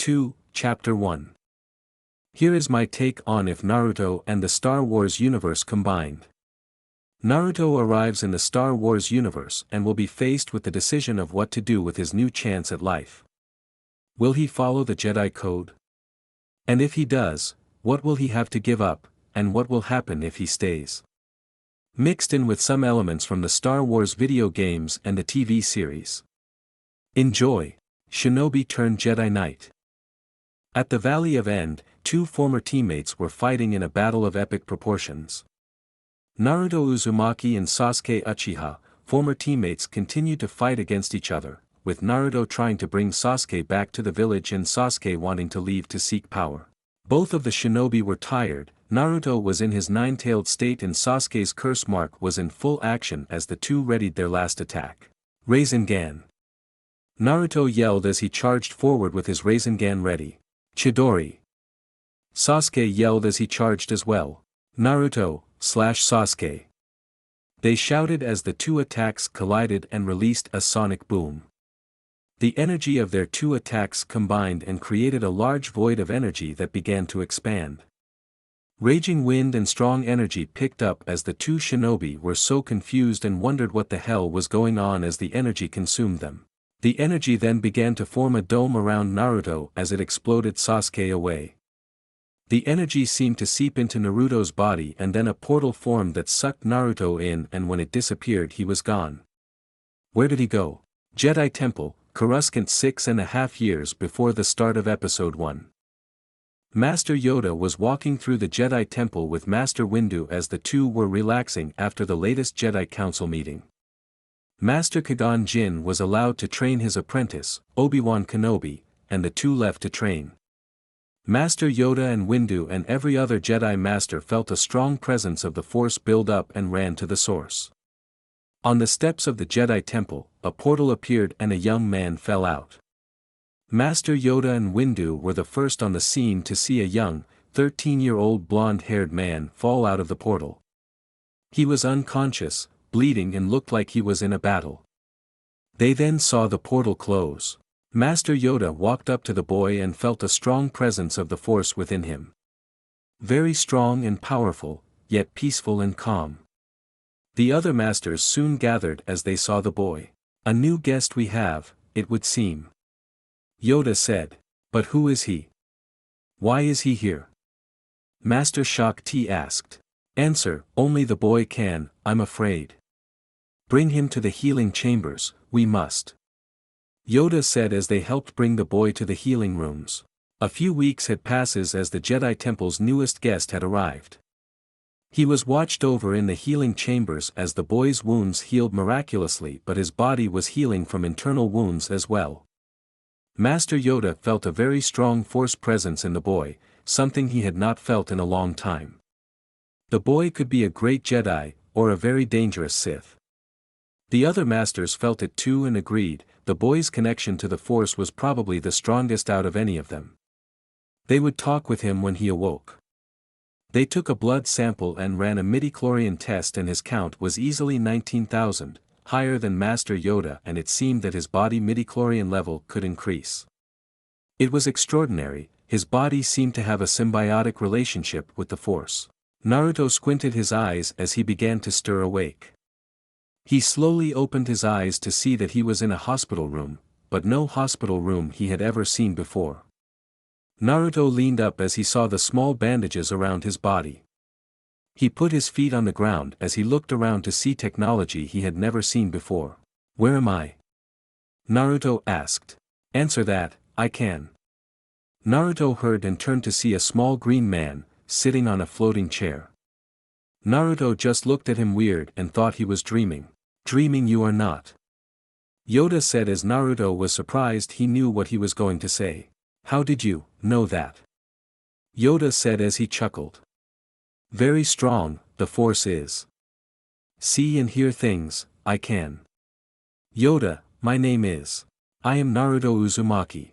2, Chapter 1. Here is my take on if Naruto and the Star Wars universe combined. Naruto arrives in the Star Wars universe and will be faced with the decision of what to do with his new chance at life. Will he follow the Jedi Code? And if he does, what will he have to give up, and what will happen if he stays? Mixed in with some elements from the Star Wars video games and the TV series. Enjoy. Shinobi turned Jedi Knight. At the Valley of End, two former teammates were fighting in a battle of epic proportions. Naruto Uzumaki and Sasuke Uchiha, former teammates, continued to fight against each other, with Naruto trying to bring Sasuke back to the village and Sasuke wanting to leave to seek power. Both of the shinobi were tired. Naruto was in his nine-tailed state and Sasuke's curse mark was in full action as the two readied their last attack. Rasengan. Naruto yelled as he charged forward with his Rasengan ready. Chidori. Sasuke yelled as he charged as well. Naruto/Sasuke. They shouted as the two attacks collided and released a sonic boom. The energy of their two attacks combined and created a large void of energy that began to expand. Raging wind and strong energy picked up as the two shinobi were so confused and wondered what the hell was going on as the energy consumed them. The energy then began to form a dome around Naruto as it exploded Sasuke away. The energy seemed to seep into Naruto's body and then a portal formed that sucked Naruto in, and when it disappeared he was gone. Where did he go? Jedi Temple, Coruscant. 6.5 years before the start of Episode 1. Master Yoda was walking through the Jedi Temple with Master Windu as the two were relaxing after the latest Jedi Council meeting. Master Qui-Gon Jinn was allowed to train his apprentice, Obi-Wan Kenobi, and the two left to train. Master Yoda and Windu and every other Jedi Master felt a strong presence of the Force build up and ran to the source. On the steps of the Jedi Temple, a portal appeared and a young man fell out. Master Yoda and Windu were the first on the scene to see a young, 13-year-old blonde-haired man fall out of the portal. He was unconscious, bleeding and looked like he was in a battle. They then saw the portal close. Master Yoda walked up to the boy and felt a strong presence of the Force within him. Very strong and powerful, yet peaceful and calm. The other masters soon gathered as they saw the boy. A new guest we have, it would seem. Yoda said. But who is he? Why is he here? Master Shak Ti asked. Answer, only the boy can, I'm afraid. Bring him to the healing chambers, we must. Yoda said as they helped bring the boy to the healing rooms. A few weeks had passed as the Jedi Temple's newest guest had arrived. He was watched over in the healing chambers as the boy's wounds healed miraculously, but his body was healing from internal wounds as well. Master Yoda felt a very strong Force presence in the boy, something he had not felt in a long time. The boy could be a great Jedi, or a very dangerous Sith. The other masters felt it too and agreed, the boy's connection to the Force was probably the strongest out of any of them. They would talk with him when he awoke. They took a blood sample and ran a midichlorian test and his count was easily 19,000, higher than Master Yoda, and it seemed that his body midichlorian level could increase. It was extraordinary, his body seemed to have a symbiotic relationship with the Force. Naruto squinted his eyes as he began to stir awake. He slowly opened his eyes to see that he was in a hospital room, but no hospital room he had ever seen before. Naruto leaned up as he saw the small bandages around his body. He put his feet on the ground as he looked around to see technology he had never seen before. Where am I? Naruto asked. Answer that, I can. Naruto heard and turned to see a small green man, sitting on a floating chair. Naruto just looked at him weird and thought he was dreaming. Dreaming you are not. Yoda said as Naruto was surprised he knew what he was going to say. How did you know that? Yoda said as he chuckled. Very strong, the Force is. See and hear things, I can. Yoda, my name is. I am Naruto Uzumaki.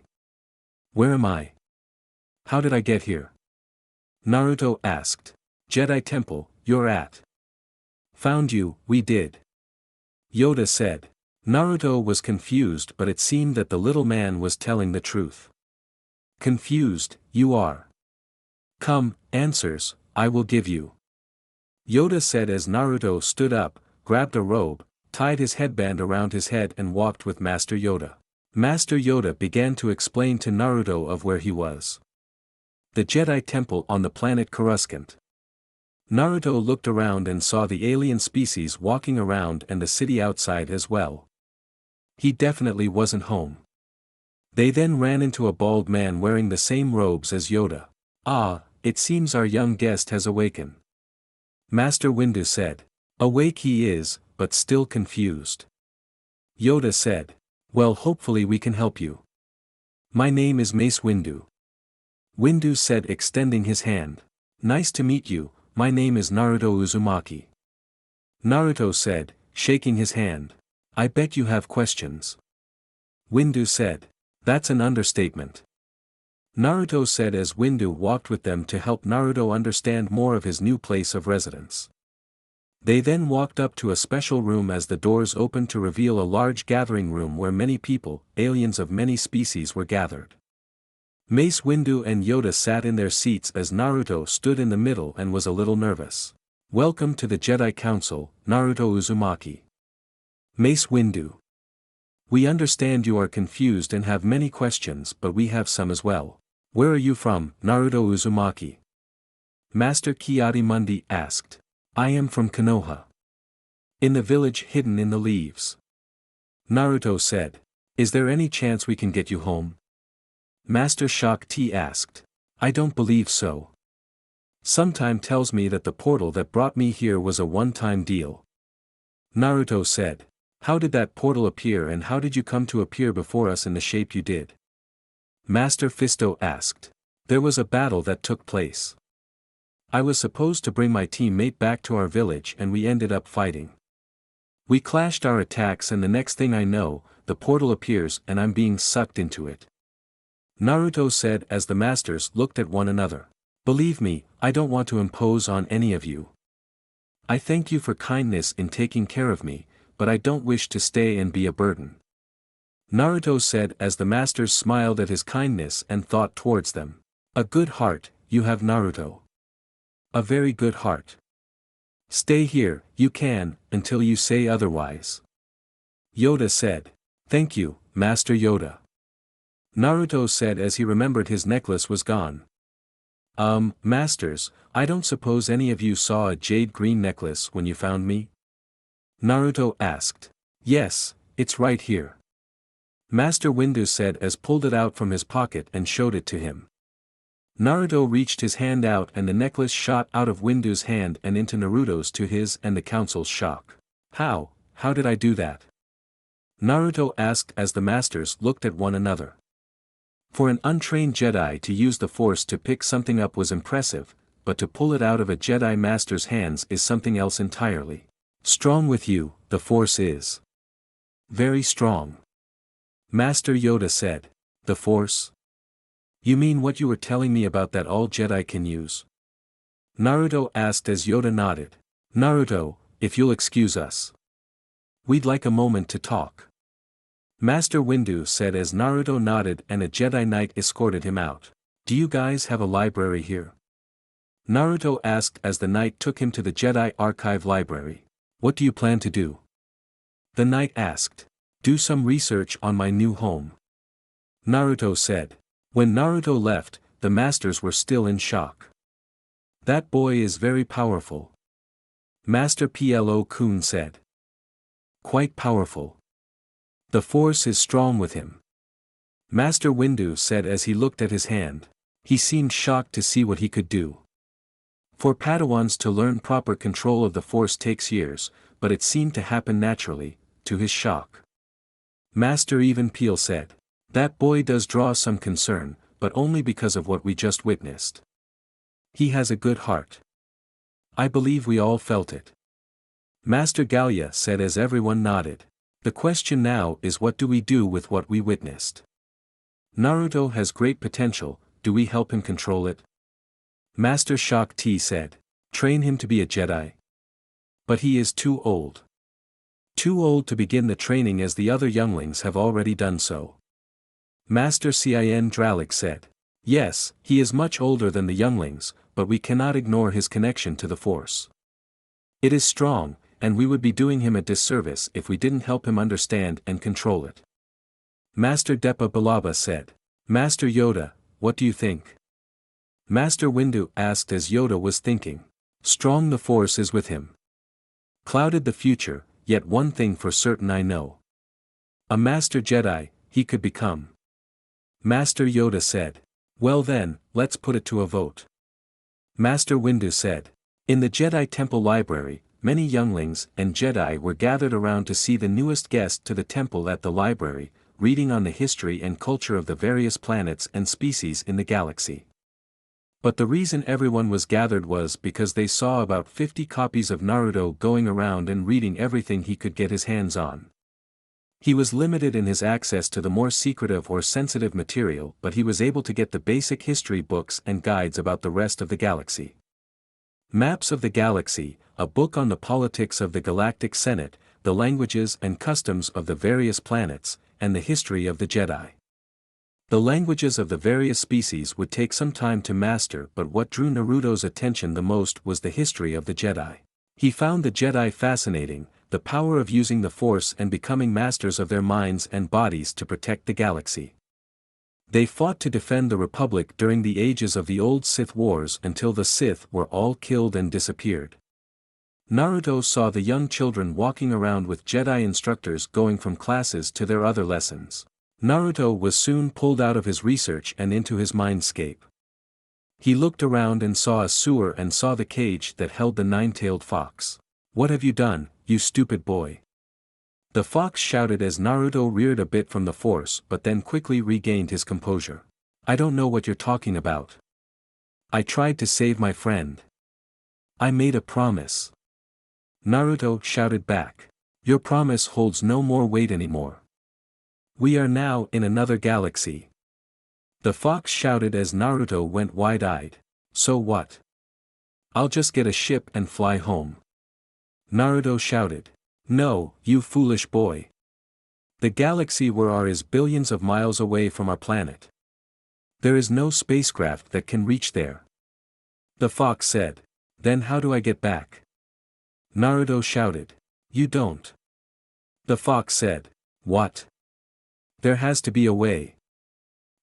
Where am I? How did I get here? Naruto asked. Jedi Temple, you're at. Found you, we did. Yoda said. Naruto was confused, but it seemed that the little man was telling the truth. Confused, you are. Come, answers, I will give you. Yoda said as Naruto stood up, grabbed a robe, tied his headband around his head and walked with Master Yoda. Master Yoda began to explain to Naruto of where he was. The Jedi Temple on the planet Coruscant. Naruto looked around and saw the alien species walking around and the city outside as well. He definitely wasn't home. They then ran into a bald man wearing the same robes as Yoda. Ah, it seems our young guest has awakened. Master Windu said. Awake he is, but still confused. Yoda said. Well, hopefully we can help you. My name is Mace Windu. Windu said, extending his hand. Nice to meet you, my name is Naruto Uzumaki. Naruto said, shaking his hand. I bet you have questions. Windu said. That's an understatement. Naruto said as Windu walked with them to help Naruto understand more of his new place of residence. They then walked up to a special room as the doors opened to reveal a large gathering room where many people, aliens of many species, were gathered. Mace Windu and Yoda sat in their seats as Naruto stood in the middle and was a little nervous. Welcome to the Jedi Council, Naruto Uzumaki. Mace Windu. We understand you are confused and have many questions, but we have some as well. Where are you from, Naruto Uzumaki? Master Ki-Adi-Mundi asked. I am from Konoha. In the village hidden in the leaves. Naruto said. Is there any chance we can get you home? Master Shakti asked. I don't believe so. Sometime tells me that the portal that brought me here was a one-time deal. Naruto said. How did that portal appear and how did you come to appear before us in the shape you did? Master Fisto asked. There was a battle that took place. I was supposed to bring my teammate back to our village and we ended up fighting. We clashed our attacks and the next thing I know, the portal appears and I'm being sucked into it. Naruto said as the masters looked at one another. Believe me, I don't want to impose on any of you. I thank you for kindness in taking care of me, but I don't wish to stay and be a burden. Naruto said as the masters smiled at his kindness and thought towards them. A good heart, you have, Naruto. A very good heart. Stay here, you can, until you say otherwise. Yoda said. Thank you, Master Yoda. Naruto said as he remembered his necklace was gone. Masters, I don't suppose any of you saw a jade green necklace when you found me? Naruto asked. Yes, it's right here. Master Windu said as pulled it out from his pocket and showed it to him. Naruto reached his hand out and the necklace shot out of Windu's hand and into Naruto's to his and the council's shock. How did I do that? Naruto asked as the masters looked at one another. For an untrained Jedi to use the Force to pick something up was impressive, but to pull it out of a Jedi Master's hands is something else entirely. Strong with you, the Force is. Very strong. Master Yoda said. The Force? You mean what you were telling me about that all Jedi can use? Naruto asked as Yoda nodded. Naruto, if you'll excuse us. We'd like a moment to talk. Master Windu said as Naruto nodded and a Jedi Knight escorted him out. Do you guys have a library here? Naruto asked as the Knight took him to the Jedi Archive Library. What do you plan to do? The Knight asked. Do some research on my new home. Naruto said. When Naruto left, the masters were still in shock. That boy is very powerful. Master Plo-kun said. Quite powerful. The Force is strong with him. Master Windu said as he looked at his hand. He seemed shocked to see what he could do. For Padawans to learn proper control of the Force takes years, but it seemed to happen naturally, to his shock. Master Even Peel said. That boy does draw some concern, but only because of what we just witnessed. He has a good heart. I believe we all felt it. Master Gallia said as everyone nodded. The question now is what do we do with what we witnessed? Naruto has great potential, do we help him control it? Master Shakti said. Train him to be a Jedi. But he is too old. Too old to begin the training as the other younglings have already done so. Master Cin Dralik said. Yes, he is much older than the younglings, but we cannot ignore his connection to the Force. It is strong, and we would be doing him a disservice if we didn't help him understand and control it. Master Depa Balaba said. Master Yoda, what do you think? Master Windu asked as Yoda was thinking. Strong, the Force is with him. Clouded the future, yet one thing for certain I know. A Master Jedi, he could become. Master Yoda said. Well then, let's put it to a vote. Master Windu said. In the Jedi Temple library, many younglings and Jedi were gathered around to see the newest guest to the temple at the library, reading on the history and culture of the various planets and species in the galaxy. But the reason everyone was gathered was because they saw about 50 copies of Naruto going around and reading everything he could get his hands on. He was limited in his access to the more secretive or sensitive material, but he was able to get the basic history books and guides about the rest of the galaxy. Maps of the Galaxy, a book on the politics of the Galactic Senate, the languages and customs of the various planets, and the history of the Jedi. The languages of the various species would take some time to master, but what drew Naruto's attention the most was the history of the Jedi. He found the Jedi fascinating, the power of using the Force and becoming masters of their minds and bodies to protect the galaxy. They fought to defend the Republic during the ages of the old Sith Wars until the Sith were all killed and disappeared. Naruto saw the young children walking around with Jedi instructors going from classes to their other lessons. Naruto was soon pulled out of his research and into his mindscape. He looked around and saw a sewer and saw the cage that held the nine-tailed fox. What have you done, you stupid boy? The fox shouted as Naruto reared a bit from the Force but then quickly regained his composure. I don't know what you're talking about. I tried to save my friend. I made a promise. Naruto shouted back. Your promise holds no more weight anymore. We are now in another galaxy. The fox shouted as Naruto went wide-eyed. So what? I'll just get a ship and fly home. Naruto shouted. No, you foolish boy. The galaxy we are is billions of miles away from our planet. There is no spacecraft that can reach there. The fox said. Then how do I get back? Naruto shouted. You don't. The fox said. What? There has to be a way.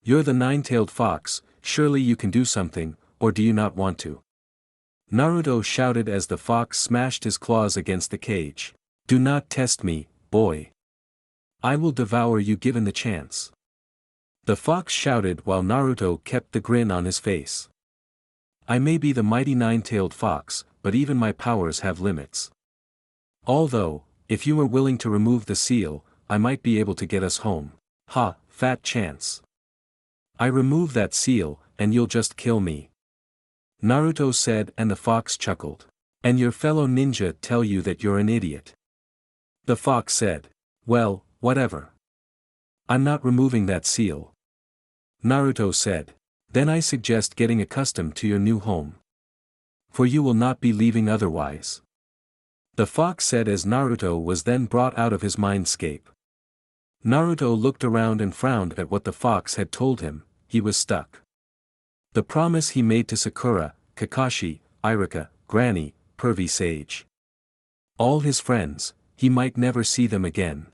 You're the nine-tailed fox, surely you can do something, or do you not want to? Naruto shouted as the fox smashed his claws against the cage. Do not test me, boy. I will devour you given the chance. The fox shouted while Naruto kept the grin on his face. I may be the mighty nine-tailed fox, but even my powers have limits. Although, if you were willing to remove the seal, I might be able to get us home. Ha, fat chance. I remove that seal, and you'll just kill me. Naruto said and the fox chuckled. And your fellow ninja tell you that you're an idiot. The fox said. Well, whatever. I'm not removing that seal. Naruto said. Then I suggest getting accustomed to your new home. For you will not be leaving otherwise. The fox said as Naruto was then brought out of his mindscape. Naruto looked around and frowned at what the fox had told him. He was stuck. The promise he made to Sakura, Kakashi, Iruka, Granny, Pervy Sage. All his friends, he might never see them again.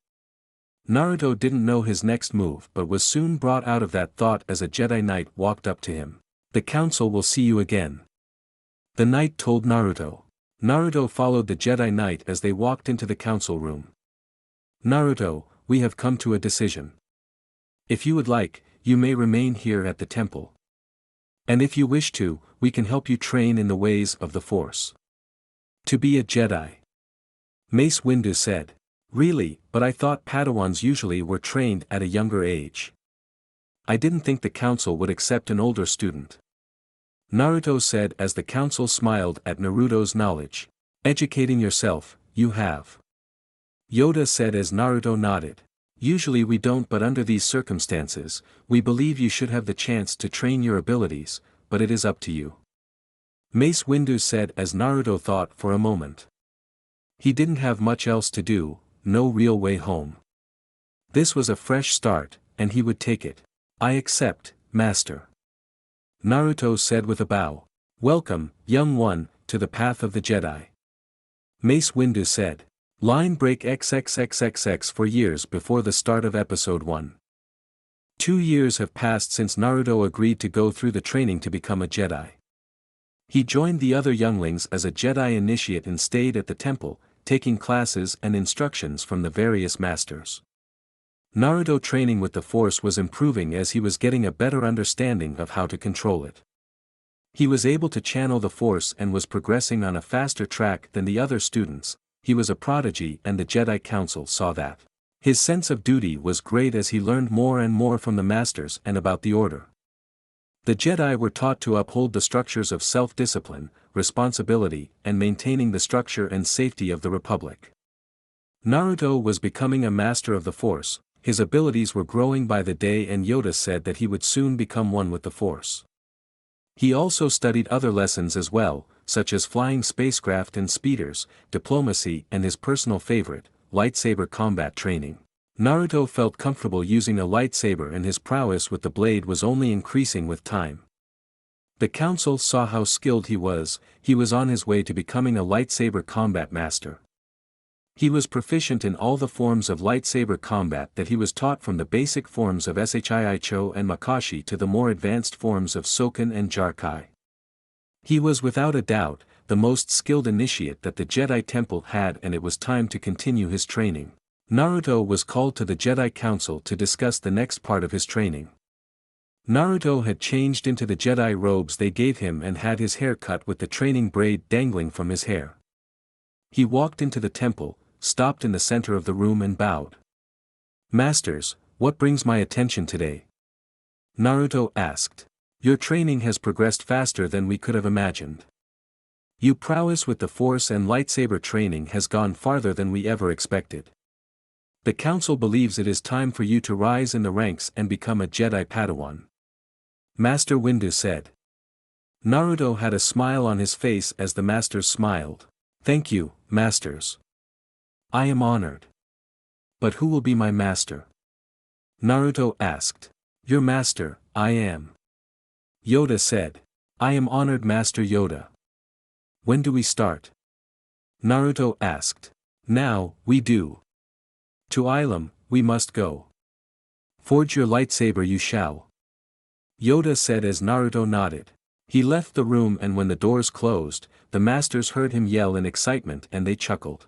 Naruto didn't know his next move but was soon brought out of that thought as a Jedi Knight walked up to him. The council will see you again. The knight told Naruto. Naruto followed the Jedi Knight as they walked into the council room. Naruto, we have come to a decision. If you would like, you may remain here at the temple. And if you wish to, we can help you train in the ways of the Force. To be a Jedi. Mace Windu said. Really, but I thought Padawans usually were trained at a younger age. I didn't think the council would accept an older student. Naruto said as the council smiled at Naruto's knowledge. Educating yourself, you have. Yoda said as Naruto nodded. Usually we don't, but under these circumstances, we believe you should have the chance to train your abilities, but it is up to you. Mace Windu said as Naruto thought for a moment. He didn't have much else to do, no real way home. This was a fresh start, and he would take it. I accept, Master. Naruto said with a bow. Welcome, young one, to the path of the Jedi. Mace Windu said. Line break XXXXX for years before the start of Episode 1. 2 years have passed since Naruto agreed to go through the training to become a Jedi. He joined the other younglings as a Jedi initiate and stayed at the temple, taking classes and instructions from the various masters. Naruto training with the Force was improving as he was getting a better understanding of how to control it. He was able to channel the Force and was progressing on a faster track than the other students. He was a prodigy and the Jedi Council saw that. His sense of duty was great as he learned more and more from the masters and about the order. The Jedi were taught to uphold the structures of self-discipline, responsibility, and maintaining the structure and safety of the Republic. Naruto was becoming a master of the Force, his abilities were growing by the day and Yoda said that he would soon become one with the Force. He also studied other lessons as well, such as flying spacecraft and speeders, diplomacy and his personal favorite, lightsaber combat training. Naruto felt comfortable using a lightsaber and his prowess with the blade was only increasing with time. The council saw how skilled he was on his way to becoming a lightsaber combat master. He was proficient in all the forms of lightsaber combat that he was taught from the basic forms of Shiicho and Makashi to the more advanced forms of Soken and Jarkai. He was without a doubt the most skilled initiate that the Jedi Temple had and it was time to continue his training. Naruto was called to the Jedi Council to discuss the next part of his training. Naruto had changed into the Jedi robes they gave him and had his hair cut with the training braid dangling from his hair. He walked into the temple, stopped in the center of the room and bowed. Masters, what brings my attention today? Naruto asked. Your training has progressed faster than we could have imagined. Your prowess with the Force and lightsaber training has gone farther than we ever expected. The council believes it is time for you to rise in the ranks and become a Jedi Padawan. Master Windu said. Naruto had a smile on his face as the masters smiled. Thank you, masters. I am honored. But who will be my master? Naruto asked. Your master, I am. Yoda said. I am honored Master Yoda. When do we start? Naruto asked. Now, we do. To Ilum, we must go. Forge your lightsaber you shall. Yoda said as Naruto nodded. He left the room and when the doors closed, the masters heard him yell in excitement and they chuckled.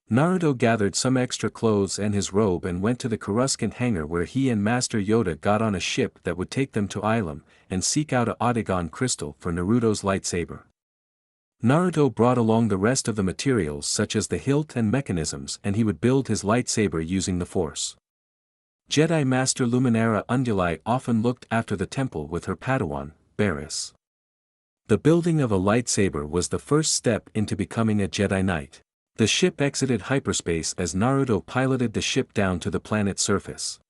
Naruto gathered some extra clothes and his robe and went to the Coruscant hangar where he and Master Yoda got on a ship that would take them to Ilum, and seek out a Odegon crystal for Naruto's lightsaber. Naruto brought along the rest of the materials such as the hilt and mechanisms and he would build his lightsaber using the Force. Jedi Master Luminara Unduli often looked after the temple with her Padawan, Barriss. The building of a lightsaber was the first step into becoming a Jedi Knight. The ship exited hyperspace as Naruto piloted the ship down to the planet's surface.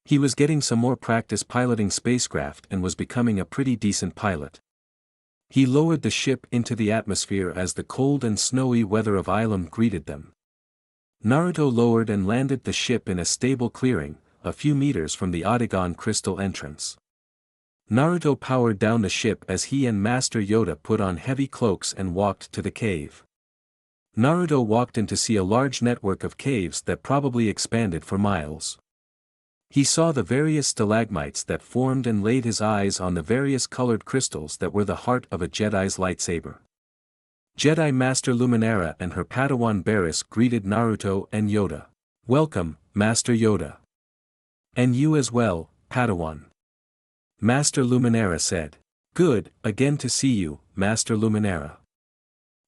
He was getting some more practice piloting spacecraft and was becoming a pretty decent pilot. He lowered the ship into the atmosphere as the cold and snowy weather of Ilum greeted them. Naruto lowered and landed the ship in a stable clearing, a few meters from the Odegon crystal entrance. Naruto powered down the ship as he and Master Yoda put on heavy cloaks and walked to the cave. Naruto walked in to see a large network of caves that probably expanded for miles. He saw the various stalagmites that formed and laid his eyes on the various colored crystals that were the heart of a Jedi's lightsaber. Jedi Master Luminara and her Padawan Barriss greeted Naruto and Yoda. Welcome, Master Yoda. And you as well, Padawan. Master Luminara said. Good, again to see you, Master Luminara.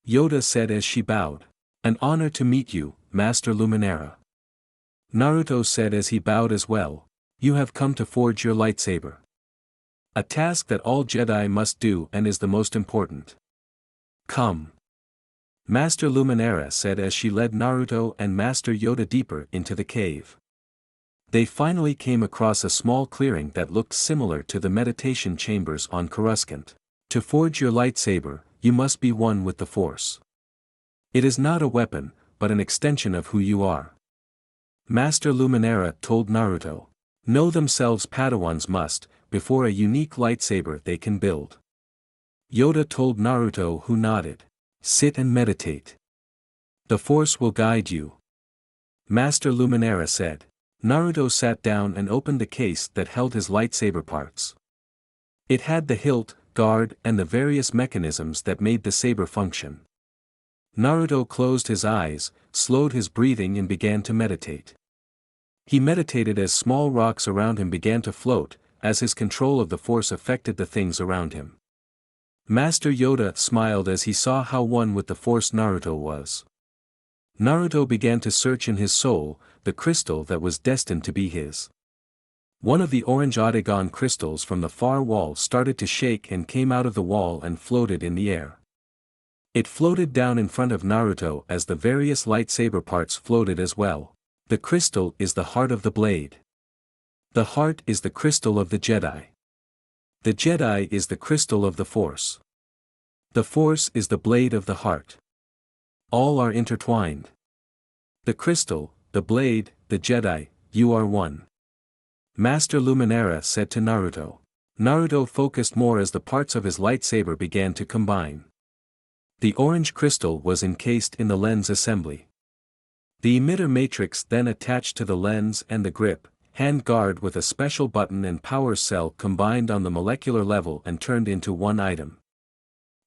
Yoda said as she bowed. An honor to meet you, Master Luminara. Naruto said as he bowed as well. You have come to forge your lightsaber. A task that all Jedi must do and is the most important. Come. Master Luminara said as she led Naruto and Master Yoda deeper into the cave. They finally came across a small clearing that looked similar to the meditation chambers on Coruscant. To forge your lightsaber, you must be one with the Force. It is not a weapon, but an extension of who you are. Master Luminara told Naruto. Know themselves Padawans must, before a unique lightsaber they can build. Yoda told Naruto, who nodded. Sit and meditate. The Force will guide you. Master Luminara said. Naruto sat down and opened the case that held his lightsaber parts. It had the hilt, guard, and the various mechanisms that made the saber function. Naruto closed his eyes, slowed his breathing and began to meditate. He meditated as small rocks around him began to float, as his control of the Force affected the things around him. Master Yoda smiled as he saw how one with the Force Naruto was. Naruto began to search in his soul, the crystal that was destined to be his. One of the orange Odegon crystals from the far wall started to shake and came out of the wall and floated in the air. It floated down in front of Naruto as the various lightsaber parts floated as well. The crystal is the heart of the blade. The heart is the crystal of the Jedi. The Jedi is the crystal of the Force. The Force is the blade of the heart. All are intertwined. The crystal, the blade, the Jedi, you are one. Master Luminara said to Naruto. Naruto focused more as the parts of his lightsaber began to combine. The orange crystal was encased in the lens assembly. The emitter matrix then attached to the lens and the grip, hand guard with a special button and power cell combined on the molecular level and turned into one item.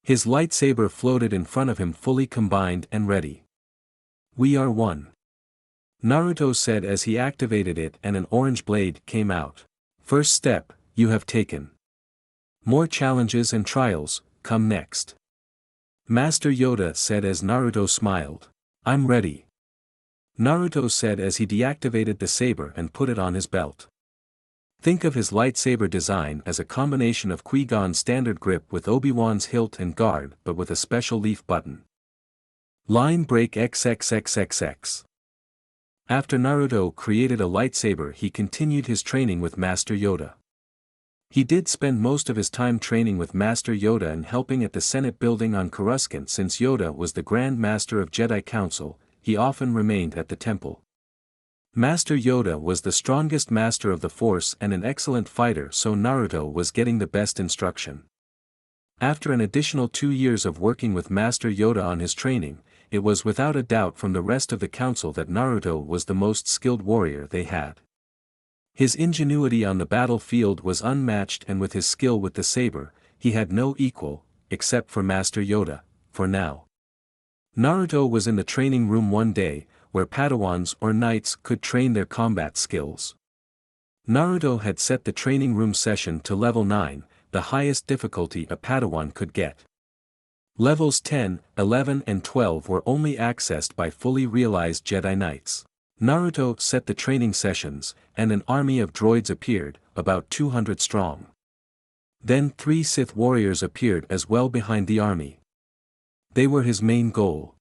His lightsaber floated in front of him fully combined and ready. We are one. Naruto said as he activated it and an orange blade came out. First step, you have taken. More challenges and trials, come next. Master Yoda said as Naruto smiled. I'm ready. Naruto said as he deactivated the saber and put it on his belt. Think of his lightsaber design as a combination of Qui-Gon's standard grip with Obi-Wan's hilt and guard but with a special leaf button. Line break XXXXX. After Naruto created a lightsaber, he continued his training with Master Yoda. He did spend most of his time training with Master Yoda and helping at the Senate building on Coruscant. Since Yoda was the Grand Master of Jedi Council, he often remained at the temple. Master Yoda was the strongest master of the Force and an excellent fighter, so Naruto was getting the best instruction. After an additional 2 years of working with Master Yoda on his training, it was without a doubt from the rest of the council that Naruto was the most skilled warrior they had. His ingenuity on the battlefield was unmatched, and with his skill with the saber, he had no equal, except for Master Yoda, for now. Naruto was in the training room one day, where Padawans or knights could train their combat skills. Naruto had set the training room session to level 9, the highest difficulty a Padawan could get. Levels 10, 11 and 12 were only accessed by fully realized Jedi Knights. Naruto set the training sessions, and an army of droids appeared, about 200 strong. Then 3 Sith warriors appeared as well behind the army. They were his main goal.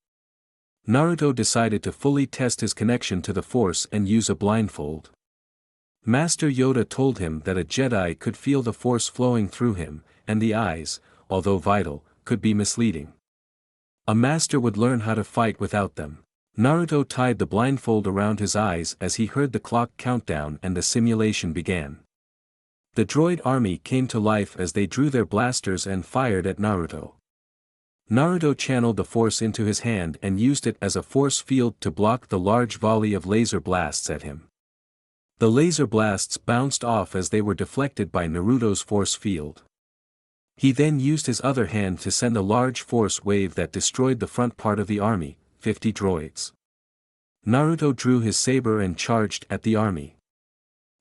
Naruto decided to fully test his connection to the Force and use a blindfold. Master Yoda told him that a Jedi could feel the Force flowing through him, and the eyes, although vital, could be misleading. A master would learn how to fight without them. Naruto tied the blindfold around his eyes as he heard the clock countdown and the simulation began. The droid army came to life as they drew their blasters and fired at Naruto. Naruto channeled the Force into his hand and used it as a force field to block the large volley of laser blasts at him. The laser blasts bounced off as they were deflected by Naruto's force field. He then used his other hand to send a large force wave that destroyed the front part of the army, 50 droids. Naruto drew his saber and charged at the army.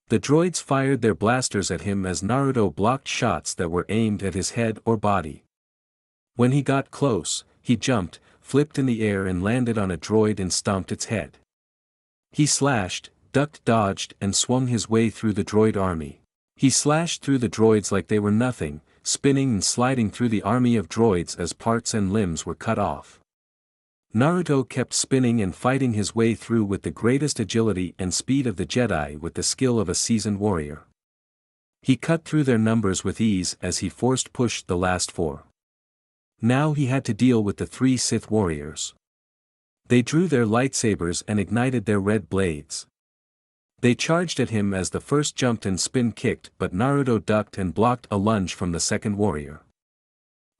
The droids fired their blasters at him as Naruto blocked shots that were aimed at his head or body. When he got close, he jumped, flipped in the air and landed on a droid and stomped its head. He slashed, ducked, dodged and swung his way through the droid army. He slashed through the droids like they were nothing, spinning and sliding through the army of droids as parts and limbs were cut off. Naruto kept spinning and fighting his way through with the greatest agility and speed of the Jedi with the skill of a seasoned warrior. He cut through their numbers with ease as he forced pushed the last 4. Now he had to deal with the 3 Sith warriors. They drew their lightsabers and ignited their red blades. They charged at him as the first jumped and spin kicked, but Naruto ducked and blocked a lunge from the second warrior.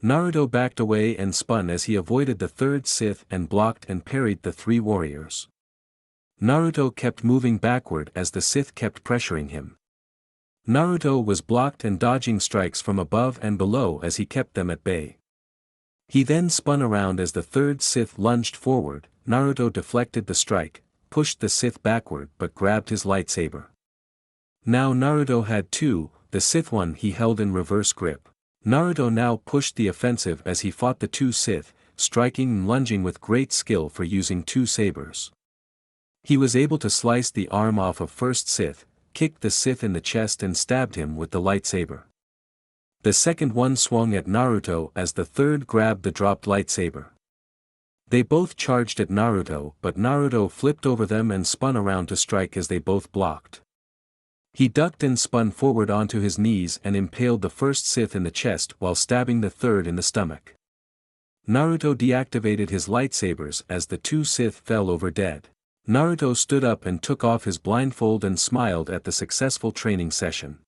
Naruto backed away and spun as he avoided the third Sith and blocked and parried the three warriors. Naruto kept moving backward as the Sith kept pressuring him. Naruto was blocked and dodging strikes from above and below as he kept them at bay. He then spun around as the third Sith lunged forward. Naruto deflected the strike, pushed the Sith backward but grabbed his lightsaber. Now Naruto had two, the Sith one he held in reverse grip. Naruto now pushed the offensive as he fought the two Sith, striking and lunging with great skill for using two sabers. He was able to slice the arm off of first Sith, kicked the Sith in the chest and stabbed him with the lightsaber. The second one swung at Naruto as the third grabbed the dropped lightsaber. They both charged at Naruto, but Naruto flipped over them and spun around to strike as they both blocked. He ducked and spun forward onto his knees and impaled the first Sith in the chest while stabbing the third in the stomach. Naruto deactivated his lightsabers as the two Sith fell over dead. Naruto stood up and took off his blindfold and smiled at the successful training session.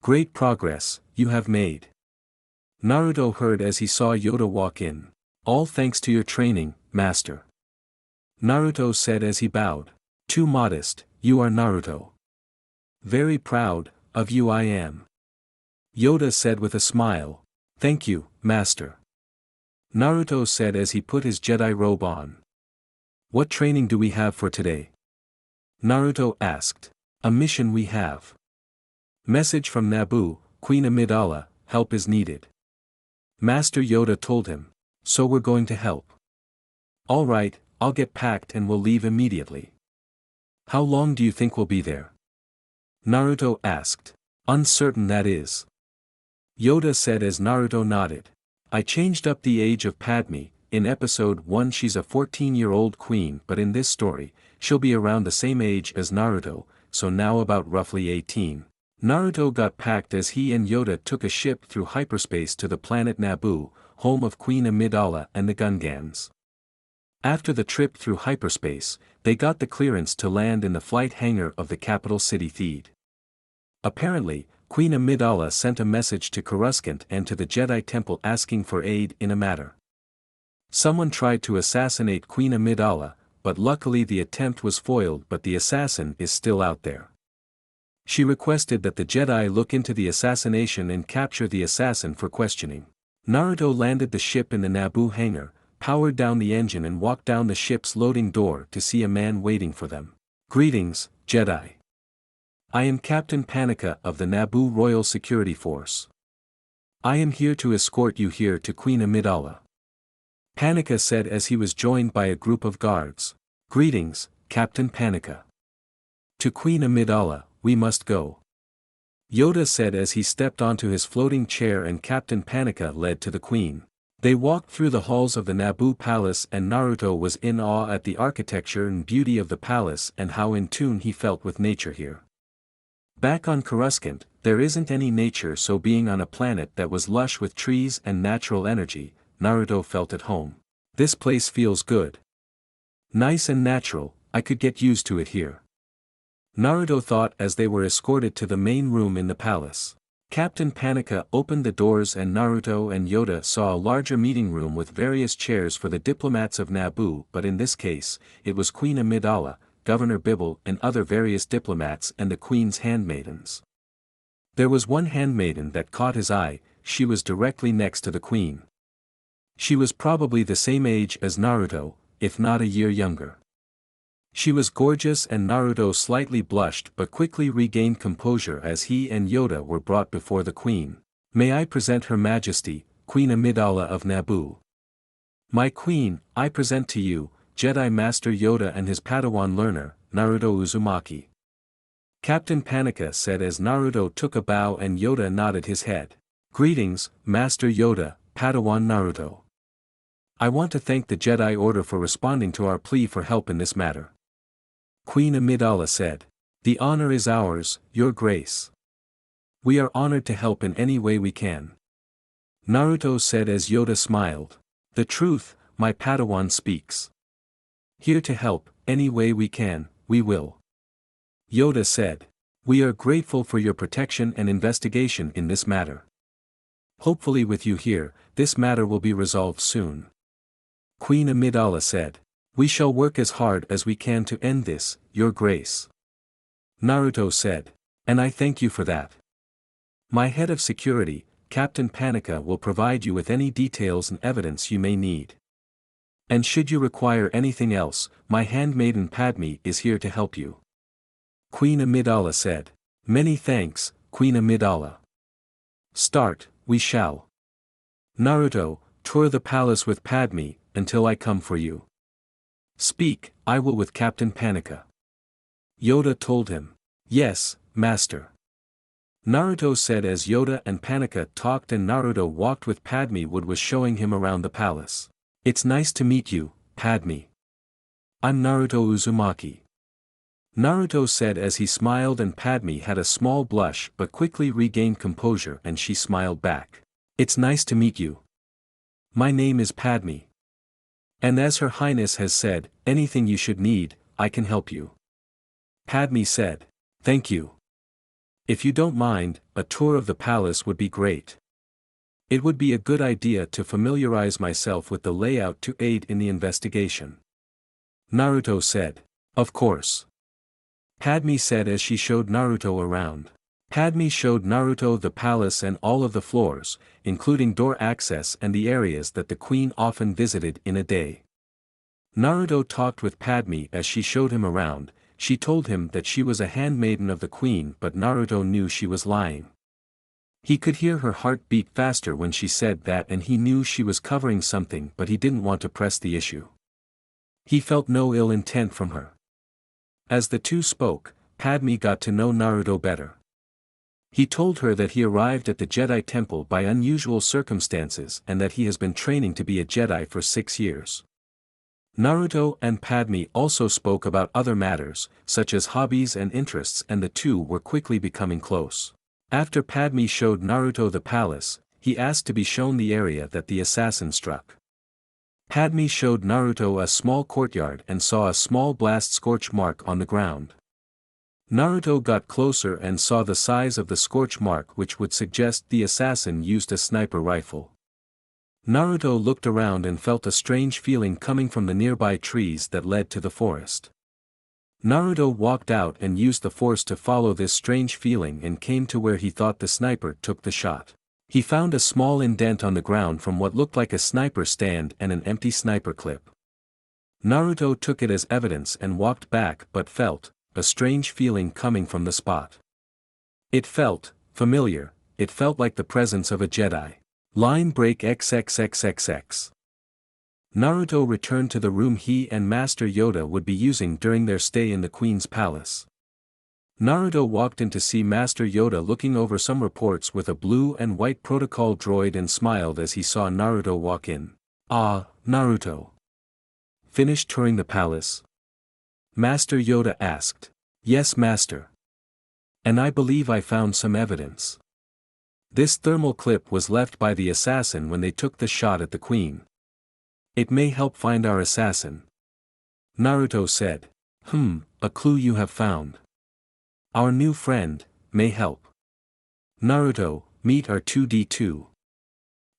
"Great progress, you have made," Naruto heard as he saw Yoda walk in. "All thanks to your training, Master," Naruto said as he bowed. "Too modest, you are Naruto." "Very proud of you I am," Yoda said with a smile. "Thank you, Master," Naruto said as he put his Jedi robe on. "What training do we have for today?" Naruto asked. "A mission we have. Message from Naboo, Queen Amidala, help is needed," Master Yoda told him. "So we're going to help." "All right, I'll get packed and we'll leave immediately." "How long do you think we'll be there?" Naruto asked. "Uncertain, that is," Yoda said as Naruto nodded. "I changed up the age of Padme. In episode 1 she's a 14-year-old queen, but in this story, she'll be around the same age as Naruto, so now about roughly 18. Naruto got packed as he and Yoda took a ship through hyperspace to the planet Naboo, home of Queen Amidala and the Gungans. After the trip through hyperspace, they got the clearance to land in the flight hangar of the capital city Theed. Apparently, Queen Amidala sent a message to Coruscant and to the Jedi Temple asking for aid in a matter. Someone tried to assassinate Queen Amidala, but luckily the attempt was foiled, but the assassin is still out there. She requested that the Jedi look into the assassination and capture the assassin for questioning. Naruto landed the ship in the Naboo hangar, powered down the engine and walked down the ship's loading door to see a man waiting for them. "Greetings, Jedi. I am Captain Panika of the Naboo Royal Security Force. I am here to escort you here to Queen Amidala," Panika said as he was joined by a group of guards. "Greetings, Captain Panika. To Queen Amidala, we must go," Yoda said as he stepped onto his floating chair and Captain Panika led to the Queen. They walked through the halls of the Naboo Palace and Naruto was in awe at the architecture and beauty of the palace and how in tune he felt with nature here. Back on Coruscant, there isn't any nature, so being on a planet that was lush with trees and natural energy, Naruto felt at home. "This place feels good. Nice and natural, I could get used to it here," Naruto thought as they were escorted to the main room in the palace. Captain Panika opened the doors and Naruto and Yoda saw a larger meeting room with various chairs for the diplomats of Naboo, but in this case, it was Queen Amidala, Governor Bibble and other various diplomats and the Queen's handmaidens. There was one handmaiden that caught his eye, she was directly next to the Queen. She was probably the same age as Naruto, if not a year younger. She was gorgeous and Naruto slightly blushed but quickly regained composure as he and Yoda were brought before the Queen. "May I present Her Majesty, Queen Amidala of Naboo. My Queen, I present to you, Jedi Master Yoda and his Padawan learner, Naruto Uzumaki," Captain Panika said as Naruto took a bow and Yoda nodded his head. "Greetings, Master Yoda, Padawan Naruto. I want to thank the Jedi Order for responding to our plea for help in this matter," Queen Amidala said. "The honor is ours, Your Grace. We are honored to help in any way we can," Naruto said as Yoda smiled. "The truth, my Padawan speaks. Here to help, any way we can, we will," Yoda said. We are grateful for your protection and investigation in this matter. Hopefully with you here, this matter will be resolved soon. Queen Amidala said. We shall work as hard as we can to end this, Your Grace. Naruto said. And I thank you for that. My head of security, Captain Panika, will provide you with any details and evidence you may need. And should you require anything else, my handmaiden Padme is here to help you. Queen Amidala said. Many thanks, Queen Amidala. Start, we shall. Naruto, tour the palace with Padme, until I come for you. Speak, I will with Captain Panika. Yoda told him. Yes, Master. Naruto said as Yoda and Panika talked and Naruto walked with Padme. Wood was showing him around the palace. It's nice to meet you, Padme. I'm Naruto Uzumaki. Naruto said as he smiled and Padme had a small blush but quickly regained composure and she smiled back. It's nice to meet you. My name is Padme. And as Her Highness has said, anything you should need, I can help you. Padme said. Thank you. If you don't mind, a tour of the palace would be great. It would be a good idea to familiarize myself with the layout to aid in the investigation. Naruto said. Of course. Padme said as she showed Naruto around. Padme showed Naruto the palace and all of the floors, including door access and the areas that the queen often visited in a day. Naruto talked with Padme as she showed him around. She told him that she was a handmaiden of the queen, but Naruto knew she was lying. He could hear her heart beat faster when she said that and he knew she was covering something, but he didn't want to press the issue. He felt no ill intent from her. As the two spoke, Padme got to know Naruto better. He told her that he arrived at the Jedi Temple by unusual circumstances and that he has been training to be a Jedi for 6 years. Naruto and Padme also spoke about other matters, such as hobbies and interests, and the two were quickly becoming close. After Padme showed Naruto the palace, he asked to be shown the area that the assassin struck. Padme showed Naruto a small courtyard and saw a small blast scorch mark on the ground. Naruto got closer and saw the size of the scorch mark, which would suggest the assassin used a sniper rifle. Naruto looked around and felt a strange feeling coming from the nearby trees that led to the forest. Naruto walked out and used the force to follow this strange feeling and came to where he thought the sniper took the shot. He found a small indent on the ground from what looked like a sniper stand and an empty sniper clip. Naruto took it as evidence and walked back but felt a strange feeling coming from the spot. It felt familiar, it felt like the presence of a Jedi. Line break XXXXX. Naruto returned to the room he and Master Yoda would be using during their stay in the Queen's palace. Naruto walked in to see Master Yoda looking over some reports with a blue and white protocol droid and smiled as he saw Naruto walk in. Ah, Naruto. Finished touring the palace? Master Yoda asked. Yes, Master. And I believe I found some evidence. This thermal clip was left by the assassin when they took the shot at the Queen. It may help find our assassin. Naruto said. A clue you have found. Our new friend may help. Naruto, meet R2-D2.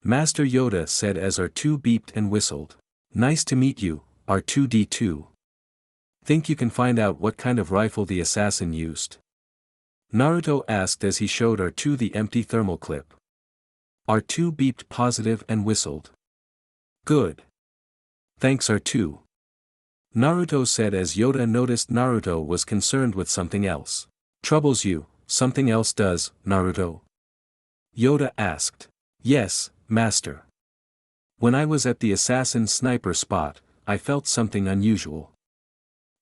Master Yoda said as R2 beeped and whistled. Nice to meet you, R2-D2. Think you can find out what kind of rifle the assassin used? Naruto asked as he showed R2 the empty thermal clip. R2 beeped positive and whistled. Good. Thanks R2. Naruto said as Yoda noticed Naruto was concerned with something else. Troubles you, something else does, Naruto? Yoda asked. Yes, Master. When I was at the assassin's sniper spot, I felt something unusual.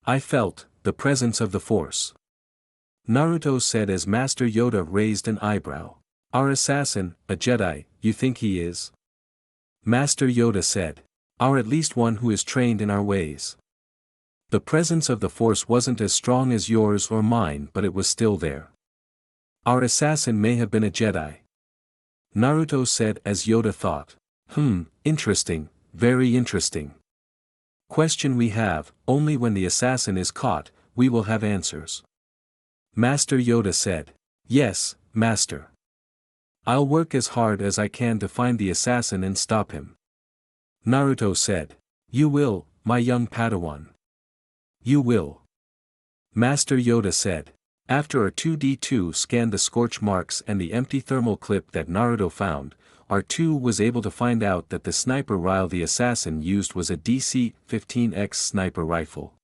I felt the presence of the Force. Naruto said as Master Yoda raised an eyebrow. Our assassin, a Jedi, you think he is? Master Yoda said. Or at least one who is trained in our ways. The presence of the Force wasn't as strong as yours or mine, but it was still there. Our assassin may have been a Jedi. Naruto said as Yoda thought. Interesting, very interesting. Question we have, only when the assassin is caught, we will have answers. Master Yoda said. Yes, Master. I'll work as hard as I can to find the assassin and stop him. Naruto said. You will, my young Padawan. You will. Master Yoda said. After R2-D2 scanned the scorch marks and the empty thermal clip that Naruto found, R2 was able to find out that the sniper rifle the assassin used was a DC-15X sniper rifle.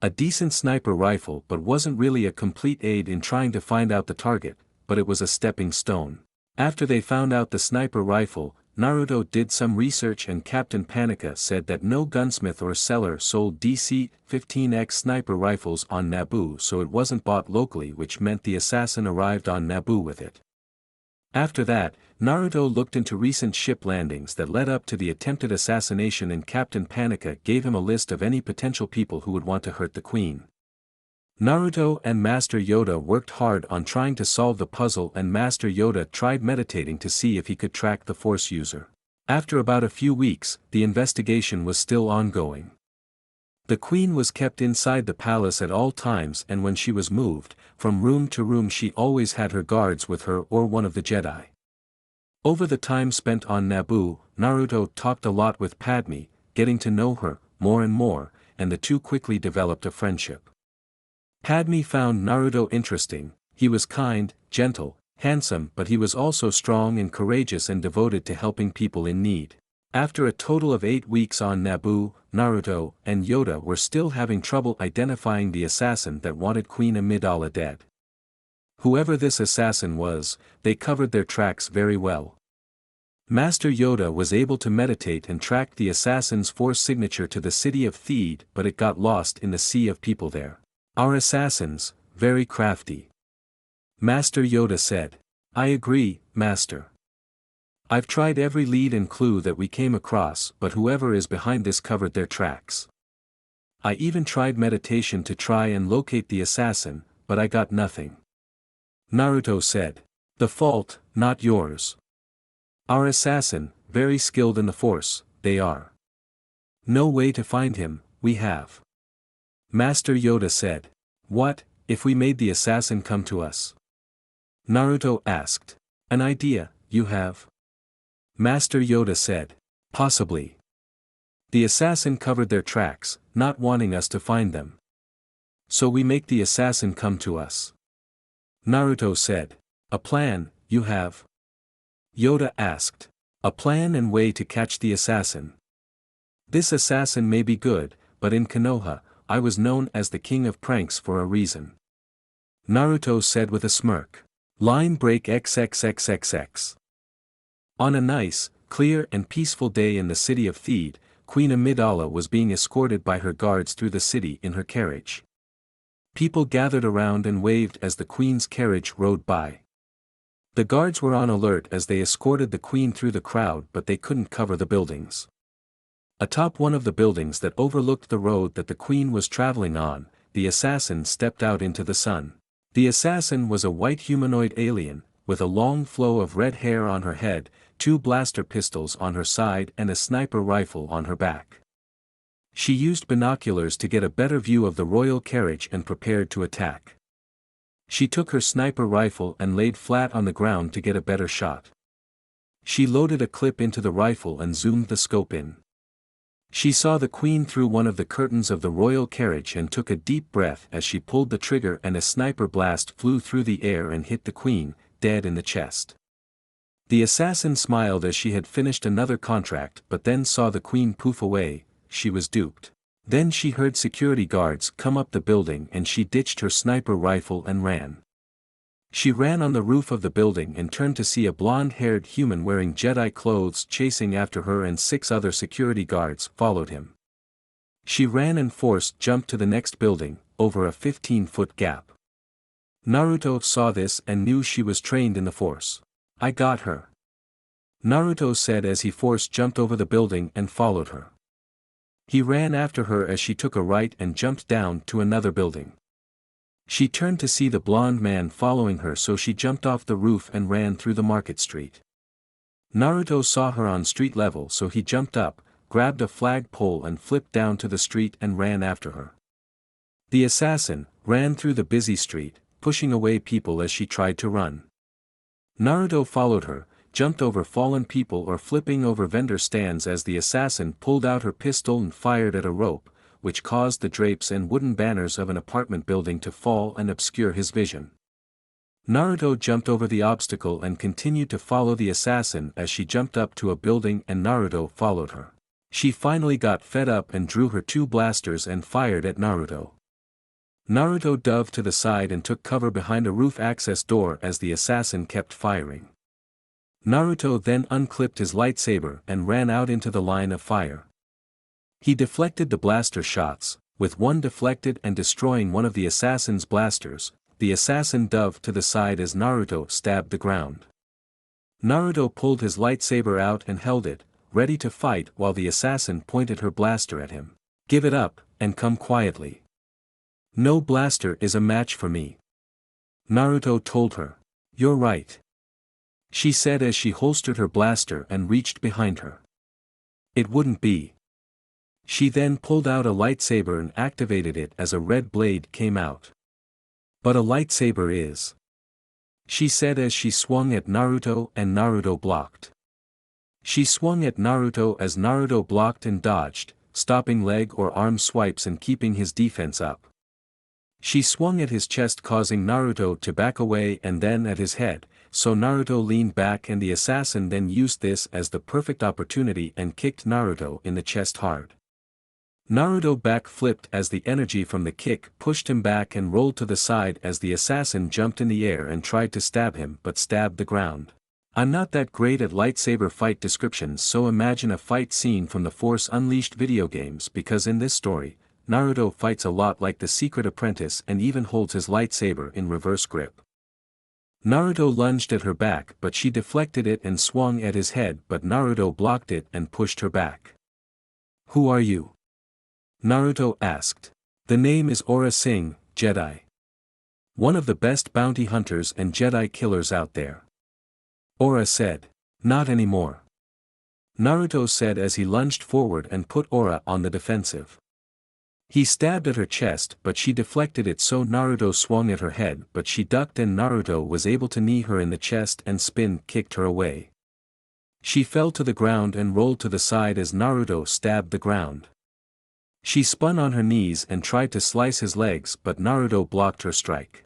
A decent sniper rifle but wasn't really a complete aid in trying to find out the target, but it was a stepping stone. After they found out the sniper rifle, Naruto did some research and Captain Panika said that no gunsmith or seller sold DC-15X sniper rifles on Naboo, so it wasn't bought locally, which meant the assassin arrived on Naboo with it. After that, Naruto looked into recent ship landings that led up to the attempted assassination, and Captain Panika gave him a list of any potential people who would want to hurt the Queen. Naruto and Master Yoda worked hard on trying to solve the puzzle, and Master Yoda tried meditating to see if he could track the Force user. After about a few weeks, the investigation was still ongoing. The Queen was kept inside the palace at all times, and when she was moved from room to room she always had her guards with her or one of the Jedi. Over the time spent on Naboo, Naruto talked a lot with Padme, getting to know her more and more, and the two quickly developed a friendship. Padme found Naruto interesting. He was kind, gentle, handsome, but he was also strong and courageous and devoted to helping people in need. After a total of 8 weeks on Naboo, Naruto and Yoda were still having trouble identifying the assassin that wanted Queen Amidala dead. Whoever this assassin was, they covered their tracks very well. Master Yoda was able to meditate and track the assassin's Force signature to the city of Theed, but it got lost in the sea of people there. Our assassins, very crafty. Master Yoda said. I agree, Master. I've tried every lead and clue that we came across, but whoever is behind this covered their tracks. I even tried meditation to try and locate the assassin, but I got nothing. Naruto said. The fault, not yours. Our assassin, very skilled in the Force, they are. No way to find him, we have. Master Yoda said. What, if we made the assassin come to us? Naruto asked. An idea, you have? Master Yoda said. Possibly. The assassin covered their tracks, not wanting us to find them. So we make the assassin come to us. Naruto said. A plan, you have? Yoda asked. A plan and way to catch the assassin. This assassin may be good, but in Konoha, I was known as the king of pranks for a reason. Naruto said with a smirk. Line break XXXXX. On a nice, clear and peaceful day in the city of Theed, Queen Amidala was being escorted by her guards through the city in her carriage. People gathered around and waved as the queen's carriage rode by. The guards were on alert as they escorted the queen through the crowd, but they couldn't cover the buildings. Atop one of the buildings that overlooked the road that the queen was traveling on, the assassin stepped out into the sun. The assassin was a white humanoid alien, with a long flow of red hair on her head, 2 blaster pistols on her side and a sniper rifle on her back. She used binoculars to get a better view of the royal carriage and prepared to attack. She took her sniper rifle and laid flat on the ground to get a better shot. She loaded a clip into the rifle and zoomed the scope in. She saw the queen through one of the curtains of the royal carriage and took a deep breath as she pulled the trigger, and a sniper blast flew through the air and hit the queen, dead in the chest. The assassin smiled as she had finished another contract, but then saw the queen poof away. She was duped. Then she heard security guards come up the building and she ditched her sniper rifle and ran. She ran on the roof of the building and turned to see a blonde-haired human wearing Jedi clothes chasing after her, and 6 other security guards followed him. She ran and jumped to the next building, over a 15-foot gap. Naruto saw this and knew she was trained in the Force. I got her. Naruto said as he jumped over the building and followed her. He ran after her as she took a right and jumped down to another building. She turned to see the blonde man following her, so she jumped off the roof and ran through the market street. Naruto saw her on street level, so he jumped up, grabbed a flag pole and flipped down to the street and ran after her. The assassin ran through the busy street, pushing away people as she tried to run. Naruto followed her, jumped over fallen people or flipping over vendor stands as the assassin pulled out her pistol and fired at a rope, which caused the drapes and wooden banners of an apartment building to fall and obscure his vision. Naruto jumped over the obstacle and continued to follow the assassin as she jumped up to a building and Naruto followed her. She finally got fed up and drew her 2 blasters and fired at Naruto. Naruto dove to the side and took cover behind a roof access door as the assassin kept firing. Naruto then unclipped his lightsaber and ran out into the line of fire. He deflected the blaster shots, with one deflected and destroying one of the assassin's blasters. The assassin dove to the side as Naruto stabbed the ground. Naruto pulled his lightsaber out and held it, ready to fight while the assassin pointed her blaster at him. "Give it up, and come quietly. No blaster is a match for me," Naruto told her. "You're right," she said as she holstered her blaster and reached behind her. "It wouldn't be." She then pulled out a lightsaber and activated it as a red blade came out. "But a lightsaber is," she said as she swung at Naruto and Naruto blocked. She swung at Naruto as Naruto blocked and dodged, stopping leg or arm swipes and keeping his defense up. She swung at his chest causing Naruto to back away and then at his head, so Naruto leaned back and the assassin then used this as the perfect opportunity and kicked Naruto in the chest hard. Naruto back-flipped as the energy from the kick pushed him back and rolled to the side as the assassin jumped in the air and tried to stab him but stabbed the ground. I'm not that great at lightsaber fight descriptions, so imagine a fight scene from the Force Unleashed video games because in this story, Naruto fights a lot like the Secret Apprentice and even holds his lightsaber in reverse grip. Naruto lunged at her back but she deflected it and swung at his head but Naruto blocked it and pushed her back. "Who are you?" Naruto asked. "The name is Aura Singh, Jedi. One of the best bounty hunters and Jedi killers out there." Aura said. "Not anymore," Naruto said as he lunged forward and put Aura on the defensive. He stabbed at her chest but she deflected it so Naruto swung at her head but she ducked and Naruto was able to knee her in the chest and spin kicked her away. She fell to the ground and rolled to the side as Naruto stabbed the ground. She spun on her knees and tried to slice his legs but Naruto blocked her strike.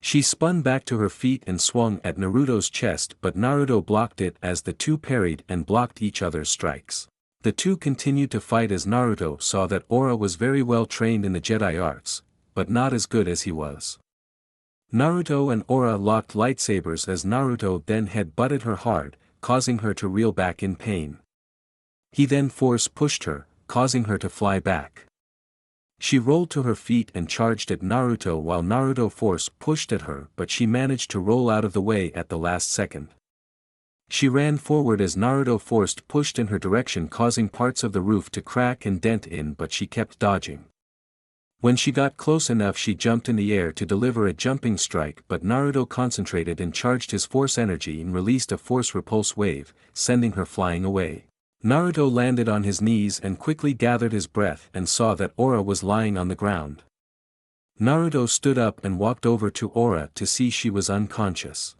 She spun back to her feet and swung at Naruto's chest but Naruto blocked it as the two parried and blocked each other's strikes. The two continued to fight as Naruto saw that Aura was very well trained in the Jedi arts, but not as good as he was. Naruto and Aura locked lightsabers as Naruto then head-butted her hard, causing her to reel back in pain. He then force-pushed her, causing her to fly back. She rolled to her feet and charged at Naruto while Naruto force-pushed at her but she managed to roll out of the way at the last second. She ran forward as Naruto forced-pushed in her direction causing parts of the roof to crack and dent in but she kept dodging. When she got close enough she jumped in the air to deliver a jumping strike but Naruto concentrated and charged his force energy and released a force repulse wave, sending her flying away. Naruto landed on his knees and quickly gathered his breath and saw that Aura was lying on the ground. Naruto stood up and walked over to Aura to see she was unconscious.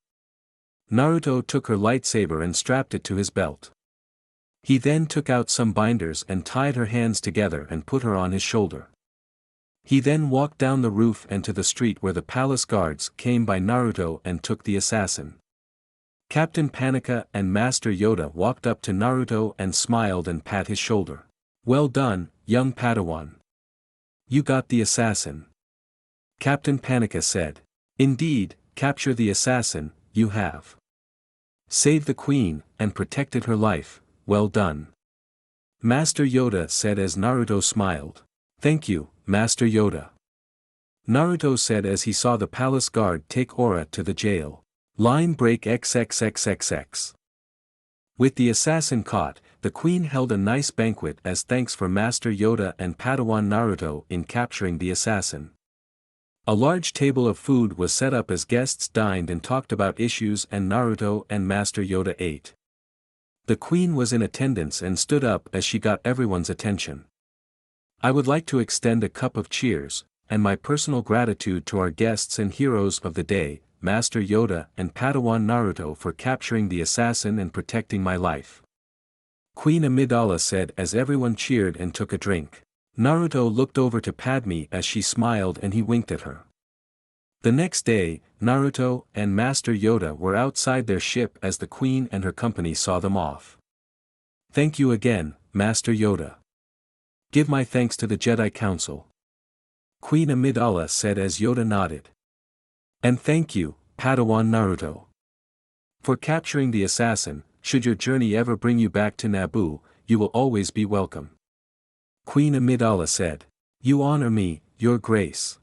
Naruto took her lightsaber and strapped it to his belt. He then took out some binders and tied her hands together and put her on his shoulder. He then walked down the roof and to the street where the palace guards came by Naruto and took the assassin. Captain Panika and Master Yoda walked up to Naruto and smiled and pat his shoulder. "Well done, young Padawan. You got the assassin," Captain Panika said. "Indeed, capture the assassin, you have. Saved the queen, and protected her life, well done," Master Yoda said as Naruto smiled. "Thank you, Master Yoda," Naruto said as he saw the palace guard take Aura to the jail. Line break XXXXX. With the assassin caught, the queen held a nice banquet as thanks for Master Yoda and Padawan Naruto in capturing the assassin. A large table of food was set up as guests dined and talked about issues and Naruto and Master Yoda ate. The queen was in attendance and stood up as she got everyone's attention. "I would like to extend a cup of cheers," and my personal gratitude to our guests and heroes of the day, Master Yoda and Padawan Naruto, for capturing the assassin and protecting my life." Queen Amidala said as everyone cheered and took a drink. Naruto looked over to Padme as she smiled and he winked at her. The next day, Naruto and Master Yoda were outside their ship as the Queen and her company saw them off. "Thank you again, Master Yoda. Give my thanks to the Jedi Council," Queen Amidala said as Yoda nodded. "And thank you, Padawan Naruto. For capturing the assassin. Should your journey ever bring you back to Naboo, you will always be welcome," Queen Amidala said. "You honor me, Your Grace,"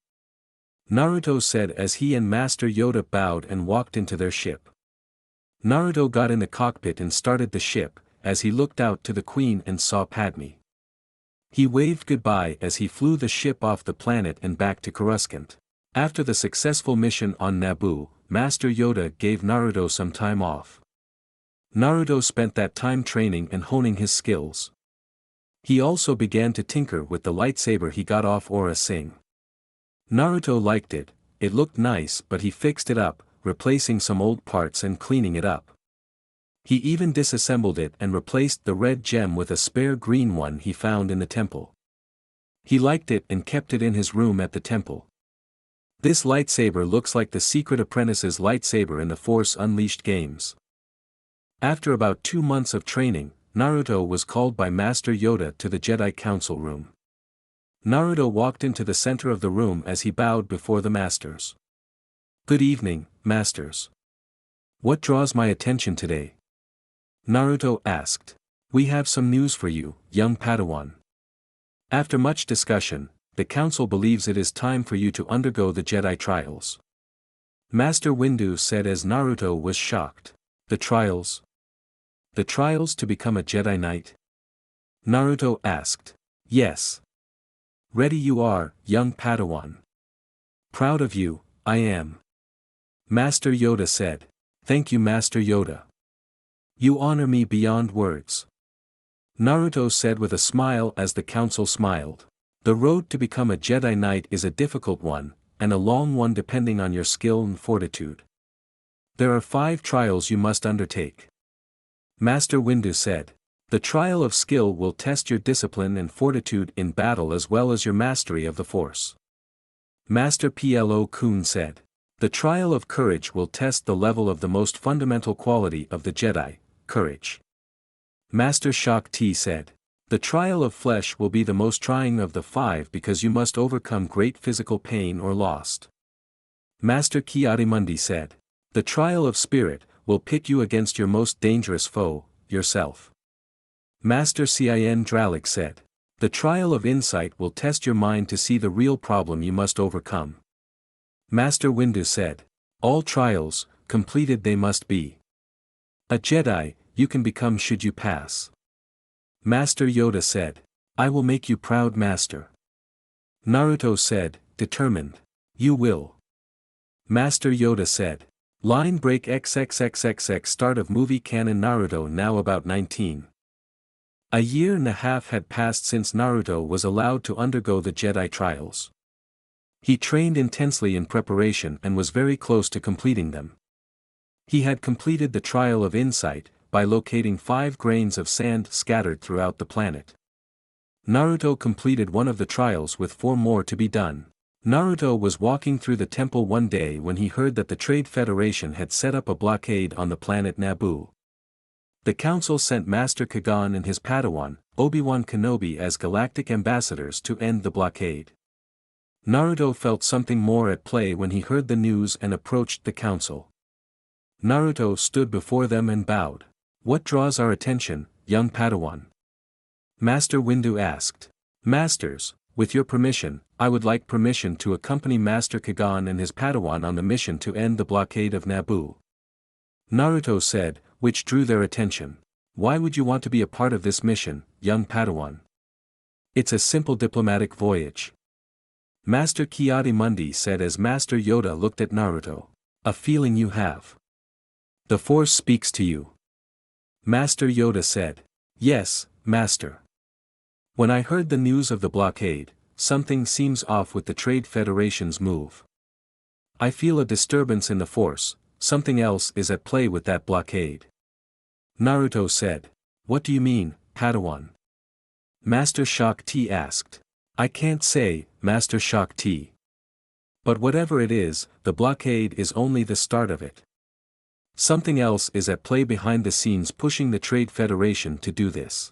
Naruto said as he and Master Yoda bowed and walked into their ship. Naruto got in the cockpit and started the ship, as he looked out to the Queen and saw Padme. He waved goodbye as he flew the ship off the planet and back to Coruscant. After the successful mission on Naboo, Master Yoda gave Naruto some time off. Naruto spent that time training and honing his skills. He also began to tinker with the lightsaber he got off Aura Singh. Naruto liked it. It looked nice, but he fixed it up, replacing some old parts and cleaning it up. He even disassembled it and replaced the red gem with a spare green one he found in the temple. He liked it and kept it in his room at the temple. This lightsaber looks like the Secret Apprentice's lightsaber in the Force Unleashed games. After about 2 months of training, Naruto was called by Master Yoda to the Jedi Council room. Naruto walked into the center of the room as he bowed before the Masters. "Good evening, Masters. What draws my attention today?" Naruto asked. "We have some news for you, young Padawan. After much discussion, the Council believes it is time for you to undergo the Jedi trials," Master Windu said as Naruto was shocked. "The trials? The trials to become a Jedi Knight?" Naruto asked. "Yes. Ready you are, young Padawan." "Proud of you, I am," Master Yoda said. "Thank you, Master Yoda. You honor me beyond words," Naruto said with a smile as the council smiled. "The road to become a Jedi Knight is a difficult one, and a long one depending on your skill and fortitude. There are 5 trials you must undertake," Master Windu said. "The trial of skill will test your discipline and fortitude in battle as well as your mastery of the Force," Master Plo Koon said. "The trial of courage will test the level of the most fundamental quality of the Jedi, courage," Master Shak Ti said. "The trial of flesh will be the most trying of the 5 because you must overcome great physical pain or loss," Master Kiadimundi said. "The trial of spirit will pit you against your most dangerous foe, yourself," Master Cin Dralik said. "The trial of insight will test your mind to see the real problem you must overcome," Master Windu said. "All trials, completed they must be. A Jedi, you can become should you pass," Master Yoda said. "I will make you proud, Master," Naruto said, determined. "You will," Master Yoda said. Line break XXXXX. Start of movie canon. Naruto now about 19. A year and a half had passed since Naruto was allowed to undergo the Jedi trials. He trained intensely in preparation and was very close to completing them. He had completed the trial of insight, by locating 5 grains of sand scattered throughout the planet. Naruto completed one of the trials with 4 more to be done. Naruto was walking through the temple one day when he heard that the Trade Federation had set up a blockade on the planet Naboo. The council sent Master Kagan and his Padawan, Obi-Wan Kenobi as galactic ambassadors to end the blockade. Naruto felt something more at play when he heard the news and approached the council. Naruto stood before them and bowed. "What draws our attention, young Padawan?" Master Windu asked. "Masters, with your permission, I would like permission to accompany Master Kagan and his Padawan on the mission to end the blockade of Naboo," Naruto said, which drew their attention. "Why would you want to be a part of this mission, young Padawan?" "It's a simple diplomatic voyage," Master Kiadimundi said as Master Yoda looked at Naruto. "A feeling you have. The Force speaks to you," Master Yoda said. "Yes, Master. When I heard the news of the blockade, something seems off with the Trade Federation's move. I feel a disturbance in the Force, something else is at play with that blockade. Naruto said. What do you mean, Padawan? Master Shock T asked. I can't say, Master Shock T. But whatever it is, the blockade is only the start of it. Something else is at play behind the scenes pushing the Trade Federation to do this.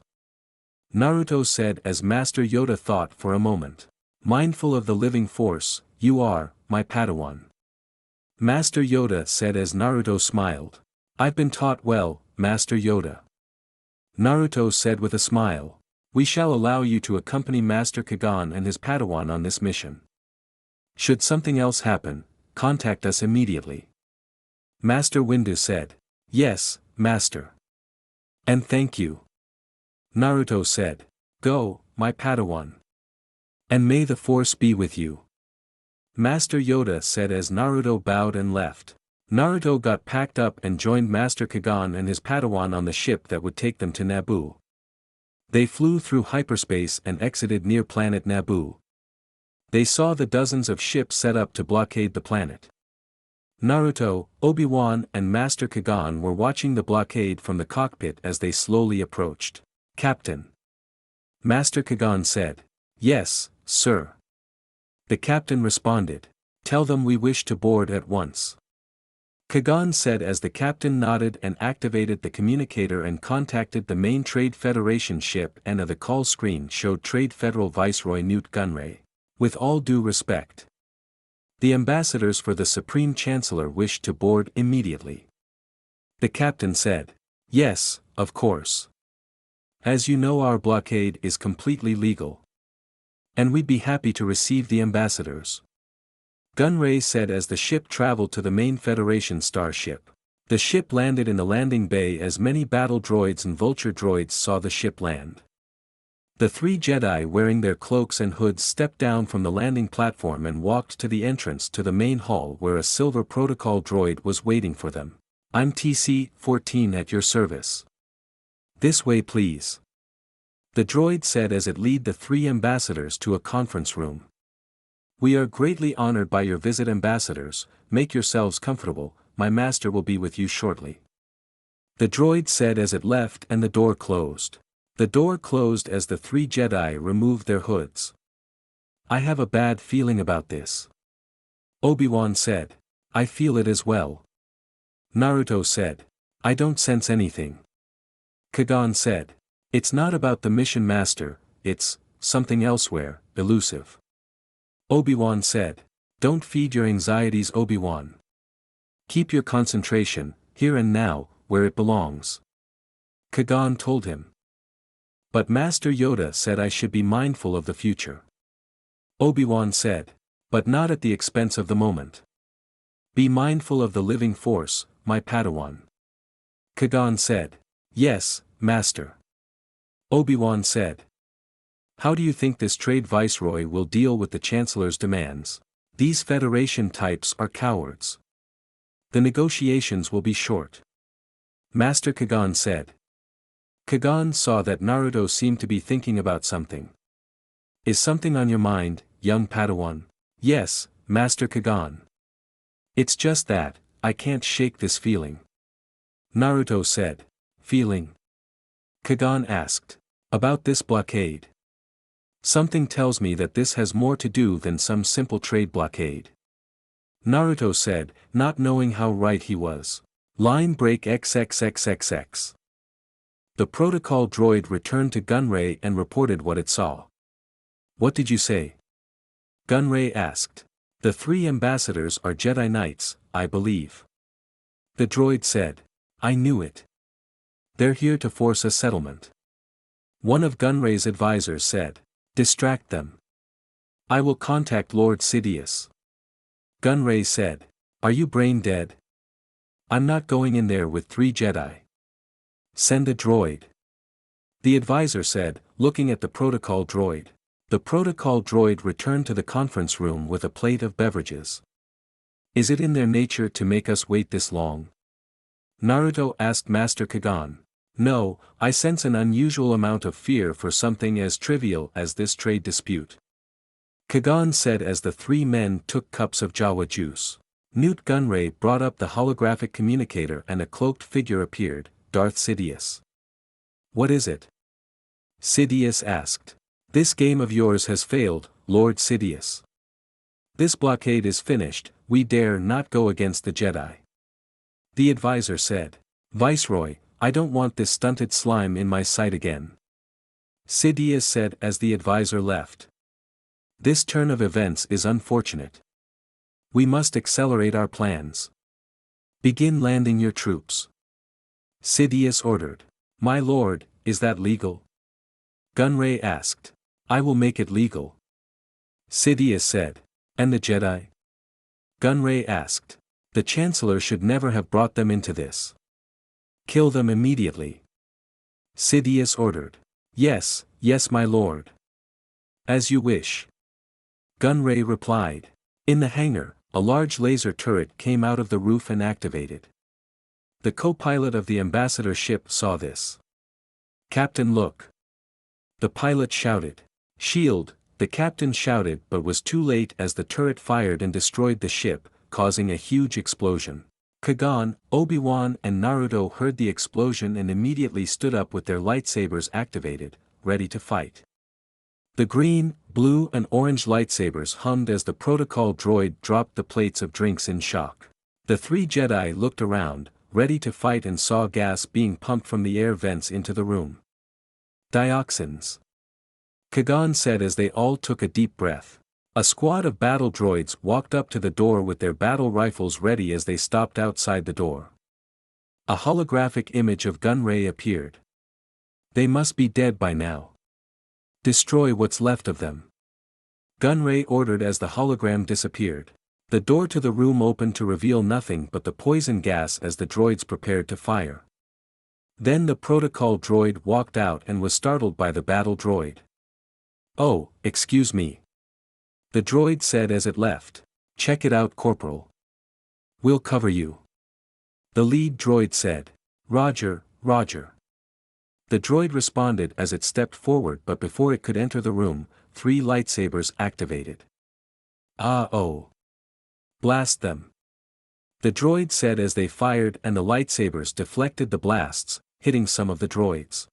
Naruto said as Master Yoda thought for a moment. Mindful of the living force, you are, my Padawan. Master Yoda said as Naruto smiled. I've been taught well, Master Yoda. Naruto said with a smile. We shall allow you to accompany Master Kagan and his Padawan on this mission. Should something else happen, contact us immediately. Master Windu said. Yes, Master. And thank you. Naruto said. Go, my Padawan. And may the Force be with you. Master Yoda said as Naruto bowed and left. Naruto got packed up and joined Master Kagan and his Padawan on the ship that would take them to Naboo. They flew through hyperspace and exited near planet Naboo. They saw the dozens of ships set up to blockade the planet. Naruto, Obi-Wan and Master Kagan were watching the blockade from the cockpit as they slowly approached. Captain. Master Kagan said. Yes, sir. The captain responded. Tell them we wish to board at once. Kagan said as the captain nodded and activated the communicator and contacted the main Trade Federation ship, and the call screen showed Trade Federal Viceroy Newt Gunray. With all due respect. The ambassadors for the Supreme Chancellor wish to board immediately. The captain said. Yes, of course. As you know, our blockade is completely legal. And we'd be happy to receive the ambassadors. Gunray said as the ship traveled to the main Federation starship. The ship landed in the landing bay as many battle droids and vulture droids saw the ship land. The three Jedi wearing their cloaks and hoods stepped down from the landing platform and walked to the entrance to the main hall where a silver protocol droid was waiting for them. I'm TC-14 at your service. This way please. The droid said as it led the three ambassadors to a conference room. We are greatly honored by your visit, ambassadors, make yourselves comfortable, my master will be with you shortly. The droid said as it left and the door closed. The door closed as the three Jedi removed their hoods. I have a bad feeling about this. Obi-Wan said. I feel it as well. Naruto said. I don't sense anything. Kagan said. It's not about the mission, master, it's something elsewhere, elusive. Obi-Wan said. Don't feed your anxieties, Obi-Wan. Keep your concentration, here and now, where it belongs. Kagan told him. But Master Yoda said I should be mindful of the future. Obi-Wan said. But not at the expense of the moment. Be mindful of the living force, my Padawan. Kagan said. Yes, Master. Obi-Wan said. How do you think this Trade Viceroy will deal with the Chancellor's demands? These Federation types are cowards. The negotiations will be short. Master Kagan said. Kagan saw that Naruto seemed to be thinking about something. Is something on your mind, young Padawan? Yes, Master Kagan. It's just that, I can't shake this feeling. Naruto said. Feeling? Kagan asked. About this blockade. Something tells me that this has more to do than some simple trade blockade. Naruto said, not knowing how right he was. Line break XXXXX. The protocol droid returned to Gunray and reported what it saw. What did you say? Gunray asked. The three ambassadors are Jedi Knights, I believe. The droid said. I knew it. They're here to force a settlement. One of Gunray's advisors said. Distract them. I will contact Lord Sidious. Gunray said. Are you brain dead? I'm not going in there with three Jedi. Send a droid. The advisor said, looking at the protocol droid. The protocol droid returned to the conference room with a plate of beverages. Is it in their nature to make us wait this long? Naruto asked Master Kagan. No, I sense an unusual amount of fear for something as trivial as this trade dispute. Kagan said as the three men took cups of Jawa juice. Newt Gunray brought up the holographic communicator and a cloaked figure appeared, Darth Sidious. "What is it?" Sidious asked. "This game of yours has failed, Lord Sidious. This blockade is finished, we dare not go against the Jedi." The advisor said. "Viceroy, I don't want this stunted slime in my sight again." Sidious said as the advisor left. "This turn of events is unfortunate. We must accelerate our plans. Begin landing your troops." Sidious ordered. "My lord, is that legal?" Gunray asked. "I will make it legal." Sidious said. "And the Jedi?" Gunray asked. "The Chancellor should never have brought them into this. Kill them immediately." Sidious ordered. "Yes, yes my lord." "As you wish." Gunray replied. In the hangar, a large laser turret came out of the roof and activated. The co-pilot of the ambassador ship saw this. "Captain, look." The pilot shouted. "Shield," the captain shouted but was too late as the turret fired and destroyed the ship, causing a huge explosion. Kagan, Obi-Wan and Naruto heard the explosion and immediately stood up with their lightsabers activated, ready to fight. The green, blue and orange lightsabers hummed as the protocol droid dropped the plates of drinks in shock. The three Jedi looked around, ready to fight and saw gas being pumped from the air vents into the room. "Dioxins," Kagan said as they all took a deep breath. A squad of battle droids walked up to the door with their battle rifles ready as they stopped outside the door. A holographic image of Gunray appeared. "They must be dead by now. Destroy what's left of them." Gunray ordered as the hologram disappeared. The door to the room opened to reveal nothing but the poison gas as the droids prepared to fire. Then the protocol droid walked out and was startled by the battle droid. "Oh, excuse me," the droid said as it left. "Check it out, Corporal. We'll cover you." The lead droid said. "Roger, Roger." The droid responded as it stepped forward but before it could enter the room, 3 lightsabers activated. "Ah-oh. Blast them." The droid said as they fired and the lightsabers deflected the blasts, hitting some of the droids.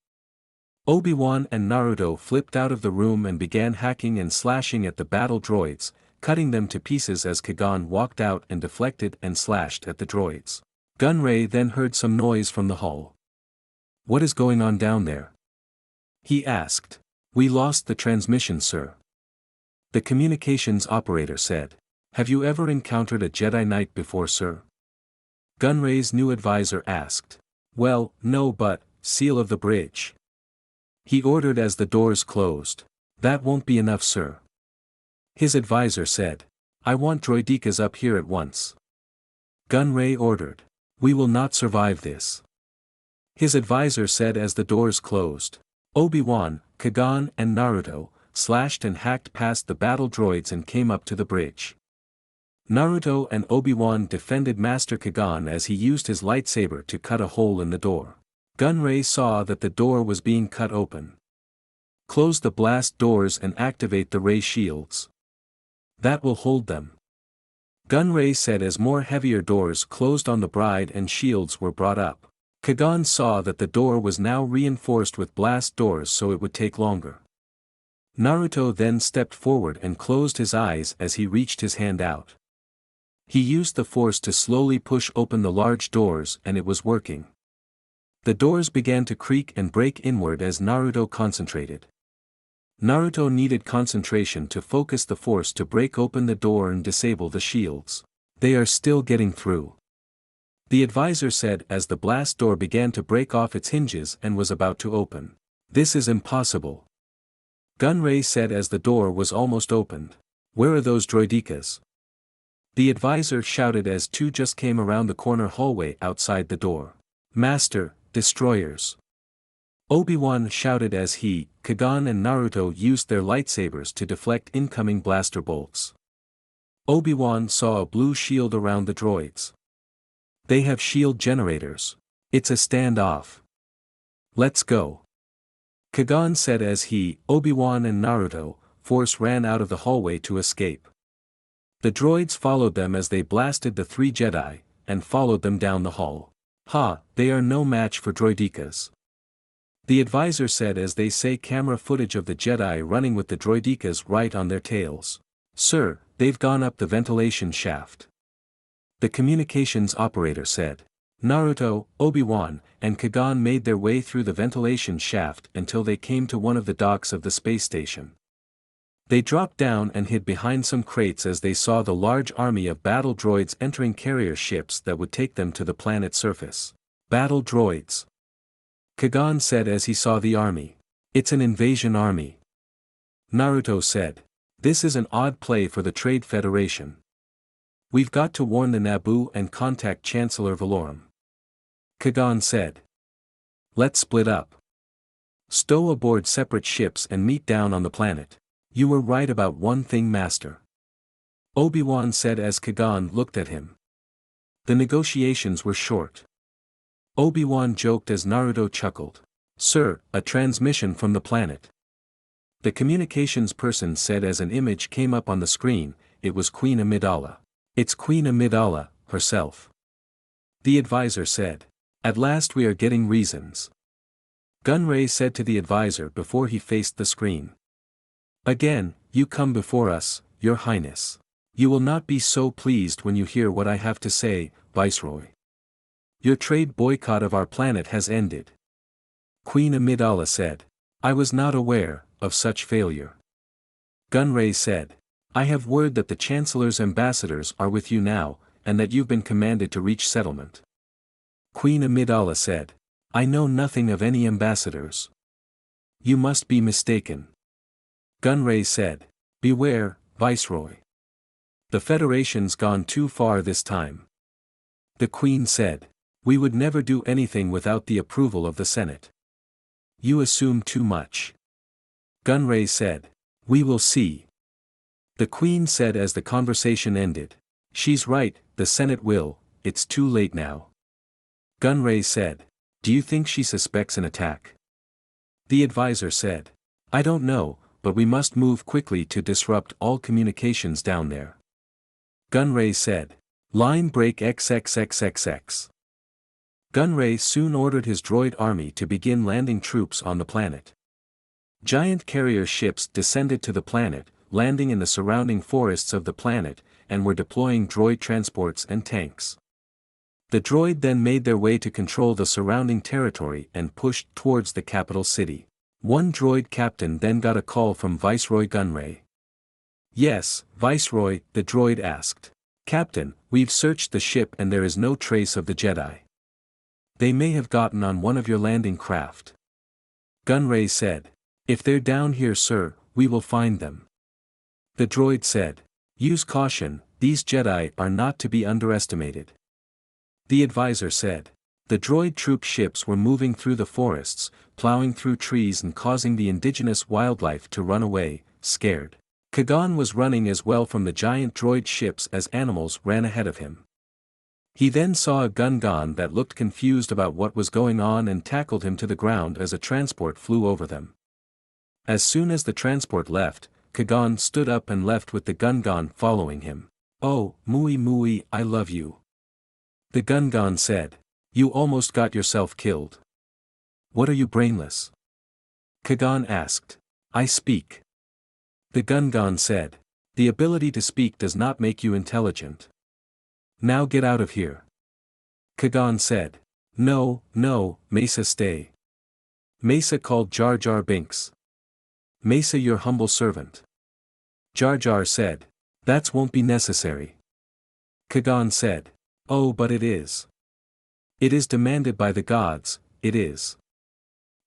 Obi-Wan and Naruto flipped out of the room and began hacking and slashing at the battle droids, cutting them to pieces as Kagan walked out and deflected and slashed at the droids. Gunray then heard some noise from the hull. "What is going on down there?" he asked. "We lost the transmission, sir." The communications operator said. "Have you ever encountered a Jedi Knight before, sir?" Gunray's new advisor asked. "Well, no, but, seal of the bridge," he ordered as the doors closed. "That won't be enough, sir." His advisor said. "I want droidekas up here at once." Gunray ordered. "We will not survive this." His advisor said as the doors closed. Obi-Wan, Kagan and Naruto slashed and hacked past the battle droids and came up to the bridge. Naruto and Obi-Wan defended Master Kagan as he used his lightsaber to cut a hole in the door. Gunray saw that the door was being cut open. "Close the blast doors and activate the ray shields. That will hold them." Gunray said as more heavier doors closed on the bride and shields were brought up. Kagan saw that the door was now reinforced with blast doors so it would take longer. Naruto then stepped forward and closed his eyes as he reached his hand out. He used the force to slowly push open the large doors and it was working. The doors began to creak and break inward as Naruto concentrated. Naruto needed concentration to focus the force to break open the door and disable the shields. "They are still getting through," the advisor said as the blast door began to break off its hinges and was about to open. "This is impossible," Gunray said as the door was almost opened. "Where are those droidekas?" The advisor shouted as 2 just came around the corner hallway outside the door. "Master, destroyers!" Obi-Wan shouted as he, Kagan and Naruto used their lightsabers to deflect incoming blaster bolts. Obi-Wan saw a blue shield around the droids. "They have shield generators. It's a standoff. Let's go," Kagan said as he, Obi-Wan and Naruto Force ran out of the hallway to escape. The droids followed them as they blasted the 3 Jedi, and followed them down the hall. "Ha, they are no match for droidekas," the advisor said as they saw camera footage of the Jedi running with the droidekas right on their tails. "Sir, they've gone up the ventilation shaft," the communications operator said. Naruto, Obi-Wan, and Qui-Gon made their way through the ventilation shaft until they came to one of the docks of the space station. They dropped down and hid behind some crates as they saw the large army of battle droids entering carrier ships that would take them to the planet's surface. "Battle droids," Qui-Gon said as he saw the army. "It's an invasion army," Naruto said. "This is an odd play for the Trade Federation. We've got to warn the Naboo and contact Chancellor Valorum," Qui-Gon said. "Let's split up. Stow aboard separate ships and meet down on the planet." "You were right about one thing, Master," Obi-Wan said as Qui-Gon looked at him. "The negotiations were short." Obi-Wan joked as Naruto chuckled. "Sir, a transmission from the planet," the communications person said as an image came up on the screen. It was Queen Amidala. "It's Queen Amidala herself," the advisor said. "At last we are getting reasons," Gunray said to the advisor before he faced the screen. "Again, you come before us, Your Highness. You will not be so pleased when you hear what I have to say, Viceroy. Your trade boycott of our planet has ended," Queen Amidala said. "I was not aware of such failure," Gunray said. "I have word that the Chancellor's ambassadors are with you now, and that you've been commanded to reach settlement," Queen Amidala said. "I know nothing of any ambassadors." "You must be mistaken," Gunray said. "Beware, Viceroy. The Federation's gone too far this time," the Queen said. "We would never do anything without the approval of the Senate." "You assume too much," Gunray said. "We will see," the Queen said as the conversation ended. "She's right, the Senate will, it's too late now," Gunray said. "Do you think she suspects an attack?" the advisor said. "I don't know, but we must move quickly to disrupt all communications down there," Gunray said. "Line break XXXXX." Gunray soon ordered his droid army to begin landing troops on the planet. Giant carrier ships descended to the planet, landing in the surrounding forests of the planet, and were deploying droid transports and tanks. The droid then made their way to control the surrounding territory and pushed towards the capital city. One droid captain then got a call from Viceroy Gunray. "Yes, Viceroy," the droid asked. "Captain, we've searched the ship and there is no trace of the Jedi. They may have gotten on one of your landing craft," Gunray said. "If they're down here, sir, we will find them," the droid said. "Use caution, these Jedi are not to be underestimated," the advisor said. The droid troop ships were moving through the forests, plowing through trees and causing the indigenous wildlife to run away, scared. Qui-Gon was running as well from the giant droid ships as animals ran ahead of him. He then saw a Gungan that looked confused about what was going on and tackled him to the ground as a transport flew over them. As soon as the transport left, Qui-Gon stood up and left with the Gungan following him. "Oh, Mui Mui, I love you," the Gungan said. "You almost got yourself killed." "What are you brainless?" Qui-Gon asked. "I speak," the Gungan said. "The ability to speak does not make you intelligent. Now get out of here," Qui-Gon said. No, Mesa, stay." Mesa called Jar Jar Binks. "Mesa, your humble servant," Jar Jar said. "That won't be necessary," Qui-Gon said. "Oh, but it is. It is demanded by the gods, it is,"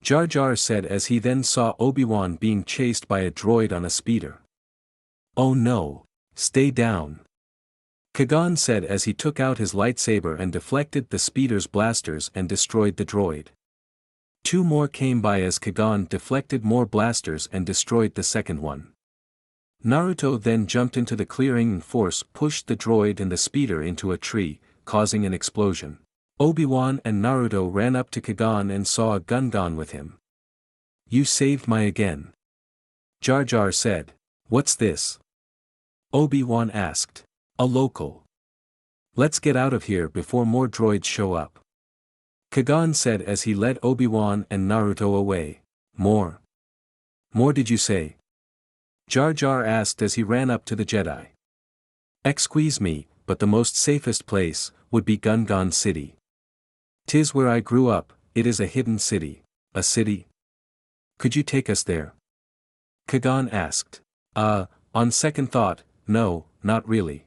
Jar Jar said as he then saw Obi-Wan being chased by a droid on a speeder. "Oh no, stay down," Qui-Gon said as he took out his lightsaber and deflected the speeder's blasters and destroyed the droid. Two more came by as Qui-Gon deflected more blasters and destroyed the second one. Naruto then jumped into the clearing and force pushed the droid and the speeder into a tree, causing an explosion. Obi-Wan and Naruto ran up to Qui-Gon and saw a Gungan with him. "You saved my again," Jar Jar said. What's this? Obi-Wan asked. A local. Let's get out of here before more droids show up. Kagan said as he led Obi-Wan and Naruto away. More? More did you say? Jar Jar asked as he ran up to the Jedi. Excuse me, but the most safest place would be Gungan City. 'Tis where I grew up, it is a hidden city. A city? Could you take us there? Kagan asked. On second thought, no, not really.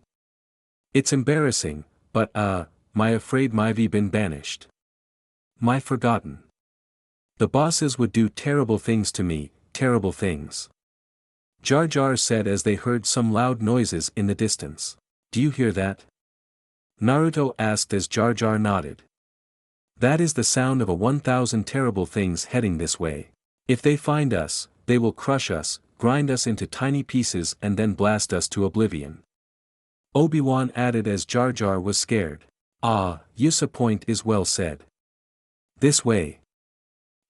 It's embarrassing, but my afraid my've been banished. My forgotten. The bosses would do terrible things to me, terrible things. Jar Jar said as they heard some loud noises in the distance. Do you hear that? Naruto asked as Jar Jar nodded. That is the sound of 1,000 terrible things heading this way. If they find us, they will crush us, grind us into tiny pieces and then blast us to oblivion. Obi-Wan added as Jar Jar was scared. Yusa point is well said. This way.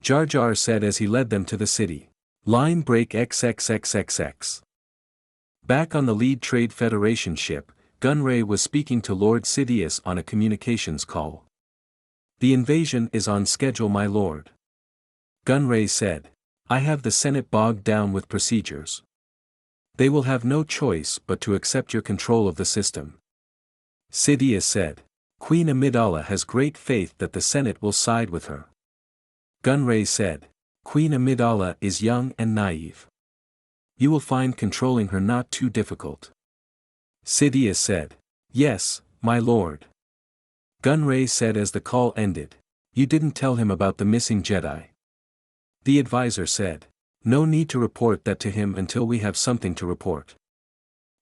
Jar Jar said as he led them to the city. Line break XXXXX. Back on the lead Trade Federation ship, Gunray was speaking to Lord Sidious on a communications call. The invasion is on schedule, my lord. Gunray said. I have the Senate bogged down with procedures. They will have no choice but to accept your control of the system. Sidious said. Queen Amidala has great faith that the Senate will side with her. Gunray said. Queen Amidala is young and naive. You will find controlling her not too difficult. Sidious said. Yes, my lord. Gunray said as the call ended. You didn't tell him about the missing Jedi. The advisor said. No need to report that to him until we have something to report.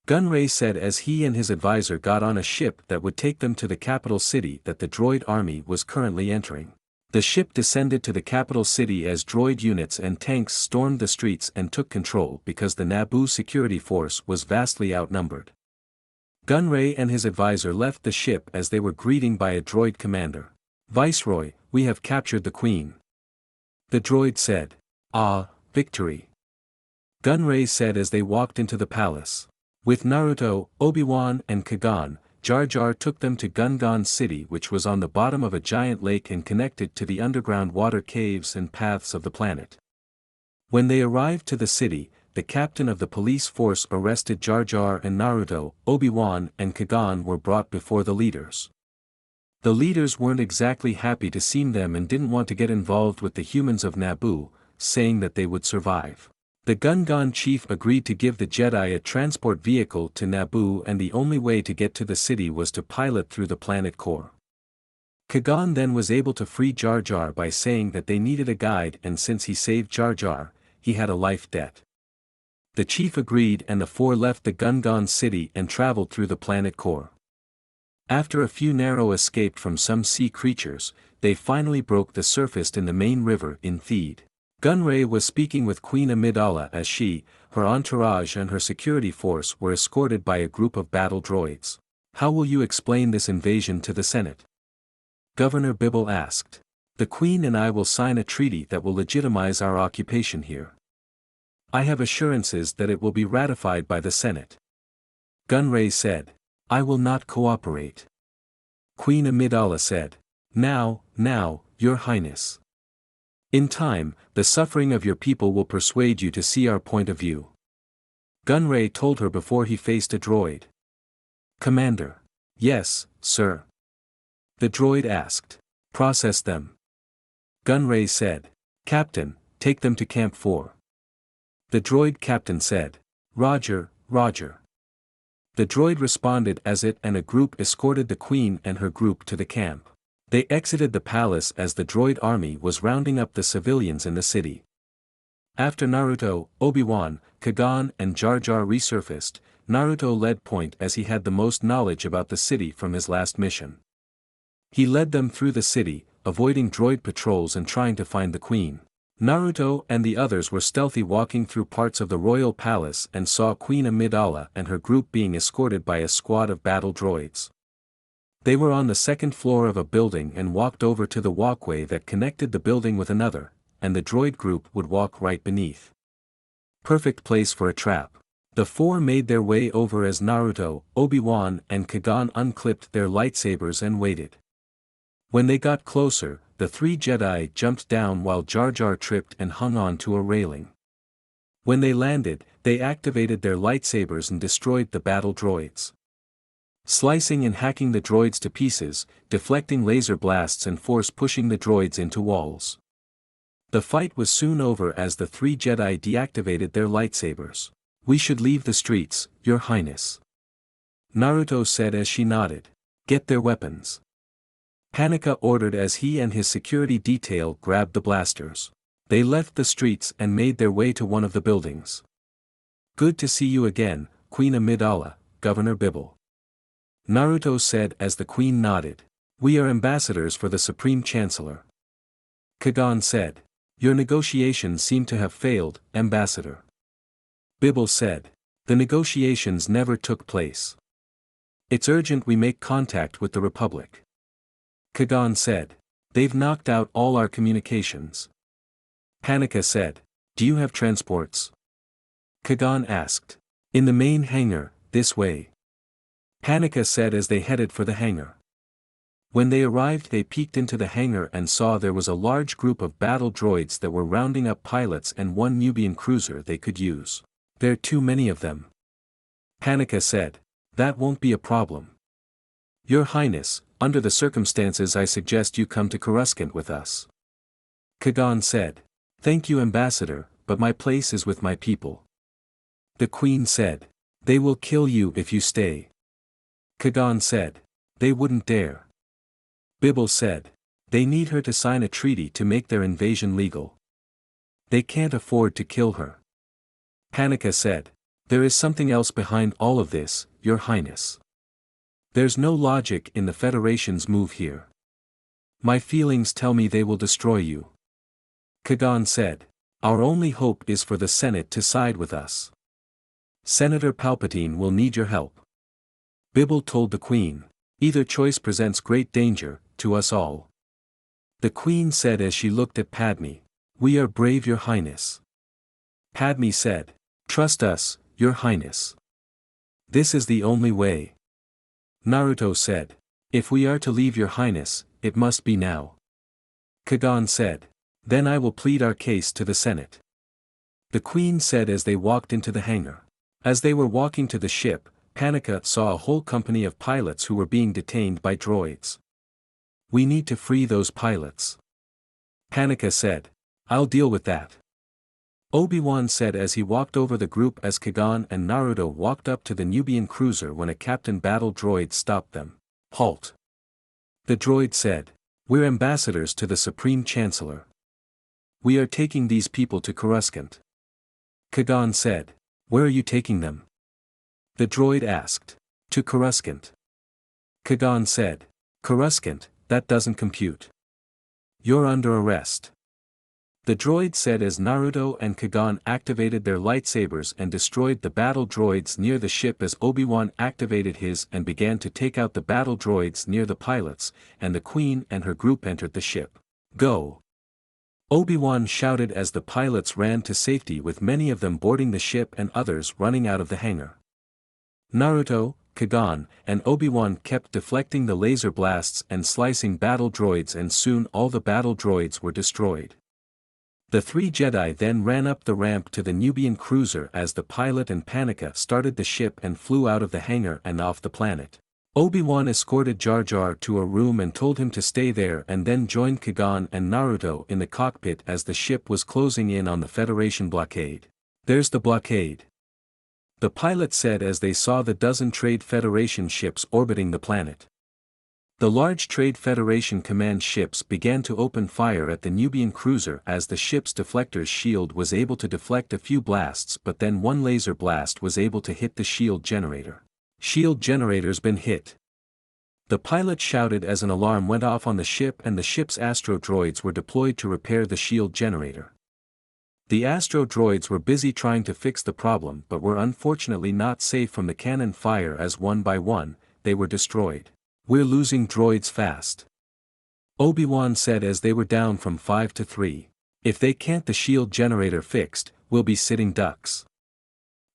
Gunray said as he and his advisor got on a ship that would take them to the capital city that the droid army was currently entering. The ship descended to the capital city as droid units and tanks stormed the streets and took control because the Naboo security force was vastly outnumbered. Gunray and his advisor left the ship as they were greeted by a droid commander. Viceroy, we have captured the queen. The droid said. Victory. Gunray said as they walked into the palace. With Naruto, Obi-Wan and Kagan, Jar Jar took them to Gungan City, which was on the bottom of a giant lake and connected to the underground water caves and paths of the planet. When they arrived to the city, the captain of the police force arrested Jar Jar and Naruto. Obi-Wan and Kagan were brought before the leaders. The leaders weren't exactly happy to see them and didn't want to get involved with the humans of Naboo, saying that they would survive. The Gungan chief agreed to give the Jedi a transport vehicle to Naboo, and the only way to get to the city was to pilot through the planet core. Kagan then was able to free Jar Jar by saying that they needed a guide, and since he saved Jar Jar, he had a life debt. The chief agreed and the four left the Gungan city and traveled through the planet core. After a few narrow escapes from some sea creatures, they finally broke the surface in the main river in Theed. Gunray was speaking with Queen Amidala as she, her entourage and her security force were escorted by a group of battle droids. How will you explain this invasion to the Senate? Governor Bibble asked. The Queen and I will sign a treaty that will legitimize our occupation here. I have assurances that it will be ratified by the Senate. Gunray said. I will not cooperate. Queen Amidala said. Now, Your Highness. In time, the suffering of your people will persuade you to see our point of view. Gunray told her before he faced a droid. Commander. Yes, sir. The droid asked. Process them. Gunray said. Captain, take them to Camp 4. The droid captain said. Roger, Roger. The droid responded as it and a group escorted the Queen and her group to the camp. They exited the palace as the droid army was rounding up the civilians in the city. After Naruto, Obi-Wan, Kagan and Jar Jar resurfaced, Naruto led point as he had the most knowledge about the city from his last mission. He led them through the city, avoiding droid patrols and trying to find the Queen. Naruto and the others were stealthy walking through parts of the royal palace and saw Queen Amidala and her group being escorted by a squad of battle droids. They were on the second floor of a building and walked over to the walkway that connected the building with another, and the droid group would walk right beneath. Perfect place for a trap. The four made their way over as Naruto, Obi-Wan and Kagan unclipped their lightsabers and waited. When they got closer, the three Jedi jumped down while Jar Jar tripped and hung on to a railing. When they landed, they activated their lightsabers and destroyed the battle droids. Slicing and hacking the droids to pieces, deflecting laser blasts and force pushing the droids into walls. The fight was soon over as the three Jedi deactivated their lightsabers. "We should leave the streets, Your Highness," Naruto said as she nodded. "Get their weapons," Panika ordered as he and his security detail grabbed the blasters. They left the streets and made their way to one of the buildings. "Good to see you again, Queen Amidala, Governor Bibble," Naruto said as the Queen nodded. "We are ambassadors for the Supreme Chancellor," Kagan said. "Your negotiations seem to have failed, Ambassador," Bibble said. "The negotiations never took place. It's urgent we make contact with the Republic," Kagan said. "They've knocked out all our communications," Panika said. "Do you have transports?" Kagan asked. "In the main hangar, this way," Panika said as they headed for the hangar. When they arrived they peeked into the hangar and saw there was a large group of battle droids that were rounding up pilots and one Nubian cruiser they could use. "There are too many of them," Panika said. "That won't be a problem. Your Highness, under the circumstances I suggest you come to Coruscant with us," Kagan said. "Thank you Ambassador, but my place is with my people," the Queen said. "They will kill you if you stay," Kagan said. "They wouldn't dare," Bibble said. "They need her to sign a treaty to make their invasion legal. They can't afford to kill her," Panika said. "There is something else behind all of this, Your Highness. There's no logic in the Federation's move here. My feelings tell me they will destroy you," Kagan said. "Our only hope is for the Senate to side with us. Senator Palpatine will need your help," Bibble told the Queen. "Either choice presents great danger, to us all," the Queen said as she looked at Padme. "We are brave Your Highness," Padme said. "Trust us, Your Highness. This is the only way," Naruto said. "If we are to leave Your Highness, it must be now," Kagan said. "Then I will plead our case to the Senate," the Queen said as they walked into the hangar. As they were walking to the ship, Panika saw a whole company of pilots who were being detained by droids. "We need to free those pilots," Panika said. "I'll deal with that," Obi-Wan said as he walked over the group as Kagan and Naruto walked up to the Nubian cruiser when a captain battle droid stopped them. "Halt," the droid said. "We're ambassadors to the Supreme Chancellor. We are taking these people to Coruscant," Kagan said. "Where are you taking them?" the droid asked. "To Coruscant," Kagan said. "Coruscant, that doesn't compute. You're under arrest," the droid said as Naruto and Kagan activated their lightsabers and destroyed the battle droids near the ship as Obi-Wan activated his and began to take out the battle droids near the pilots, and the Queen and her group entered the ship. "Go!" Obi-Wan shouted as the pilots ran to safety with many of them boarding the ship and others running out of the hangar. Naruto, Kagan, and Obi-Wan kept deflecting the laser blasts and slicing battle droids and soon all the battle droids were destroyed. The three Jedi then ran up the ramp to the Nubian cruiser as the pilot and Panika started the ship and flew out of the hangar and off the planet. Obi-Wan escorted Jar Jar to a room and told him to stay there and then joined Kagan and Naruto in the cockpit as the ship was closing in on the Federation blockade. "There's the blockade," the pilot said as they saw the dozen Trade Federation ships orbiting the planet. The large Trade Federation command ships began to open fire at the Nubian cruiser as the ship's deflector's shield was able to deflect a few blasts but then one laser blast was able to hit the shield generator. "Shield generator's been hit," the pilot shouted as an alarm went off on the ship and the ship's astro droids were deployed to repair the shield generator. The astro droids were busy trying to fix the problem but were unfortunately not safe from the cannon fire as one by one, they were destroyed. "We're losing droids fast," Obi-Wan said as they were down from 5 to 3. "If they can't the shield generator fixed, we'll be sitting ducks."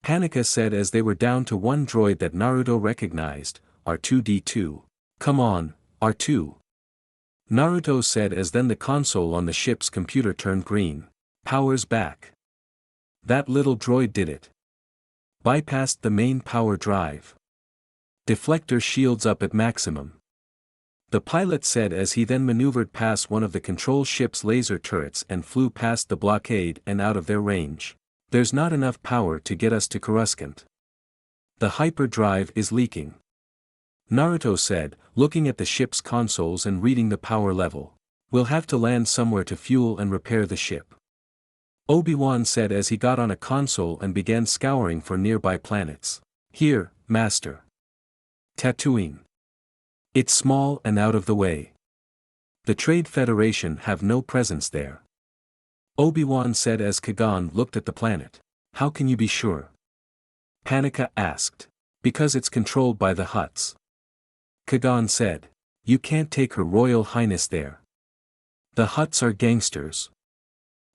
Panika said as they were down to one droid that Naruto recognized, R2-D2. Come on, R2. Naruto said as then the console on the ship's computer turned green. Powers back. That little droid did it. Bypassed the main power drive. Deflector shields up at maximum. The pilot said as he then maneuvered past one of the control ship's laser turrets and flew past the blockade and out of their range. There's not enough power to get us to Coruscant. The hyperdrive is leaking. Naruto said, looking at the ship's consoles and reading the power level. We'll have to land somewhere to fuel and repair the ship. Obi-Wan said as he got on a console and began scouring for nearby planets. Here, Master. Tatooine. It's small and out of the way. The Trade Federation have no presence there. Obi-Wan said as Kagan looked at the planet. How can you be sure? Panika asked. Because it's controlled by the Hutts. Kagan said. You can't take Her Royal Highness there. The Hutts are gangsters.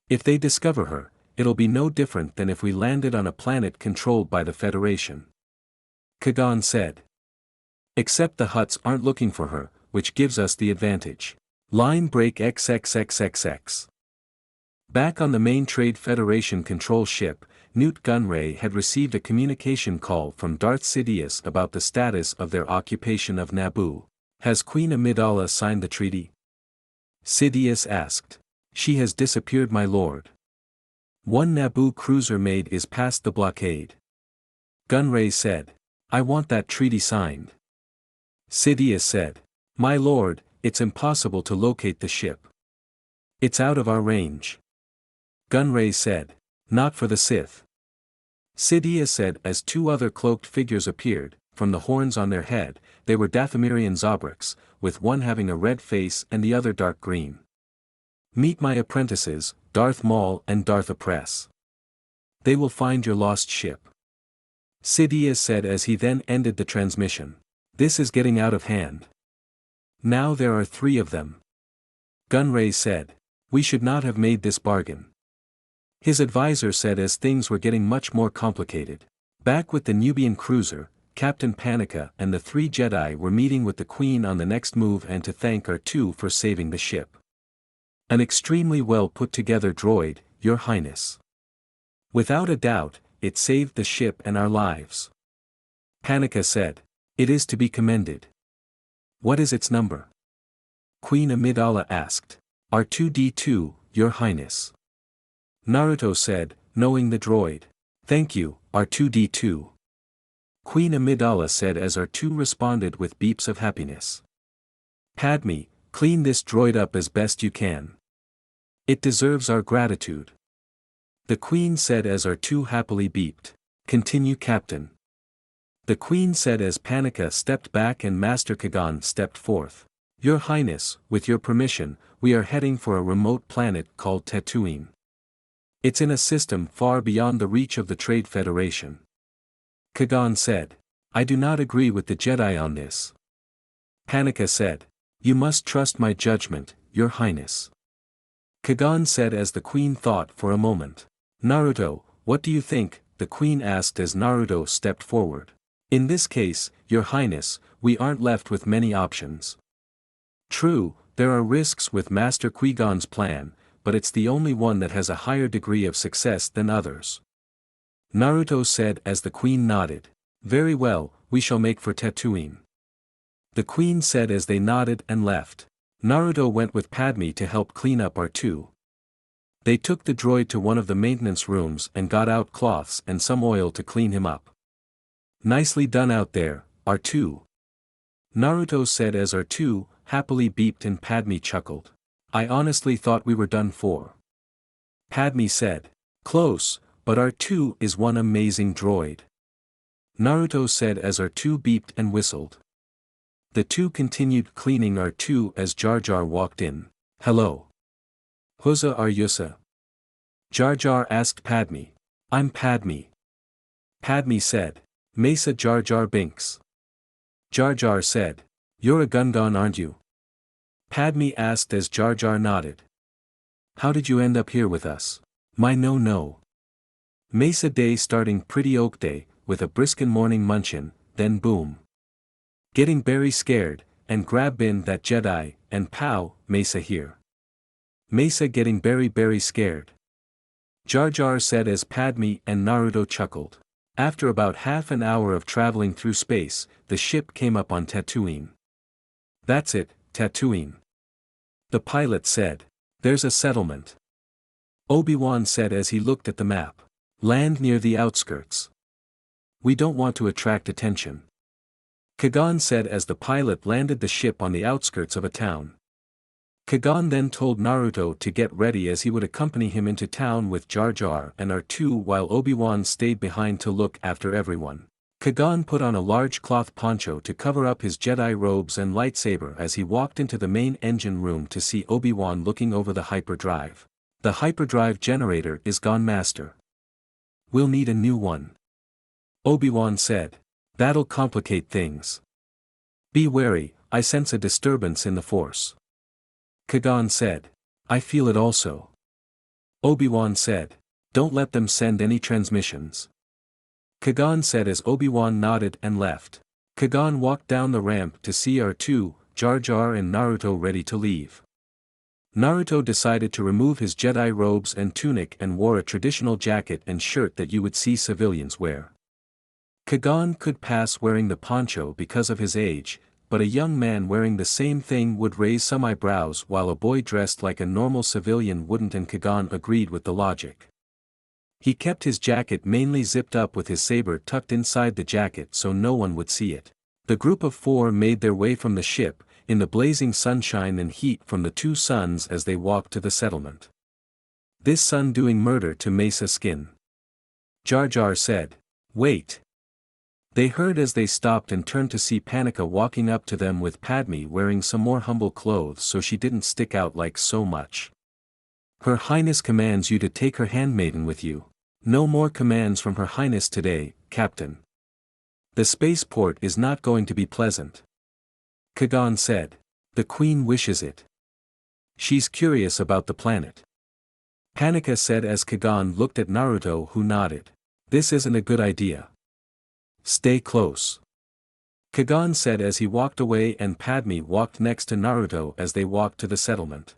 If they discover her, it'll be no different than if we landed on a planet controlled by the Federation. Kagan said. Except the Hutts aren't looking for her, which gives us the advantage. Line break XXXXX. Back on the main Trade Federation control ship, Newt Gunray had received a communication call from Darth Sidious about the status of their occupation of Naboo. Has Queen Amidala signed the treaty? Sidious asked. She has disappeared, my lord. One Naboo cruiser maid is past the blockade. Gunray said. I want that treaty signed. Sidious said. My lord, it's impossible to locate the ship. It's out of our range. Gunray said. Not for the Sith. Sidious said as two other cloaked figures appeared, from the horns on their head, they were Dathomirian Zobrix, with one having a red face and the other dark green. Meet my apprentices, Darth Maul and Darth Oppress. They will find your lost ship. Sidious said as he then ended the transmission. This is getting out of hand. Now there are 3 of them. Gunray said. We should not have made this bargain. His advisor said as things were getting much more complicated. Back with the Nubian cruiser, Captain Panika and the 3 Jedi were meeting with the Queen on the next move and to thank R2 for saving the ship. An extremely well put together droid, Your Highness. Without a doubt, it saved the ship and our lives. Panika said. It is to be commended. What is its number? Queen Amidala asked. R2-D2, Your Highness. Naruto said, knowing the droid. Thank you, R2-D2. Queen Amidala said as R2 responded with beeps of happiness. Padme, clean this droid up as best you can. It deserves our gratitude. The Queen said as R2 happily beeped. Continue, Captain. The Queen said as Panika stepped back and Master Kagan stepped forth. Your Highness, with your permission, we are heading for a remote planet called Tatooine. It's in a system far beyond the reach of the Trade Federation. Kagan said. I do not agree with the Jedi on this. Panika said. You must trust my judgment, Your Highness. Kagan said as the Queen thought for a moment. Naruto, what do you think? The Queen asked as Naruto stepped forward. In this case, Your Highness, we aren't left with many options. True, there are risks with Master Qui-Gon's plan, but it's the only one that has a higher degree of success than others. Naruto said as the Queen nodded. Very well, we shall make for Tatooine. The Queen said as they nodded and left. Naruto went with Padme to help clean up R2. They took the droid to one of the maintenance rooms and got out cloths and some oil to clean him up. Nicely done out there, R2. Naruto said as R2 happily beeped and Padme chuckled. I honestly thought we were done for. Padme said. Close, but R2 is one amazing droid. Naruto said as R2 beeped and whistled. The two continued cleaning R2 as Jar Jar walked in. Hello. Huza are Yusa? Jar Jar asked Padme. I'm Padme. Padme said. Mesa Jar Jar Binks. Jar Jar said. You're a Gungan, aren't you? Padme asked as Jar Jar nodded. How did you end up here with us? My no. Mesa day starting pretty okay, with a briskin morning munchin', then boom. Getting very scared, and grab in that Jedi, and pow, Mesa here. Mesa getting very scared. Jar Jar said as Padme and Naruto chuckled. After about half an hour of traveling through space, the ship came up on Tatooine. That's it, Tatooine. The pilot said. There's a settlement. Obi-Wan said as he looked at the map. Land near the outskirts. We don't want to attract attention. Kagan said as the pilot landed the ship on the outskirts of a town. Kagan then told Naruto to get ready as he would accompany him into town with Jar Jar and R2 while Obi-Wan stayed behind to look after everyone. Kagan put on a large cloth poncho to cover up his Jedi robes and lightsaber as he walked into the main engine room to see Obi-Wan looking over the hyperdrive. The hyperdrive generator is gone, Master. We'll need a new one. Obi-Wan said. That'll complicate things. Be wary, I sense a disturbance in the Force. Kagan said. I feel it also. Obi-Wan said. Don't let them send any transmissions. Kagan said as Obi-Wan nodded and left. Kagan walked down the ramp to see R2, Jar Jar and Naruto ready to leave. Naruto decided to remove his Jedi robes and tunic and wore a traditional jacket and shirt that you would see civilians wear. Kagan could pass wearing the poncho because of his age, but a young man wearing the same thing would raise some eyebrows while a boy dressed like a normal civilian wouldn't, and Kagan agreed with the logic. He kept his jacket mainly zipped up with his saber tucked inside the jacket so no one would see it. The group of four made their way from the ship, in the blazing sunshine and heat from the two suns as they walked to the settlement. This sun doing murder to Mesa skin. Jar Jar said. Wait. They heard as they stopped and turned to see Panika walking up to them with Padme wearing some more humble clothes so she didn't stick out like so much. Her Highness commands you to take her handmaiden with you. No more commands from Her Highness today, Captain. The spaceport is not going to be pleasant. Kagan said. The Queen wishes it. She's curious about the planet. Panika said as Kagan looked at Naruto, who nodded. This isn't a good idea. Stay close. Kagan said as he walked away, and Padme walked next to Naruto as they walked to the settlement.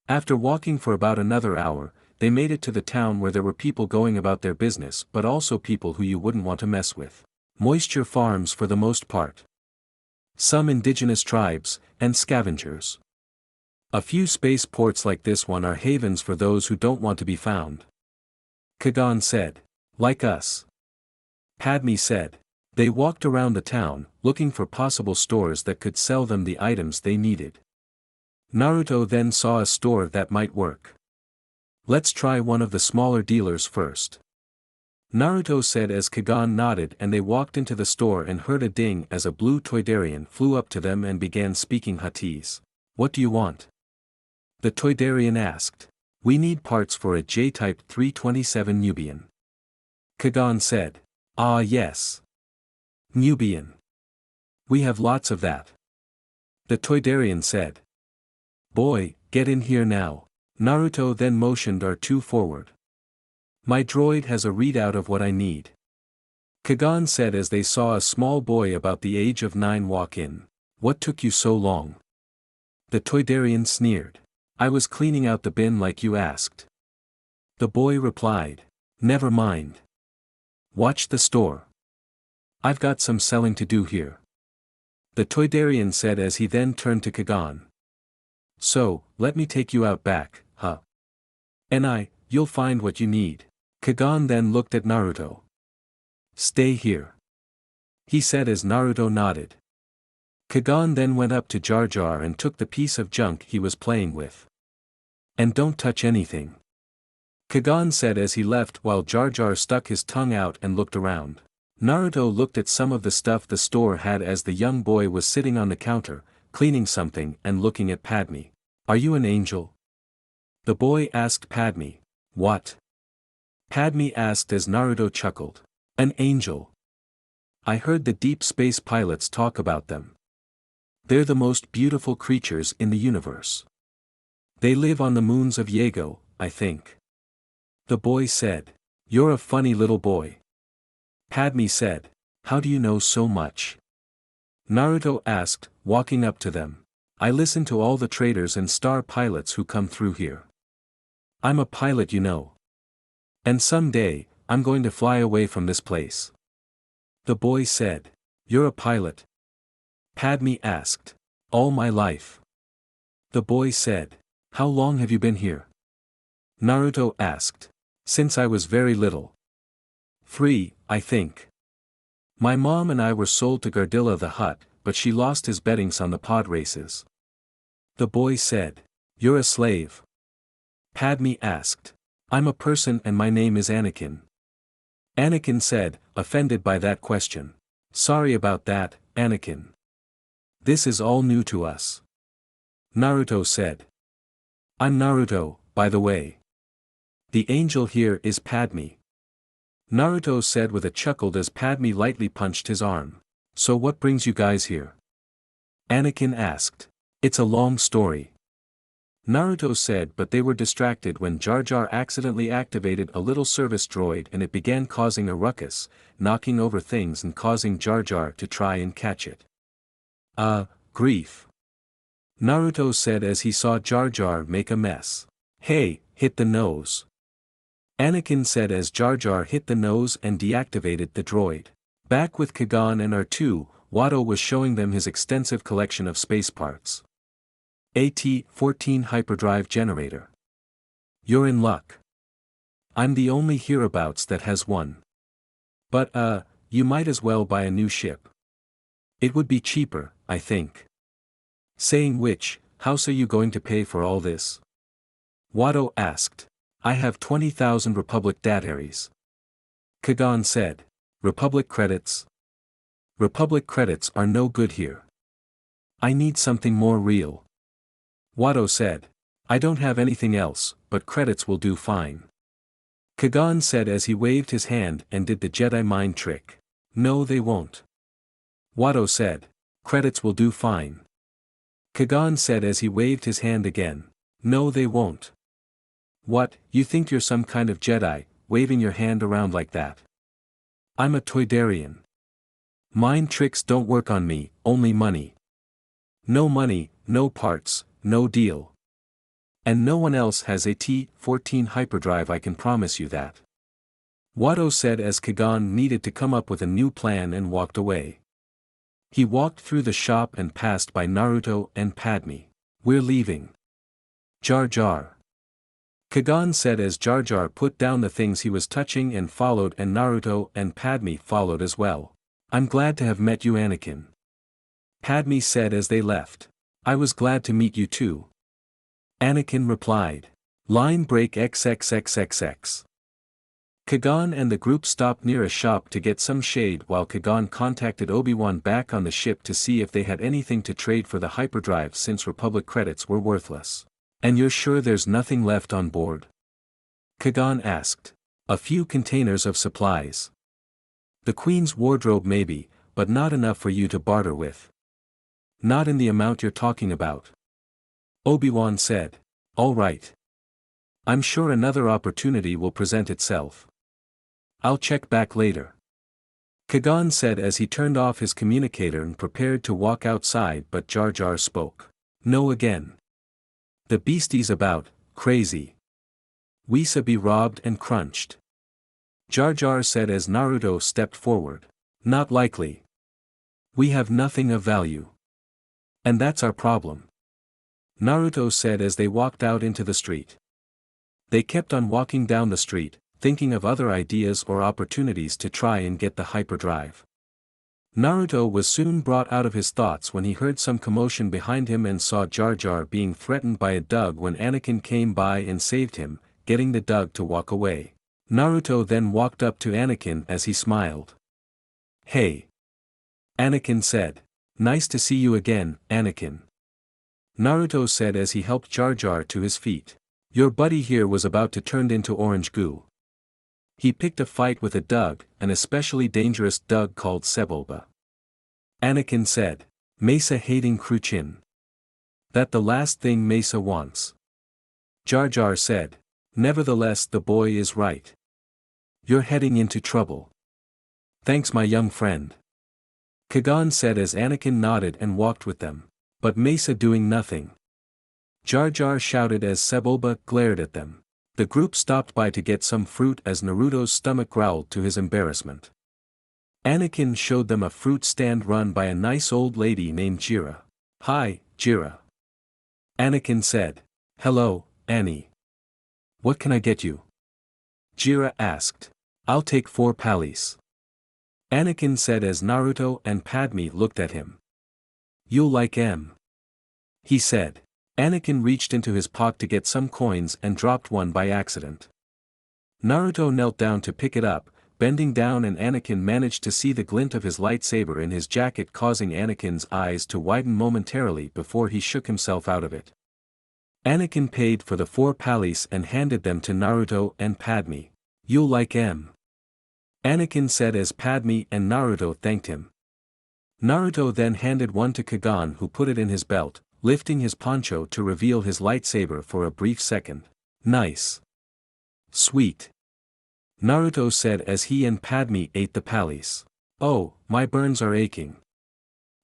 After walking for about another hour, they made it to the town where there were people going about their business but also people who you wouldn't want to mess with. Moisture farms for the most part. Some indigenous tribes, and scavengers. A few space ports like this one are havens for those who don't want to be found. Kagan said. Like us. Padme said. They walked around the town, looking for possible stores that could sell them the items they needed. Naruto then saw a store that might work. Let's try one of the smaller dealers first. Naruto said as Kagan nodded, and they walked into the store and heard a ding as a blue Toydarian flew up to them and began speaking Huttese. What do you want? The Toydarian asked. We need parts for a J-Type 327 Nubian. Kagan said. Ah yes. Nubian. We have lots of that. The Toydarian said. Boy, get in here now. Naruto then motioned R2 forward. My droid has a readout of what I need. Kagan said as they saw a small boy about the age of 9 walk in. What took you so long? The Toydarian sneered. I was cleaning out the bin like you asked. The boy replied. Never mind. Watch the store. I've got some selling to do here. The Toydarian said as he then turned to Kagan. So, let me take you out back, huh? And you'll find what you need. Kagan then looked at Naruto. Stay here. He said as Naruto nodded. Kagan then went up to Jar Jar and took the piece of junk he was playing with. And don't touch anything. Kagan said as he left while Jar Jar stuck his tongue out and looked around. Naruto looked at some of the stuff the store had as the young boy was sitting on the counter, cleaning something and looking at Padme. Are you an angel? The boy asked Padme. What? Padme asked as Naruto chuckled. An angel. I heard the deep space pilots talk about them. They're the most beautiful creatures in the universe. They live on the moons of Yago, I think. The boy said. You're a funny little boy. Padme said. How do you know so much? Naruto asked, walking up to them. I listen to all the traders and star pilots who come through here. I'm a pilot, you know. And someday, I'm going to fly away from this place. The boy said. You're a pilot? Padme asked. All my life. The boy said. How long have you been here? Naruto asked. Since I was very little. 3, I think. My mom and I were sold to Gardilla the Hutt, but she lost his bettings on the pod races. The boy said. You're a slave? Padme asked. I'm a person and my name is Anakin. Anakin said, offended by that question. Sorry about that, Anakin. This is all new to us. Naruto said. I'm Naruto, by the way. The angel here is Padme. Naruto said with a chuckle as Padme lightly punched his arm. So what brings you guys here? Anakin asked. It's a long story. Naruto said, but they were distracted when Jar Jar accidentally activated a little service droid and it began causing a ruckus, knocking over things and causing Jar Jar to try and catch it. Grief. Naruto said as he saw Jar Jar make a mess. Hey, hit the nose. Anakin said as Jar Jar hit the nose and deactivated the droid. Back with Kagan and R2, Watto was showing them his extensive collection of space parts. AT-14 hyperdrive generator. You're in luck. I'm the only hereabouts that has one. But you might as well buy a new ship. It would be cheaper, I think. Saying which, how's are you going to pay for all this? Watto asked. I have 20,000 Republic dataries. Kagan said. Republic credits? Republic credits are no good here. I need something more real. Watto said. I don't have anything else, but credits will do fine. Kagan said as he waved his hand and did the Jedi mind trick. No, they won't. Watto said. Credits will do fine. Kagan said as he waved his hand again. No, they won't. What, you think you're some kind of Jedi, waving your hand around like that? I'm a Toydarian. Mind tricks don't work on me, only money. No money, no parts, no deal. And no one else has a T-14 hyperdrive, I can promise you that. Watto said as Kagan needed to come up with a new plan and walked away. He walked through the shop and passed by Naruto and Padme. We're leaving. Jar Jar. Kagan said as Jar Jar put down the things he was touching and followed, and Naruto and Padme followed as well. I'm glad to have met you, Anakin. Padme said as they left. I was glad to meet you too. Anakin replied. Line break XXXXX. Kagan and the group stopped near a shop to get some shade while Kagan contacted Obi-Wan back on the ship to see if they had anything to trade for the hyperdrive since Republic credits were worthless. And you're sure there's nothing left on board? Kagan asked. A few containers of supplies. The Queen's wardrobe maybe, but not enough for you to barter with. Not in the amount you're talking about. Obi-Wan said. All right. I'm sure another opportunity will present itself. I'll check back later. Kagan said as he turned off his communicator and prepared to walk outside, but Jar Jar spoke. No again. The beastie's about, crazy. We'sa be robbed and crunched. Jar Jar said as Naruto stepped forward. Not likely. We have nothing of value. And that's our problem. Naruto said as they walked out into the street. They kept on walking down the street, thinking of other ideas or opportunities to try and get the hyperdrive. Naruto was soon brought out of his thoughts when he heard some commotion behind him and saw Jar Jar being threatened by a Dug when Anakin came by and saved him, getting the Dug to walk away. Naruto then walked up to Anakin as he smiled. Hey. Anakin said. Nice to see you again, Anakin. Naruto said as he helped Jar Jar to his feet. Your buddy here was about to turn into orange goo. He picked a fight with a Dug, an especially dangerous Dug called Sebulba. Anakin said. Mesa hating Kruchin. That the last thing Mesa wants. Jar Jar said. Nevertheless, the boy is right. You're heading into trouble. Thanks, my young friend. Kagan said as Anakin nodded and walked with them. But Mesa doing nothing. Jar Jar shouted as Sebulba glared at them. The group stopped by to get some fruit as Naruto's stomach growled to his embarrassment. Anakin showed them a fruit stand run by a nice old lady named Jira. Hi, Jira. Anakin said. Hello, Annie. What can I get you? Jira asked. I'll take 4 pallies. Anakin said as Naruto and Padme looked at him. You'll like 'em. He said. Anakin reached into his pocket to get some coins and dropped one by accident. Naruto knelt down to pick it up, bending down, and Anakin managed to see the glint of his lightsaber in his jacket, causing Anakin's eyes to widen momentarily before he shook himself out of it. Anakin paid for the 4 pallies and handed them to Naruto and Padme. You'll like 'em. Anakin said as Padme and Naruto thanked him. Naruto then handed one to Kagan, who put it in his belt, lifting his poncho to reveal his lightsaber for a brief second. Nice. Sweet. Naruto said as he and Padme ate the pallies. Oh, my burns are aching.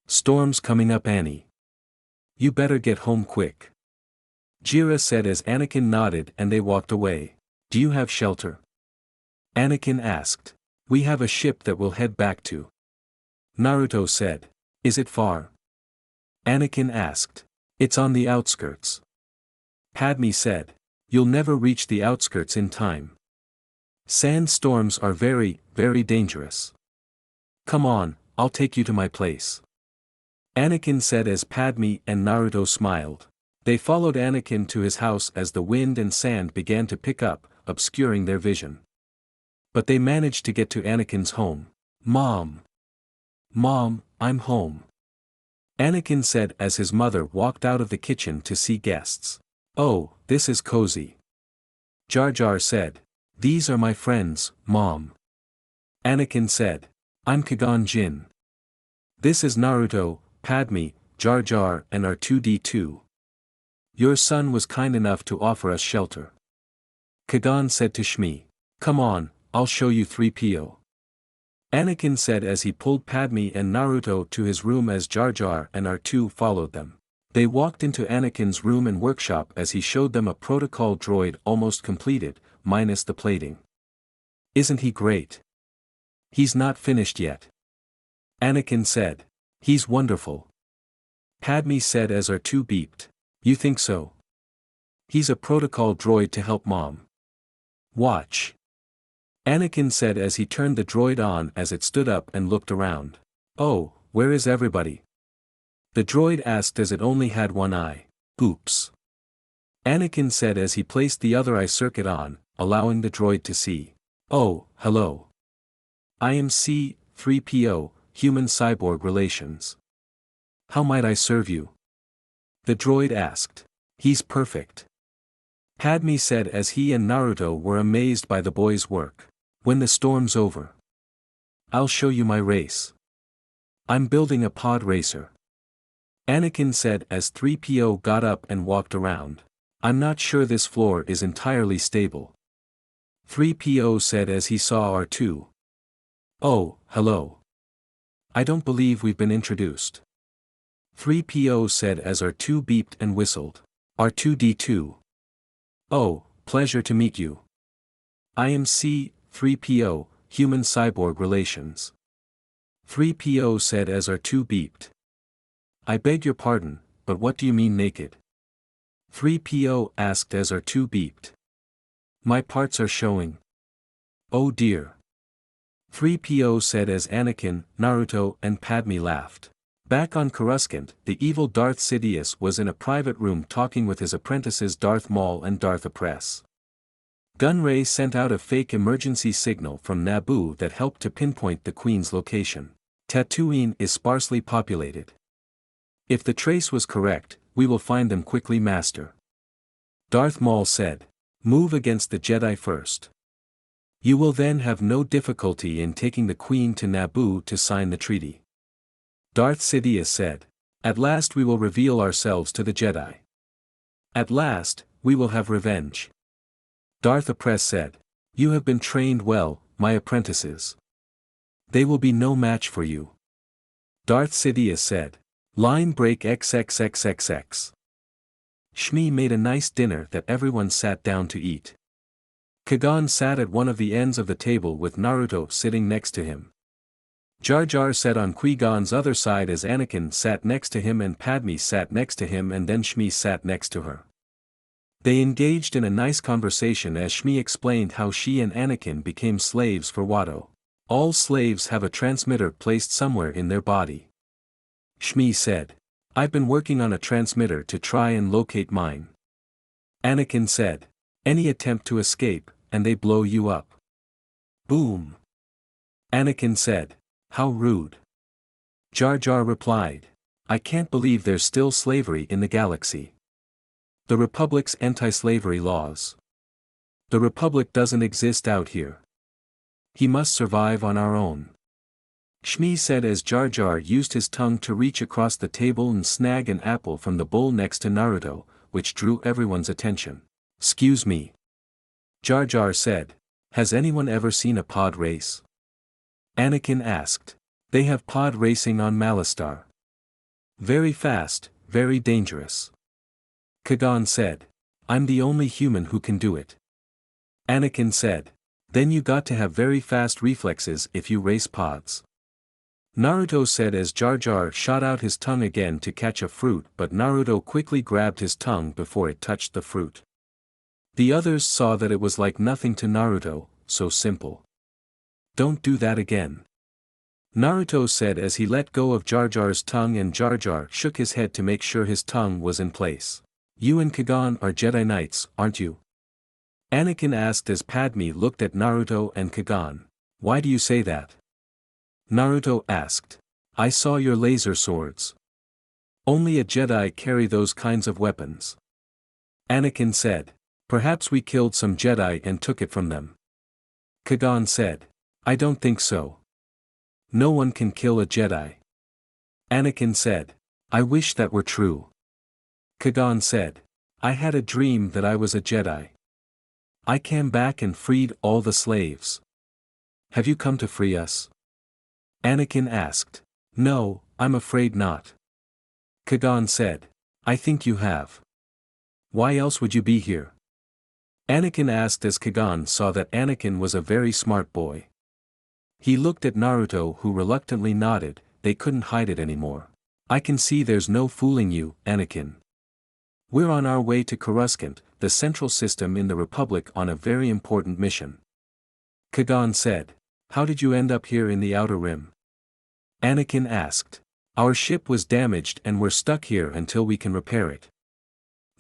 Storm's coming up, Annie. You better get home quick. Jira said as Anakin nodded and they walked away. Do you have shelter? Anakin asked. We have a ship that we'll head back to. Naruto said. Is it far? Anakin asked. It's on the outskirts. Padme said. You'll never reach the outskirts in time. Sandstorms are very, very dangerous. Come on, I'll take you to my place. Anakin said as Padme and Naruto smiled. They followed Anakin to his house as the wind and sand began to pick up, obscuring their vision. But they managed to get to Anakin's home. Mom! Mom, I'm home. Anakin said as his mother walked out of the kitchen to see guests. Oh, this is cozy. Jar Jar said. These are my friends, Mom. Anakin said. I'm Kagan Jinn. This is Naruto, Padme, Jar Jar, and R2-D2. Your son was kind enough to offer us shelter. Kagan said to Shmi. Come on, I'll show you 3PO. Anakin said as he pulled Padme and Naruto to his room as Jar Jar and R2 followed them. They walked into Anakin's room and workshop as he showed them a protocol droid almost completed, minus the plating. Isn't he great? He's not finished yet. Anakin said. He's wonderful. Padme said as R2 beeped. You think so? He's a protocol droid to help Mom. Watch. Anakin said as he turned the droid on as it stood up and looked around. Oh, where is everybody? The droid asked as it only had one eye. Oops. Anakin said as he placed the other eye circuit on, allowing the droid to see. Oh, hello. I am C-3PO, Human-Cyborg Relations. How might I serve you? The droid asked. He's perfect. Padme said as he and Naruto were amazed by the boy's work. When the storm's over, I'll show you my race. I'm building a pod racer. Anakin said as 3PO got up and walked around. I'm not sure this floor is entirely stable. 3PO said as he saw R2. Oh, hello. I don't believe we've been introduced. 3PO said as R2 beeped and whistled. R2-D2. Oh, pleasure to meet you. I am C-3PO, Human-Cyborg Relations. 3PO said as R2 beeped. I beg your pardon, but what do you mean naked? 3PO asked as R2 beeped. My parts are showing. Oh dear. 3PO said as Anakin, Naruto, and Padme laughed. Back on Coruscant, the evil Darth Sidious was in a private room talking with his apprentices Darth Maul and Darth Apress. Gunray sent out a fake emergency signal from Naboo that helped to pinpoint the Queen's location. Tatooine is sparsely populated. If the trace was correct, we will find them quickly, Master. Darth Maul said. Move against the Jedi first. You will then have no difficulty in taking the Queen to Naboo to sign the treaty. Darth Sidious said. At last we will reveal ourselves to the Jedi. At last, we will have revenge. Darth Apress said. You have been trained well, my apprentices. They will be no match for you. Darth Sidious said. Line break XXXXX. Shmi made a nice dinner that everyone sat down to eat. Kagan sat at one of the ends of the table with Naruto sitting next to him. Jar Jar sat on Qui-Gon's other side as Anakin sat next to him and Padme sat next to him and then Shmi sat next to her. They engaged in a nice conversation as Shmi explained how she and Anakin became slaves for Watto. All slaves have a transmitter placed somewhere in their body. Shmi said. I've been working on a transmitter to try and locate mine. Anakin said. Any attempt to escape, and they blow you up. Boom. Anakin said. How rude. Jar Jar replied. I can't believe there's still slavery in the galaxy. The Republic's anti-slavery laws. The Republic doesn't exist out here. He must survive on our own. Shmi said as Jar Jar used his tongue to reach across the table and snag an apple from the bowl next to Naruto, which drew everyone's attention. Excuse me. Jar Jar said. Has anyone ever seen a pod race? Anakin asked. They have pod racing on Malastare. Very fast, very dangerous. Kagan said. I'm the only human who can do it. Anakin said. Then you got to have very fast reflexes if you race pods. Naruto said as Jar Jar shot out his tongue again to catch a fruit, but Naruto quickly grabbed his tongue before it touched the fruit. The others saw that it was like nothing to Naruto, so simple. Don't do that again. Naruto said as he let go of Jar Jar's tongue and Jar Jar shook his head to make sure his tongue was in place. You and Kagan are Jedi Knights, aren't you? Anakin asked as Padme looked at Naruto and Kagan. Why do you say that? Naruto asked. I saw your laser swords. Only a Jedi carry those kinds of weapons. Anakin said. Perhaps we killed some Jedi and took it from them. Kagan said. I don't think so. No one can kill a Jedi. Anakin said. I wish that were true. Kagan said. I had a dream that I was a Jedi. I came back and freed all the slaves. Have you come to free us? Anakin asked. No, I'm afraid not. Kagan said. I think you have. Why else would you be here? Anakin asked as Kagan saw that Anakin was a very smart boy. He looked at Naruto who reluctantly nodded, they couldn't hide it anymore. I can see there's no fooling you, Anakin. We're on our way to Coruscant, the central system in the Republic on a very important mission. Kagan said. How did you end up here in the Outer Rim? Anakin asked. Our ship was damaged and we're stuck here until we can repair it.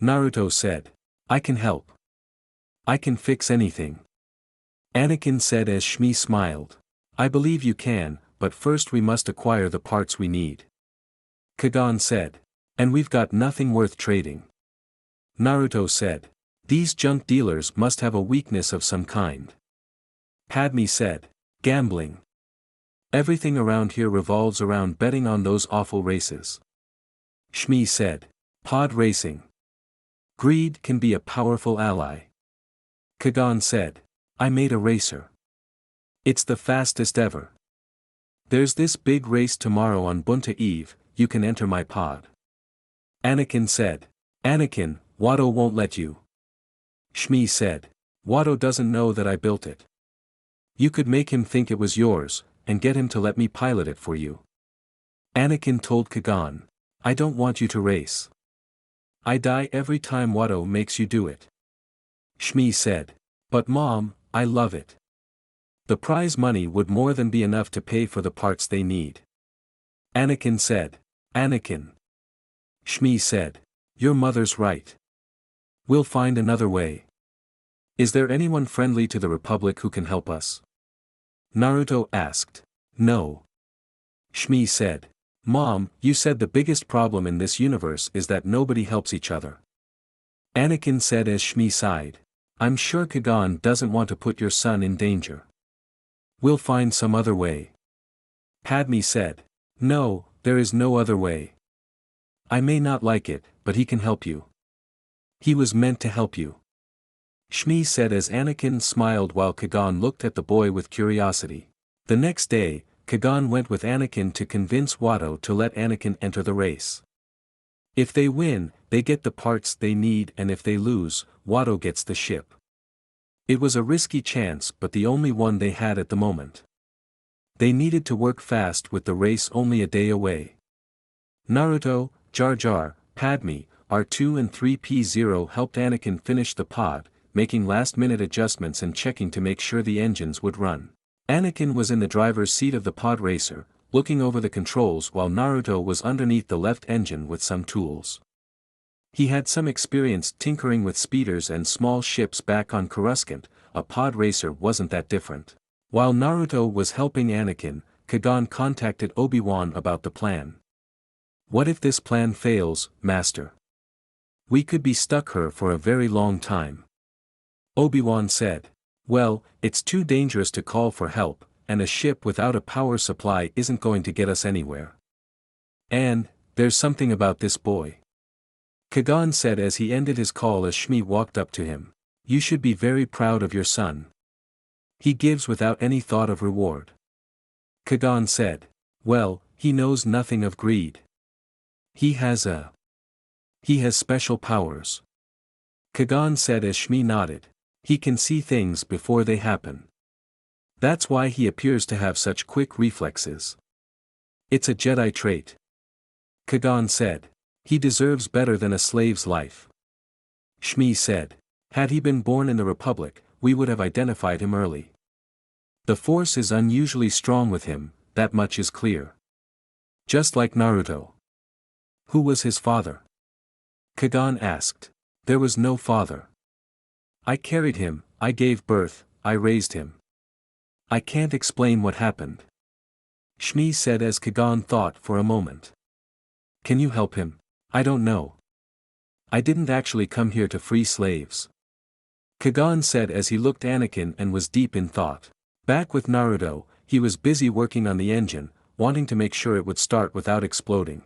Naruto said. I can help. I can fix anything. Anakin said as Shmi smiled. I believe you can, but first we must acquire the parts we need. Kagan said. And we've got nothing worth trading. Naruto said. These junk dealers must have a weakness of some kind. Padme said. Gambling. Everything around here revolves around betting on those awful races. Shmi said. Pod racing. Greed can be a powerful ally. Kagan said. I made a racer. It's the fastest ever. There's this big race tomorrow on Bunta Eve, you can enter my pod. Anakin said. Anakin, Watto won't let you. Shmi said. Watto doesn't know that I built it. You could make him think it was yours, and get him to let me pilot it for you. Anakin told Kagan. I don't want you to race. I die every time Watto makes you do it. Shmi said. But Mom, I love it. The prize money would more than be enough to pay for the parts they need. Anakin said. Anakin. Shmi said. Your mother's right. We'll find another way. Is there anyone friendly to the Republic who can help us? Naruto asked. No. Shmi said. Mom, you said the biggest problem in this universe is that nobody helps each other. Anakin said as Shmi sighed. I'm sure Kagan doesn't want to put your son in danger. We'll find some other way. Padme said. No, there is no other way. I may not like it, but he can help you. He was meant to help you. Shmi said as Anakin smiled while Kagan looked at the boy with curiosity. The next day, Kagan went with Anakin to convince Watto to let Anakin enter the race. If they win, they get the parts they need, and if they lose, Watto gets the ship. It was a risky chance, but the only one they had at the moment. They needed to work fast with the race only a day away. Naruto, Jar Jar, Padme, R2 and 3PO helped Anakin finish the pod, making last-minute adjustments and checking to make sure the engines would run. Anakin was in the driver's seat of the pod racer, looking over the controls while Naruto was underneath the left engine with some tools. He had some experience tinkering with speeders and small ships back on Coruscant. A pod racer wasn't that different. While Naruto was helping Anakin, Kagan contacted Obi-Wan about the plan. What if this plan fails, Master? We could be stuck here for a very long time. Obi-Wan said. Well, it's too dangerous to call for help, and a ship without a power supply isn't going to get us anywhere. And, there's something about this boy. Kagan said as he ended his call as Shmi walked up to him. You should be very proud of your son. He gives without any thought of reward. Kagan said. Well, he knows nothing of greed. He has special powers. Kagan said as Shmi nodded. He can see things before they happen. That's why he appears to have such quick reflexes. It's a Jedi trait. Kagan said. He deserves better than a slave's life. Shmi said. Had he been born in the Republic, we would have identified him early. The Force is unusually strong with him, that much is clear. Just like Naruto. Who was his father? Kagan asked. There was no father. I carried him, I gave birth, I raised him. I can't explain what happened. Shmi said as Kagan thought for a moment. Can you help him? I don't know. I didn't actually come here to free slaves. Kagan said as he looked Anakin and was deep in thought. Back with Naruto, he was busy working on the engine, wanting to make sure it would start without exploding.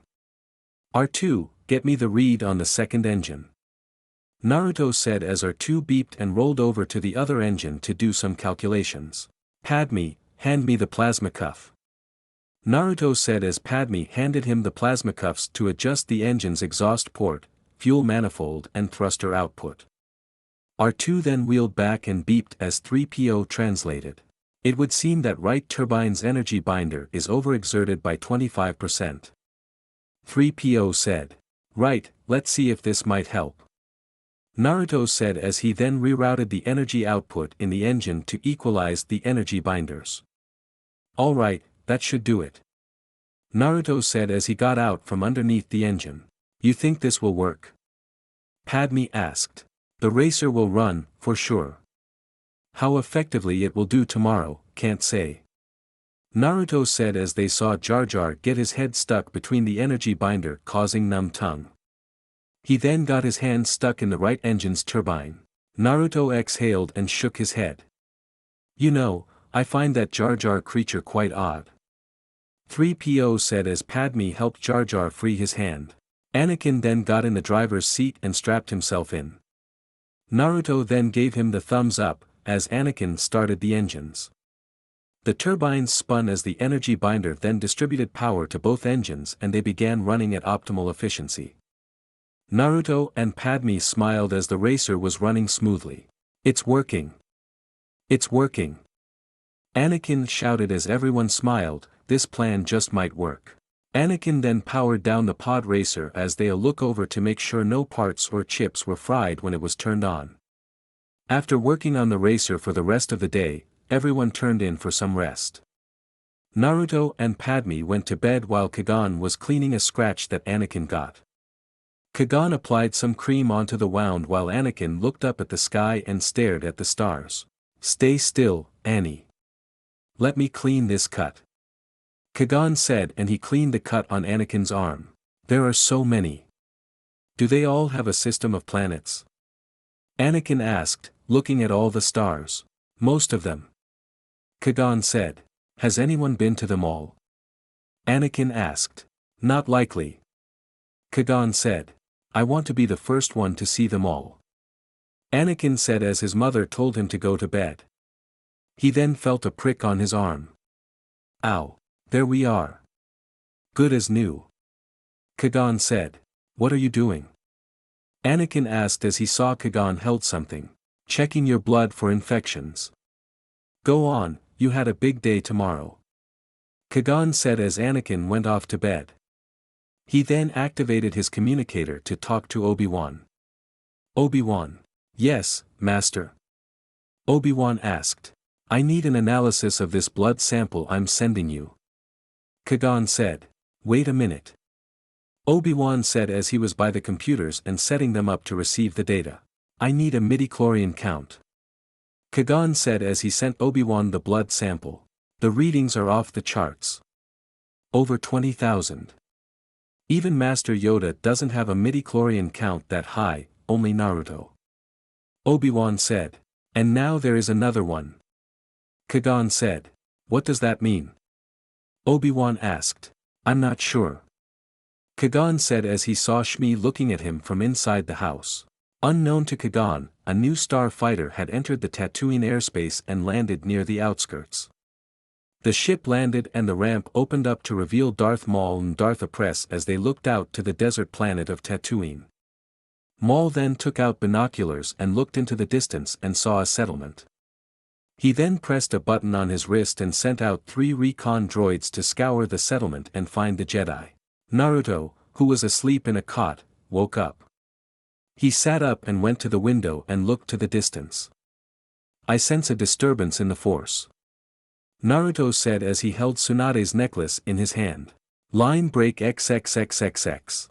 R2, get me the read on the second engine. Naruto said as R2 beeped and rolled over to the other engine to do some calculations. Padme, hand me the plasma cuff. Naruto said as Padme handed him the plasma cuffs to adjust the engine's exhaust port, fuel manifold and thruster output. R2 then wheeled back and beeped as 3PO translated. It would seem that right turbine's energy binder is overexerted by 25%. 3PO said. Right, let's see if this might help. Naruto said as he then rerouted the energy output in the engine to equalize the energy binders. Alright, that should do it. Naruto said as he got out from underneath the engine. You think this will work? Padme asked. The racer will run, for sure. How effectively it will do tomorrow, can't say. Naruto said as they saw Jar Jar get his head stuck between the energy binder causing numb tongue. He then got his hand stuck in the right engine's turbine. Naruto exhaled and shook his head. You know, I find that Jar Jar creature quite odd. 3PO said as Padme helped Jar Jar free his hand. Anakin then got in the driver's seat and strapped himself in. Naruto then gave him the thumbs up, as Anakin started the engines. The turbines spun as the energy binder then distributed power to both engines and they began running at optimal efficiency. Naruto and Padme smiled as the racer was running smoothly. It's working. It's working. Anakin shouted as everyone smiled, this plan just might work. Anakin then powered down the pod racer as they look over to make sure no parts or chips were fried when it was turned on. After working on the racer for the rest of the day, everyone turned in for some rest. Naruto and Padme went to bed while Kagan was cleaning a scratch that Anakin got. Kagan applied some cream onto the wound while Anakin looked up at the sky and stared at the stars. Stay still, Annie. Let me clean this cut. Kagan said and he cleaned the cut on Anakin's arm. There are so many. Do they all have a system of planets? Anakin asked, looking at all the stars. Most of them. Kagan said. Has anyone been to them all? Anakin asked. Not likely. Kagan said. I want to be the first one to see them all. Anakin said as his mother told him to go to bed. He then felt a prick on his arm. Ow. There we are. Good as new. Kagan said. What are you doing? Anakin asked as he saw Kagan held something. Checking your blood for infections. Go on, you had a big day tomorrow. Kagan said as Anakin went off to bed. He then activated his communicator to talk to Obi-Wan. Obi-Wan. Yes, Master. Obi-Wan asked. I need an analysis of this blood sample I'm sending you. Kagan said. Wait a minute. Obi-Wan said as he was by the computers and setting them up to receive the data. I need a midichlorian count. Kagan said as he sent Obi-Wan the blood sample. The readings are off the charts. Over 20,000. Even Master Yoda doesn't have a midichlorian count that high, only Naruto. Obi-Wan said. And now there is another one. Kagan said. What does that mean? Obi-Wan asked. I'm not sure. Kagan said as he saw Shmi looking at him from inside the house. Unknown to Kagan, a new star fighter had entered the Tatooine airspace and landed near the outskirts. The ship landed and the ramp opened up to reveal Darth Maul and Darth Apress as they looked out to the desert planet of Tatooine. Maul then took out binoculars and looked into the distance and saw a settlement. He then pressed a button on his wrist and sent out 3 recon droids to scour the settlement and find the Jedi. Naruto, who was asleep in a cot, woke up. He sat up and went to the window and looked to the distance. I sense a disturbance in the Force. Naruto said as he held Tsunade's necklace in his hand. Line break XXXXX.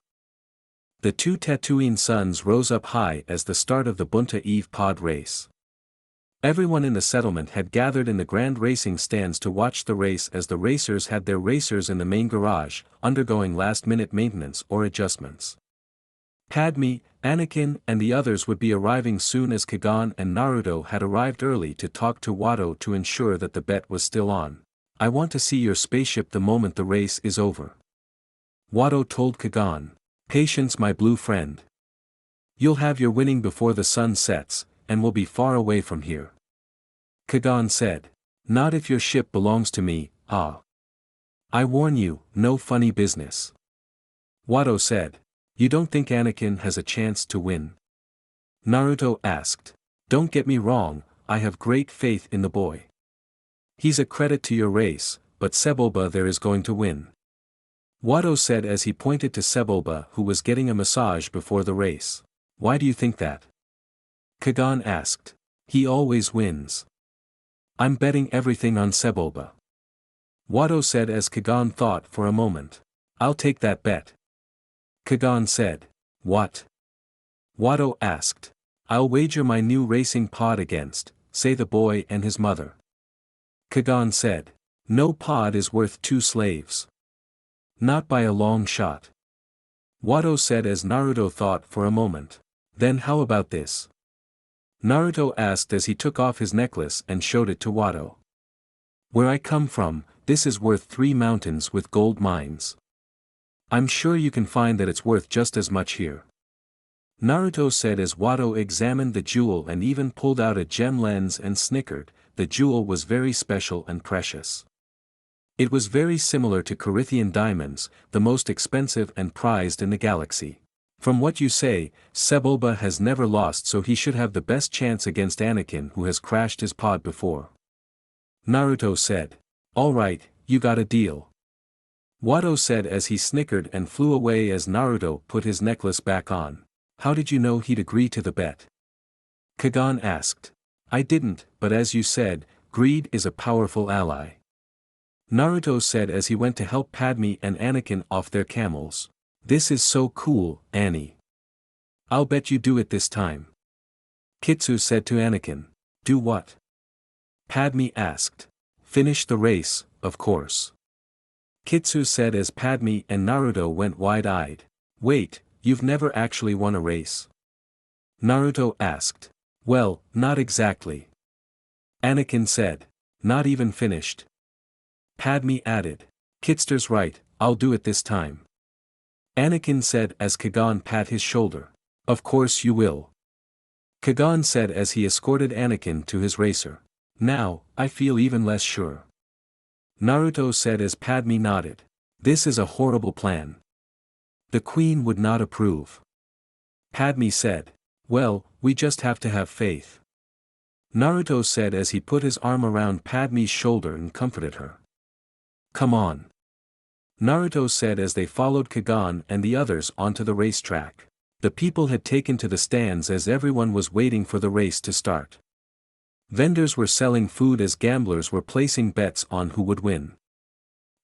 The 2 Tatooine suns rose up high as the start of the Bunta Eve pod race. Everyone in the settlement had gathered in the grand racing stands to watch the race as the racers had their racers in the main garage, undergoing last-minute maintenance or adjustments. Padme, Anakin and the others would be arriving soon as Kagan and Naruto had arrived early to talk to Watto to ensure that the bet was still on. I want to see your spaceship the moment the race is over. Watto told Kagan. Patience my blue friend. You'll have your winning before the sun sets, and will be far away from here. Kagan said. Not if your ship belongs to me, ah. I warn you, no funny business. Watto said. You don't think Anakin has a chance to win? Naruto asked. Don't get me wrong, I have great faith in the boy. He's a credit to your race, but Sebulba there is going to win. Watto said as he pointed to Sebulba who was getting a massage before the race. Why do you think that? Kagan asked. He always wins. I'm betting everything on Sebulba. Watto said as Kagan thought for a moment. I'll take that bet. Kagan said. What? Watto asked. I'll wager my new racing pod against, say the boy and his mother. Kagan said. No pod is worth 2 slaves. Not by a long shot. Watto said as Naruto thought for a moment. Then how about this? Naruto asked as he took off his necklace and showed it to Watto. Where I come from, this is worth 3 mountains with gold mines. I'm sure you can find that it's worth just as much here. Naruto said as Watto examined the jewel and even pulled out a gem lens and snickered. The jewel was very special and precious. It was very similar to Corinthian diamonds, the most expensive and prized in the galaxy. From what you say, Sebulba has never lost, so he should have the best chance against Anakin, who has crashed his pod before. Naruto said. All right, you got a deal. Watto said as he snickered and flew away as Naruto put his necklace back on. How did you know he'd agree to the bet? Kagan asked. I didn't, but as you said, greed is a powerful ally. Naruto said as he went to help Padme and Anakin off their camels. This is so cool, Annie. I'll bet you do it this time. Kitsu said to Anakin. Do what? Padme asked. Finish the race, of course. Kitsu said as Padme and Naruto went wide-eyed. Wait, you've never actually won a race? Naruto asked. Well, not exactly. Anakin said. Not even finished. Padme added. Kitster's right, I'll do it this time. Anakin said as Kagan pat his shoulder. Of course you will. Kagan said as he escorted Anakin to his racer. Now, I feel even less sure. Naruto said as Padme nodded. This is a horrible plan. The Queen would not approve. Padme said. Well, we just have to have faith. Naruto said as he put his arm around Padme's shoulder and comforted her. Come on. Naruto said as they followed Kagan and the others onto the racetrack. The people had taken to the stands as everyone was waiting for the race to start. Vendors were selling food as gamblers were placing bets on who would win.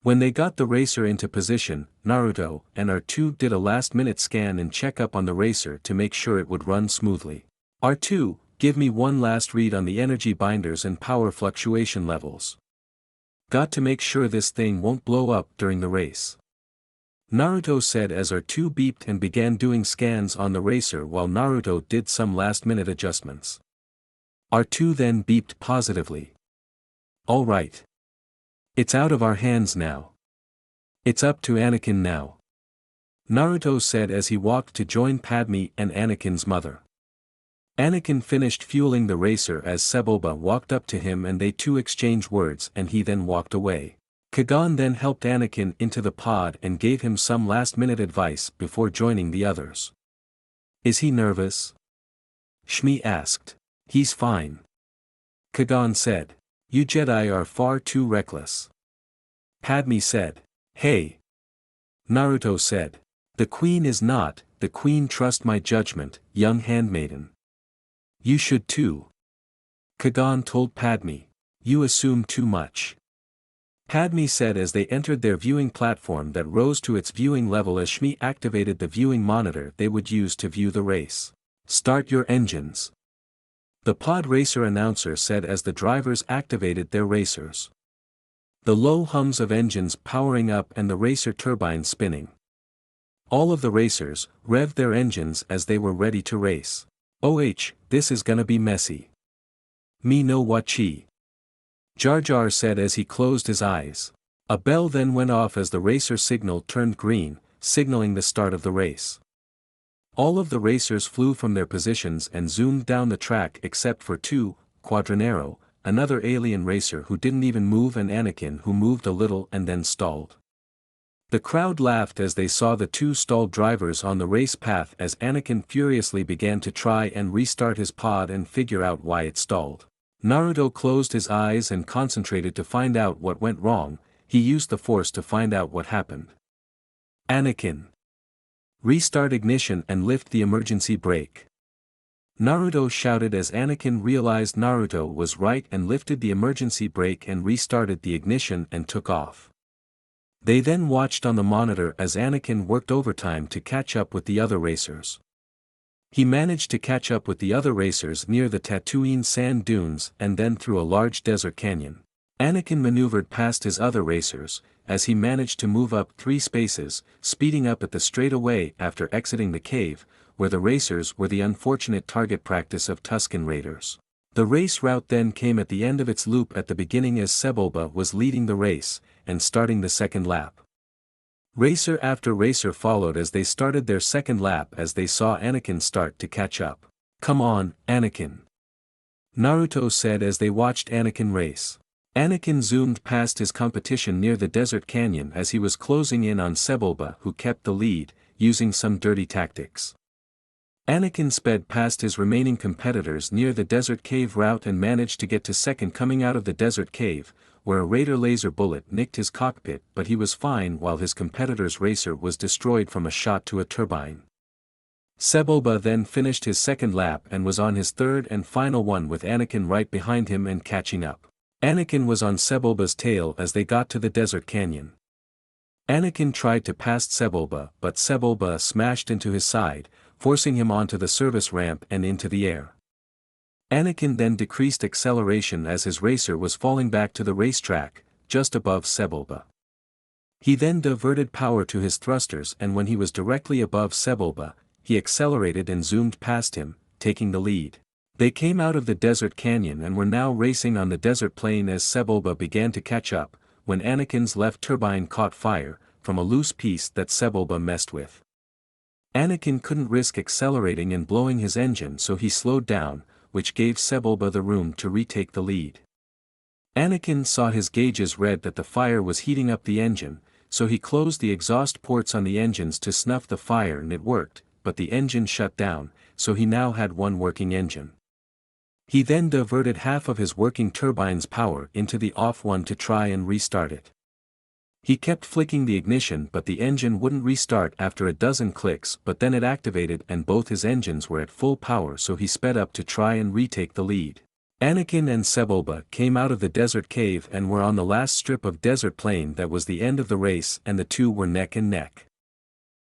When they got the racer into position, Naruto and R2 did a last-minute scan and check-up on the racer to make sure it would run smoothly. R2, give me one last read on the energy binders and power fluctuation levels. Got to make sure this thing won't blow up during the race. Naruto said as R2 beeped and began doing scans on the racer while Naruto did some last-minute adjustments. R2 then beeped positively. All right. It's out of our hands now. It's up to Anakin now. Naruto said as he walked to join Padme and Anakin's mother. Anakin finished fueling the racer as Sebulba walked up to him and they two exchanged words and he then walked away. Kagan then helped Anakin into the pod and gave him some last-minute advice before joining the others. Is he nervous? Shmi asked. He's fine. Kagan said. You Jedi are far too reckless. Padme said. Hey. Naruto said. The Queen is not, the Queen trust my judgment, young handmaiden. You should too. Kagan told Padme. You assume too much. Padme said as they entered their viewing platform that rose to its viewing level as Shmi activated the viewing monitor they would use to view the race. Start your engines. The pod racer announcer said as the drivers activated their racers. The low hums of engines powering up and the racer turbines spinning. All of the racers revved their engines as they were ready to race. This is gonna be messy. Me no wachi. Jar Jar said as he closed his eyes. A bell then went off as the racer signal turned green, signaling the start of the race. All of the racers flew from their positions and zoomed down the track except for two, Quadranero, another alien racer who didn't even move and Anakin who moved a little and then stalled. The crowd laughed as they saw the two stalled drivers on the race path as Anakin furiously began to try and restart his pod and figure out why it stalled. Naruto closed his eyes and concentrated to find out what went wrong. He used the Force to find out what happened. Anakin. Restart ignition and lift the emergency brake. Naruto shouted as Anakin realized Naruto was right and lifted the emergency brake and restarted the ignition and took off. They then watched on the monitor as Anakin worked overtime to catch up with the other racers. He managed to catch up with the other racers near the Tatooine sand dunes and then through a large desert canyon. Anakin maneuvered past his other racers, as he managed to move up 3 spaces, speeding up at the straightaway after exiting the cave, where the racers were the unfortunate target practice of Tusken Raiders. The race route then came at the end of its loop at the beginning as Sebulba was leading the race, and starting the second lap. Racer after racer followed as they started their second lap as they saw Anakin start to catch up. Come on, Anakin. Naruto said as they watched Anakin race. Anakin zoomed past his competition near the desert canyon as he was closing in on Sebulba who kept the lead, using some dirty tactics. Anakin sped past his remaining competitors near the desert cave route and managed to get to second coming out of the desert cave, where a Raider laser bullet nicked his cockpit but he was fine while his competitor's racer was destroyed from a shot to a turbine. Sebulba then finished his second lap and was on his third and final one with Anakin right behind him and catching up. Anakin was on Sebulba's tail as they got to the desert canyon. Anakin tried to pass Sebulba but Sebulba smashed into his side, forcing him onto the service ramp and into the air. Anakin then decreased acceleration as his racer was falling back to the racetrack, just above Sebulba. He then diverted power to his thrusters and when he was directly above Sebulba, he accelerated and zoomed past him, taking the lead. They came out of the desert canyon and were now racing on the desert plain as Sebulba began to catch up, when Anakin's left turbine caught fire, from a loose piece that Sebulba messed with. Anakin couldn't risk accelerating and blowing his engine, so he slowed down, which gave Sebulba the room to retake the lead. Anakin saw his gauges read that the fire was heating up the engine, so he closed the exhaust ports on the engines to snuff the fire, and it worked, but the engine shut down, so he now had one working engine. He then diverted half of his working turbine's power into the off one to try and restart it. He kept flicking the ignition, but the engine wouldn't restart after a dozen clicks, but then it activated and both his engines were at full power, so he sped up to try and retake the lead. Anakin and Sebulba came out of the desert cave and were on the last strip of desert plain that was the end of the race, and the two were neck and neck.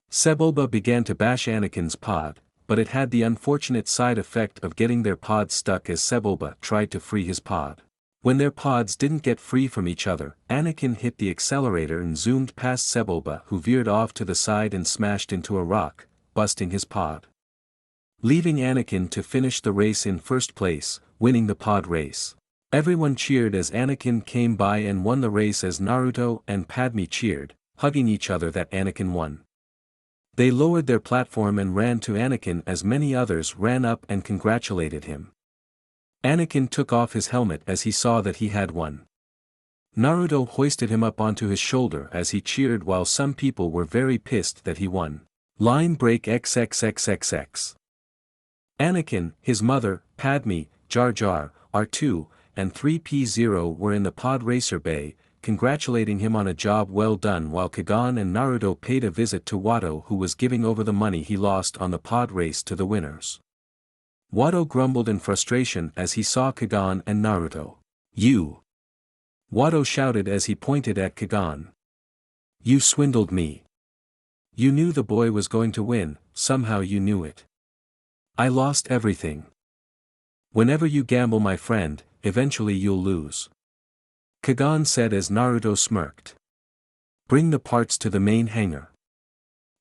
Sebulba began to bash Anakin's pod, but it had the unfortunate side effect of getting their pod stuck as Sebulba tried to free his pod. When their pods didn't get free from each other, Anakin hit the accelerator and zoomed past Sebulba, who veered off to the side and smashed into a rock, busting his pod. Leaving Anakin to finish the race in first place, winning the pod race. Everyone cheered as Anakin came by and won the race as Naruto and Padme cheered, hugging each other that Anakin won. They lowered their platform and ran to Anakin as many others ran up and congratulated him. Anakin took off his helmet as he saw that he had won. Naruto hoisted him up onto his shoulder as he cheered, while some people were very pissed that he won. Line break XXXXX. Anakin, his mother, Padme, Jar Jar, R2, and 3PO were in the pod racer bay, congratulating him on a job well done, while Kagan and Naruto paid a visit to Watto, who was giving over the money he lost on the pod race to the winners. Watto grumbled in frustration as he saw Kagan and Naruto. "You!" Watto shouted as he pointed at Kagan. "You swindled me. You knew the boy was going to win, somehow you knew it. I lost everything. Whenever you gamble, my friend, eventually you'll lose." Kagan said as Naruto smirked. "Bring the parts to the main hangar.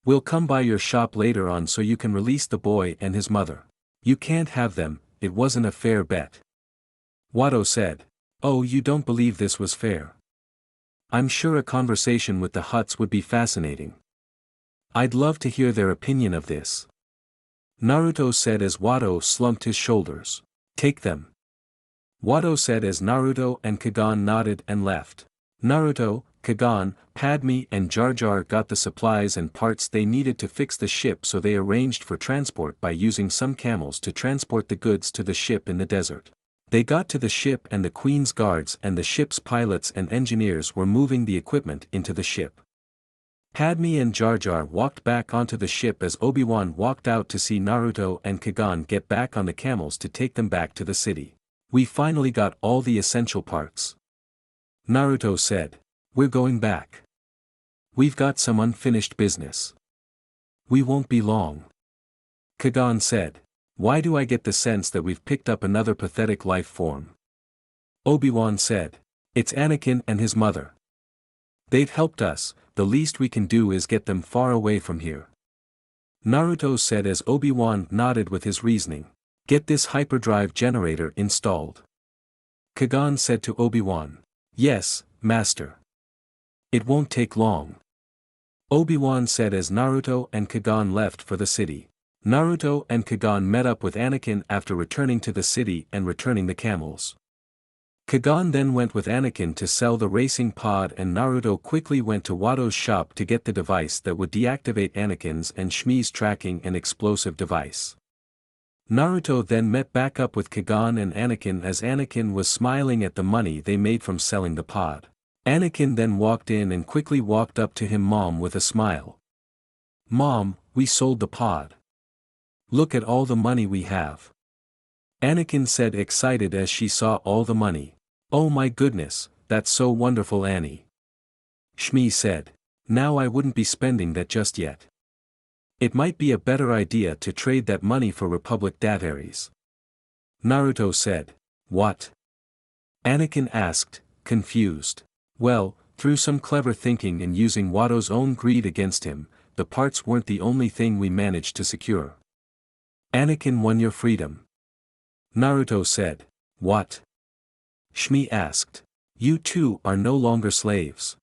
We'll come by your shop later on so you can release the boy and his mother." "You can't have them, it wasn't a fair bet." Watto said. "Oh, you don't believe this was fair? I'm sure a conversation with the Hutts would be fascinating. I'd love to hear their opinion of this." Naruto said as Watto slumped his shoulders. "Take them." Watto said as Naruto and Kagan nodded and left. Naruto, Kagan, Padme and Jar Jar got the supplies and parts they needed to fix the ship, so they arranged for transport by using some camels to transport the goods to the ship in the desert. They got to the ship and the Queen's guards and the ship's pilots and engineers were moving the equipment into the ship. Padme and Jar Jar walked back onto the ship as Obi-Wan walked out to see Naruto and Kagan get back on the camels to take them back to the city. "We finally got all the essential parts," Naruto said. "We're going back. We've got some unfinished business. We won't be long." Kagan said. "Why do I get the sense that we've picked up another pathetic life form?" Obi-Wan said. "It's Anakin and his mother. They've helped us, the least we can do is get them far away from here." Naruto said as Obi-Wan nodded with his reasoning. "Get this hyperdrive generator installed." Kagan said to Obi-Wan. "Yes, Master. It won't take long." Obi-Wan said as Naruto and Kagan left for the city. Naruto and Kagan met up with Anakin after returning to the city and returning the camels. Kagan then went with Anakin to sell the racing pod, and Naruto quickly went to Watto's shop to get the device that would deactivate Anakin's and Shmi's tracking and explosive device. Naruto then met back up with Kagan and Anakin as Anakin was smiling at the money they made from selling the pod. Anakin then walked in and quickly walked up to him Mom with a smile. "Mom, we sold the pod. Look at all the money we have." Anakin said excited as she saw all the money. "Oh my goodness, that's so wonderful, Annie." Shmi said. "Now I wouldn't be spending that just yet. It might be a better idea to trade that money for Republic dataries." Naruto said. "What?" Anakin asked, confused. "Well, through some clever thinking and using Watto's own greed against him, the parts weren't the only thing we managed to secure." "Anakin won your freedom." Naruto said. "What?" Shmi asked. "You two are no longer slaves.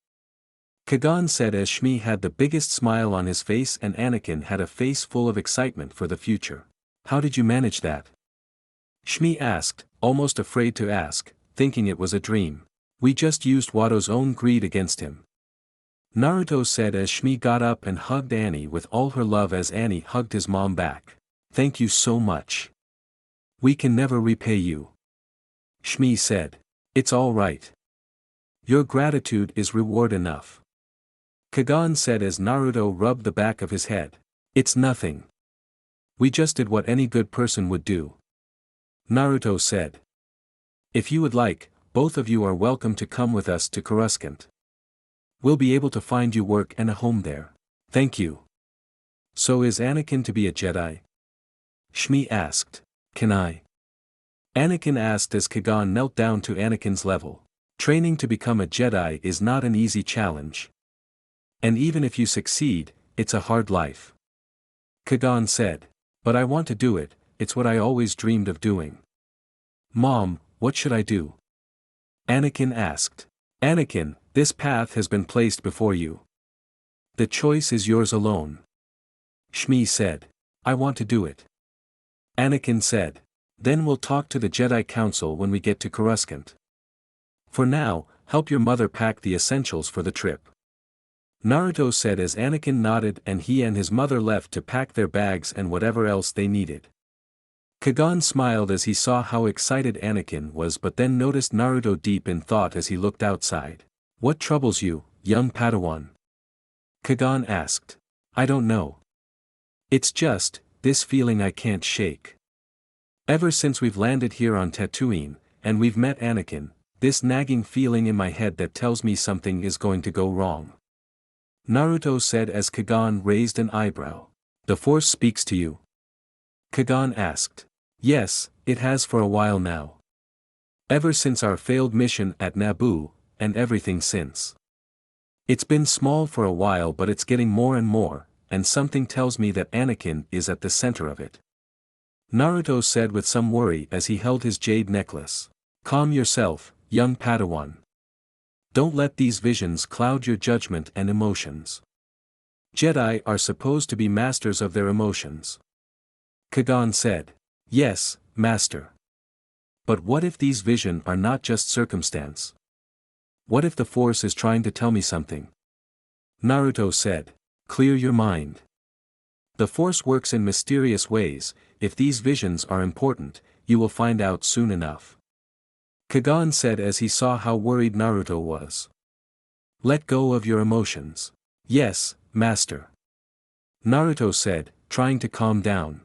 Kagan said as Shmi had the biggest smile on his face and Anakin had a face full of excitement for the future. How did you manage that? Shmi asked, almost afraid to ask, thinking it was a dream. We just used Watto's own greed against him. Naruto said as Shmi got up and hugged Annie with all her love as Annie hugged his mom back. Thank you so much. We can never repay you. Shmi said. It's all right. Your gratitude is reward enough. Kagan said as Naruto rubbed the back of his head. It's nothing. We just did what any good person would do. Naruto said. If you would like, both of you are welcome to come with us to Coruscant. We'll be able to find you work and a home there. Thank you. So is Anakin to be a Jedi? Shmi asked. Can I? Anakin asked as Kagan knelt down to Anakin's level. Training to become a Jedi is not an easy challenge. And even if you succeed, it's a hard life. Kagan said. But I want to do it, it's what I always dreamed of doing. Mom, what should I do? Anakin asked. Anakin, this path has been placed before you. The choice is yours alone. Shmi said. I want to do it. Anakin said. Then we'll talk to the Jedi Council when we get to Coruscant. For now, help your mother pack the essentials for the trip. Naruto said as Anakin nodded and he and his mother left to pack their bags and whatever else they needed. Kagan smiled as he saw how excited Anakin was but then noticed Naruto deep in thought as he looked outside. What troubles you, young Padawan? Kagan asked. I don't know. It's just, this feeling I can't shake. Ever since we've landed here on Tatooine, and we've met Anakin, this nagging feeling in my head that tells me something is going to go wrong. Naruto said as Kagan raised an eyebrow. The Force speaks to you? Kagan asked. Yes, it has for a while now. Ever since our failed mission at Naboo, and everything since. It's been small for a while but it's getting more and more, and something tells me that Anakin is at the center of it. Naruto said with some worry as he held his jade necklace. Calm yourself, young Padawan. Don't let these visions cloud your judgment and emotions. Jedi are supposed to be masters of their emotions. Kagan said. Yes, Master. But what if these visions are not just circumstance? What if the Force is trying to tell me something? Naruto said. Clear your mind. The Force works in mysterious ways, if these visions are important, you will find out soon enough. Kagan said as he saw how worried Naruto was. Let go of your emotions. Yes, Master. Naruto said, trying to calm down.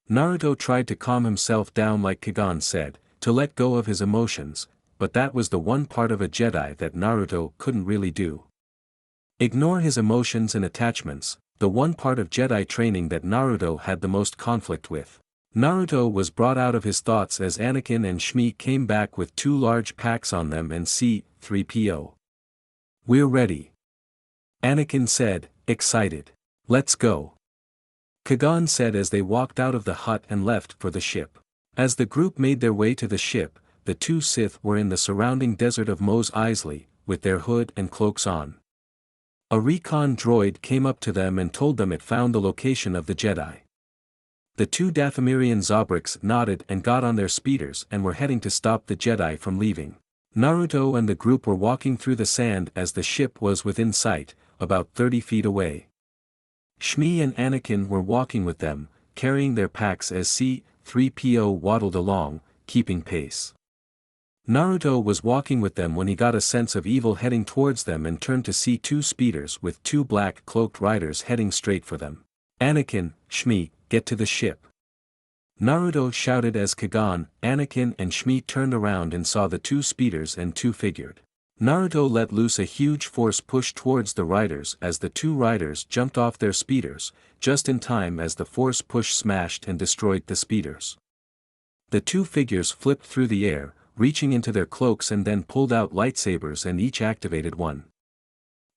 Naruto tried to calm himself down like Kagan said, to let go of his emotions, but that was the one part of a Jedi that Naruto couldn't really do. Ignore his emotions and attachments, the one part of Jedi training that Naruto had the most conflict with. Naruto was brought out of his thoughts as Anakin and Shmi came back with 2 large packs on them and C-3PO. We're ready. Anakin said, excited. Let's go. Kagan said as they walked out of the hut and left for the ship. As the group made their way to the ship, the 2 Sith were in the surrounding desert of Mos Eisley, with their hood and cloaks on. A recon droid came up to them and told them it found the location of the Jedi. The 2 Dathomirian Zobriks nodded and got on their speeders and were heading to stop the Jedi from leaving. Naruto and the group were walking through the sand as the ship was within sight, about 30 feet away. Shmi and Anakin were walking with them, carrying their packs as C-3PO waddled along, keeping pace. Naruto was walking with them when he got a sense of evil heading towards them and turned to see 2 speeders with 2 black cloaked riders heading straight for them. Anakin, Shmi, get to the ship. Naruto shouted as Kagan, Anakin and Shmi turned around and saw the 2 speeders and 2 figured. Naruto let loose a huge force push towards the riders as the 2 riders jumped off their speeders, just in time as the force push smashed and destroyed the speeders. The 2 figures flipped through the air, reaching into their cloaks and then pulled out lightsabers and each activated one.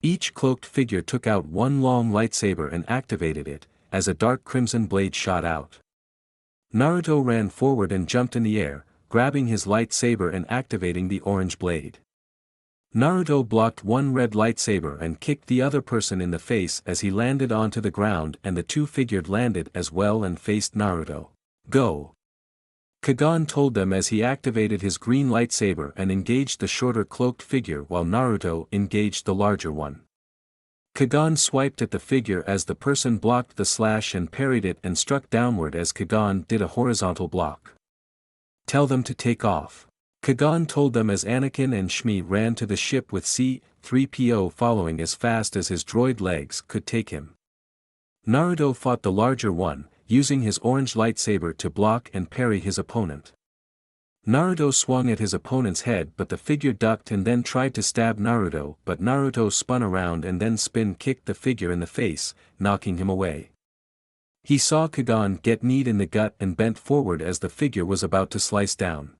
Each cloaked figure took out one long lightsaber and activated it, as a dark crimson blade shot out. Naruto ran forward and jumped in the air, grabbing his lightsaber and activating the orange blade. Naruto blocked one red lightsaber and kicked the other person in the face as he landed onto the ground, and the two figures landed as well and faced Naruto. Go! Kagan told them as he activated his green lightsaber and engaged the shorter cloaked figure while Naruto engaged the larger one. Kagan swiped at the figure as the person blocked the slash and parried it and struck downward as Kagan did a horizontal block. Tell them to take off. Kagan told them as Anakin and Shmi ran to the ship with C-3PO following as fast as his droid legs could take him. Naruto fought the larger one, using his orange lightsaber to block and parry his opponent. Naruto swung at his opponent's head but the figure ducked and then tried to stab Naruto, but Naruto spun around and then spin-kicked the figure in the face, knocking him away. He saw Kagan get kneed in the gut and bent forward as the figure was about to slice down.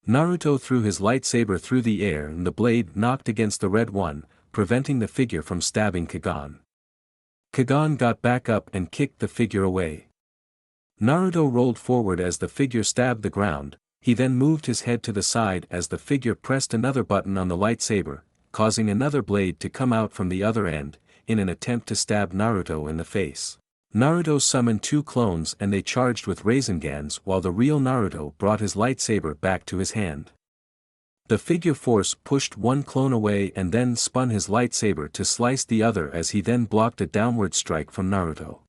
Naruto threw his lightsaber through the air and the blade knocked against the red one, preventing the figure from stabbing Kagan. Kagan got back up and kicked the figure away. Naruto rolled forward as the figure stabbed the ground. He then moved his head to the side as the figure pressed another button on the lightsaber, causing another blade to come out from the other end, in an attempt to stab Naruto in the face. Naruto summoned two clones and they charged with Razengans while the real Naruto brought his lightsaber back to his hand. The figure force pushed one clone away and then spun his lightsaber to slice the other as he then blocked a downward strike from Naruto.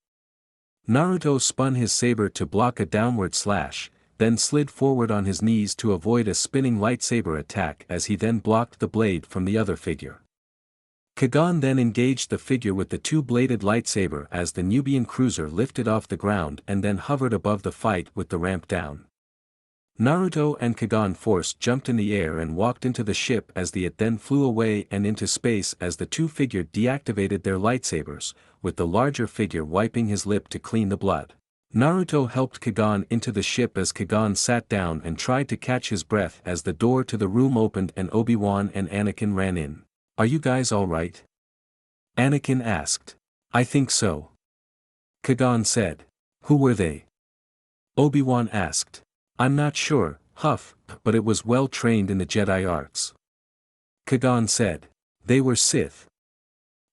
Naruto spun his saber to block a downward slash, then slid forward on his knees to avoid a spinning lightsaber attack as he then blocked the blade from the other figure. Kagan then engaged the figure with the two-bladed lightsaber as the Nubian cruiser lifted off the ground and then hovered above the fight with the ramp down. Naruto and Kagan Force jumped in the air and walked into the ship as it then flew away and into space as the two figures deactivated their lightsabers, with the larger figure wiping his lip to clean the blood. Naruto helped Kagan into the ship as Kagan sat down and tried to catch his breath as the door to the room opened and Obi-Wan and Anakin ran in. Are you guys alright? Anakin asked. I think so. Kagan said. Who were they? Obi-Wan asked. I'm not sure, Huff, but it was well trained in the Jedi arts. Kagan said. They were Sith.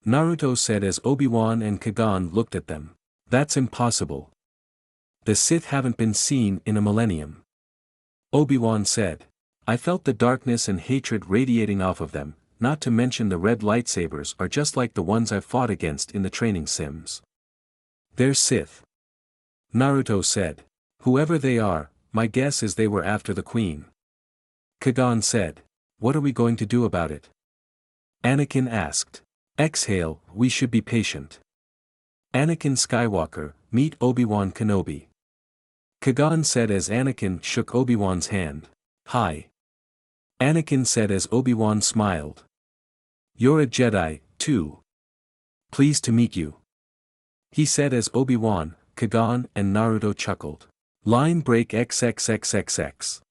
Naruto said as Obi-Wan and Kagan looked at them. That's impossible. The Sith haven't been seen in a millennium. Obi-Wan said. I felt the darkness and hatred radiating off of them, not to mention the red lightsabers are just like the ones I've fought against in the training sims. They're Sith. Naruto said. Whoever they are, my guess is they were after the Queen. Kagan said. What are we going to do about it? Anakin asked. Exhale, we should be patient. Anakin Skywalker, meet Obi-Wan Kenobi. Kagan said as Anakin shook Obi-Wan's hand. Hi. Anakin said as Obi-Wan smiled. You're a Jedi, too. Pleased to meet you. He said as Obi-Wan, Kagan and Naruto chuckled. Line break XXXXX.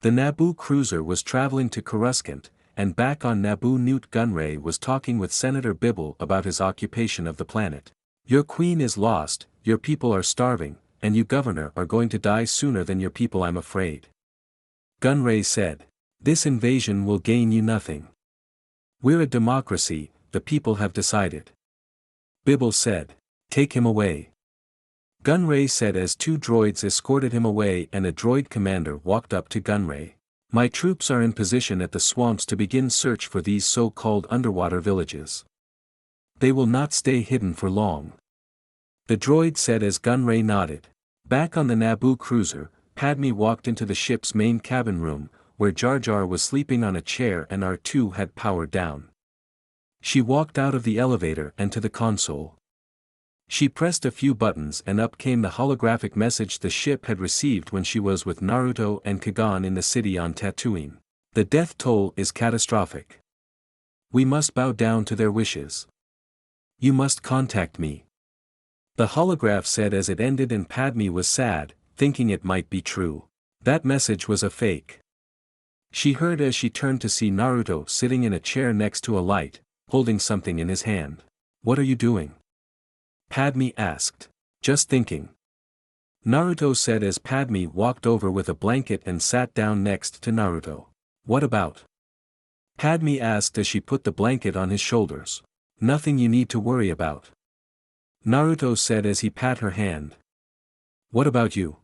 The Naboo cruiser was traveling to Coruscant, and back on Naboo Newt Gunray was talking with Senator Bibble about his occupation of the planet. Your queen is lost, your people are starving, and you governor are going to die sooner than your people I'm afraid. Gunray said. This invasion will gain you nothing. We're a democracy, the people have decided. Bibble said. Take him away. Gunray said as two droids escorted him away and a droid commander walked up to Gunray. My troops are in position at the swamps to begin search for these so-called underwater villages. They will not stay hidden for long. The droid said as Gunray nodded. Back on the Naboo cruiser, Padme walked into the ship's main cabin room, where Jar Jar was sleeping on a chair and R2 had powered down. She walked out of the elevator and to the console. She pressed a few buttons and up came the holographic message the ship had received when she was with Naruto and Kagan in the city on Tatooine. The death toll is catastrophic. We must bow down to their wishes. You must contact me. The holograph said as it ended and Padme was sad, thinking it might be true. That message was a fake. She heard as she turned to see Naruto sitting in a chair next to a light, holding something in his hand. What are you doing? Padme asked. Just thinking. Naruto said as Padme walked over with a blanket and sat down next to Naruto. What about? Padme asked as she put the blanket on his shoulders. Nothing you need to worry about. Naruto said as he pat her hand. What about you?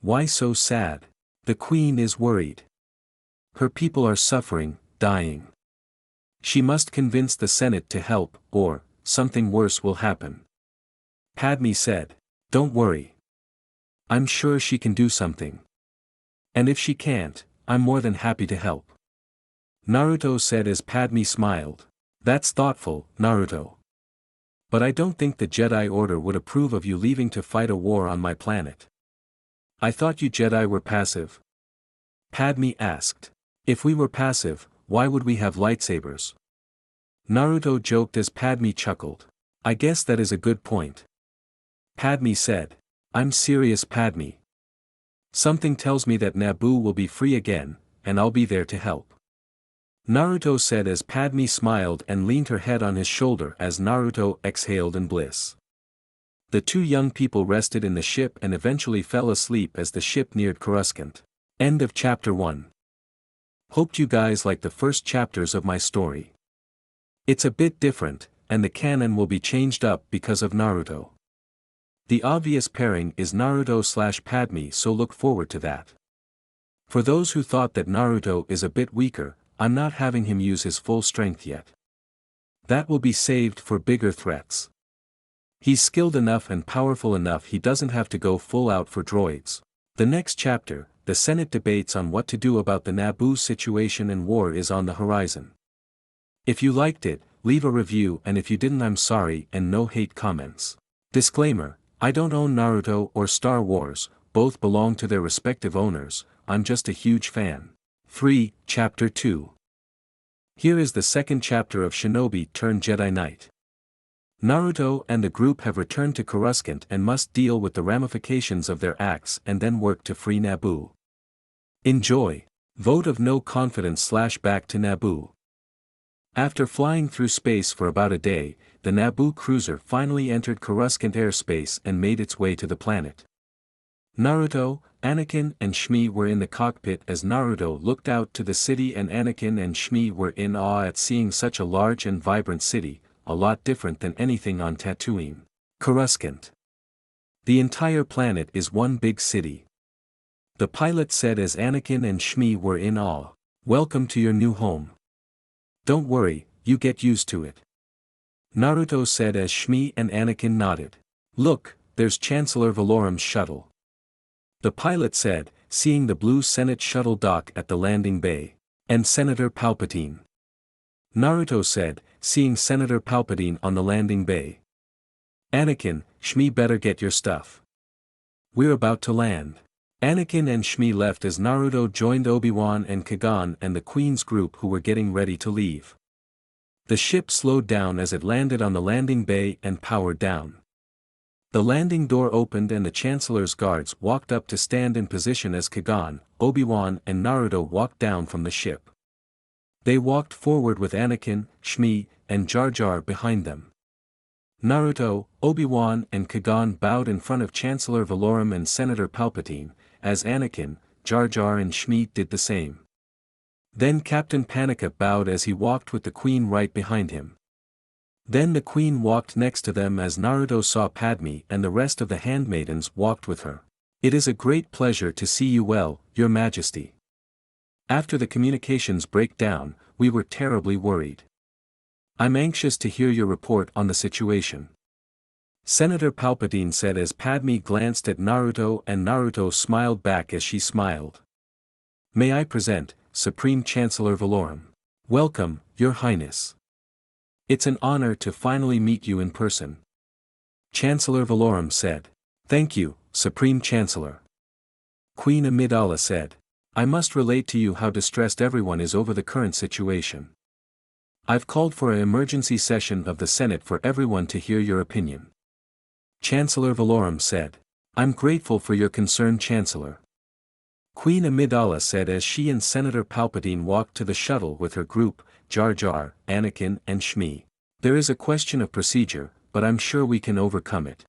Why so sad? The queen is worried. Her people are suffering, dying. She must convince the Senate to help, or something worse will happen. Padme said. Don't worry. I'm sure she can do something. And if she can't, I'm more than happy to help. Naruto said as Padme smiled. That's thoughtful, Naruto. But I don't think the Jedi Order would approve of you leaving to fight a war on my planet. I thought you Jedi were passive. Padme asked. If we were passive, why would we have lightsabers? Naruto joked as Padme chuckled. I guess that is a good point. Padme said. I'm serious, Padme. Something tells me that Naboo will be free again, and I'll be there to help. Naruto said as Padme smiled and leaned her head on his shoulder as Naruto exhaled in bliss. The two young people rested in the ship and eventually fell asleep as the ship neared Coruscant. End of Chapter 1. Hoped you guys liked the first chapters of my story. It's a bit different, and the canon will be changed up because of Naruto. The obvious pairing is Naruto/Padme, so look forward to that. For those who thought that Naruto is a bit weaker, I'm not having him use his full strength yet. That will be saved for bigger threats. He's skilled enough and powerful enough he doesn't have to go full out for droids. The next chapter, the Senate debates on what to do about the Naboo situation and war is on the horizon. If you liked it, leave a review, and if you didn't, I'm sorry, and no hate comments. Disclaimer, I don't own Naruto or Star Wars, both belong to their respective owners, I'm just a huge fan. 3. Chapter 2. Here is the second chapter of Shinobi turned Jedi Knight. Naruto and the group have returned to Coruscant and must deal with the ramifications of their acts and then work to free Naboo. Enjoy. Vote of no confidence / back to Naboo. After flying through space for about a day, the Naboo cruiser finally entered Coruscant airspace and made its way to the planet. Naruto, Anakin and Shmi were in the cockpit as Naruto looked out to the city, and Anakin and Shmi were in awe at seeing such a large and vibrant city, a lot different than anything on Tatooine. Coruscant. The entire planet is one big city. The pilot said as Anakin and Shmi were in awe. Welcome to your new home. Don't worry, you get used to it. Naruto said as Shmi and Anakin nodded. Look, there's Chancellor Valorum's shuttle. The pilot said, seeing the blue Senate shuttle dock at the landing bay. And Senator Palpatine. Naruto said, seeing Senator Palpatine on the landing bay. Anakin, Shmi better get your stuff. We're about to land. Anakin and Shmi left as Naruto joined Obi-Wan and Gungan and the Queen's group who were getting ready to leave. The ship slowed down as it landed on the landing bay and powered down. The landing door opened and the Chancellor's guards walked up to stand in position as Gungan, Obi-Wan and Naruto walked down from the ship. They walked forward with Anakin, Shmi, and Jar Jar behind them. Naruto, Obi-Wan and Gungan bowed in front of Chancellor Valorum and Senator Palpatine, as Anakin, Jar Jar and Shmi did the same. Then Captain Panika bowed as he walked with the Queen right behind him. Then the Queen walked next to them as Naruto saw Padme and the rest of the handmaidens walked with her. It is a great pleasure to see you well, Your Majesty. After the communications breakdown, we were terribly worried. I'm anxious to hear your report on the situation. Senator Palpatine said as Padme glanced at Naruto and Naruto smiled back as she smiled. May I present, Supreme Chancellor Valorum. Welcome, Your Highness. It's an honor to finally meet you in person. Chancellor Valorum said. Thank you, Supreme Chancellor. Queen Amidala said. I must relate to you how distressed everyone is over the current situation. I've called for an emergency session of the Senate for everyone to hear your opinion. Chancellor Valorum said. I'm grateful for your concern, Chancellor. Queen Amidala said as she and Senator Palpatine walked to the shuttle with her group, Jar Jar, Anakin and Shmi. There is a question of procedure, but I'm sure we can overcome it.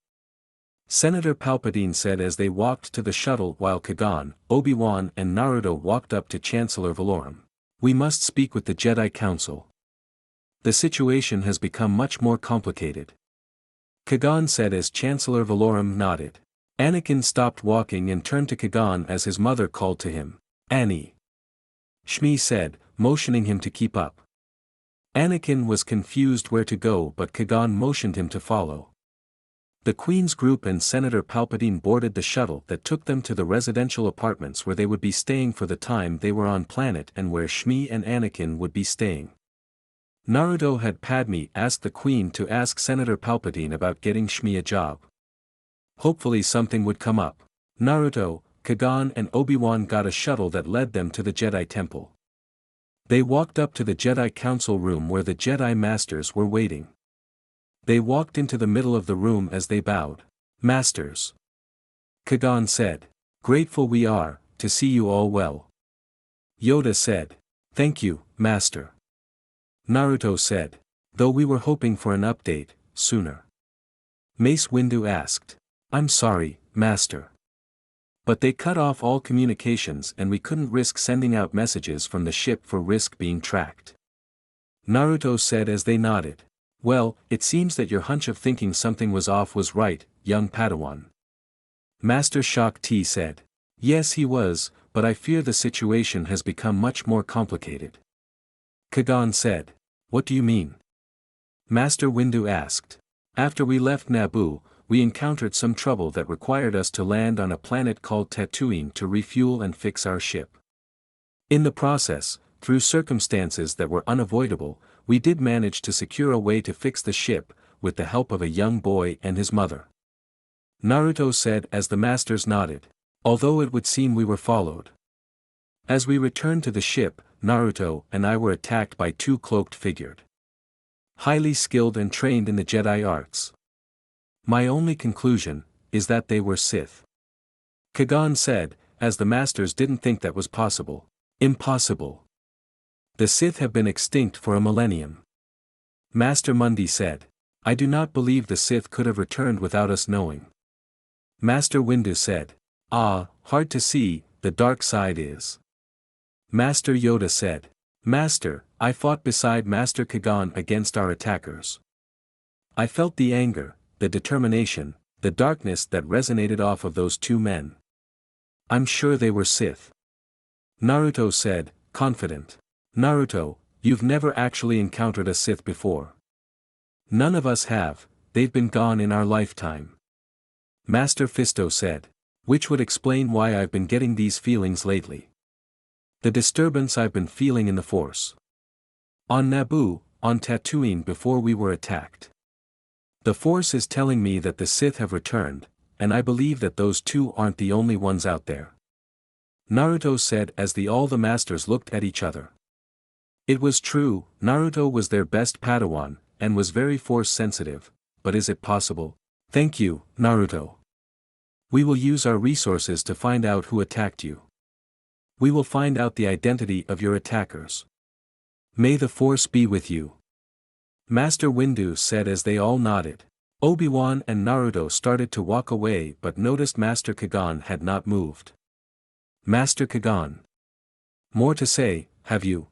Senator Palpatine said as they walked to the shuttle while Gungan, Obi-Wan and Naruto walked up to Chancellor Valorum. We must speak with the Jedi Council. The situation has become much more complicated. Kagan said as Chancellor Valorum nodded. Anakin stopped walking and turned to Kagan as his mother called to him. Annie. Shmi said, motioning him to keep up. Anakin was confused where to go, but Kagan motioned him to follow. The Queen's group and Senator Palpatine boarded the shuttle that took them to the residential apartments where they would be staying for the time they were on planet and where Shmi and Anakin would be staying. Naruto had Padme ask the Queen to ask Senator Palpatine about getting Shmi a job. Hopefully something would come up. Naruto, Kagan and Obi-Wan got a shuttle that led them to the Jedi Temple. They walked up to the Jedi Council room where the Jedi Masters were waiting. They walked into the middle of the room as they bowed. Masters. Kagan said. Grateful we are, to see you all well. Yoda said. Thank you, Master. Naruto said. Though we were hoping for an update, sooner. Mace Windu asked. I'm sorry, Master. But they cut off all communications and we couldn't risk sending out messages from the ship for risk being tracked. Naruto said as they nodded. Well, it seems that your hunch of thinking something was off was right, young Padawan. Master Shock T said. Yes he was, but I fear the situation has become much more complicated. Kagan said. What do you mean? Master Windu asked. After we left Naboo, we encountered some trouble that required us to land on a planet called Tatooine to refuel and fix our ship. In the process, through circumstances that were unavoidable, we did manage to secure a way to fix the ship, with the help of a young boy and his mother. Naruto said as the masters nodded. Although it would seem we were followed. As we returned to the ship, Naruto and I were attacked by two cloaked figures. Highly skilled and trained in the Jedi arts. My only conclusion is that they were Sith. Kagan said, as the masters didn't think that was possible. Impossible. The Sith have been extinct for a millennium. Master Mundi said. I do not believe the Sith could have returned without us knowing. Master Windu said. Ah, hard to see, the dark side is. Master Yoda said. Master, I fought beside Master Kagan against our attackers. I felt the anger, the determination, the darkness that resonated off of those two men. I'm sure they were Sith. Naruto said, confident. Naruto, you've never actually encountered a Sith before. None of us have, they've been gone in our lifetime. Master Fisto said. Which would explain why I've been getting these feelings lately. The disturbance I've been feeling in the Force. On Naboo, on Tatooine before we were attacked. The Force is telling me that the Sith have returned, and I believe that those two aren't the only ones out there. Naruto said as all the masters looked at each other. It was true, Naruto was their best Padawan, and was very Force sensitive, but is it possible? Thank you, Naruto. We will use our resources to find out who attacked you. We will find out the identity of your attackers. May the Force be with you. Master Windu said as they all nodded. Obi-Wan and Naruto started to walk away but noticed Master Kagan had not moved. Master Kagan. More to say, have you?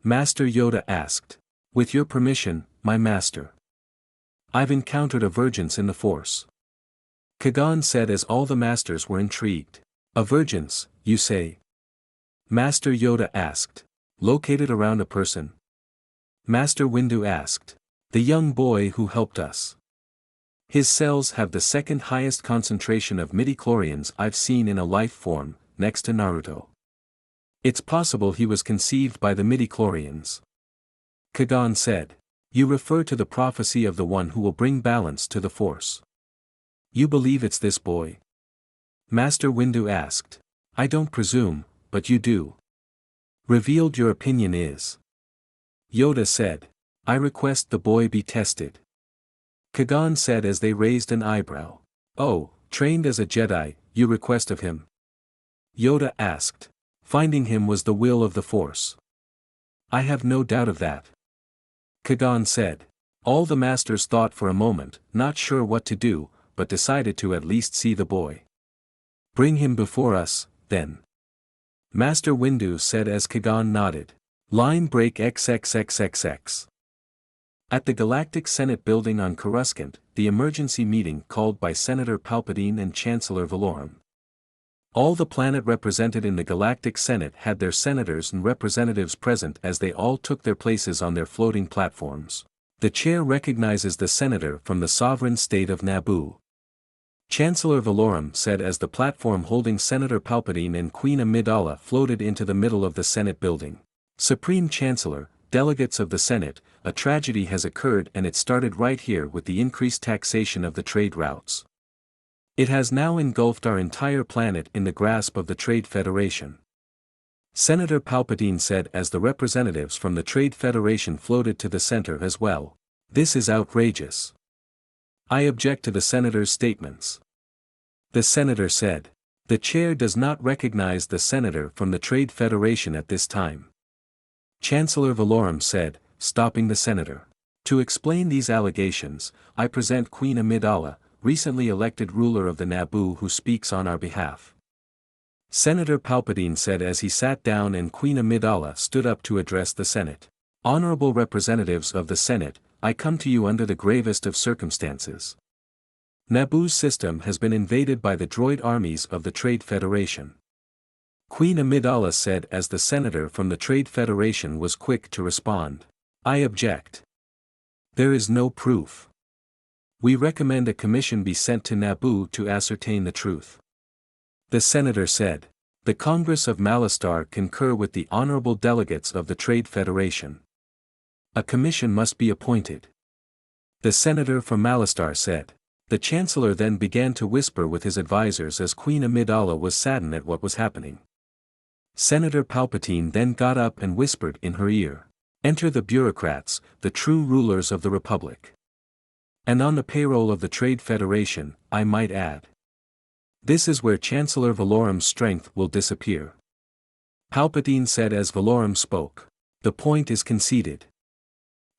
Master Yoda asked. With your permission, my master. I've encountered a vergence in the Force. Kagan said as all the masters were intrigued. A vergence, you say? Master Yoda asked. Located around a person? Master Windu asked. The young boy who helped us. His cells have the second highest concentration of midichlorians I've seen in a life form, next to Naruto. It's possible he was conceived by the midichlorians. Kagan said. You refer to the prophecy of the one who will bring balance to the Force. You believe it's this boy? Master Windu asked. I don't presume, but you do. Revealed your opinion is. Yoda said. I request the boy be tested. Kagan said as they raised an eyebrow. Oh, trained as a Jedi, you request of him? Yoda asked. Finding him was the will of the Force. I have no doubt of that. Kagan said. All the masters thought for a moment, not sure what to do, but decided to at least see the boy. Bring him before us, then. Master Windu said as Kagan nodded. Line break XXXXX. At the Galactic Senate building on Coruscant, the emergency meeting called by Senator Palpatine and Chancellor Valorum. All the planet represented in the Galactic Senate had their senators and representatives present as they all took their places on their floating platforms. The chair recognizes the senator from the sovereign state of Naboo. Chancellor Valorum said as the platform holding Senator Palpatine and Queen Amidala floated into the middle of the Senate building. Supreme Chancellor, delegates of the Senate, a tragedy has occurred and it started right here with the increased taxation of the trade routes. It has now engulfed our entire planet in the grasp of the Trade Federation. Senator Palpatine said as the representatives from the Trade Federation floated to the center as well. This is outrageous. I object to the senator's statements. The senator said. The chair does not recognize the senator from the Trade Federation at this time. Chancellor Valorum said, stopping the senator. To explain these allegations, I present Queen Amidala, recently elected ruler of the Naboo who speaks on our behalf. Senator Palpatine said as he sat down and Queen Amidala stood up to address the Senate. Honorable representatives of the Senate, I come to you under the gravest of circumstances. Naboo's system has been invaded by the droid armies of the Trade Federation. Queen Amidala said as the senator from the Trade Federation was quick to respond. I object. There is no proof. We recommend a commission be sent to Naboo to ascertain the truth. The senator said. The Congress of Malastare concur with the honorable delegates of the Trade Federation. A commission must be appointed. The senator from Malastare said. The chancellor then began to whisper with his advisors as Queen Amidala was saddened at what was happening. Senator Palpatine then got up and whispered in her ear. Enter the bureaucrats, the true rulers of the Republic. And on the payroll of the Trade Federation, I might add. This is where Chancellor Valorum's strength will disappear. Palpatine said as Valorum spoke. The point is conceded.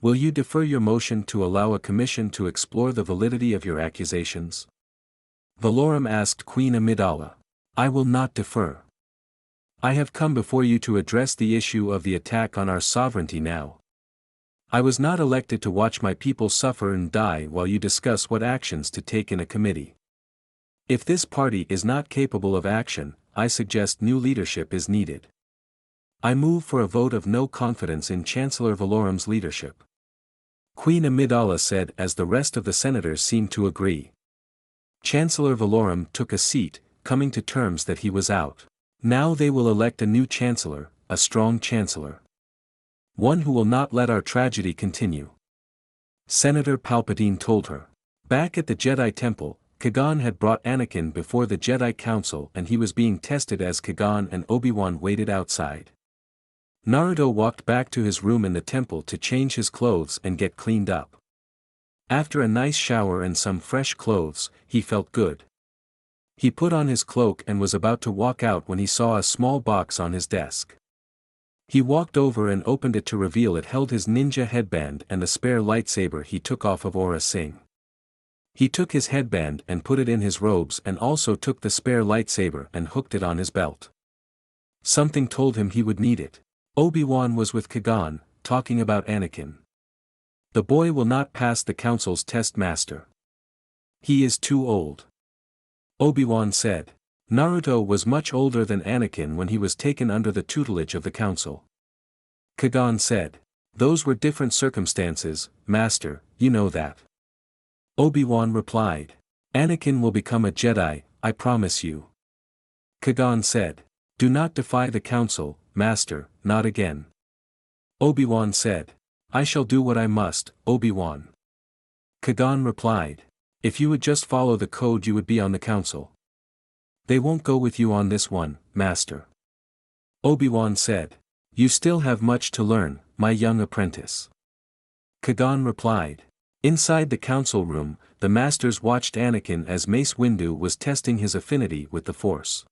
Will you defer your motion to allow a commission to explore the validity of your accusations? Valorum asked Queen Amidala. I will not defer. I have come before you to address the issue of the attack on our sovereignty now. I was not elected to watch my people suffer and die while you discuss what actions to take in a committee. If this party is not capable of action, I suggest new leadership is needed. I move for a vote of no confidence in Chancellor Valorum's leadership. Queen Amidala said as the rest of the senators seemed to agree. Chancellor Valorum took a seat, coming to terms that he was out. Now they will elect a new chancellor, a strong chancellor. One who will not let our tragedy continue. Senator Palpatine told her. Back at the Jedi Temple, Kagan had brought Anakin before the Jedi Council and he was being tested as Kagan and Obi-Wan waited outside. Naruto walked back to his room in the temple to change his clothes and get cleaned up. After a nice shower and some fresh clothes, he felt good. He put on his cloak and was about to walk out when he saw a small box on his desk. He walked over and opened it to reveal it held his ninja headband and the spare lightsaber he took off of Aura Singh. He took his headband and put it in his robes and also took the spare lightsaber and hooked it on his belt. Something told him he would need it. Obi-Wan was with Kagan, talking about Anakin. The boy will not pass the council's test, master. He is too old. Obi-Wan said. Naruto was much older than Anakin when he was taken under the tutelage of the council. Kagan said. Those were different circumstances, master, you know that. Obi-Wan replied. Anakin will become a Jedi, I promise you. Kagan said. Do not defy the council, master, not again. Obi-Wan said. I shall do what I must, Obi-Wan. Kagan replied. If you would just follow the code you would be on the council. They won't go with you on this one, master. Obi-Wan said. You still have much to learn, my young apprentice. Kagan replied. Inside the council room, the masters watched Anakin as Mace Windu was testing his affinity with the Force.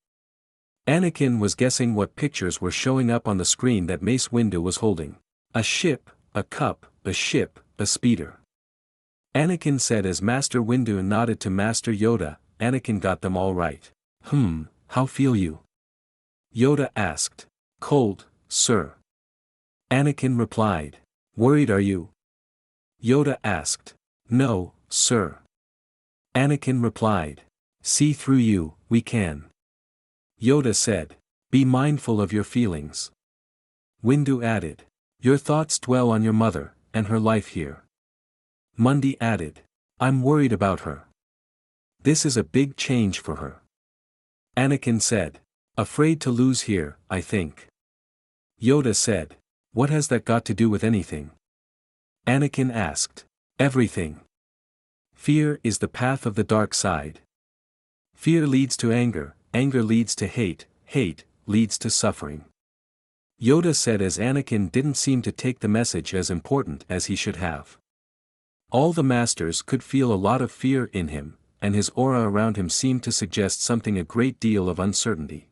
Anakin was guessing what pictures were showing up on the screen that Mace Windu was holding. A ship, a cup, a ship, a speeder. Anakin said as Master Windu nodded to Master Yoda, Anakin got them all right. How feel you? Yoda asked. Cold, sir. Anakin replied. Worried are you? Yoda asked. No, sir. Anakin replied. See through you, we can. Yoda said. Be mindful of your feelings. Windu added. Your thoughts dwell on your mother, and her life here. Mundi added. I'm worried about her. This is a big change for her. Anakin said. Afraid to lose here, I think. Yoda said. What has that got to do with anything? Anakin asked. Everything. Fear is the path of the dark side. Fear leads to anger, anger leads to hate, hate leads to suffering. Yoda said as Anakin didn't seem to take the message as important as he should have. All the masters could feel a lot of fear in him, and his aura around him seemed to suggest something a great deal of uncertainty.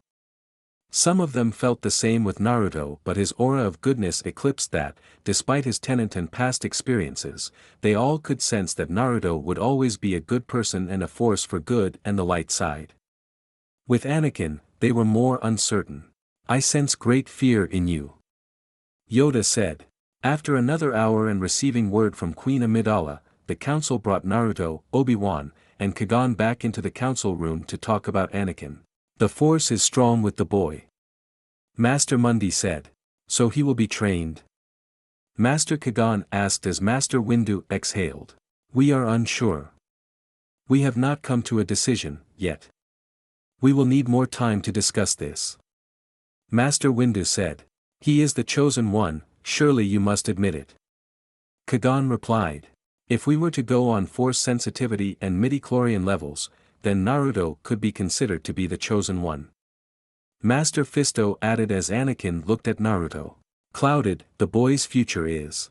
Some of them felt the same with Naruto, but his aura of goodness eclipsed that. Despite his tenant and past experiences, they all could sense that Naruto would always be a good person and a force for good and the light side. With Anakin, they were more uncertain. I sense great fear in you. Yoda said. After another hour and receiving word from Queen Amidala, the council brought Naruto, Obi-Wan, and Qui-Gon back into the council room to talk about Anakin. The force is strong with the boy. Master Mundi said. So he will be trained? Master Qui-Gon asked as Master Windu exhaled. We are unsure. We have not come to a decision, yet. We will need more time to discuss this. Master Windu said. He is the chosen one, surely you must admit it. Qui-Gon replied. If we were to go on force sensitivity and midichlorian levels, then Naruto could be considered to be the chosen one. Master Fisto added as Anakin looked at Naruto. Clouded, the boy's future is.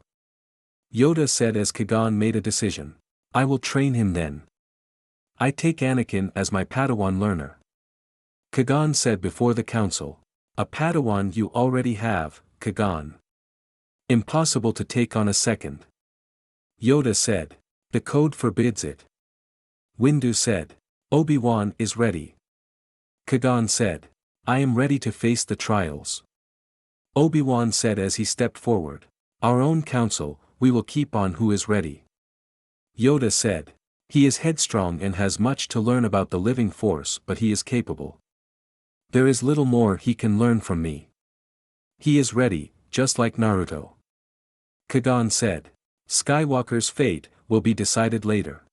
Yoda said as Qui-Gon made a decision. I will train him then. I take Anakin as my Padawan learner. Qui-Gon said before the council. A Padawan you already have, Qui-Gon. Impossible to take on a second. Yoda said. The code forbids it. Windu said. Obi-Wan is ready. Qui-Gon said. I am ready to face the trials. Obi-Wan said as he stepped forward. Our own council, we will keep on who is ready. Yoda said. He is headstrong and has much to learn about the living force, but he is capable. There is little more he can learn from me. He is ready, just like Naruto. Qui-Gon said. Skywalker's fate will be decided later.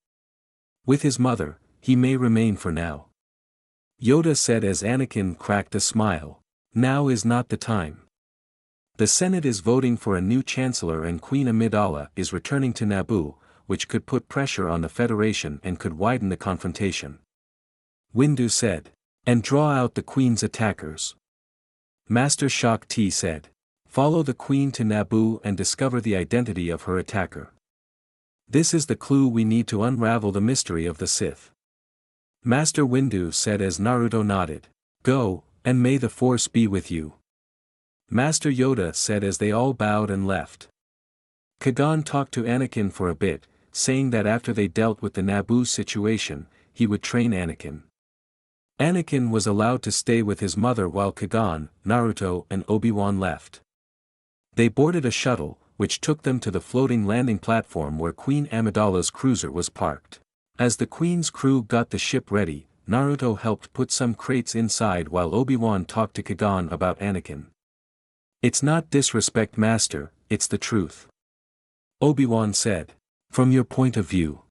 With his mother, he may remain for now. Yoda said as Anakin cracked a smile. Now is not the time. The Senate is voting for a new chancellor and Queen Amidala is returning to Naboo, which could put pressure on the Federation and could widen the confrontation. Windu said. And draw out the Queen's attackers. Master Shak Ti said. Follow the Queen to Naboo and discover the identity of her attacker. This is the clue we need to unravel the mystery of the Sith. Master Windu said as Naruto nodded. Go, and may the Force be with you. Master Yoda said as they all bowed and left. Qui-Gon talked to Anakin for a bit, saying that after they dealt with the Naboo situation, he would train Anakin. Anakin was allowed to stay with his mother while Qui-Gon, Naruto and Obi-Wan left. They boarded a shuttle, which took them to the floating landing platform where Queen Amidala's cruiser was parked. As the Queen's crew got the ship ready, Naruto helped put some crates inside while Obi-Wan talked to Qui-Gon about Anakin. It's not disrespect, Master, it's the truth. Obi-Wan said. From your point of view.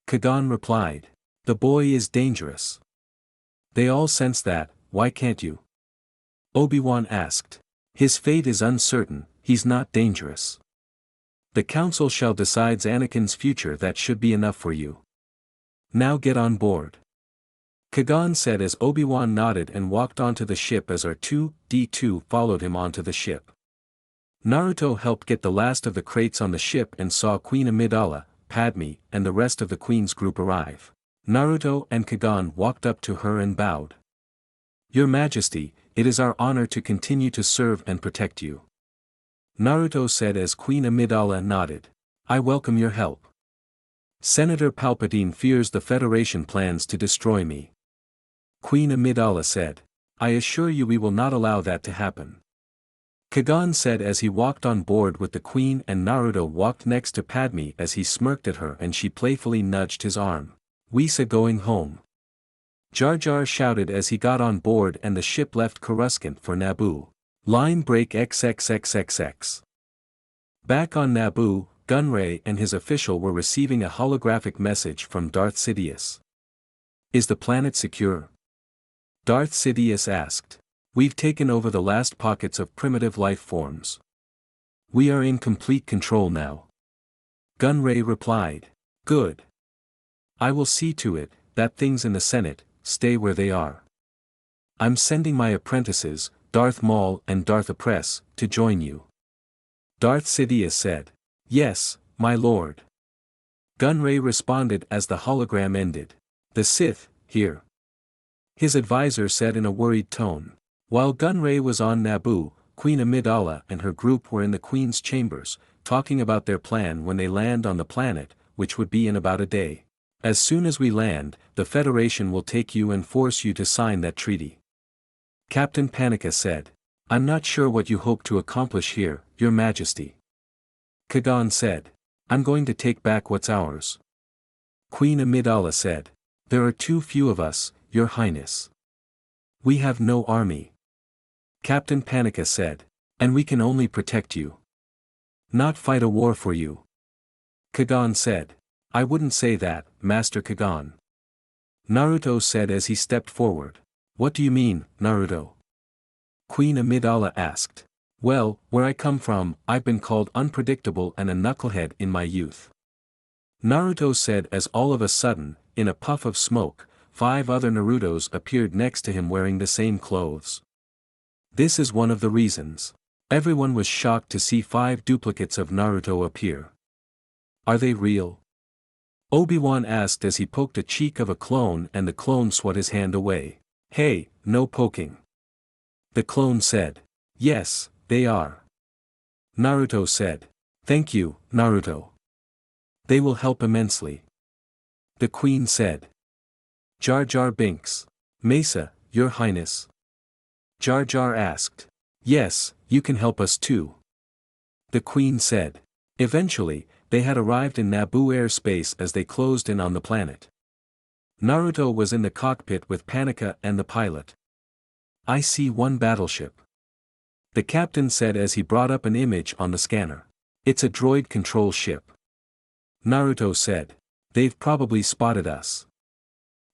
Qui-Gon replied. The boy is dangerous. They all sense that, why can't you? Obi-Wan asked. His fate is uncertain, he's not dangerous. The council shall decide Anakin's future, that should be enough for you. Now get on board. Qui-Gon said as Obi-Wan nodded and walked onto the ship as R2-D2 followed him onto the ship. Naruto helped get the last of the crates on the ship and saw Queen Amidala, Padme, and the rest of the Queen's group arrive. Naruto and Qui-Gon walked up to her and bowed. Your Majesty, it is our honor to continue to serve and protect you. Naruto said as Queen Amidala nodded. I welcome your help. Senator Palpatine fears the Federation plans to destroy me. Queen Amidala said. I assure you we will not allow that to happen. Kagan said as he walked on board with the Queen, and Naruto walked next to Padme as he smirked at her and she playfully nudged his arm. "We're going home." Jar Jar shouted as he got on board and the ship left Coruscant for Naboo. Line break XXXXX. Back on Naboo, Gunray and his official were receiving a holographic message from Darth Sidious. "Is the planet secure?" Darth Sidious asked. "We've taken over the last pockets of primitive life forms. We are in complete control now." Gunray replied. "Good. I will see to it that things in the Senate stay where they are. I'm sending my apprentices, Darth Maul and Darth Apress, to join you." Darth Sidious said. "Yes, my lord." Gunray responded as the hologram ended. "The Sith, here," his advisor said in a worried tone. While Gunray was on Naboo, Queen Amidala and her group were in the Queen's chambers, talking about their plan when they land on the planet, which would be in about a day. "As soon as we land, the Federation will take you and force you to sign that treaty," Captain Panika said. "I'm not sure what you hope to accomplish here, Your Majesty," Kagan said. "I'm going to take back what's ours." Queen Amidala said. "There are too few of us, Your Highness. We have no army," Captain Panika said. "And we can only protect you, not fight a war for you," Kagan said. "I wouldn't say that, Master Kagan," Naruto said as he stepped forward. "What do you mean, Naruto?" Queen Amidala asked. "Well, where I come from, I've been called unpredictable and a knucklehead in my youth," Naruto said as all of a sudden, in a puff of smoke, 5 other Narutos appeared next to him wearing the same clothes. This is one of the reasons. Everyone was shocked to see 5 duplicates of Naruto appear. "Are they real?" Obi-Wan asked as he poked a cheek of a clone and the clone swat his hand away. "Hey, no poking," the clone said. "Yes, they are," Naruto said. "Thank you, Naruto. They will help immensely," the Queen said. Jar Jar Binks. "Mesa, Your Highness?" Jar Jar asked. "Yes, you can help us too," the Queen said. Eventually, they had arrived in Naboo airspace as they closed in on the planet. Naruto was in the cockpit with Panika and the pilot. "I see one battleship," the captain said as he brought up an image on the scanner. "It's a droid control ship," Naruto said. "They've probably spotted us,"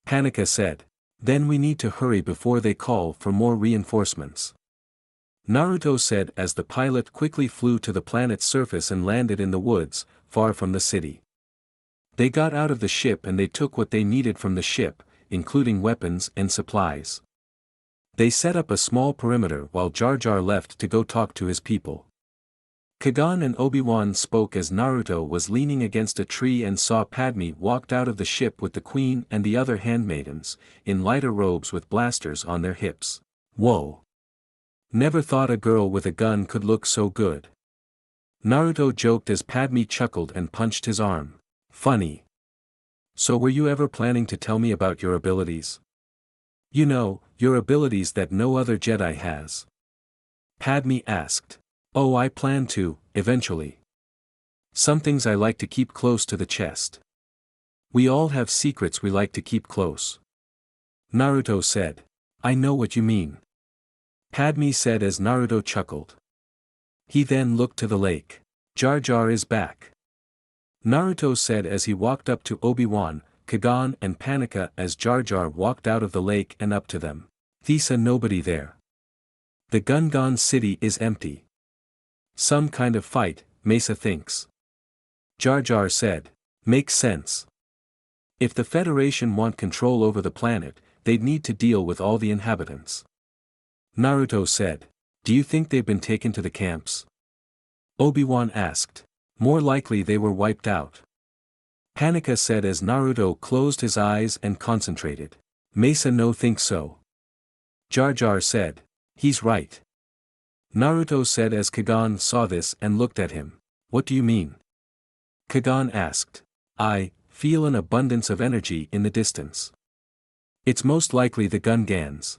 Panika said. "Then we need to hurry before they call for more reinforcements," Naruto said as the pilot quickly flew to the planet's surface and landed in the woods, far from the city. They got out of the ship and they took what they needed from the ship, including weapons and supplies. They set up a small perimeter while Jar Jar left to go talk to his people. Kagan and Obi-Wan spoke as Naruto was leaning against a tree and saw Padme walked out of the ship with the Queen and the other handmaidens, in lighter robes with blasters on their hips. "Whoa! Never thought a girl with a gun could look so good," Naruto joked as Padme chuckled and punched his arm. "Funny. So were you ever planning to tell me about your abilities? You know, your abilities that no other Jedi has?" Padme asked. "Oh, I plan to, eventually. Some things I like to keep close to the chest. We all have secrets we like to keep close," Naruto said. "I know what you mean," Padme said as Naruto chuckled. He then looked to the lake. "Jar Jar is back," Naruto said as he walked up to Obi-Wan, Kagan and Panika as Jar Jar walked out of the lake and up to them. "Thesa, nobody there. The Gungan city is empty. Some kind of fight, Mesa thinks," Jar Jar said. "Makes sense. If the Federation want control over the planet, they'd need to deal with all the inhabitants," Naruto said. "Do you think they've been taken to the camps?" Obi-Wan asked. "More likely they were wiped out," Panika said as Naruto closed his eyes and concentrated. "Mesa no think so," Jar Jar said. "He's right," Naruto said as Kagan saw this and looked at him. "What do you mean?" Kagan asked. "I feel an abundance of energy in the distance. It's most likely the Gungans,"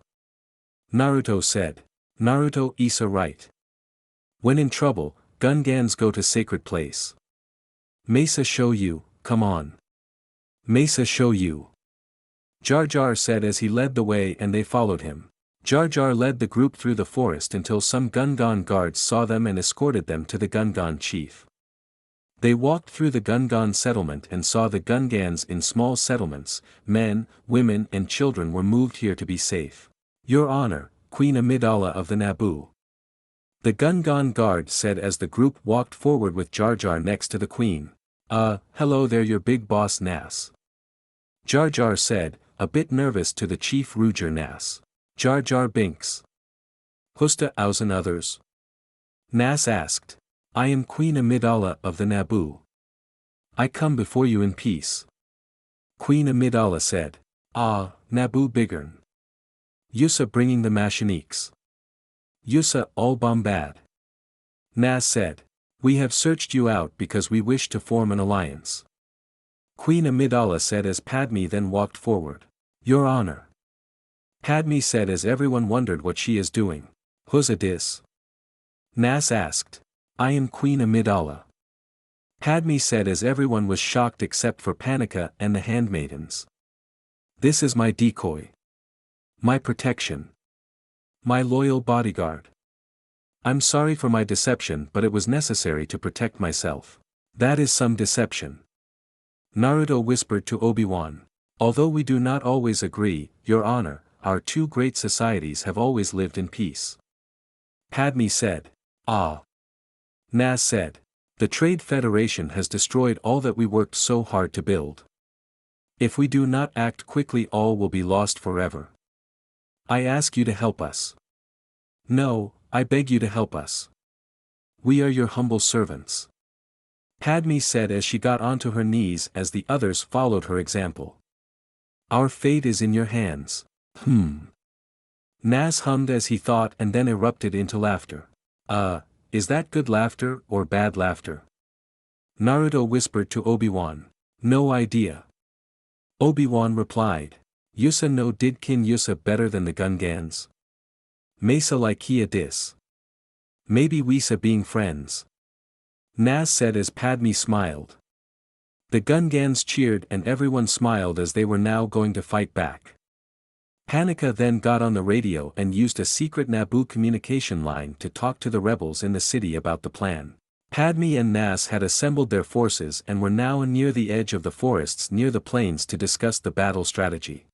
Naruto said. Naruto Isa right. When in trouble, Gungans go to sacred place. Mesa show you, come on. Mesa show you. Jar Jar said as he led the way and they followed him. Jar Jar led the group through the forest until some Gungan guards saw them and escorted them to the Gungan chief. They walked through the Gungan settlement and saw the Gungans in small settlements. Men, women and children were moved here to be safe. Your Honor, Queen Amidala of the Naboo. The Gungan guard said as the group walked forward with Jar Jar next to the Queen. Hello there, your big boss Nas. Jar Jar said, a bit nervous to the Chief Ruger Nas. Jar Jar Binks. Husta aus and others? Nas asked. I am Queen Amidala of the Naboo. I come before you in peace. Queen Amidala said. Naboo Bigern. Yusa bringing the machiniques. Yusa all bombad. Nas said. We have searched you out because we wish to form an alliance. Queen Amidala said as Padme then walked forward. Your Honor. Padme said as everyone wondered what she is doing. Who's dis? Nas asked. I am Queen Amidala. Padme said as everyone was shocked except for Panika and the handmaidens. This is my decoy. My protection. My loyal bodyguard. I'm sorry for my deception, but it was necessary to protect myself. That is some deception. Naruto whispered to Obi-Wan. Although we do not always agree, Your Honor, our two great societies have always lived in peace. Padme said. Nas said. The Trade Federation has destroyed all that we worked so hard to build. If we do not act quickly, all will be lost forever. I ask you to help us. No, I beg you to help us. We are your humble servants. Padme said as she got onto her knees as the others followed her example. Our fate is in your hands. Nas hummed as he thought and then erupted into laughter. Is that good laughter or bad laughter? Naruto whispered to Obi-Wan. No idea. Obi-Wan replied. Yusa no did kin Yusa better than the Gungans? Mesa like Kia dis. Maybe Wisa being friends. Nas said as Padme smiled. The Gungans cheered and everyone smiled as they were now going to fight back. Panika then got on the radio and used a secret Naboo communication line to talk to the rebels in the city about the plan. Padme and Nas had assembled their forces and were now near the edge of the forests near the plains to discuss the battle strategy.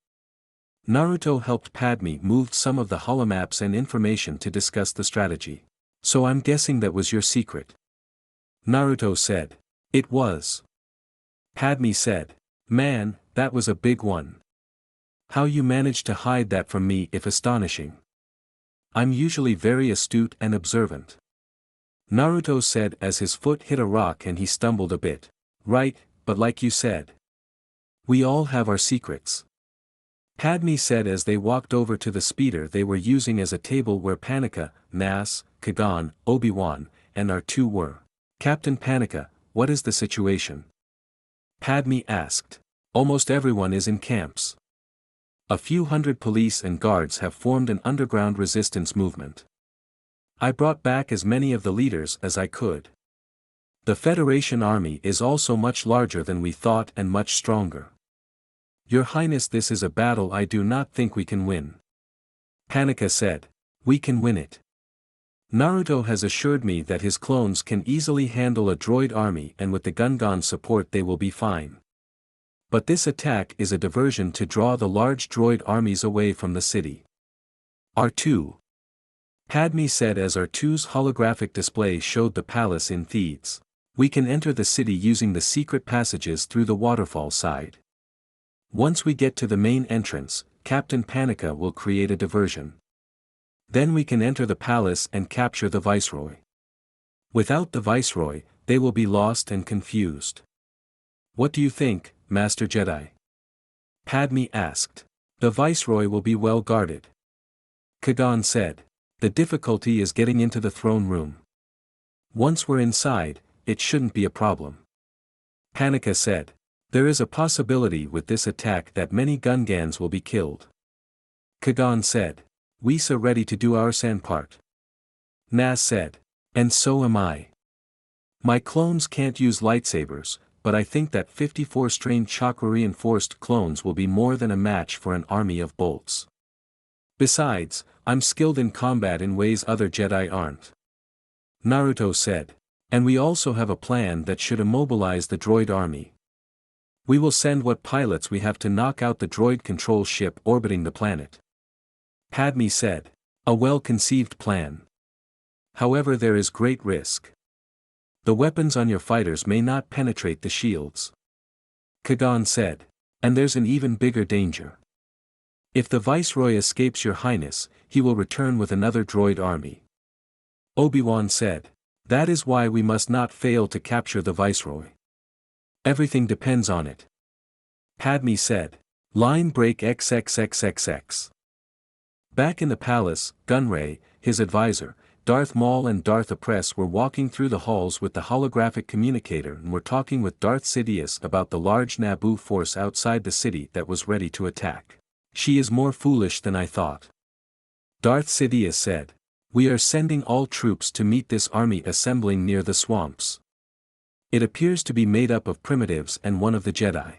Naruto helped Padme move some of the holomaps and information to discuss the strategy. So I'm guessing that was your secret. Naruto said. It was. Padme said. Man, that was a big one. How you managed to hide that from me is astonishing. I'm usually very astute and observant. Naruto said as his foot hit a rock and he stumbled a bit. Right, but like you said. We all have our secrets. Padme said as they walked over to the speeder they were using as a table where Panika, Nas, Kagan, Obi-Wan, and R2 were. Captain Panika, what is the situation? Padme asked. Almost everyone is in camps. A few hundred police and guards have formed an underground resistance movement. I brought back as many of the leaders as I could. The Federation army is also much larger than we thought and much stronger. Your Highness, this is a battle I do not think we can win. Panika said. We can win it. Naruto has assured me that his clones can easily handle a droid army and with the Gungan support they will be fine. But this attack is a diversion to draw the large droid armies away from the city. R2. Padme said as R2's holographic display showed the palace in Thebes. We can enter the city using the secret passages through the waterfall side. Once we get to the main entrance, Captain Panika will create a diversion. Then we can enter the palace and capture the Viceroy. Without the Viceroy, they will be lost and confused. What do you think, Master Jedi? Padme asked. The Viceroy will be well guarded. Kagan said. The difficulty is getting into the throne room. Once we're inside, it shouldn't be a problem. Panika said. There is a possibility with this attack that many Gungans will be killed. Kagan said. We're ready to do our sand part. Naz said. And so am I. My clones can't use lightsabers, but I think that 54 strained chakra-reinforced clones will be more than a match for an army of bolts. Besides, I'm skilled in combat in ways other Jedi aren't. Naruto said. And we also have a plan that should immobilize the droid army. We will send what pilots we have to knock out the droid control ship orbiting the planet. Padme said. A well-conceived plan. However, there is great risk. The weapons on your fighters may not penetrate the shields. Kagan said. And there's an even bigger danger. If the Viceroy escapes your highness, he will return with another droid army. Obi-Wan said. That is why we must not fail to capture the Viceroy. Everything depends on it. Padme said. Line break XXXXX. Back in the palace, Gunray, his advisor, Darth Maul and Darth Appress were walking through the halls with the holographic communicator and were talking with Darth Sidious about the large Naboo force outside the city that was ready to attack. She is more foolish than I thought. Darth Sidious said. We are sending all troops to meet this army assembling near the swamps. It appears to be made up of primitives and one of the Jedi.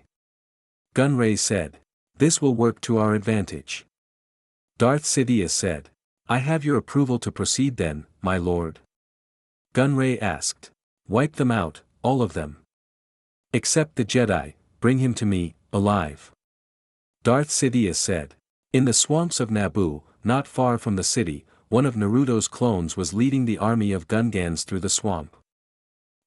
Gunray said. This will work to our advantage. Darth Sidious said. I have your approval to proceed then, my lord. Gunray asked. Wipe them out, all of them. Except the Jedi, bring him to me, alive. Darth Sidious said. In the swamps of Naboo, not far from the city, one of Naruto's clones was leading the army of Gungans through the swamp.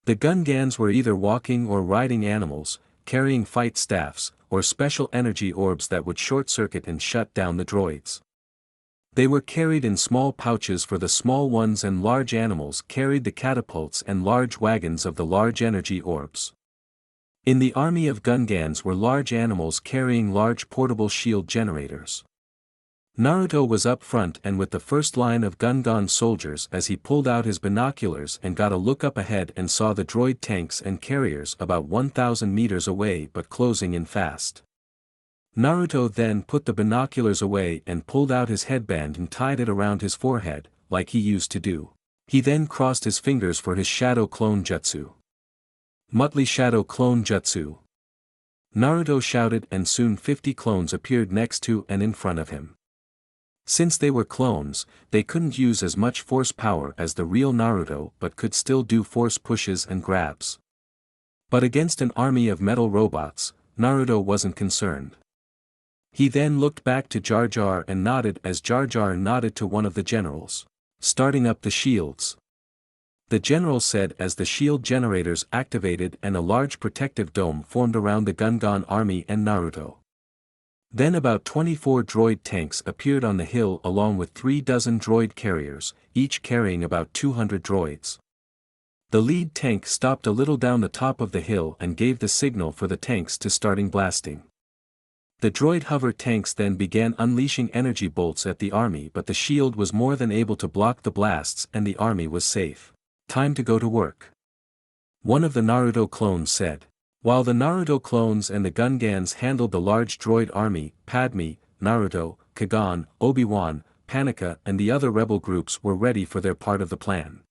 The Gungans were either walking or riding animals, carrying fight staffs, or special energy orbs that would short-circuit and shut down the droids. They were carried in small pouches for the small ones, and large animals carried the catapults and large wagons of the large energy orbs. In the army of Gungans were large animals carrying large portable shield generators. Naruto was up front and with the first line of Gungan soldiers as he pulled out his binoculars and got a look up ahead and saw the droid tanks and carriers about 1,000 meters away but closing in fast. Naruto then put the binoculars away and pulled out his headband and tied it around his forehead, like he used to do. He then crossed his fingers for his Shadow Clone Jutsu. Muttley Shadow Clone Jutsu. Naruto shouted, and soon 50 clones appeared next to and in front of him. Since they were clones, they couldn't use as much force power as the real Naruto but could still do force pushes and grabs. But against an army of metal robots, Naruto wasn't concerned. He then looked back to Jar Jar and nodded as Jar Jar nodded to one of the generals. Starting up the shields. The general said as the shield generators activated and a large protective dome formed around the Gungan army and Naruto. Then about 24 droid tanks appeared on the hill along with 36 droid carriers, each carrying about 200 droids. The lead tank stopped a little down the top of the hill and gave the signal for the tanks to starting blasting. The droid hover tanks then began unleashing energy bolts at the army, but the shield was more than able to block the blasts and the army was safe. Time to go to work. One of the Naruto clones said. While the Naruto clones and the Gungans handled the large droid army, Padme, Naruto, Kagan, Obi-Wan, Panika and the other rebel groups were ready for their part of the plan.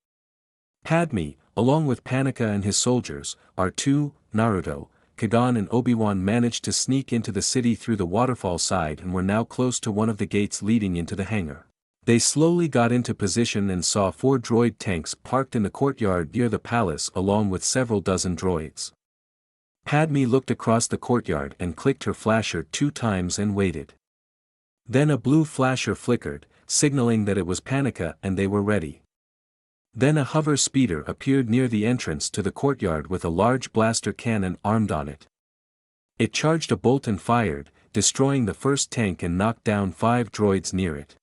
Padme, along with Panika and his soldiers, R2, Naruto, Kagan and Obi-Wan managed to sneak into the city through the waterfall side and were now close to one of the gates leading into the hangar. They slowly got into position and saw 4 droid tanks parked in the courtyard near the palace along with several dozen droids. Padme looked across the courtyard and clicked her flasher 2 times and waited. Then a blue flasher flickered, signaling that it was Panika and they were ready. Then a hover speeder appeared near the entrance to the courtyard with a large blaster cannon armed on it. It charged a bolt and fired, destroying the first tank and knocked down 5 droids near it.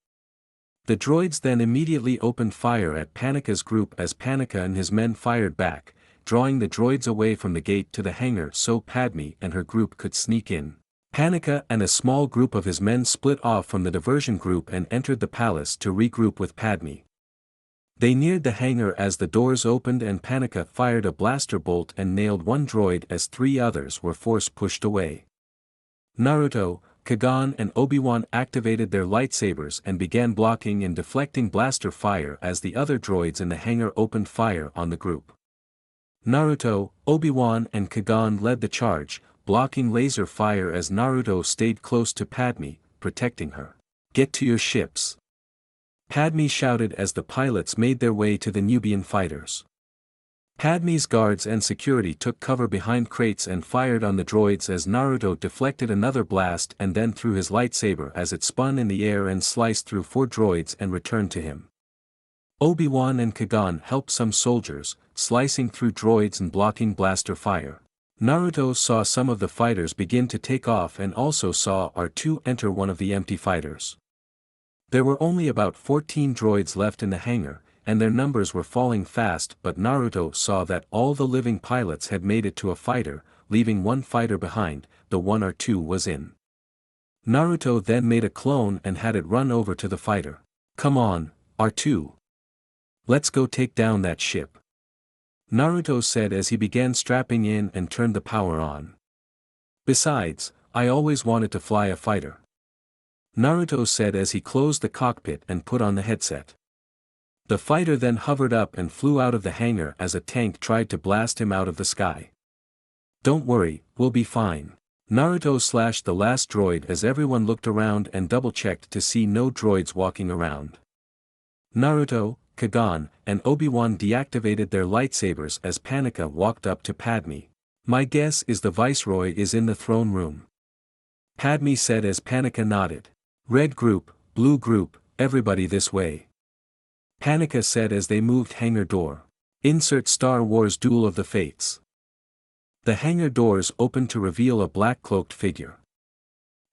The droids then immediately opened fire at Panika's group as Panika and his men fired back, drawing the droids away from the gate to the hangar so Padme and her group could sneak in. Panika and a small group of his men split off from the diversion group and entered the palace to regroup with Padme. They neared the hangar as the doors opened and Panika fired a blaster bolt and nailed one droid as 3 others were force pushed away. Naruto, Qui-Gon and Obi-Wan activated their lightsabers and began blocking and deflecting blaster fire as the other droids in the hangar opened fire on the group. Naruto, Obi-Wan and Qui-Gon led the charge, blocking laser fire as Naruto stayed close to Padme, protecting her. "Get to your ships!" Padme shouted as the pilots made their way to the Nubian fighters. Padme's guards and security took cover behind crates and fired on the droids as Naruto deflected another blast and then threw his lightsaber as it spun in the air and sliced through 4 droids and returned to him. Obi-Wan and Qui-Gon helped some soldiers, slicing through droids and blocking blaster fire. Naruto saw some of the fighters begin to take off and also saw R2 enter one of the empty fighters. There were only about 14 droids left in the hangar, and their numbers were falling fast, but Naruto saw that all the living pilots had made it to a fighter, leaving one fighter behind, the one R2 was in. Naruto then made a clone and had it run over to the fighter. "Come on, R2. Let's go take down that ship," Naruto said as he began strapping in and turned the power on. "Besides, I always wanted to fly a fighter," Naruto said as he closed the cockpit and put on the headset. The fighter then hovered up and flew out of the hangar as a tank tried to blast him out of the sky. "Don't worry, we'll be fine." Naruto slashed the last droid as everyone looked around and double-checked to see no droids walking around. Naruto, Qui-Gon, and Obi-Wan deactivated their lightsabers as Panika walked up to Padme. "My guess is the Viceroy is in the throne room," Padme said as Panika nodded. "Red group, blue group, everybody this way," Panika said as they moved hangar door. Insert Star Wars Duel of the Fates. The hangar doors opened to reveal a black-cloaked figure.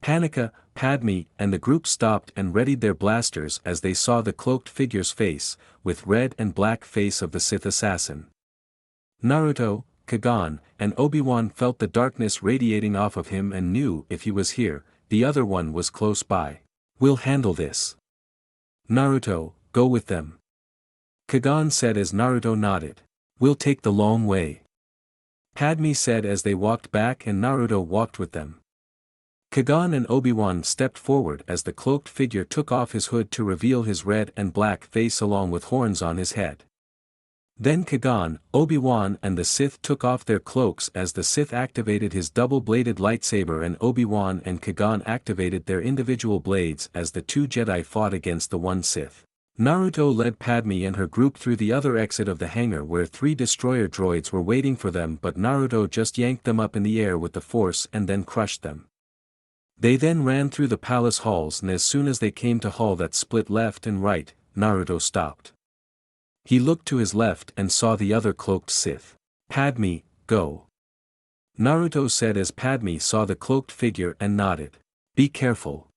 Panika, Padme, and the group stopped and readied their blasters as they saw the cloaked figure's face, with red and black face of the Sith assassin. Naruto, Qui-Gon, and Obi-Wan felt the darkness radiating off of him and knew if he was here, the other one was close by. "We'll handle this. Naruto, go with them," Qui-Gon said as Naruto nodded. "We'll take the long way," Padme said as they walked back and Naruto walked with them. Qui-Gon and Obi-Wan stepped forward as the cloaked figure took off his hood to reveal his red and black face along with horns on his head. Then Qui-Gon, Obi-Wan and the Sith took off their cloaks as the Sith activated his double-bladed lightsaber and Obi-Wan and Qui-Gon activated their individual blades as the 2 Jedi fought against the 1 Sith. Naruto led Padme and her group through the other exit of the hangar where 3 destroyer droids were waiting for them, but Naruto just yanked them up in the air with the force and then crushed them. They then ran through the palace halls and as soon as they came to hall that split left and right, Naruto stopped. He looked to his left and saw the other cloaked Sith. "Padme, go," Naruto said as Padme saw the cloaked figure and nodded. "Be careful,"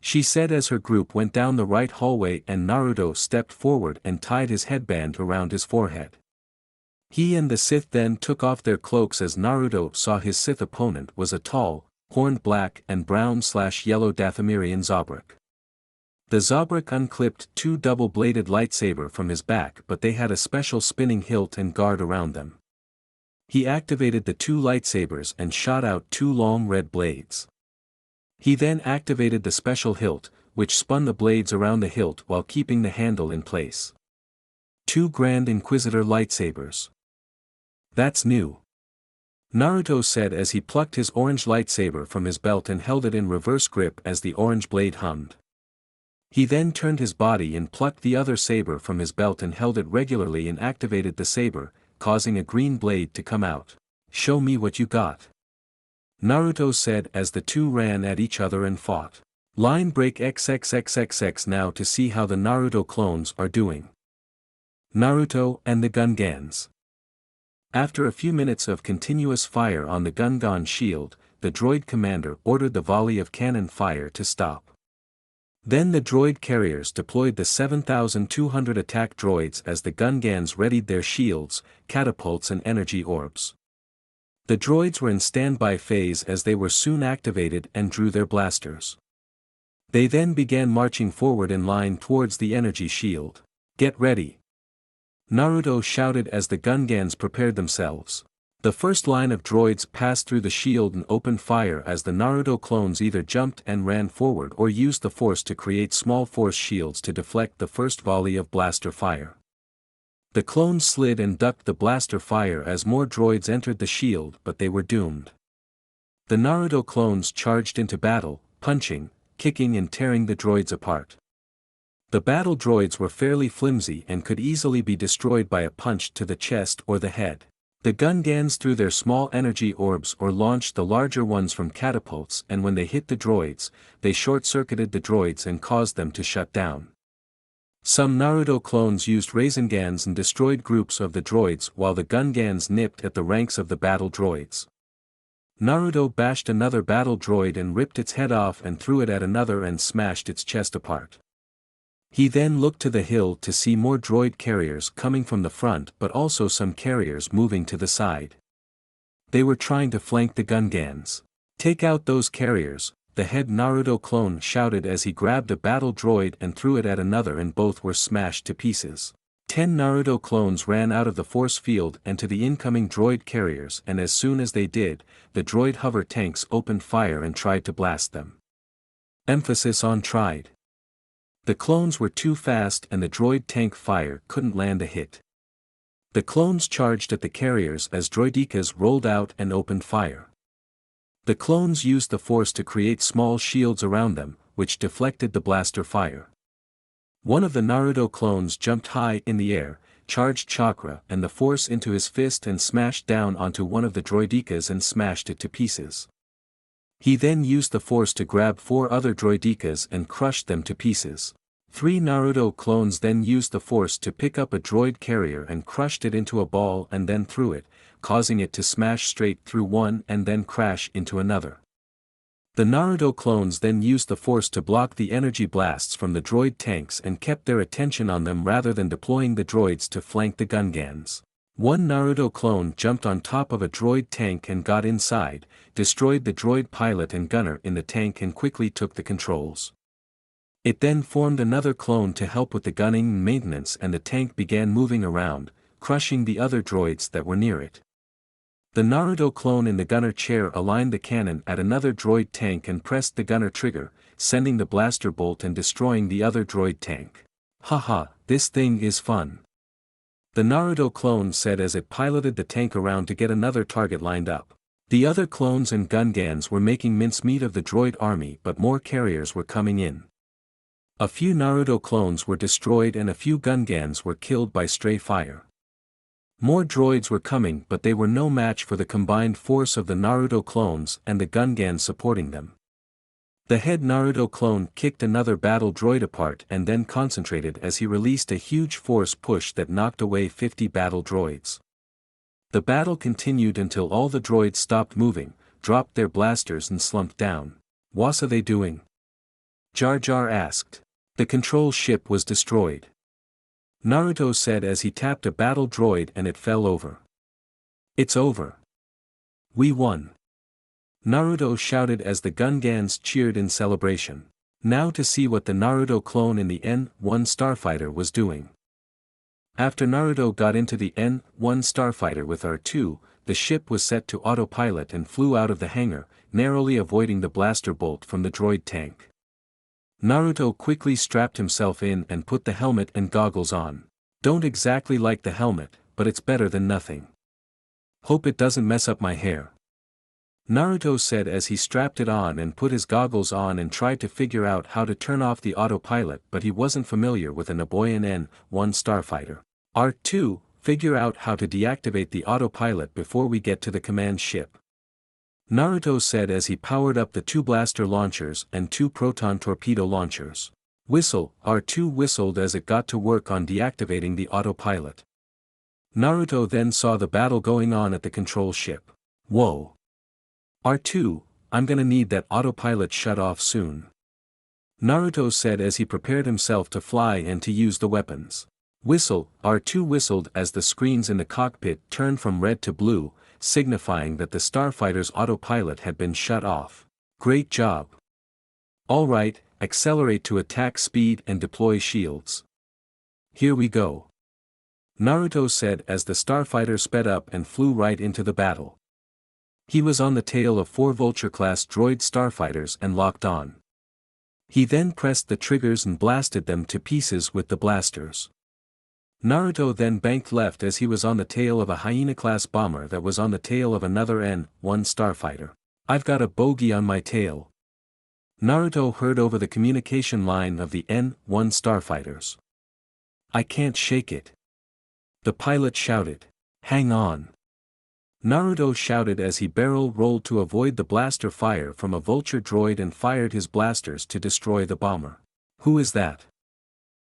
she said as her group went down the right hallway and Naruto stepped forward and tied his headband around his forehead. He and the Sith then took off their cloaks as Naruto saw his Sith opponent was a tall, horned black and brown/yellow Dathomirian Zobrek. The Zobrek unclipped 2 double-bladed lightsaber from his back, but they had a special spinning hilt and guard around them. He activated the 2 lightsabers and shot out 2 long red blades. He then activated the special hilt, which spun the blades around the hilt while keeping the handle in place. 2 Grand Inquisitor lightsabers. "That's new," Naruto said as he plucked his orange lightsaber from his belt and held it in reverse grip as the orange blade hummed. He then turned his body and plucked the other saber from his belt and held it regularly and activated the saber, causing a green blade to come out. "Show me what you got," Naruto said as the 2 ran at each other and fought. Line break XXXXX now to see how the Naruto clones are doing. Naruto and the Gungans. After a few minutes of continuous fire on the Gungan shield, the droid commander ordered the volley of cannon fire to stop. Then the droid carriers deployed the 7,200 attack droids as the Gungans readied their shields, catapults and energy orbs. The droids were in standby phase as they were soon activated and drew their blasters. They then began marching forward in line towards the energy shield. "Get ready," Naruto shouted as the Gungans prepared themselves. The first line of droids passed through the shield and opened fire as the Naruto clones either jumped and ran forward or used the force to create small force shields to deflect the first volley of blaster fire. The clones slid and ducked the blaster fire as more droids entered the shield, but they were doomed. The Naruto clones charged into battle, punching, kicking and tearing the droids apart. The battle droids were fairly flimsy and could easily be destroyed by a punch to the chest or the head. The Gungans threw their small energy orbs or launched the larger ones from catapults, and when they hit the droids, they short-circuited the droids and caused them to shut down. Some Naruto clones used Raisengans and destroyed groups of the droids while the Gungans nipped at the ranks of the battle droids. Naruto bashed another battle droid and ripped its head off and threw it at another and smashed its chest apart. He then looked to the hill to see more droid carriers coming from the front but also some carriers moving to the side. They were trying to flank the Gungans. "Take out those carriers," the head Naruto clone shouted as he grabbed a battle droid and threw it at another and both were smashed to pieces. 10 Naruto clones ran out of the force field and to the incoming droid carriers, and as soon as they did, the droid hover tanks opened fire and tried to blast them. Emphasis on tried. The clones were too fast and the droid tank fire couldn't land a hit. The clones charged at the carriers as droidekas rolled out and opened fire. The clones used the force to create small shields around them, which deflected the blaster fire. One of the Naruto clones jumped high in the air, charged chakra and the force into his fist and smashed down onto one of the droidekas and smashed it to pieces. He then used the force to grab 4 other droidekas and crushed them to pieces. 3 Naruto clones then used the force to pick up a droid carrier and crushed it into a ball and then threw it, causing it to smash straight through one and then crash into another. The Naruto clones then used the force to block the energy blasts from the droid tanks and kept their attention on them rather than deploying the droids to flank the Gungans. One Naruto clone jumped on top of a droid tank and got inside, destroyed the droid pilot and gunner in the tank and quickly took the controls. It then formed another clone to help with the gunning and maintenance and the tank began moving around, crushing the other droids that were near it. The Naruto clone in the gunner chair aligned the cannon at another droid tank and pressed the gunner trigger, sending the blaster bolt and destroying the other droid tank. "Haha, this thing is fun," the Naruto clone said as it piloted the tank around to get another target lined up. The other clones and Gungans were making mincemeat of the droid army but more carriers were coming in. A few Naruto clones were destroyed and a few Gungans were killed by stray fire. More droids were coming but they were no match for the combined force of the Naruto clones and the Gungans supporting them. The head Naruto clone kicked another battle droid apart and then concentrated as he released a huge force push that knocked away 50 battle droids. The battle continued until all the droids stopped moving, dropped their blasters and slumped down. "What's they doing?" Jar Jar asked. "The control ship was destroyed," Naruto said as he tapped a battle droid and it fell over. "It's over. We won," Naruto shouted as the Gungans cheered in celebration. Now to see what the Naruto clone in the N-1 starfighter was doing. After Naruto got into the N-1 starfighter with R2, the ship was set to autopilot and flew out of the hangar, narrowly avoiding the blaster bolt from the droid tank. Naruto quickly strapped himself in and put the helmet and goggles on. "Don't exactly like the helmet, but it's better than nothing. Hope it doesn't mess up my hair," Naruto said as he strapped it on and put his goggles on and tried to figure out how to turn off the autopilot but he wasn't familiar with a Naboyan N-1 starfighter. "R2, figure out how to deactivate the autopilot before we get to the command ship," Naruto said as he powered up the 2 blaster launchers and 2 proton torpedo launchers. "Whistle," R2 whistled as it got to work on deactivating the autopilot. Naruto then saw the battle going on at the control ship. "Whoa. R2, I'm gonna need that autopilot shut off soon," Naruto said as he prepared himself to fly and to use the weapons. "Whistle," R2 whistled as the screens in the cockpit turned from red to blue, signifying that the starfighter's autopilot had been shut off. "Great job. All right, accelerate to attack speed and deploy shields. Here we go." Naruto said as the starfighter sped up and flew right into the battle. He was on the tail of 4 Vulture-class droid starfighters and locked on. He then pressed the triggers and blasted them to pieces with the blasters. Naruto then banked left as he was on the tail of a Hyena-class bomber that was on the tail of another N-1 starfighter. "I've got a bogey on my tail," Naruto heard over the communication line of the N-1 starfighters. "I can't shake it," the pilot shouted. "Hang on," Naruto shouted as he barrel rolled to avoid the blaster fire from a Vulture droid and fired his blasters to destroy the bomber. "Who is that?"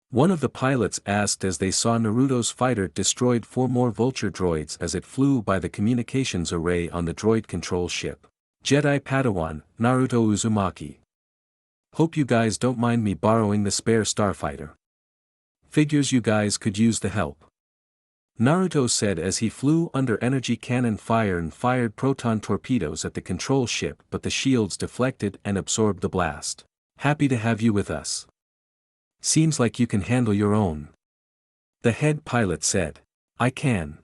one of the pilots asked as they saw Naruto's fighter destroyed 4 more Vulture droids as it flew by the communications array on the droid control ship. "Jedi Padawan, Naruto Uzumaki. Hope you guys don't mind me borrowing the spare starfighter. Figures you guys could use the help," Naruto said as he flew under energy cannon fire and fired proton torpedoes at the control ship, but the shields deflected and absorbed the blast. "Happy to have you with us. Seems like you can handle your own," the head pilot said. "I can,"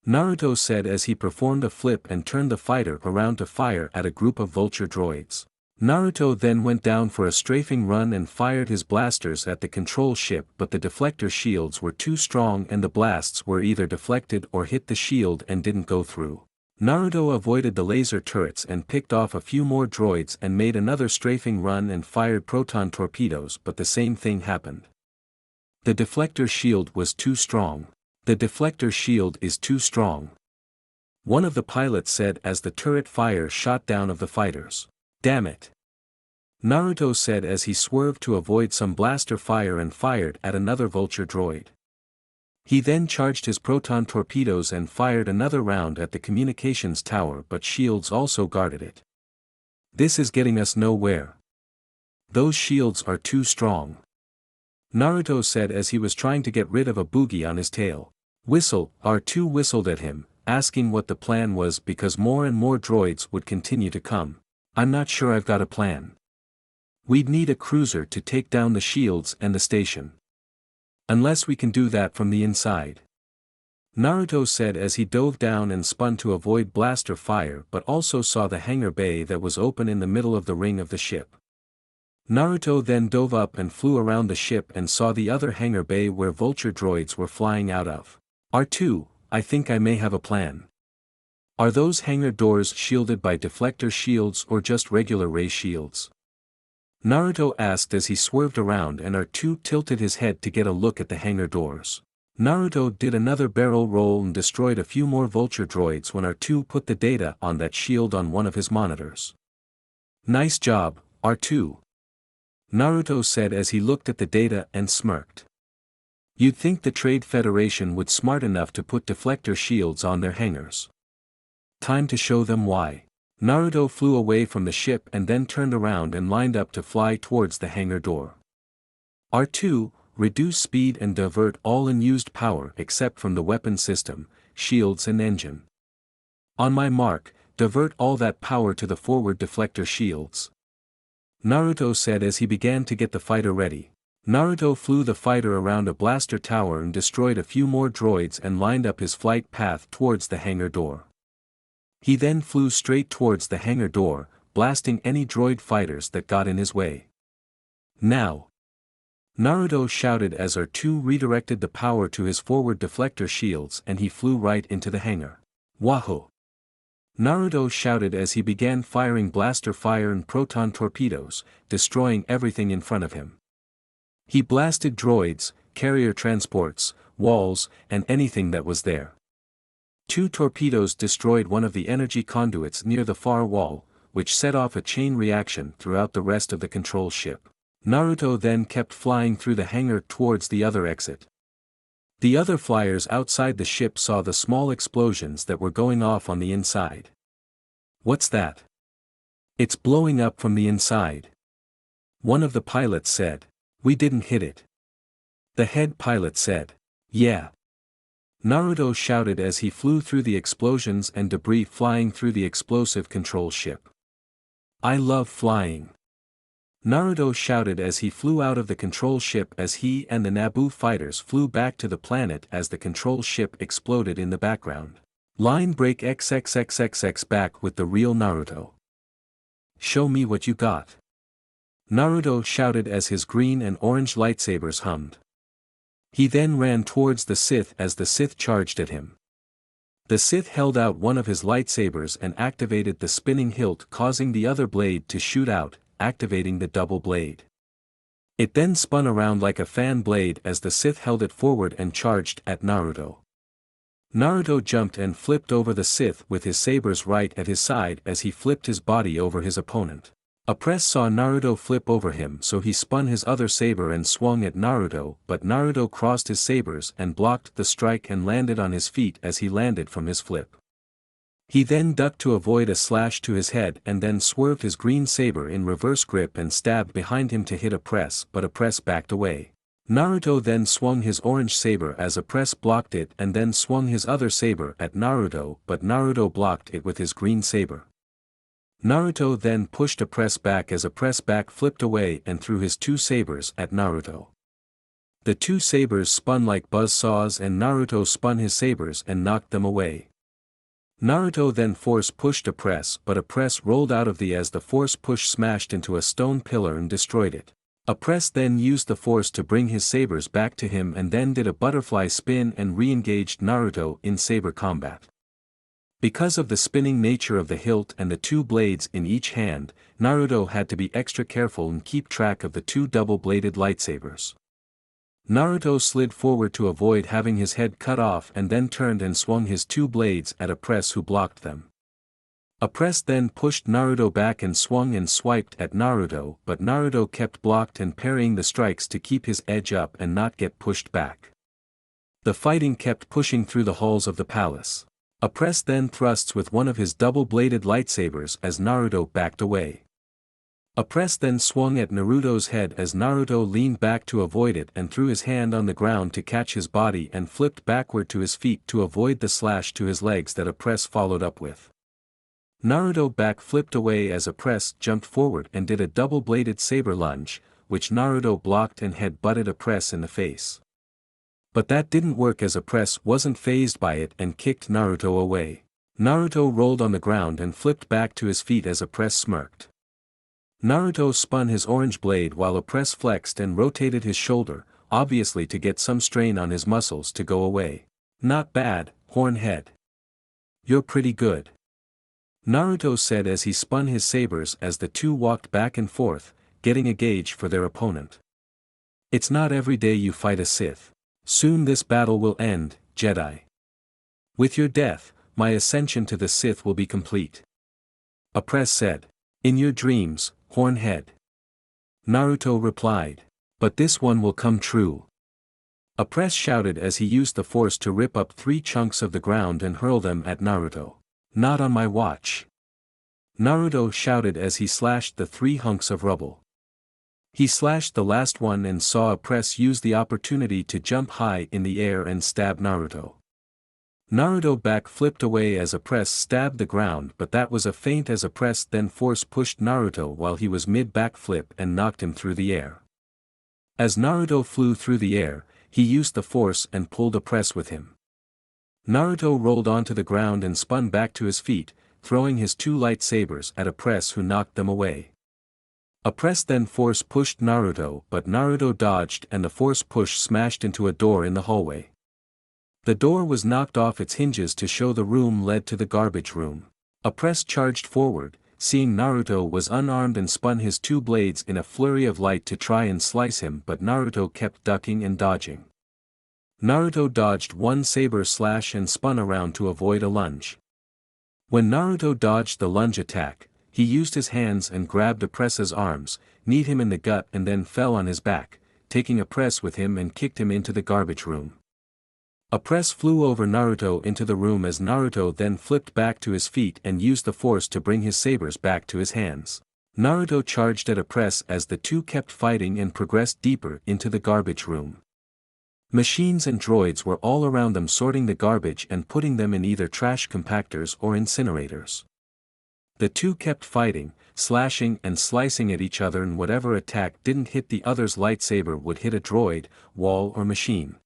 Naruto said as he performed a flip and turned the fighter around to fire at a group of Vulture droids. Naruto then went down for a strafing run and fired his blasters at the control ship, but the deflector shields were too strong and the blasts were either deflected or hit the shield and didn't go through. Naruto avoided the laser turrets and picked off a few more droids and made another strafing run and fired proton torpedoes, but the same thing happened. The deflector shield was too strong. "The deflector shield is too strong," one of the pilots said as the turret fire shot down of the fighters. "Damn it," Naruto said as he swerved to avoid some blaster fire and fired at another Vulture droid. He then charged his proton torpedoes and fired another round at the communications tower, but shields also guarded it. "This is getting us nowhere. Those shields are too strong," Naruto said as he was trying to get rid of a boogie on his tail. "Whistle," R2 whistled at him, asking what the plan was because more and more droids would continue to come. "I'm not sure I've got a plan. We'd need a cruiser to take down the shields and the station. Unless we can do that from the inside," Naruto said as he dove down and spun to avoid blaster fire, but also saw the hangar bay that was open in the middle of the ring of the ship. Naruto then dove up and flew around the ship and saw the other hangar bay where Vulture droids were flying out of. "R2, I think I may have a plan. Are those hangar doors shielded by deflector shields or just regular ray shields?" Naruto asked as he swerved around and R2 tilted his head to get a look at the hangar doors. Naruto did another barrel roll and destroyed a few more Vulture droids when R2 put the data on that shield on one of his monitors. "Nice job, R2," Naruto said as he looked at the data and smirked. "You'd think the Trade Federation would smart enough to put deflector shields on their hangars. Time to show them why." Naruto flew away from the ship and then turned around and lined up to fly towards the hangar door. "R2, reduce speed and divert all unused power except from the weapon system, shields and engine. On my mark, divert all that power to the forward deflector shields," Naruto said as he began to get the fighter ready. Naruto flew the fighter around a blaster tower and destroyed a few more droids and lined up his flight path towards the hangar door. He then flew straight towards the hangar door, blasting any droid fighters that got in his way. "Now!" Naruto shouted as R2 redirected the power to his forward deflector shields and he flew right into the hangar. "Wahoo!" Naruto shouted as he began firing blaster fire and proton torpedoes, destroying everything in front of him. He blasted droids, carrier transports, walls, and anything that was there. 2 torpedoes destroyed one of the energy conduits near the far wall, which set off a chain reaction throughout the rest of the control ship. Naruto then kept flying through the hangar towards the other exit. The other flyers outside the ship saw the small explosions that were going off on the inside. "What's that? It's blowing up from the inside," one of the pilots said. "We didn't hit it," the head pilot said. "Yeah," Naruto shouted as he flew through the explosions and debris flying through the explosive control ship. "I love flying. Naruto shouted as he flew out of the control ship as he and the Naboo fighters flew back to the planet as the control ship exploded in the background. Line break XXXXX back with the real Naruto. Show me what you got. Naruto shouted as his green and orange lightsabers hummed. He then ran towards the Sith as the Sith charged at him. The Sith held out one of his lightsabers and activated the spinning hilt, causing the other blade to shoot out, activating the double blade. It then spun around like a fan blade as the Sith held it forward and charged at Naruto. Naruto jumped and flipped over the Sith with his sabers right at his side as he flipped his body over his opponent. Appress saw Naruto flip over him, so he spun his other saber and swung at Naruto, but Naruto crossed his sabers and blocked the strike and landed on his feet as he landed from his flip. He then ducked to avoid a slash to his head and then swerved his green saber in reverse grip and stabbed behind him to hit Appress, but Appress backed away. Naruto then swung his orange saber as Appress blocked it and then swung his other saber at Naruto, but Naruto blocked it with his green saber. Naruto then pushed Appress back as Appress back flipped away and threw his two sabers at Naruto. The two sabers spun like buzz saws and Naruto spun his sabers and knocked them away. Naruto then force pushed Appress, but Appress rolled out of the as the force push smashed into a stone pillar and destroyed it. Appress then used the force to bring his sabers back to him and then did a butterfly spin and re-engaged Naruto in saber combat. Because of the spinning nature of the hilt and the two blades in each hand, Naruto had to be extra careful and keep track of the two double-bladed lightsabers. Naruto slid forward to avoid having his head cut off and then turned and swung his two blades at Appress, who blocked them. Appress then pushed Naruto back and swung and swiped at Naruto, but Naruto kept blocked and parrying the strikes to keep his edge up and not get pushed back. The fighting kept pushing through the halls of the palace. Appress then thrusts with one of his double-bladed lightsabers as Naruto backed away. Appress then swung at Naruto's head as Naruto leaned back to avoid it and threw his hand on the ground to catch his body and flipped backward to his feet to avoid the slash to his legs that Appress followed up with. Naruto back flipped away as Appress jumped forward and did a double-bladed saber lunge, which Naruto blocked and head-butted Appress in the face. But that didn't work as Appress wasn't fazed by it and kicked Naruto away. Naruto rolled on the ground and flipped back to his feet as Appress smirked. Naruto spun his orange blade while Appress flexed and rotated his shoulder, obviously to get some strain on his muscles to go away. Not bad, Hornhead. You're pretty good. Naruto said as he spun his sabers as the two walked back and forth, getting a gauge for their opponent. It's not every day you fight a Sith. Soon this battle will end, Jedi. With your death, my ascension to the Sith will be complete. Appress said. In your dreams, Hornhead. Naruto replied. But this one will come true. Appress shouted as he used the force to rip up 3 chunks of the ground and hurl them at Naruto. Not on my watch. Naruto shouted as he slashed the 3 hunks of rubble. He slashed the last one and saw Appress use the opportunity to jump high in the air and stab Naruto. Naruto back flipped away as Appress stabbed the ground, but that was a feint as Appress then force pushed Naruto while he was mid-back flip and knocked him through the air. As Naruto flew through the air, he used the force and pulled Appress with him. Naruto rolled onto the ground and spun back to his feet, throwing his 2 lightsabers at Appress, who knocked them away. Appress then force pushed Naruto, but Naruto dodged and the force push smashed into a door in the hallway. The door was knocked off its hinges to show the room led to the garbage room. Appress charged forward, seeing Naruto was unarmed and spun his 2 blades in a flurry of light to try and slice him, but Naruto kept ducking and dodging. Naruto dodged 1 saber slash and spun around to avoid a lunge. When Naruto dodged the lunge attack, he used his hands and grabbed Appress's arms, kneed him in the gut and then fell on his back, taking Appress with him and kicked him into the garbage room. Appress flew over Naruto into the room as Naruto then flipped back to his feet and used the force to bring his sabers back to his hands. Naruto charged at Appress as the two kept fighting and progressed deeper into the garbage room. Machines and droids were all around them, sorting the garbage and putting them in either trash compactors or incinerators. The two kept fighting, slashing and slicing at each other, and whatever attack didn't hit the other's lightsaber would hit a droid, wall or machine.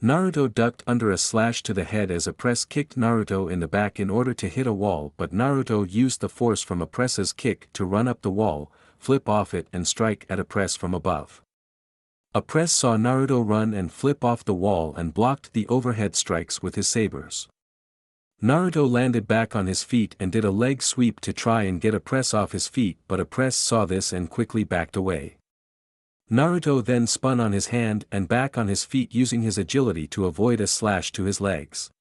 Naruto ducked under a slash to the head as a press kicked Naruto in the back in order to hit a wall, but Naruto used the force from a press's kick to run up the wall, flip off it and strike at a press from above. A press saw Naruto run and flip off the wall and blocked the overhead strikes with his sabers. Naruto landed back on his feet and did a leg sweep to try and get a press off his feet, but a press saw this and quickly backed away. Naruto then spun on his hand and back on his feet using his agility to avoid a slash to his legs.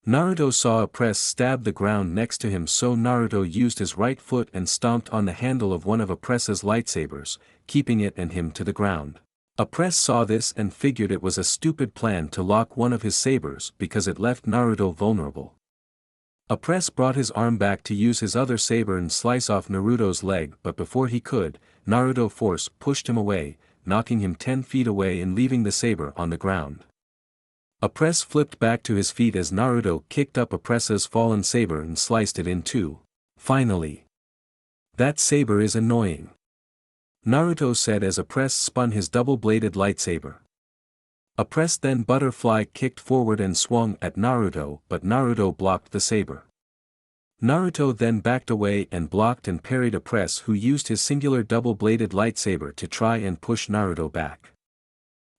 Naruto saw a press stab the ground next to him, so Naruto used his right foot and stomped on the handle of one of a press's lightsabers, keeping it and him to the ground. A press saw this and figured it was a stupid plan to lock one of his sabers because it left Naruto vulnerable. A press brought his arm back to use his other saber and slice off Naruto's leg, but before he could, Naruto force pushed him away, knocking him 10 feet away and leaving the saber on the ground. A press flipped back to his feet as Naruto kicked up a press's fallen saber and sliced it in two. Finally. That saber is annoying, Naruto said as a press spun his double-bladed lightsaber. A press then butterfly kicked forward and swung at Naruto, but Naruto blocked the saber. Naruto then backed away and blocked and parried a press who used his singular double-bladed lightsaber to try and push Naruto back.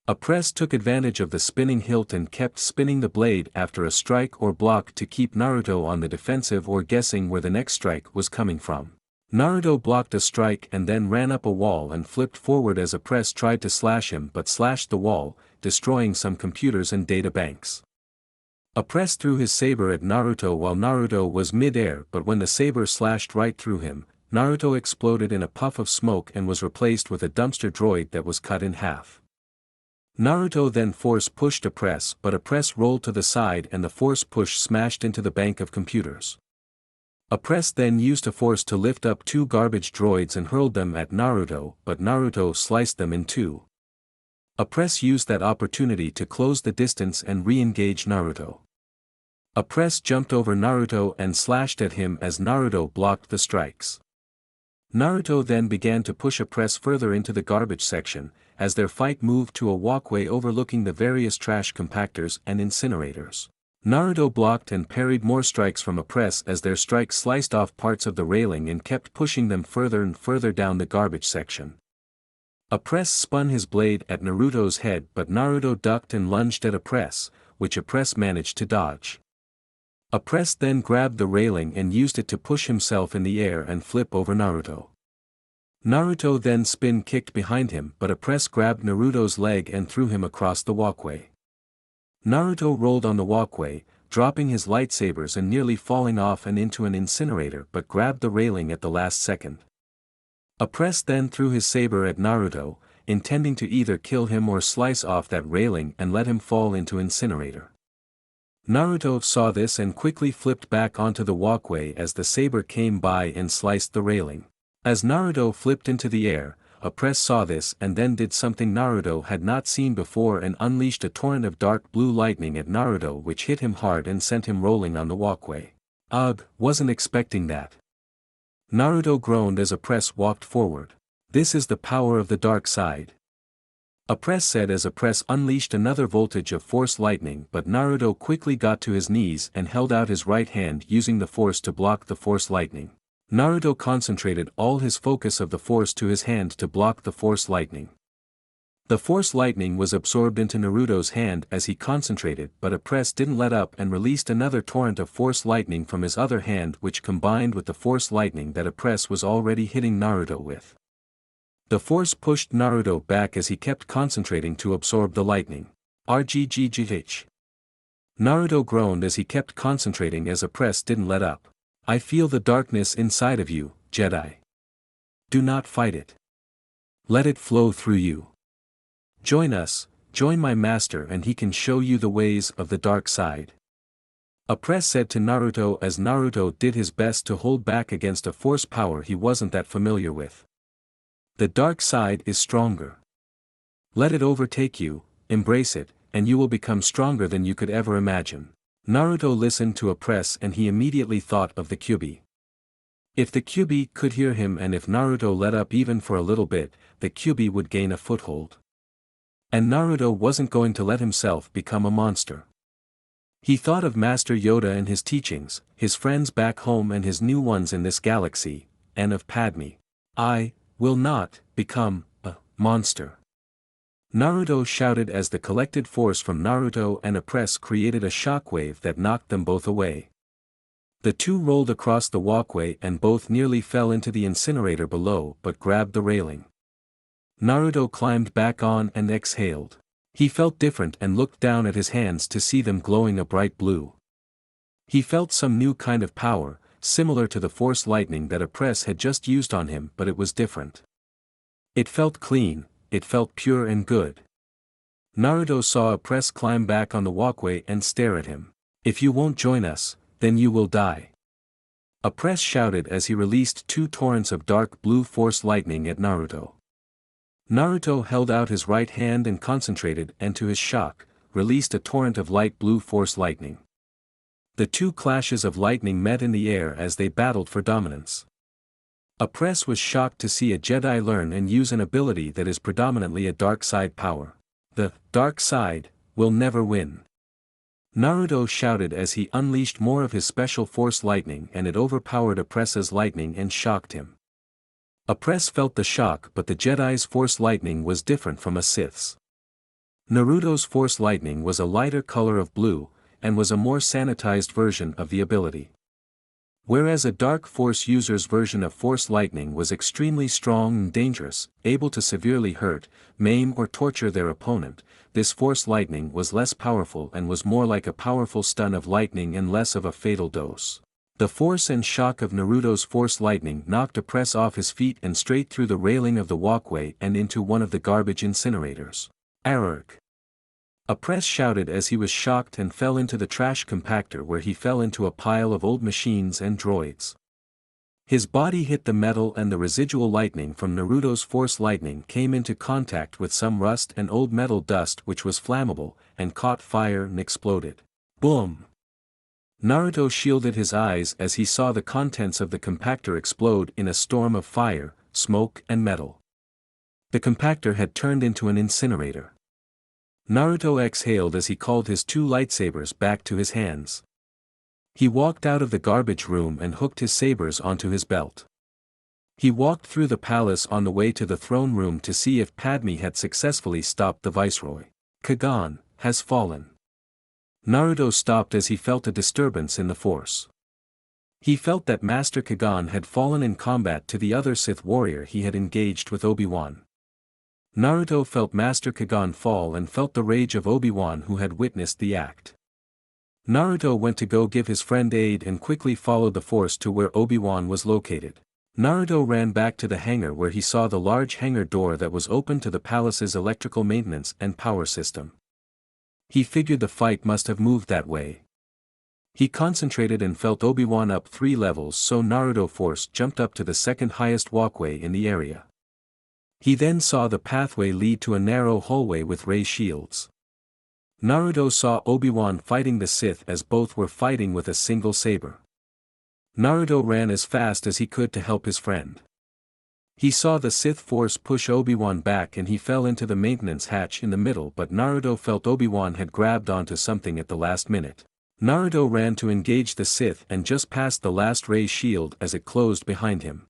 A press took advantage of the spinning hilt and kept spinning the blade after a strike or block to keep Naruto on the defensive or guessing where the next strike was coming from. Naruto blocked a strike and then ran up a wall and flipped forward as a press tried to slash him but slashed the wall, destroying some computers and data banks. A press threw his saber at Naruto while Naruto was mid-air, but when the saber slashed right through him, Naruto exploded in a puff of smoke and was replaced with a dumpster droid that was cut in half. Naruto then force pushed a press, but a press rolled to the side and the force push smashed into the bank of computers. A press then used a force to lift up two garbage droids and hurled them at Naruto, but Naruto sliced them in two. A press used that opportunity to close the distance and re-engage Naruto. A press jumped over Naruto and slashed at him as Naruto blocked the strikes. Naruto then began to push a press further into the garbage section, as their fight moved to a walkway overlooking the various trash compactors and incinerators. Naruto blocked and parried more strikes from a press as their strikes sliced off parts of the railing and kept pushing them further and further down the garbage section. A press spun his blade at Naruto's head, but Naruto ducked and lunged at a press, which a press managed to dodge. A press then grabbed the railing and used it to push himself in the air and flip over Naruto. Naruto then spin kicked behind him, but a press grabbed Naruto's leg and threw him across the walkway. Naruto rolled on the walkway, dropping his lightsabers and nearly falling off and into an incinerator, but grabbed the railing at the last second. A press then threw his saber at Naruto, intending to either kill him or slice off that railing and let him fall into incinerator. Naruto saw this and quickly flipped back onto the walkway as the saber came by and sliced the railing. As Naruto flipped into the air, a press saw this and then did something Naruto had not seen before and unleashed a torrent of dark blue lightning at Naruto, which hit him hard and sent him rolling on the walkway. Ugh, wasn't expecting that. Naruto groaned as a press walked forward. This is the power of the dark side. A press said as a press unleashed another voltage of force lightning, but Naruto quickly got to his knees and held out his right hand using the force to block the force lightning. Naruto concentrated all his focus of the force to his hand to block the force lightning. The force lightning was absorbed into Naruto's hand as he concentrated, but a press didn't let up and released another torrent of force lightning from his other hand, which combined with the force lightning that a press was already hitting Naruto with. The force pushed Naruto back as he kept concentrating to absorb the lightning. RGGGH. Naruto groaned as he kept concentrating as a press didn't let up. I feel the darkness inside of you, Jedi. Do not fight it. Let it flow through you. Join us, join my master and he can show you the ways of the dark side. A press said to Naruto as Naruto did his best to hold back against a force power he wasn't that familiar with. The dark side is stronger. Let it overtake you, embrace it, and you will become stronger than you could ever imagine. Naruto listened to a press and he immediately thought of the Kyuubi. If the Kyuubi could hear him and if Naruto let up even for a little bit, the Kyuubi would gain a foothold. And Naruto wasn't going to let himself become a monster. He thought of Master Yoda and his teachings, his friends back home and his new ones in this galaxy, and of Padme. I will not become a monster. Naruto shouted as the collected force from Naruto and Appress created a shockwave that knocked them both away. The two rolled across the walkway and both nearly fell into the incinerator below but grabbed the railing. Naruto climbed back on and exhaled. He felt different and looked down at his hands to see them glowing a bright blue. He felt some new kind of power, similar to the force lightning that Appress had just used on him, but it was different. It felt clean, it felt pure and good. Naruto saw Appress climb back on the walkway and stare at him. If you won't join us, then you will die. Appress shouted as he released two torrents of dark blue force lightning at Naruto. Naruto held out his right hand and concentrated and to his shock, released a torrent of light blue force lightning. The two clashes of lightning met in the air as they battled for dominance. Appress was shocked to see a Jedi learn and use an ability that is predominantly a dark side power. The dark side will never win. Naruto shouted as he unleashed more of his special force lightning and it overpowered Appress's lightning and shocked him. Appress felt the shock, but the Jedi's force lightning was different from a Sith's. Naruto's force lightning was a lighter color of blue, and was a more sanitized version of the ability. Whereas a dark force user's version of force lightning was extremely strong and dangerous, able to severely hurt, maim or torture their opponent, this force lightning was less powerful and was more like a powerful stun of lightning and less of a fatal dose. The force and shock of Naruto's force lightning knocked Appress off his feet and straight through the railing of the walkway and into one of the garbage incinerators. Arrgh! Appress shouted as he was shocked and fell into the trash compactor where he fell into a pile of old machines and droids. His body hit the metal and the residual lightning from Naruto's force lightning came into contact with some rust and old metal dust which was flammable, and caught fire and exploded. Boom! Naruto shielded his eyes as he saw the contents of the compactor explode in a storm of fire, smoke and metal. The compactor had turned into an incinerator. Naruto exhaled as he called his two lightsabers back to his hands. He walked out of the garbage room and hooked his sabers onto his belt. He walked through the palace on the way to the throne room to see if Padme had successfully stopped the viceroy. Kagan has fallen. Naruto stopped as he felt a disturbance in the force. He felt that Master Kagan had fallen in combat to the other Sith warrior he had engaged with Obi-Wan. Naruto felt Master Kagan fall and felt the rage of Obi-Wan who had witnessed the act. Naruto went to go give his friend aid and quickly followed the force to where Obi-Wan was located. Naruto ran back to the hangar where he saw the large hangar door that was open to the palace's electrical maintenance and power system. He figured the fight must have moved that way. He concentrated and felt Obi-Wan up 3 levels, so Naruto force jumped up to the second highest walkway in the area. He then saw the pathway lead to a narrow hallway with ray shields. Naruto saw Obi-Wan fighting the Sith as both were fighting with a single saber. Naruto ran as fast as he could to help his friend. He saw the Sith force push Obi-Wan back and he fell into the maintenance hatch in the middle, but Naruto felt Obi-Wan had grabbed onto something at the last minute. Naruto ran to engage the Sith and just passed the last ray shield as it closed behind him.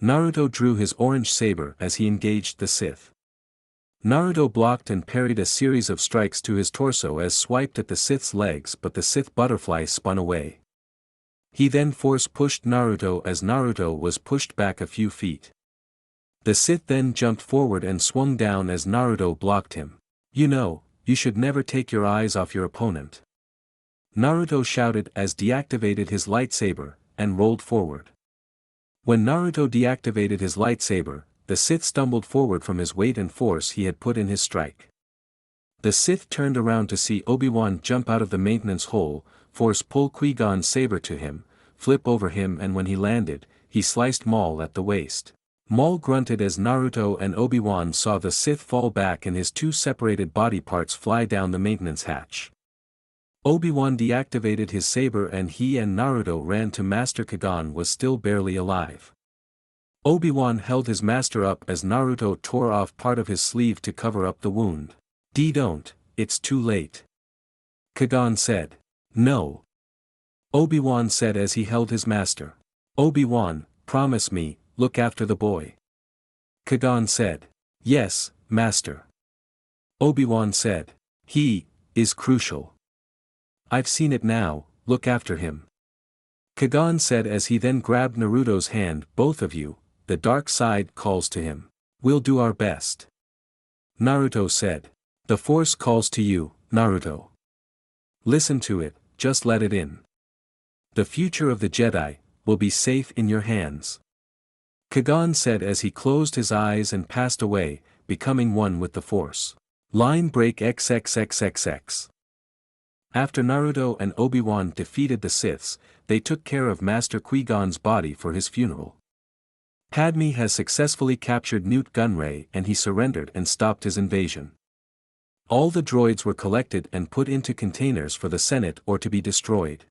Naruto drew his orange saber as he engaged the Sith. Naruto blocked and parried a series of strikes to his torso as swiped at the Sith's legs, but the Sith butterfly spun away. He then force-pushed Naruto as Naruto was pushed back a few feet. The Sith then jumped forward and swung down as Naruto blocked him. You should never take your eyes off your opponent. Naruto shouted as deactivated his lightsaber, and rolled forward. When Naruto deactivated his lightsaber, the Sith stumbled forward from his weight and force he had put in his strike. The Sith turned around to see Obi-Wan jump out of the maintenance hole, force pull Qui-Gon's saber to him, flip over him, and when he landed, he sliced Maul at the waist. Maul grunted as Naruto and Obi-Wan saw the Sith fall back and his two separated body parts fly down the maintenance hatch. Obi-Wan deactivated his saber and he and Naruto ran to Master Kagan was still barely alive. Obi-Wan held his master up as Naruto tore off part of his sleeve to cover up the wound. Don't, it's too late. Kagan said. No. Obi-Wan said as he held his master. Obi-Wan, promise me, look after the boy. Kagan said. Yes, master. Obi-Wan said. He is crucial. I've seen it now, look after him. Kagan said as he then grabbed Naruto's hand. Both of you, the dark side calls to him. We'll do our best. Naruto said. The Force calls to you, Naruto. Listen to it, just let it in. The future of the Jedi will be safe in your hands. Kagan said as he closed his eyes and passed away, becoming one with the Force. Line break XXXXX. After Naruto and Obi-Wan defeated the Siths, they took care of Master Qui-Gon's body for his funeral. Padme has successfully captured Newt Gunray and he surrendered and stopped his invasion. All the droids were collected and put into containers for the Senate or to be destroyed.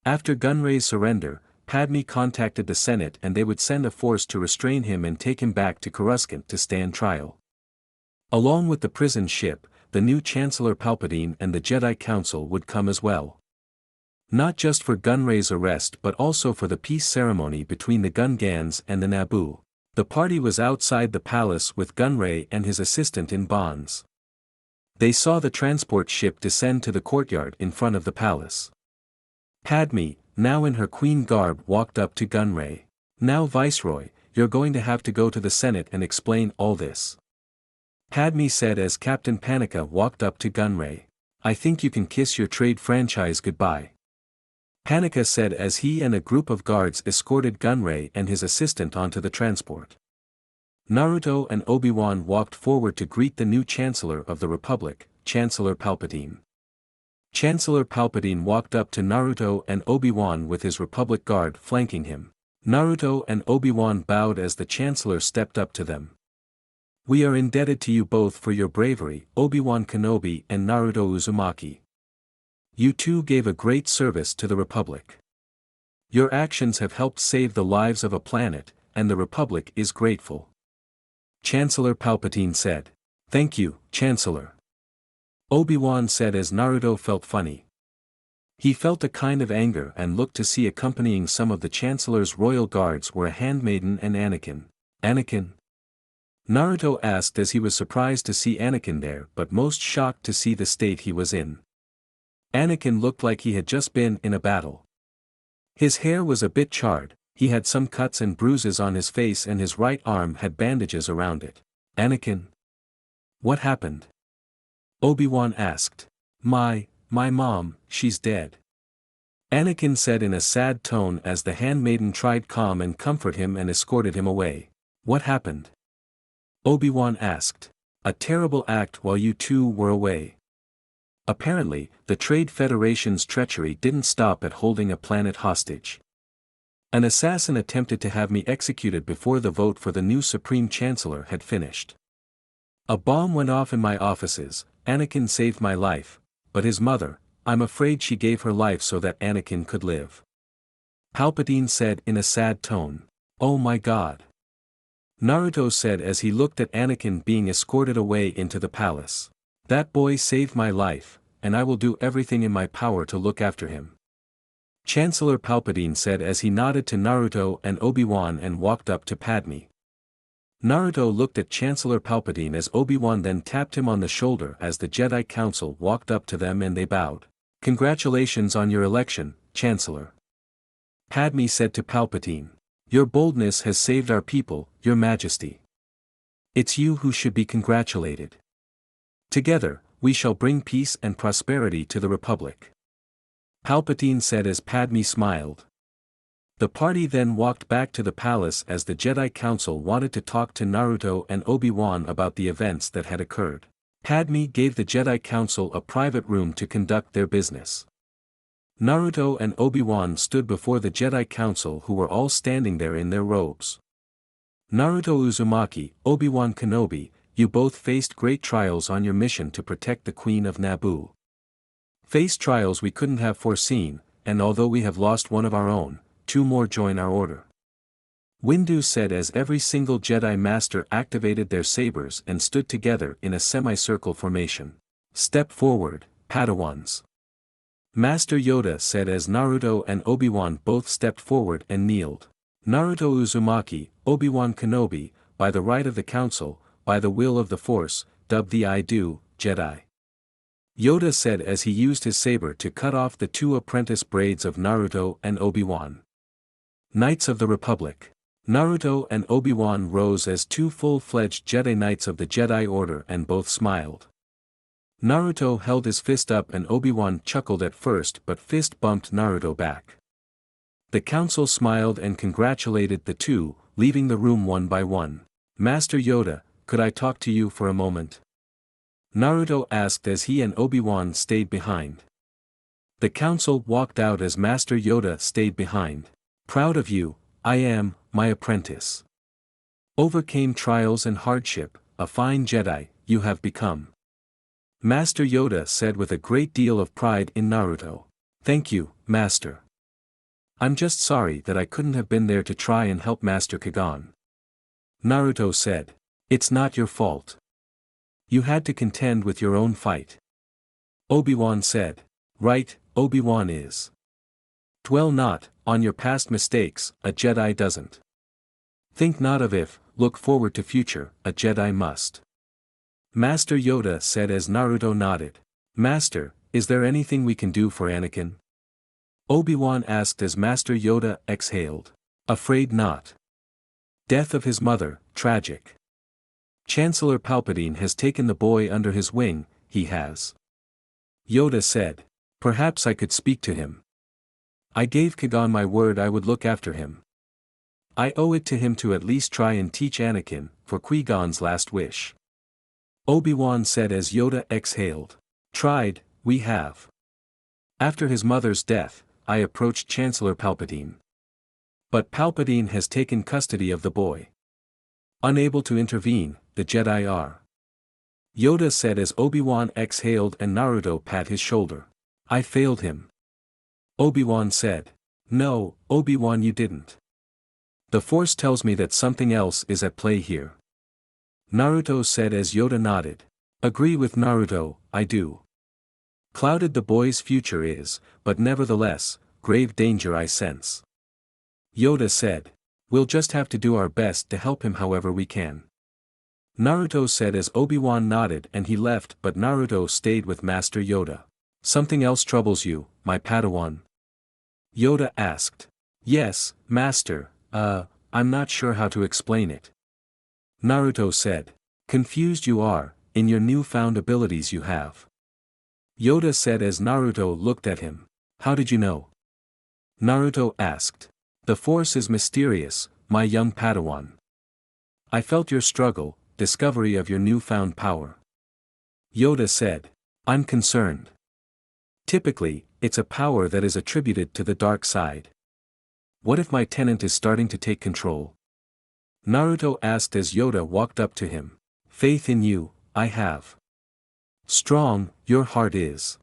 After Gunray's surrender, Padme contacted the Senate and they would send a force to restrain him and take him back to Coruscant to stand trial. Along with the prison ship, the new Chancellor Palpatine and the Jedi Council would come as well. Not just for Gunray's arrest but also for the peace ceremony between the Gungans and the Naboo. The party was outside the palace with Gunray and his assistant in bonds. They saw the transport ship descend to the courtyard in front of the palace. Padme, now in her queen garb, walked up to Gunray. Now Viceroy, you're going to have to go to the Senate and explain all this. Padme said as Captain Panika walked up to Gunray. I think you can kiss your trade franchise goodbye. Panika said as he and a group of guards escorted Gunray and his assistant onto the transport. Naruto and Obi-Wan walked forward to greet the new Chancellor of the Republic, Chancellor Palpatine. Chancellor Palpatine walked up to Naruto and Obi-Wan with his Republic Guard flanking him. Naruto and Obi-Wan bowed as the Chancellor stepped up to them. We are indebted to you both for your bravery, Obi-Wan Kenobi and Naruto Uzumaki. You two gave a great service to the Republic. Your actions have helped save the lives of a planet, and the Republic is grateful. Chancellor Palpatine said. Thank you, Chancellor. Obi-Wan said as Naruto felt funny. He felt a kind of anger and looked to see accompanying some of the Chancellor's royal guards were a handmaiden and Anakin. Anakin? Naruto asked as he was surprised to see Anakin there but most shocked to see the state he was in. Anakin looked like he had just been in a battle. His hair was a bit charred, he had some cuts and bruises on his face and his right arm had bandages around it. Anakin? What happened? Obi-Wan asked. My mom, she's dead. Anakin said in a sad tone as the handmaiden tried calm and comfort him and escorted him away. What happened? Obi-Wan asked. A terrible act while you two were away. Apparently, the Trade Federation's treachery didn't stop at holding a planet hostage. An assassin attempted to have me executed before the vote for the new Supreme Chancellor had finished. A bomb went off in my offices. Anakin saved my life, but his mother, I'm afraid she gave her life so that Anakin could live. Palpatine said in a sad tone. Oh my God. Naruto said as he looked at Anakin being escorted away into the palace. That boy saved my life, and I will do everything in my power to look after him. Chancellor Palpatine said as he nodded to Naruto and Obi-Wan and walked up to Padme. Naruto looked at Chancellor Palpatine as Obi-Wan then tapped him on the shoulder as the Jedi Council walked up to them and they bowed. Congratulations on your election, Chancellor. Padme said to Palpatine. Your boldness has saved our people, Your Majesty. It's you who should be congratulated. Together, we shall bring peace and prosperity to the Republic. Palpatine said as Padme smiled. The party then walked back to the palace as the Jedi Council wanted to talk to Naruto and Obi-Wan about the events that had occurred. Padme gave the Jedi Council a private room to conduct their business. Naruto and Obi-Wan stood before the Jedi Council who were all standing there in their robes. Naruto Uzumaki, Obi-Wan Kenobi, you both faced great trials on your mission to protect the Queen of Naboo. face trials we couldn't have foreseen, and although we have lost one of our own, 2 more join our order. Windu said as every single Jedi Master activated their sabers and stood together in a semicircle formation. Step forward, Padawans. Master Yoda said as Naruto and Obi-Wan both stepped forward and kneeled. Naruto Uzumaki, Obi-Wan Kenobi, by the right of the Council, by the will of the Force, dubbed the I Do, Jedi. Yoda said as he used his saber to cut off the 2 apprentice braids of Naruto and Obi-Wan. Knights of the Republic. Naruto and Obi-Wan rose as 2 full-fledged Jedi Knights of the Jedi Order and both smiled. Naruto held his fist up and Obi-Wan chuckled at first but fist bumped Naruto back. The council smiled and congratulated the 2, leaving the room one by one. Master Yoda, could I talk to you for a moment? Naruto asked as he and Obi-Wan stayed behind. The council walked out as Master Yoda stayed behind. Proud of you, I am, my apprentice. Overcame trials and hardship, a fine Jedi, you have become. Master Yoda said with a great deal of pride in Naruto. Thank you, Master. I'm just sorry that I couldn't have been there to try and help Master Kagan. Naruto said. It's not your fault. You had to contend with your own fight. Obi-Wan said. Right, Obi-Wan is. Dwell not on your past mistakes, a Jedi doesn't. Think not of if, look forward to future, a Jedi must. Master Yoda said as Naruto nodded. Master, is there anything we can do for Anakin? Obi-Wan asked as Master Yoda exhaled. Afraid not. Death of his mother, tragic. Chancellor Palpatine has taken the boy under his wing, he has. Yoda said. Perhaps I could speak to him. I gave Kagan my word I would look after him. I owe it to him to at least try and teach Anakin, for Qui-Gon's last wish. Obi-Wan said as Yoda exhaled. Tried, we have. After his mother's death, I approached Chancellor Palpatine. But Palpatine has taken custody of the boy. Unable to intervene, the Jedi are. Yoda said as Obi-Wan exhaled and Naruto pat his shoulder. I failed him. Obi-Wan said. No, Obi-Wan you didn't. The Force tells me that something else is at play here. Naruto said as Yoda nodded. Agree with Naruto, I do. Clouded the boy's future is, but nevertheless, grave danger I sense. Yoda said. We'll just have to do our best to help him however we can. Naruto said as Obi-Wan nodded and he left but Naruto stayed with Master Yoda. Something else troubles you, my Padawan? Yoda asked. Yes, Master, I'm not sure how to explain it. Naruto said. Confused you are, in your newfound abilities you have. Yoda said as Naruto looked at him. How did you know? Naruto asked. The Force is mysterious, my young Padawan. I felt your struggle, discovery of your newfound power. Yoda said. I'm concerned. Typically, it's a power that is attributed to the dark side. What if my tenant is starting to take control? Naruto asked as Yoda walked up to him. Faith in you, I have. Strong, your heart is.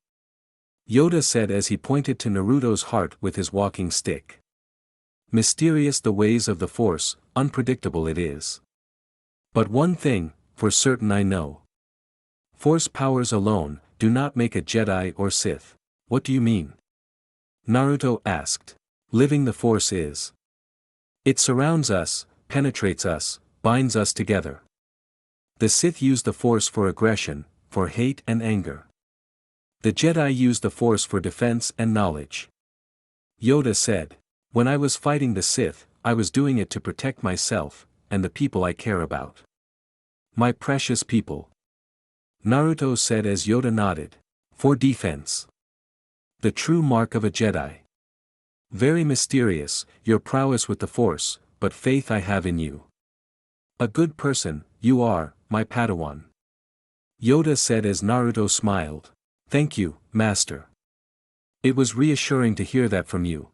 Yoda said as he pointed to Naruto's heart with his walking stick. Mysterious the ways of the Force, unpredictable it is. But one thing, for certain I know. Force powers alone, do not make a Jedi or Sith. What do you mean? Naruto asked. Living the Force is. It surrounds us, penetrates us, binds us together. The Sith use the Force for aggression, for hate and anger. The Jedi use the Force for defense and knowledge. Yoda said. When I was fighting the Sith, I was doing it to protect myself, and the people I care about. My precious people. Naruto said as Yoda nodded. For defense. The true mark of a Jedi. Very mysterious, your prowess with the Force, but faith I have in you. A good person, you are, my Padawan. Yoda said as Naruto smiled. Thank you, Master. It was reassuring to hear that from you.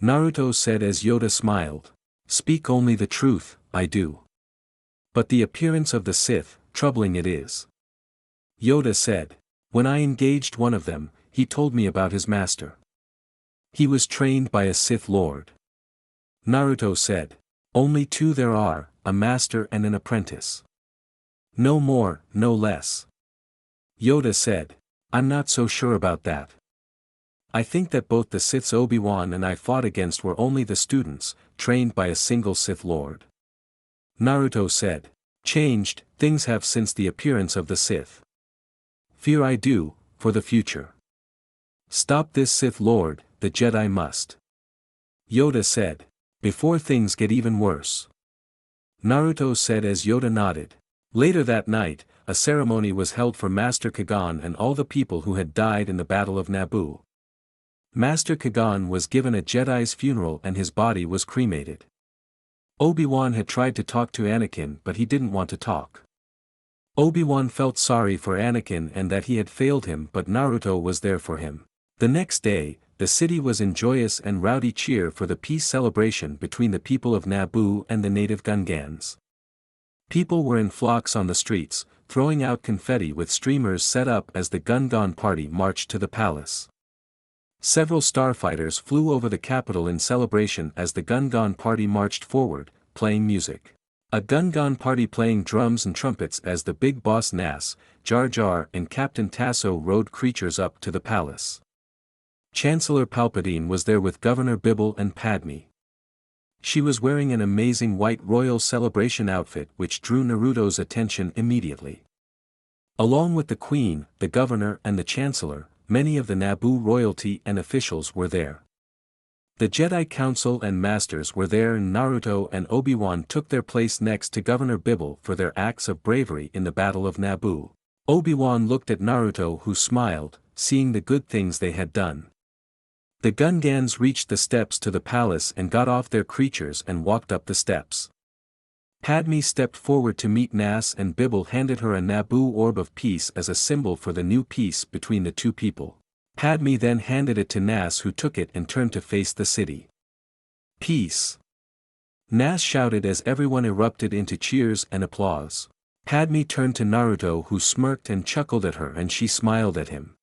Naruto said as Yoda smiled. Speak only the truth, I do. But the appearance of the Sith, troubling it is. Yoda said. When I engaged one of them, he told me about his master. He was trained by a Sith Lord. Naruto said. Only two there are, a master and an apprentice. No more, no less. Yoda said. I'm not so sure about that. I think that both the Siths Obi-Wan and I fought against were only the students, trained by a single Sith Lord. Naruto said. Changed, things have since the appearance of the Sith. Fear I do, for the future. Stop this Sith Lord, the Jedi must. Yoda said. Before things get even worse. Naruto said as Yoda nodded. Later that night, a ceremony was held for Master Kagan and all the people who had died in the Battle of Naboo. Master Kagan was given a Jedi's funeral and his body was cremated. Obi-Wan had tried to talk to Anakin but he didn't want to talk. Obi-Wan felt sorry for Anakin and that he had failed him, but Naruto was there for him. The next day, the city was in joyous and rowdy cheer for the peace celebration between the people of Naboo and the native Gungans. People were in flocks on the streets, throwing out confetti with streamers set up as the Gungan party marched to the palace. Several starfighters flew over the capital in celebration as the Gungan party marched forward, playing music. A Gungan party playing drums and trumpets as the big boss Nass, Jar Jar and Captain Tasso rode creatures up to the palace. Chancellor Palpatine was there with Governor Bibble and Padme. She was wearing an amazing white royal celebration outfit which drew Naruto's attention immediately. Along with the Queen, the Governor and the Chancellor, many of the Naboo royalty and officials were there. The Jedi Council and Masters were there and Naruto and Obi-Wan took their place next to Governor Bibble for their acts of bravery in the Battle of Naboo. Obi-Wan looked at Naruto who smiled, seeing the good things they had done. The Gungans reached the steps to the palace and got off their creatures and walked up the steps. Padme stepped forward to meet Nass and Bibble handed her a Naboo orb of peace as a symbol for the new peace between the two people. Padme then handed it to Nass who took it and turned to face the city. Peace! Nass shouted as everyone erupted into cheers and applause. Padme turned to Naruto who smirked and chuckled at her and she smiled at him.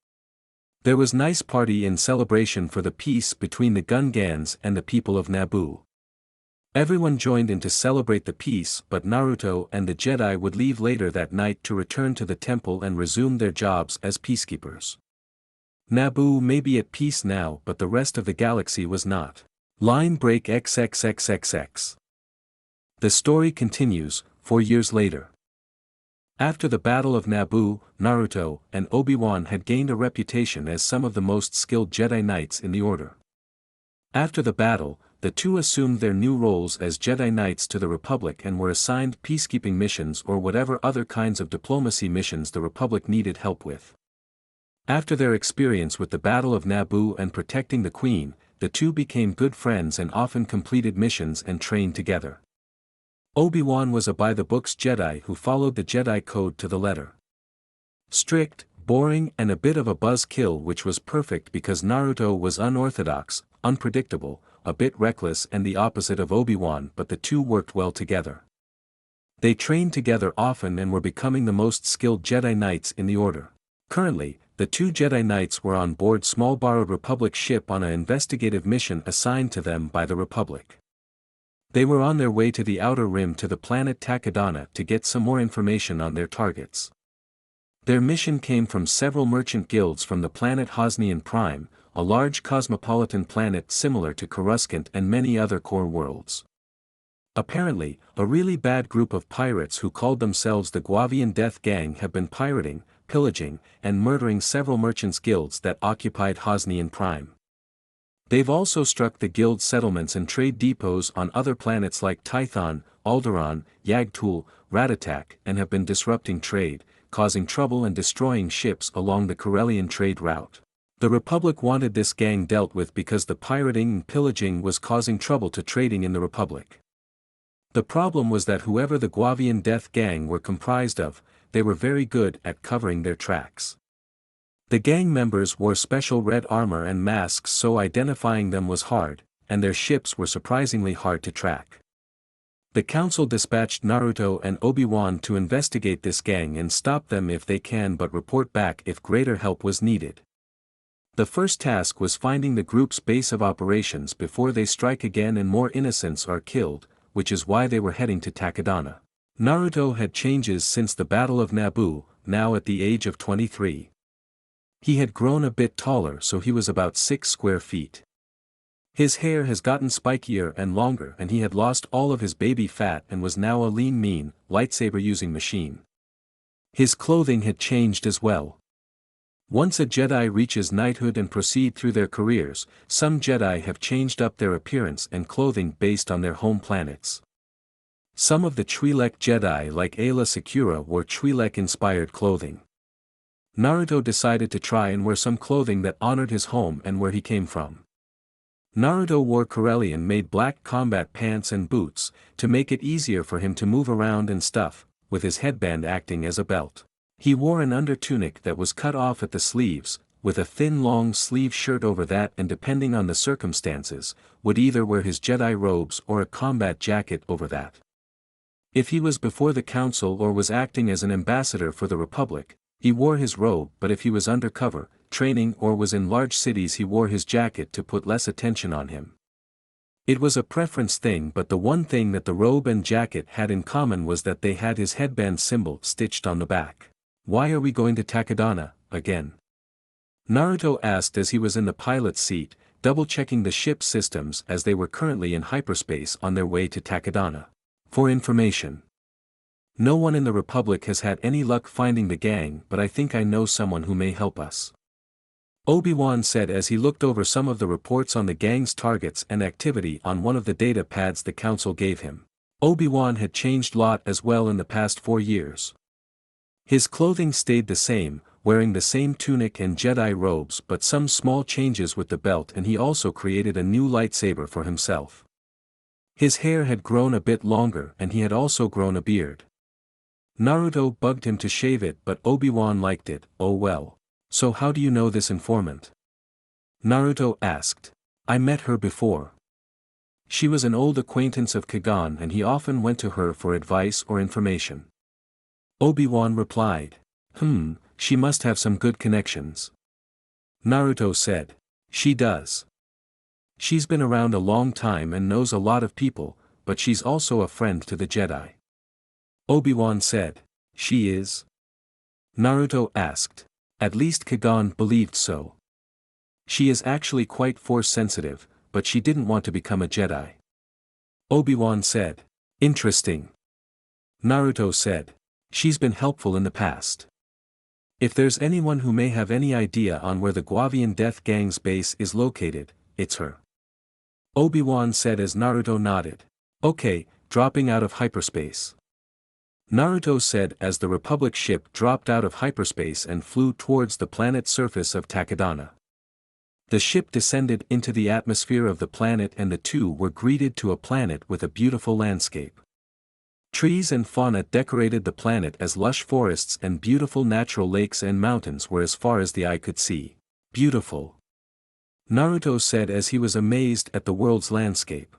There was nice party in celebration for the peace between the Gungans and the people of Naboo. Everyone joined in to celebrate the peace but Naruto and the Jedi would leave later that night to return to the temple and resume their jobs as peacekeepers. Naboo may be at peace now but the rest of the galaxy was not. Line break XXXXX. The story continues, 4 years later. After the Battle of Naboo, Naruto and Obi-Wan had gained a reputation as some of the most skilled Jedi Knights in the Order. After the battle, the two assumed their new roles as Jedi Knights to the Republic and were assigned peacekeeping missions or whatever other kinds of diplomacy missions the Republic needed help with. After their experience with the Battle of Naboo and protecting the Queen, the two became good friends and often completed missions and trained together. Obi-Wan was a by-the-books Jedi who followed the Jedi Code to the letter. Strict, boring and a bit of a buzzkill which was perfect because Naruto was unorthodox, unpredictable, a bit reckless and the opposite of Obi-Wan but the two worked well together. They trained together often and were becoming the most skilled Jedi Knights in the Order. Currently, the two Jedi Knights were on board small borrowed Republic ship on an investigative mission assigned to them by the Republic. They were on their way to the Outer Rim to the planet Takodana to get some more information on their targets. Their mission came from several merchant guilds from the planet Hosnian Prime, a large cosmopolitan planet similar to Coruscant and many other core worlds. Apparently, a really bad group of pirates who called themselves the Guavian Death Gang have been pirating, pillaging, and murdering several merchants' guilds that occupied Hosnian Prime. They've also struck the guild settlements and trade depots on other planets like Tython, Alderaan, Yagtul, Ratatak and have been disrupting trade, causing trouble and destroying ships along the Corellian trade route. The Republic wanted this gang dealt with because the pirating and pillaging was causing trouble to trading in the Republic. The problem was that whoever the Guavian Death Gang were comprised of, they were very good at covering their tracks. The gang members wore special red armor and masks so identifying them was hard, and their ships were surprisingly hard to track. The council dispatched Naruto and Obi-Wan to investigate this gang and stop them if they can but report back if greater help was needed. The first task was finding the group's base of operations before they strike again and more innocents are killed, which is why they were heading to Takodana. Naruto had changes since the Battle of Naboo, now at the age of 23. He had grown a bit taller, so he was about 6 square feet. His hair has gotten spikier and longer, and he had lost all of his baby fat and was now a lean mean, lightsaber-using machine. His clothing had changed as well. Once a Jedi reaches knighthood and proceed through their careers, some Jedi have changed up their appearance and clothing based on their home planets. Some of the Twi'lek Jedi like Aayla Secura wore Twi'lek-inspired clothing. Naruto decided to try and wear some clothing that honored his home and where he came from. Naruto wore Corellian-made black combat pants and boots, to make it easier for him to move around and stuff, with his headband acting as a belt. He wore an under-tunic that was cut off at the sleeves, with a thin long-sleeve shirt over that, and depending on the circumstances, would either wear his Jedi robes or a combat jacket over that. If he was before the council or was acting as an ambassador for the Republic, he wore his robe, but if he was undercover, training or was in large cities he wore his jacket to put less attention on him. It was a preference thing, but the one thing that the robe and jacket had in common was that they had his headband symbol stitched on the back. "Why are we going to Takodana, again?" Naruto asked as he was in the pilot's seat, double-checking the ship's systems as they were currently in hyperspace on their way to Takodana. "For information. No one in the Republic has had any luck finding the gang, but I think I know someone who may help us," Obi-Wan said as he looked over some of the reports on the gang's targets and activity on one of the data pads the council gave him. Obi-Wan had changed a lot as well in the past 4 years. His clothing stayed the same, wearing the same tunic and Jedi robes, but some small changes with the belt, and he also created a new lightsaber for himself. His hair had grown a bit longer and he had also grown a beard. Naruto bugged him to shave it, but Obi-Wan liked it. "Oh well. So how do you know this informant?" Naruto asked. "I met her before. She was an old acquaintance of Kagan and he often went to her for advice or information." Obi-Wan replied. She must have some good connections." Naruto said. "She does. She's been around a long time and knows a lot of people, but she's also a friend to the Jedi." Obi-Wan said. "She is?" Naruto asked. "At least Kagan believed so. She is actually quite force-sensitive, but she didn't want to become a Jedi." Obi-Wan said. "Interesting." Naruto said. "She's been helpful in the past. If there's anyone who may have any idea on where the Guavian Death Gang's base is located, it's her." Obi-Wan said as Naruto nodded. "Okay, dropping out of hyperspace." Naruto said as the Republic ship dropped out of hyperspace and flew towards the planet surface of Takodana. The ship descended into the atmosphere of the planet and the two were greeted to a planet with a beautiful landscape. Trees and fauna decorated the planet as lush forests and beautiful natural lakes and mountains were as far as the eye could see. "Beautiful," Naruto said as he was amazed at the world's landscape.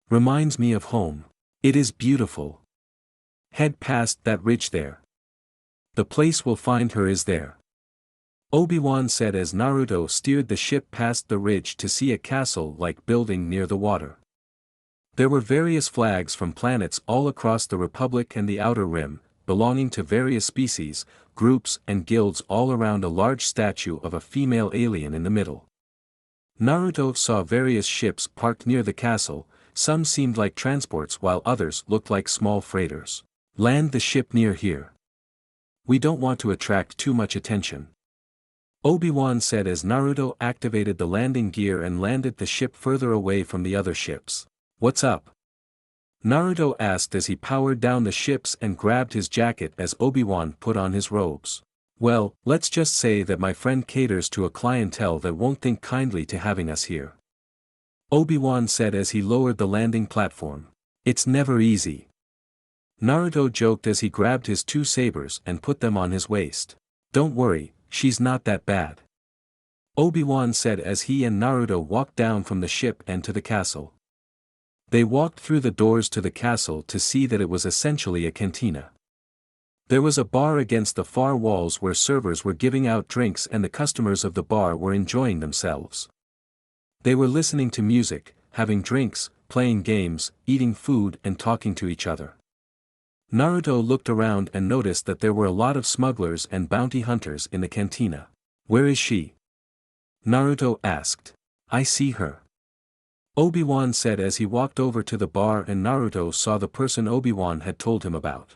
"Reminds me of home. It is beautiful. Head past that ridge there. The place we'll find her is there," Obi-Wan said as Naruto steered the ship past the ridge to see a castle-like building near the water. There were various flags from planets all across the Republic and the Outer Rim, belonging to various species, groups and guilds all around a large statue of a female alien in the middle. Naruto saw various ships parked near the castle, some seemed like transports while others looked like small freighters. "Land the ship near here. We don't want to attract too much attention," Obi-Wan said as Naruto activated the landing gear and landed the ship further away from the other ships. "What's up?" Naruto asked as he powered down the ships and grabbed his jacket as Obi-Wan put on his robes. "Well, let's just say that my friend caters to a clientele that won't think kindly to having us here," Obi-Wan said as he lowered the landing platform. "It's never easy," Naruto joked as he grabbed his 2 sabers and put them on his waist. "Don't worry, she's not that bad," Obi-Wan said as he and Naruto walked down from the ship and to the castle. They walked through the doors to the castle to see that it was essentially a cantina. There was a bar against the far walls where servers were giving out drinks and the customers of the bar were enjoying themselves. They were listening to music, having drinks, playing games, eating food and talking to each other. Naruto looked around and noticed that there were a lot of smugglers and bounty hunters in the cantina. "Where is she?" Naruto asked. "I see her." Obi-Wan said as he walked over to the bar and Naruto saw the person Obi-Wan had told him about.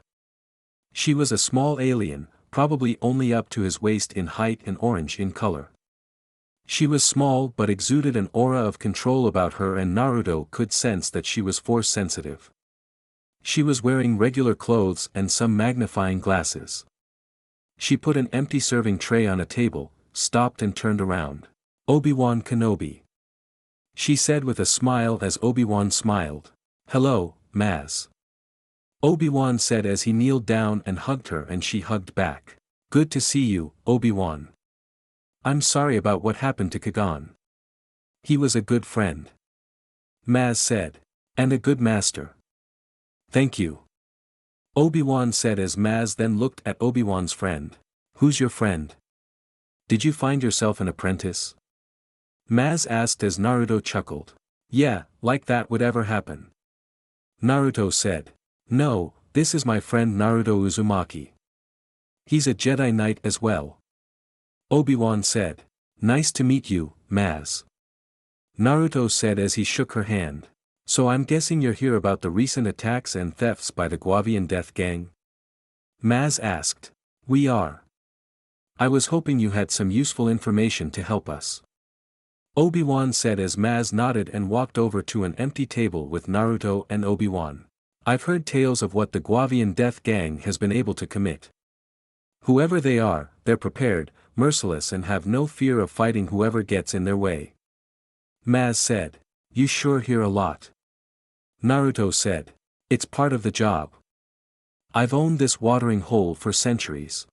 She was a small alien, probably only up to his waist in height and orange in color. She was small but exuded an aura of control about her and Naruto could sense that she was force-sensitive. She was wearing regular clothes and some magnifying glasses. She put an empty serving tray on a table, stopped and turned around. "Obi-Wan Kenobi," she said with a smile as Obi-Wan smiled. "Hello, Maz." Obi-Wan said as he kneeled down and hugged her and she hugged back. "Good to see you, Obi-Wan. I'm sorry about what happened to Kagan. He was a good friend." Maz said. "And a good master." "Thank you." Obi-Wan said as Maz then looked at Obi-Wan's friend. "Who's your friend? Did you find yourself an apprentice?" Maz asked as Naruto chuckled. "Yeah, like that would ever happen." Naruto said. "No, this is my friend Naruto Uzumaki. He's a Jedi Knight as well." Obi-Wan said. "Nice to meet you, Maz." Naruto said as he shook her hand. "So I'm guessing you're here about the recent attacks and thefts by the Guavian Death Gang?" Maz asked. "We are. I was hoping you had some useful information to help us." Obi-Wan said as Maz nodded and walked over to an empty table with Naruto and Obi-Wan. "I've heard tales of what the Guavian Death Gang has been able to commit. Whoever they are, they're prepared, merciless and have no fear of fighting whoever gets in their way." Maz said. "You sure hear a lot." Naruto said. "It's part of the job. I've owned this watering hole for centuries.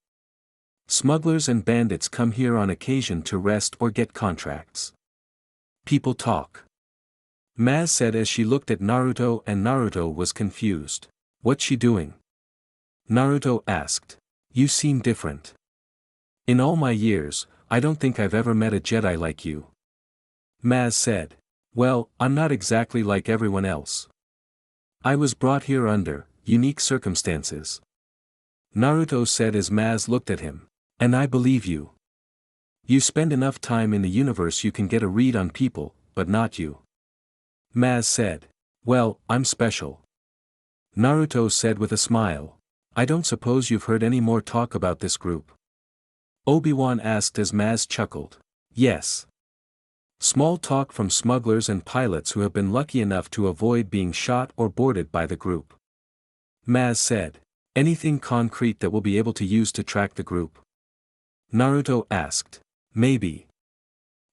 Smugglers and bandits come here on occasion to rest or get contracts. People talk." Maz said as she looked at Naruto and Naruto was confused. "What's she doing?" Naruto asked. "You seem different. In all my years, I don't think I've ever met a Jedi like you." Maz said. "Well, I'm not exactly like everyone else. I was brought here under unique circumstances." Naruto said as Maz looked at him. "And I believe you. You spend enough time in the universe you can get a read on people, but not you." Maz said. "Well, I'm special." Naruto said with a smile. "I don't suppose you've heard any more talk about this group?" Obi-Wan asked as Maz chuckled. "Yes. Small talk from smugglers and pilots who have been lucky enough to avoid being shot or boarded by the group." Maz said. "Anything concrete that we'll be able to use to track the group?" Naruto asked. "Maybe.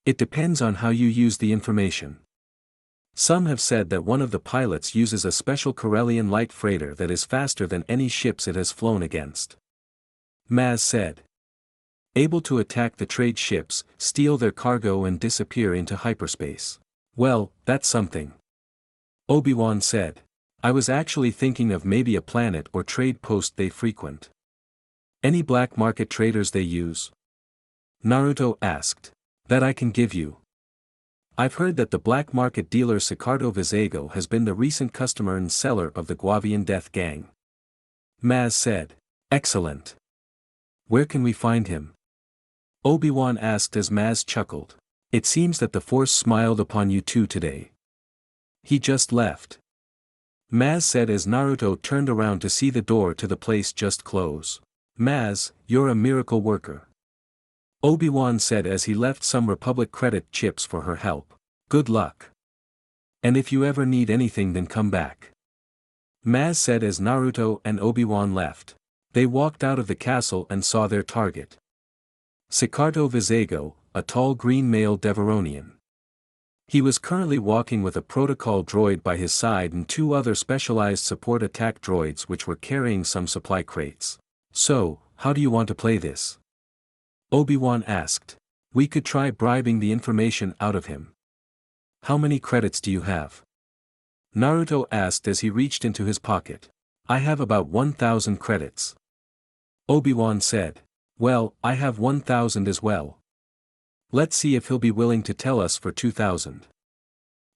It depends on how you use the information. Some have said that one of the pilots uses a special Corellian light freighter that is faster than any ships it has flown against." Maz said. "Able to attack the trade ships, steal their cargo and disappear into hyperspace. Well, that's something." Obi-Wan said. "I was actually thinking of maybe a planet or trade post they frequent. Any black market traders they use?" Naruto asked. "That I can give you. I've heard that the black market dealer Sicardo Vizego has been the recent customer and seller of the Guavian Death Gang." Maz said. "Excellent. Where can we find him?" Obi-Wan asked as Maz chuckled. "It seems that the Force smiled upon you too today. He just left." Maz said as Naruto turned around to see the door to the place just close. "Maz, you're a miracle worker." Obi-Wan said as he left some Republic credit chips for her help. "Good luck. And if you ever need anything then come back." Maz said as Naruto and Obi-Wan left. They walked out of the castle and saw their target. Sicardo Vizego, a tall green male Deveronian. He was currently walking with a protocol droid by his side and two other specialized support attack droids which were carrying some supply crates. "So, how do you want to play this?" Obi-Wan asked. "We could try bribing the information out of him. How many credits do you have?" Naruto asked as he reached into his pocket. "I have about 1,000 credits. Obi-Wan said. Well, I have 1,000 as well. Let's see if he'll be willing to tell us for 2,000.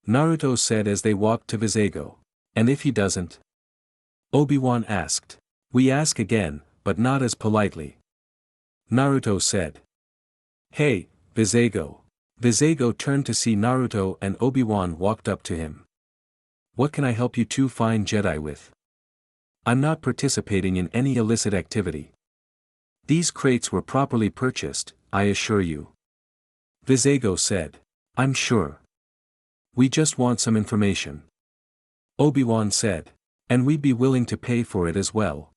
Naruto said as they walked to Vizego. And if he doesn't? Obi-Wan asked. We ask again, but not as politely. Naruto said. Hey, Vizego. Vizego turned to see Naruto and Obi-Wan walked up to him. What can I help you two fine Jedi with? I'm not participating in any illicit activity. These crates were properly purchased, I assure you. Vizego said. I'm sure. We just want some information. Obi-Wan said. And we'd be willing to pay for it as well.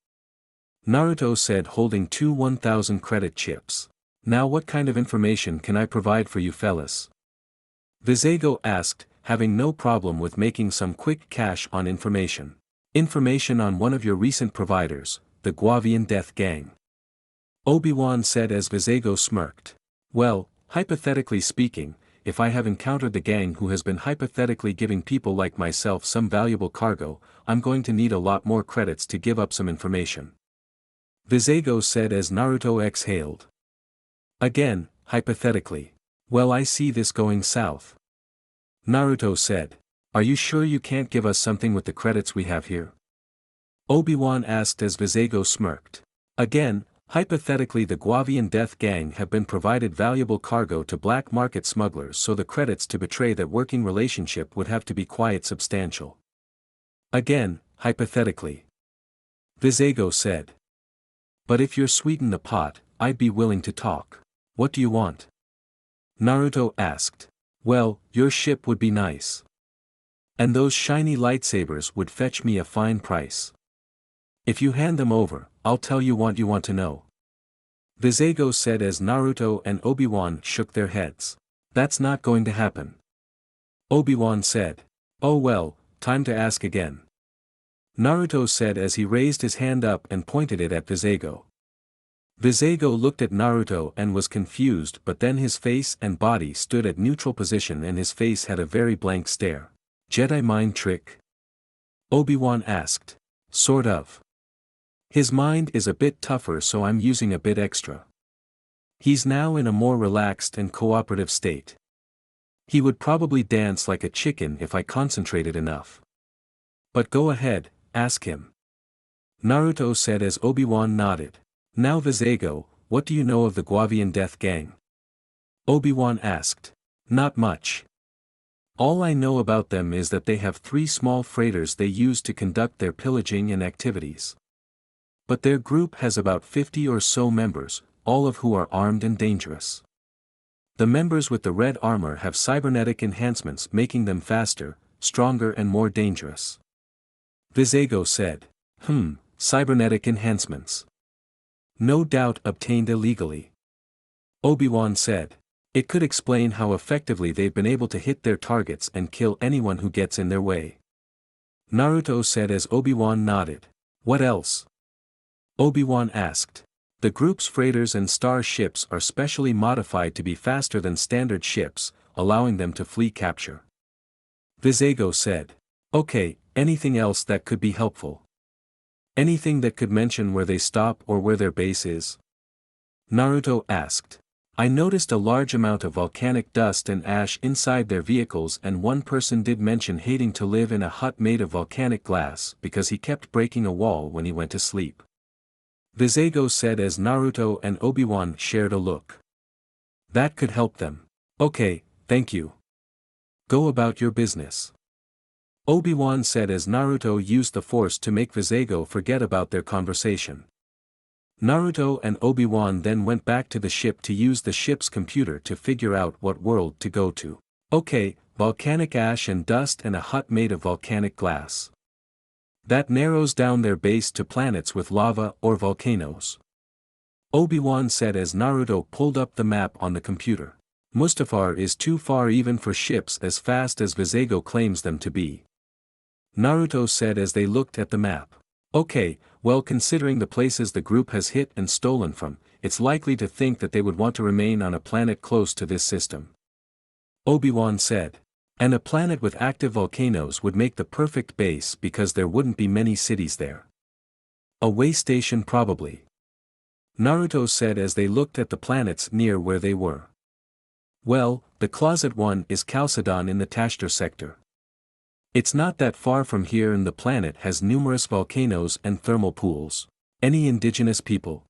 Naruto said holding two 1,000 credit chips. Now what kind of information can I provide for you fellas? Vizego asked, having no problem with making some quick cash on information. Information on one of your recent providers, the Guavian Death Gang. Obi-Wan said as Vizego smirked. Well, hypothetically speaking, if I have encountered the gang who has been hypothetically giving people like myself some valuable cargo, I'm going to need a lot more credits to give up some information. Vizego said as Naruto exhaled. Again, hypothetically. Well, I see this going south. Naruto said. Are you sure you can't give us something with the credits we have here? Obi-Wan asked as Vizego smirked. Again, hypothetically the Guavian Death Gang have been provided valuable cargo to black market smugglers, so the credits to betray that working relationship would have to be quite substantial. Again, hypothetically. Vizego said. But if you're sweeten the pot, I'd be willing to talk. What do you want? Naruto asked. Well, your ship would be nice. And those shiny lightsabers would fetch me a fine price. If you hand them over, I'll tell you what you want to know. Vizego said as Naruto and Obi-Wan shook their heads. That's not going to happen. Obi-Wan said. Oh well, time to ask again. Naruto said as he raised his hand up and pointed it at Vizego. Vizego looked at Naruto and was confused, but then his face and body stood at neutral position and his face had a very blank stare. Jedi mind trick? Obi-Wan asked. Sort of. His mind is a bit tougher, so I'm using a bit extra. He's now in a more relaxed and cooperative state. He would probably dance like a chicken if I concentrated enough. But go ahead, ask him. Naruto said as Obi-Wan nodded. Now Vizego, what do you know of the Guavian Death Gang? Obi-Wan asked. Not much. All I know about them is that they have 3 small freighters they use to conduct their pillaging and activities. But their group has about 50 or so members, all of who are armed and dangerous. The members with the red armor have cybernetic enhancements making them faster, stronger and more dangerous. Vizego said. Cybernetic enhancements. No doubt obtained illegally. Obi-Wan said. It could explain how effectively they've been able to hit their targets and kill anyone who gets in their way. Naruto said as Obi-Wan nodded. What else? Obi-Wan asked. The group's freighters and star ships are specially modified to be faster than standard ships, allowing them to flee capture. Vizego said. Okay, anything else that could be helpful? Anything that could mention where they stop or where their base is? Naruto asked. I noticed a large amount of volcanic dust and ash inside their vehicles, and one person did mention hating to live in a hut made of volcanic glass because he kept breaking a wall when he went to sleep. Vizego said as Naruto and Obi-Wan shared a look. That could help them. Okay, thank you. Go about your business. Obi-Wan said as Naruto used the Force to make Vizego forget about their conversation. Naruto and Obi-Wan then went back to the ship to use the ship's computer to figure out what world to go to. Okay, volcanic ash and dust and a hut made of volcanic glass. That narrows down their base to planets with lava or volcanoes. Obi-Wan said as Naruto pulled up the map on the computer. Mustafar is too far even for ships as fast as Vizego claims them to be. Naruto said as they looked at the map. Okay, well, considering the places the group has hit and stolen from, it's likely to think that they would want to remain on a planet close to this system. Obi-Wan said. And a planet with active volcanoes would make the perfect base because there wouldn't be many cities there. A way station probably. Naruto said as they looked at the planets near where they were. Well, the closet one is Chalcedon in the Tashtar sector. It's not that far from here and the planet has numerous volcanoes and thermal pools. Any indigenous people?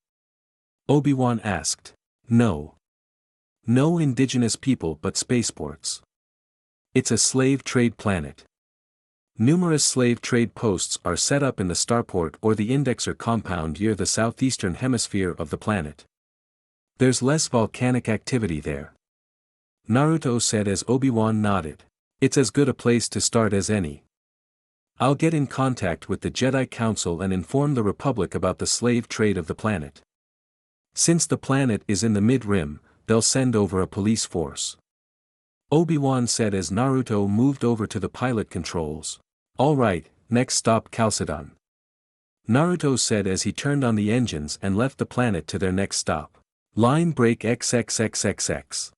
Obi-Wan asked. No. No indigenous people but spaceports. It's a slave trade planet. Numerous slave trade posts are set up in the starport or the indexer compound near the southeastern hemisphere of the planet. There's less volcanic activity there. Naruto said as Obi-Wan nodded. It's as good a place to start as any. I'll get in contact with the Jedi Council and inform the Republic about the slave trade of the planet. Since the planet is in the mid-rim, they'll send over a police force. Obi-Wan said as Naruto moved over to the pilot controls. All right, next stop Chalcedon. Naruto said as he turned on the engines and left the planet to their next stop. Line break XXXXX.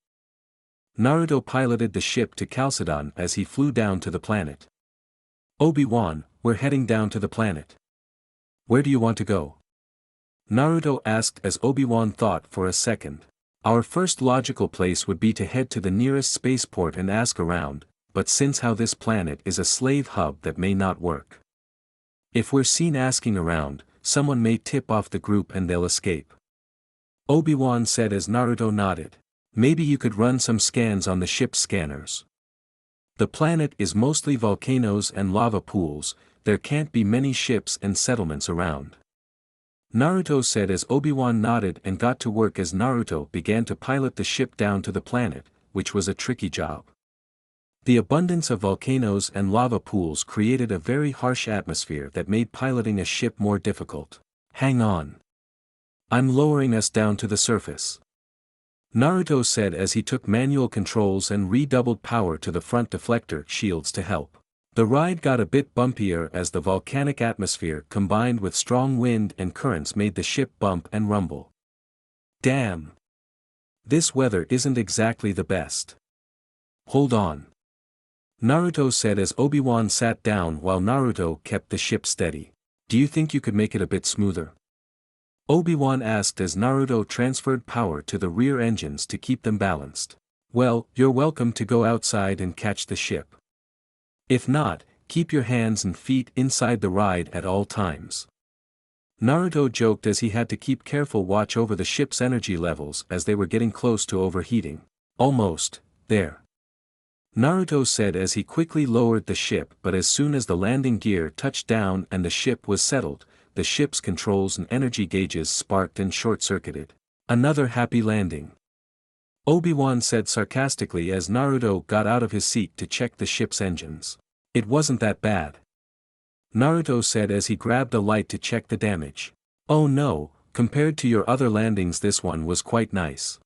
Naruto piloted the ship to Chalcedon as he flew down to the planet. Obi-Wan, we're heading down to the planet. Where do you want to go? Naruto asked as Obi-Wan thought for a second. Our first logical place would be to head to the nearest spaceport and ask around, but since how this planet is a slave hub that may not work. If we're seen asking around, someone may tip off the group and they'll escape. Obi-Wan said as Naruto nodded. Maybe you could run some scans on the ship's scanners. The planet is mostly volcanoes and lava pools, there can't be many ships and settlements around. Naruto said as Obi-Wan nodded and got to work as Naruto began to pilot the ship down to the planet, which was a tricky job. The abundance of volcanoes and lava pools created a very harsh atmosphere that made piloting a ship more difficult. Hang on. I'm lowering us down to the surface. Naruto said as he took manual controls and redoubled power to the front deflector shields to help. The ride got a bit bumpier as the volcanic atmosphere combined with strong wind and currents made the ship bump and rumble. Damn! This weather isn't exactly the best. Hold on. Naruto said as Obi-Wan sat down while Naruto kept the ship steady. Do you think you could make it a bit smoother? Obi-Wan asked as Naruto transferred power to the rear engines to keep them balanced. Well, you're welcome to go outside and catch the ship. If not, keep your hands and feet inside the ride at all times. Naruto joked as he had to keep careful watch over the ship's energy levels as they were getting close to overheating. Almost, there. Naruto said as he quickly lowered the ship, but as soon as the landing gear touched down and the ship was settled, the ship's controls and energy gauges sparked and short-circuited. Another happy landing. Obi-Wan said sarcastically as Naruto got out of his seat to check the ship's engines. It wasn't that bad. Naruto said as he grabbed a light to check the damage. Oh no, compared to your other landings this one was quite nice.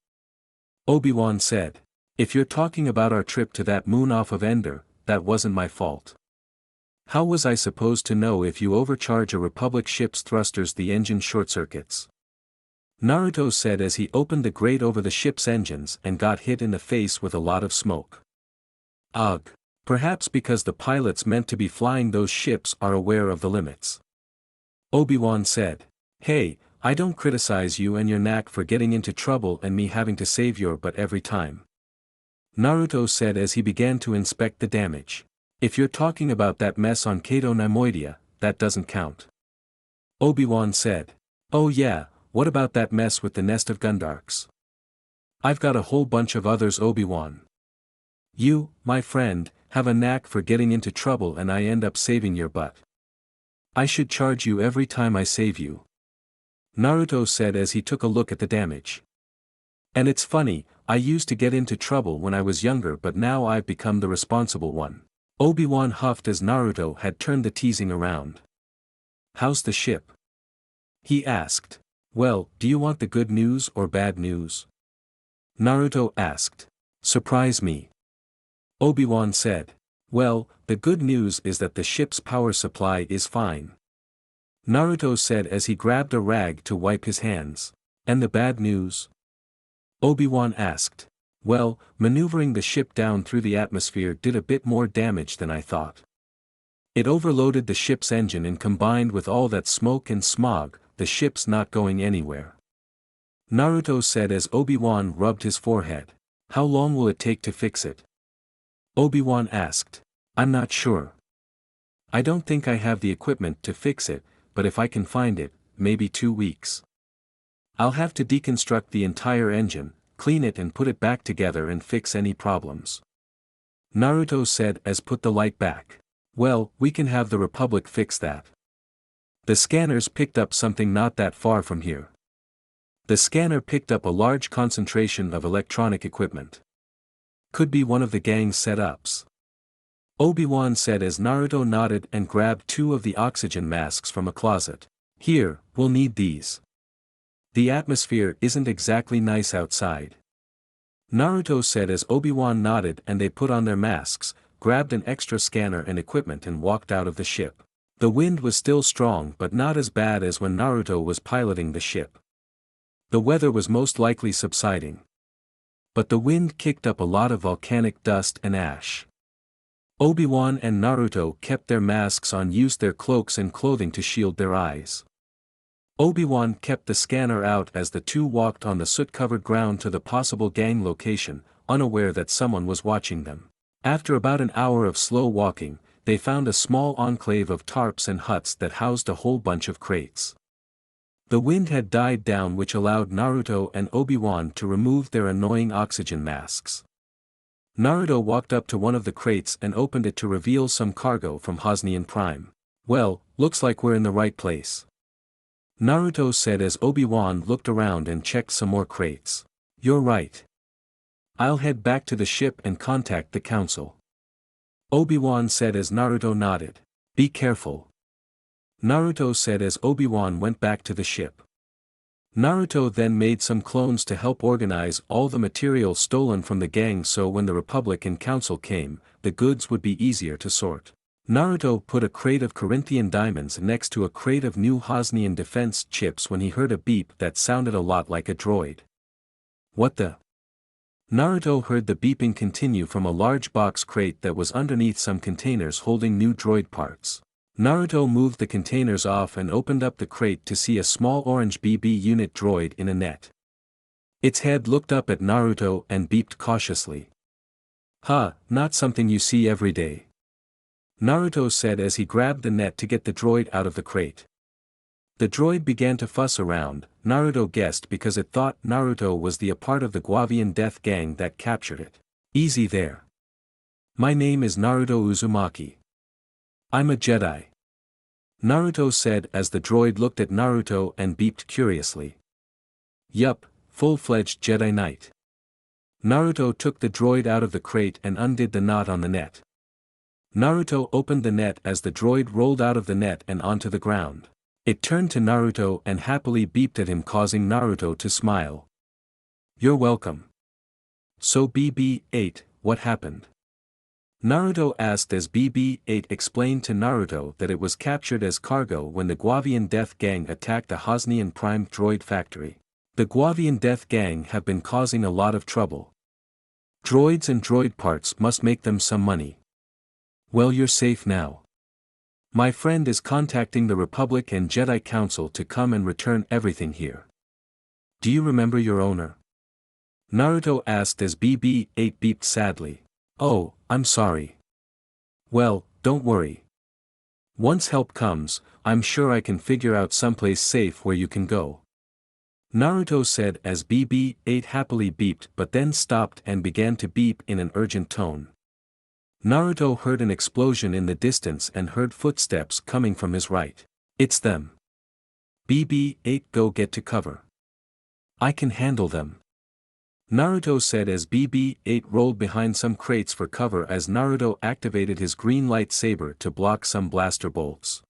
Obi-Wan said. If you're talking about our trip to that moon off of Endor, that wasn't my fault. How was I supposed to know if you overcharge a Republic ship's thrusters the engine short-circuits? Naruto said as he opened the grate over the ship's engines and got hit in the face with a lot of smoke. Ugh. Perhaps because the pilots meant to be flying those ships are aware of the limits. Obi-Wan said. Hey, I don't criticize you and your knack for getting into trouble and me having to save your butt every time. Naruto said as he began to inspect the damage. If you're talking about that mess on Cato Neimoidia, that doesn't count. Obi-Wan said. Oh yeah, what about that mess with the nest of Gundarks? I've got a whole bunch of others. Obi-Wan. You, my friend, have a knack for getting into trouble and I end up saving your butt. I should charge you every time I save you. Naruto said as he took a look at the damage. And it's funny, I used to get into trouble when I was younger but now I've become the responsible one. Obi-Wan huffed as Naruto had turned the teasing around. How's the ship? He asked. Well, do you want the good news or bad news? Naruto asked. Surprise me. Obi-Wan said. Well, the good news is that the ship's power supply is fine. Naruto said as he grabbed a rag to wipe his hands. And the bad news? Obi-Wan asked. Well, maneuvering the ship down through the atmosphere did a bit more damage than I thought. It overloaded the ship's engine and combined with all that smoke and smog, the ship's not going anywhere. Naruto said as Obi-Wan rubbed his forehead. How long will it take to fix it? Obi-Wan asked. I'm not sure. I don't think I have the equipment to fix it, but if I can find it, maybe 2 weeks. I'll have to deconstruct the entire engine, clean it and put it back together and fix any problems. Naruto said as put the light back. Well, we can have the Republic fix that. The scanners picked up something not that far from here. The scanner picked up a large concentration of electronic equipment. Could be one of the gang's setups. Obi-Wan said as Naruto nodded and grabbed 2 of the oxygen masks from a closet. Here, we'll need these. The atmosphere isn't exactly nice outside. Naruto said as Obi-Wan nodded and they put on their masks, grabbed an extra scanner and equipment and walked out of the ship. The wind was still strong but not as bad as when Naruto was piloting the ship. The weather was most likely subsiding. But the wind kicked up a lot of volcanic dust and ash. Obi-Wan and Naruto kept their masks on, used their cloaks and clothing to shield their eyes. Obi-Wan kept the scanner out as the 2 walked on the soot-covered ground to the possible gang location, unaware that someone was watching them. After about an hour of slow walking, they found a small enclave of tarps and huts that housed a whole bunch of crates. The wind had died down, which allowed Naruto and Obi-Wan to remove their annoying oxygen masks. Naruto walked up to one of the crates and opened it to reveal some cargo from Hosnian Prime. Well, looks like we're in the right place. Naruto said as Obi-Wan looked around and checked some more crates. You're right. I'll head back to the ship and contact the council. Obi-Wan said as Naruto nodded. Be careful. Naruto said as Obi-Wan went back to the ship. Naruto then made some clones to help organize all the material stolen from the gang, so when the Republic and Council came, the goods would be easier to sort. Naruto put a crate of Corinthian diamonds next to a crate of new Hosnian defense chips when he heard a beep that sounded a lot like a droid. What the? Naruto heard the beeping continue from a large box crate that was underneath some containers holding new droid parts. Naruto moved the containers off and opened up the crate to see a small orange BB unit droid in a net. Its head looked up at Naruto and beeped cautiously. Huh, not something you see every day. Naruto said as he grabbed the net to get the droid out of the crate. The droid began to fuss around. Naruto guessed because it thought Naruto was a part of the Guavian death gang that captured it. Easy there. My name is Naruto Uzumaki. I'm a Jedi. Naruto said as the droid looked at Naruto and beeped curiously. Yup, full-fledged Jedi Knight. Naruto took the droid out of the crate and undid the knot on the net. Naruto opened the net as the droid rolled out of the net and onto the ground. It turned to Naruto and happily beeped at him, causing Naruto to smile. You're welcome. So BB-8, what happened? Naruto asked as BB-8 explained to Naruto that it was captured as cargo when the Guavian Death Gang attacked the Hosnian Prime droid factory. The Guavian Death Gang have been causing a lot of trouble. Droids and droid parts must make them some money. Well, you're safe now. My friend is contacting the Republic and Jedi Council to come and return everything here. Do you remember your owner? Naruto asked as BB-8 beeped sadly. Oh, I'm sorry. Well, don't worry. Once help comes, I'm sure I can figure out someplace safe where you can go. Naruto said as BB-8 happily beeped but then stopped and began to beep in an urgent tone. Naruto heard an explosion in the distance and heard footsteps coming from his right. It's them. BB-8, go get to cover. I can handle them. Naruto said as BB-8 rolled behind some crates for cover as Naruto activated his green lightsaber to block some blaster bolts.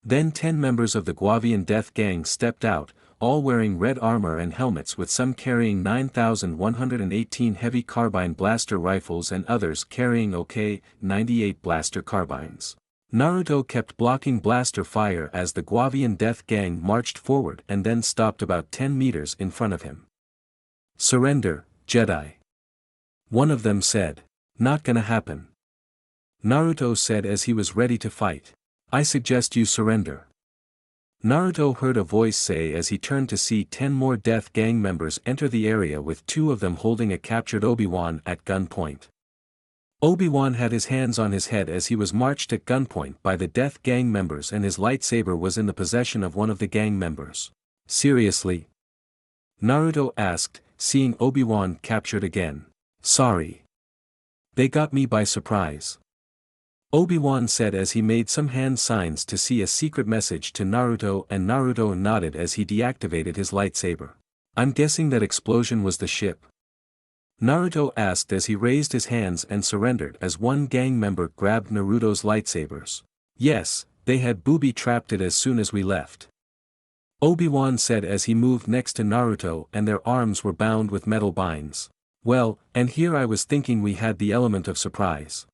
Then 10 members of the Guavian Death Gang stepped out, all wearing red armor and helmets, with some carrying 9,118 heavy carbine blaster rifles and others carrying choejhulkp9 blaster carbines. Naruto kept blocking blaster fire as the Guavian Death Gang marched forward and then stopped about 10 meters in front of him. Surrender, Jedi. One of them said. Not gonna happen. Naruto said as he was ready to fight. I suggest you surrender. Naruto heard a voice say as he turned to see 10 more Death Gang members enter the area with 2 of them holding a captured Obi-Wan at gunpoint. Obi-Wan had his hands on his head as he was marched at gunpoint by the Death Gang members and his lightsaber was in the possession of one of the gang members. Seriously? Naruto asked, seeing Obi-Wan captured again. Sorry. They got me by surprise. Obi-Wan said as he made some hand signs to see a secret message to Naruto and Naruto nodded as he deactivated his lightsaber. I'm guessing that explosion was the ship. Naruto asked as he raised his hands and surrendered as one gang member grabbed Naruto's lightsabers. Yes, they had booby-trapped it as soon as we left. Obi-Wan said as he moved next to Naruto and their arms were bound with metal binds. Well, and here I was thinking we had the element of surprise.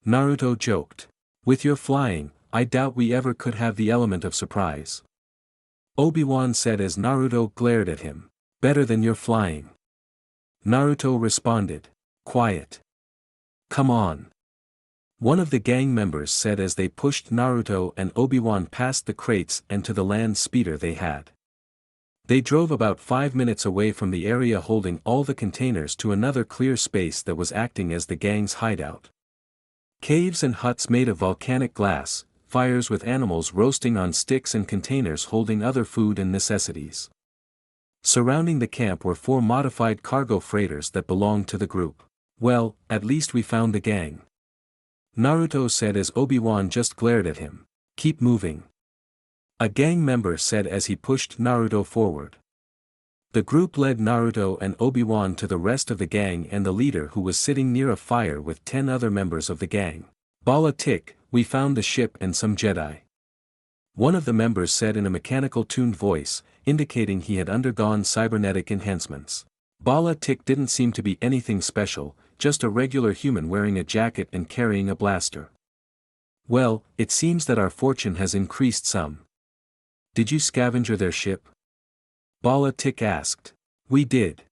Naruto joked. With your flying, I doubt we ever could have the element of surprise. Obi-Wan said as Naruto glared at him. Better than your flying. Naruto responded. Quiet. Come on. One of the gang members said as they pushed Naruto and Obi-Wan past the crates and to the land speeder they had. They drove about 5 minutes away from the area holding all the containers to another clear space that was acting as the gang's hideout. Caves and huts made of volcanic glass, fires with animals roasting on sticks and containers holding other food and necessities. Surrounding the camp were 4 modified cargo freighters that belonged to the group. Well, at least we found the gang. Naruto said as Obi-Wan just glared at him. Keep moving. A gang member said as he pushed Naruto forward. The group led Naruto and Obi-Wan to the rest of the gang and the leader who was sitting near a fire with 10 other members of the gang. Bala Tik, we found the ship and some Jedi. One of the members said in a mechanical tuned voice, indicating he had undergone cybernetic enhancements. Bala Tik didn't seem to be anything special, just a regular human wearing a jacket and carrying a blaster. Well, it seems that our fortune has increased some. Did you scavenger their ship? Bala Tik asked. We did.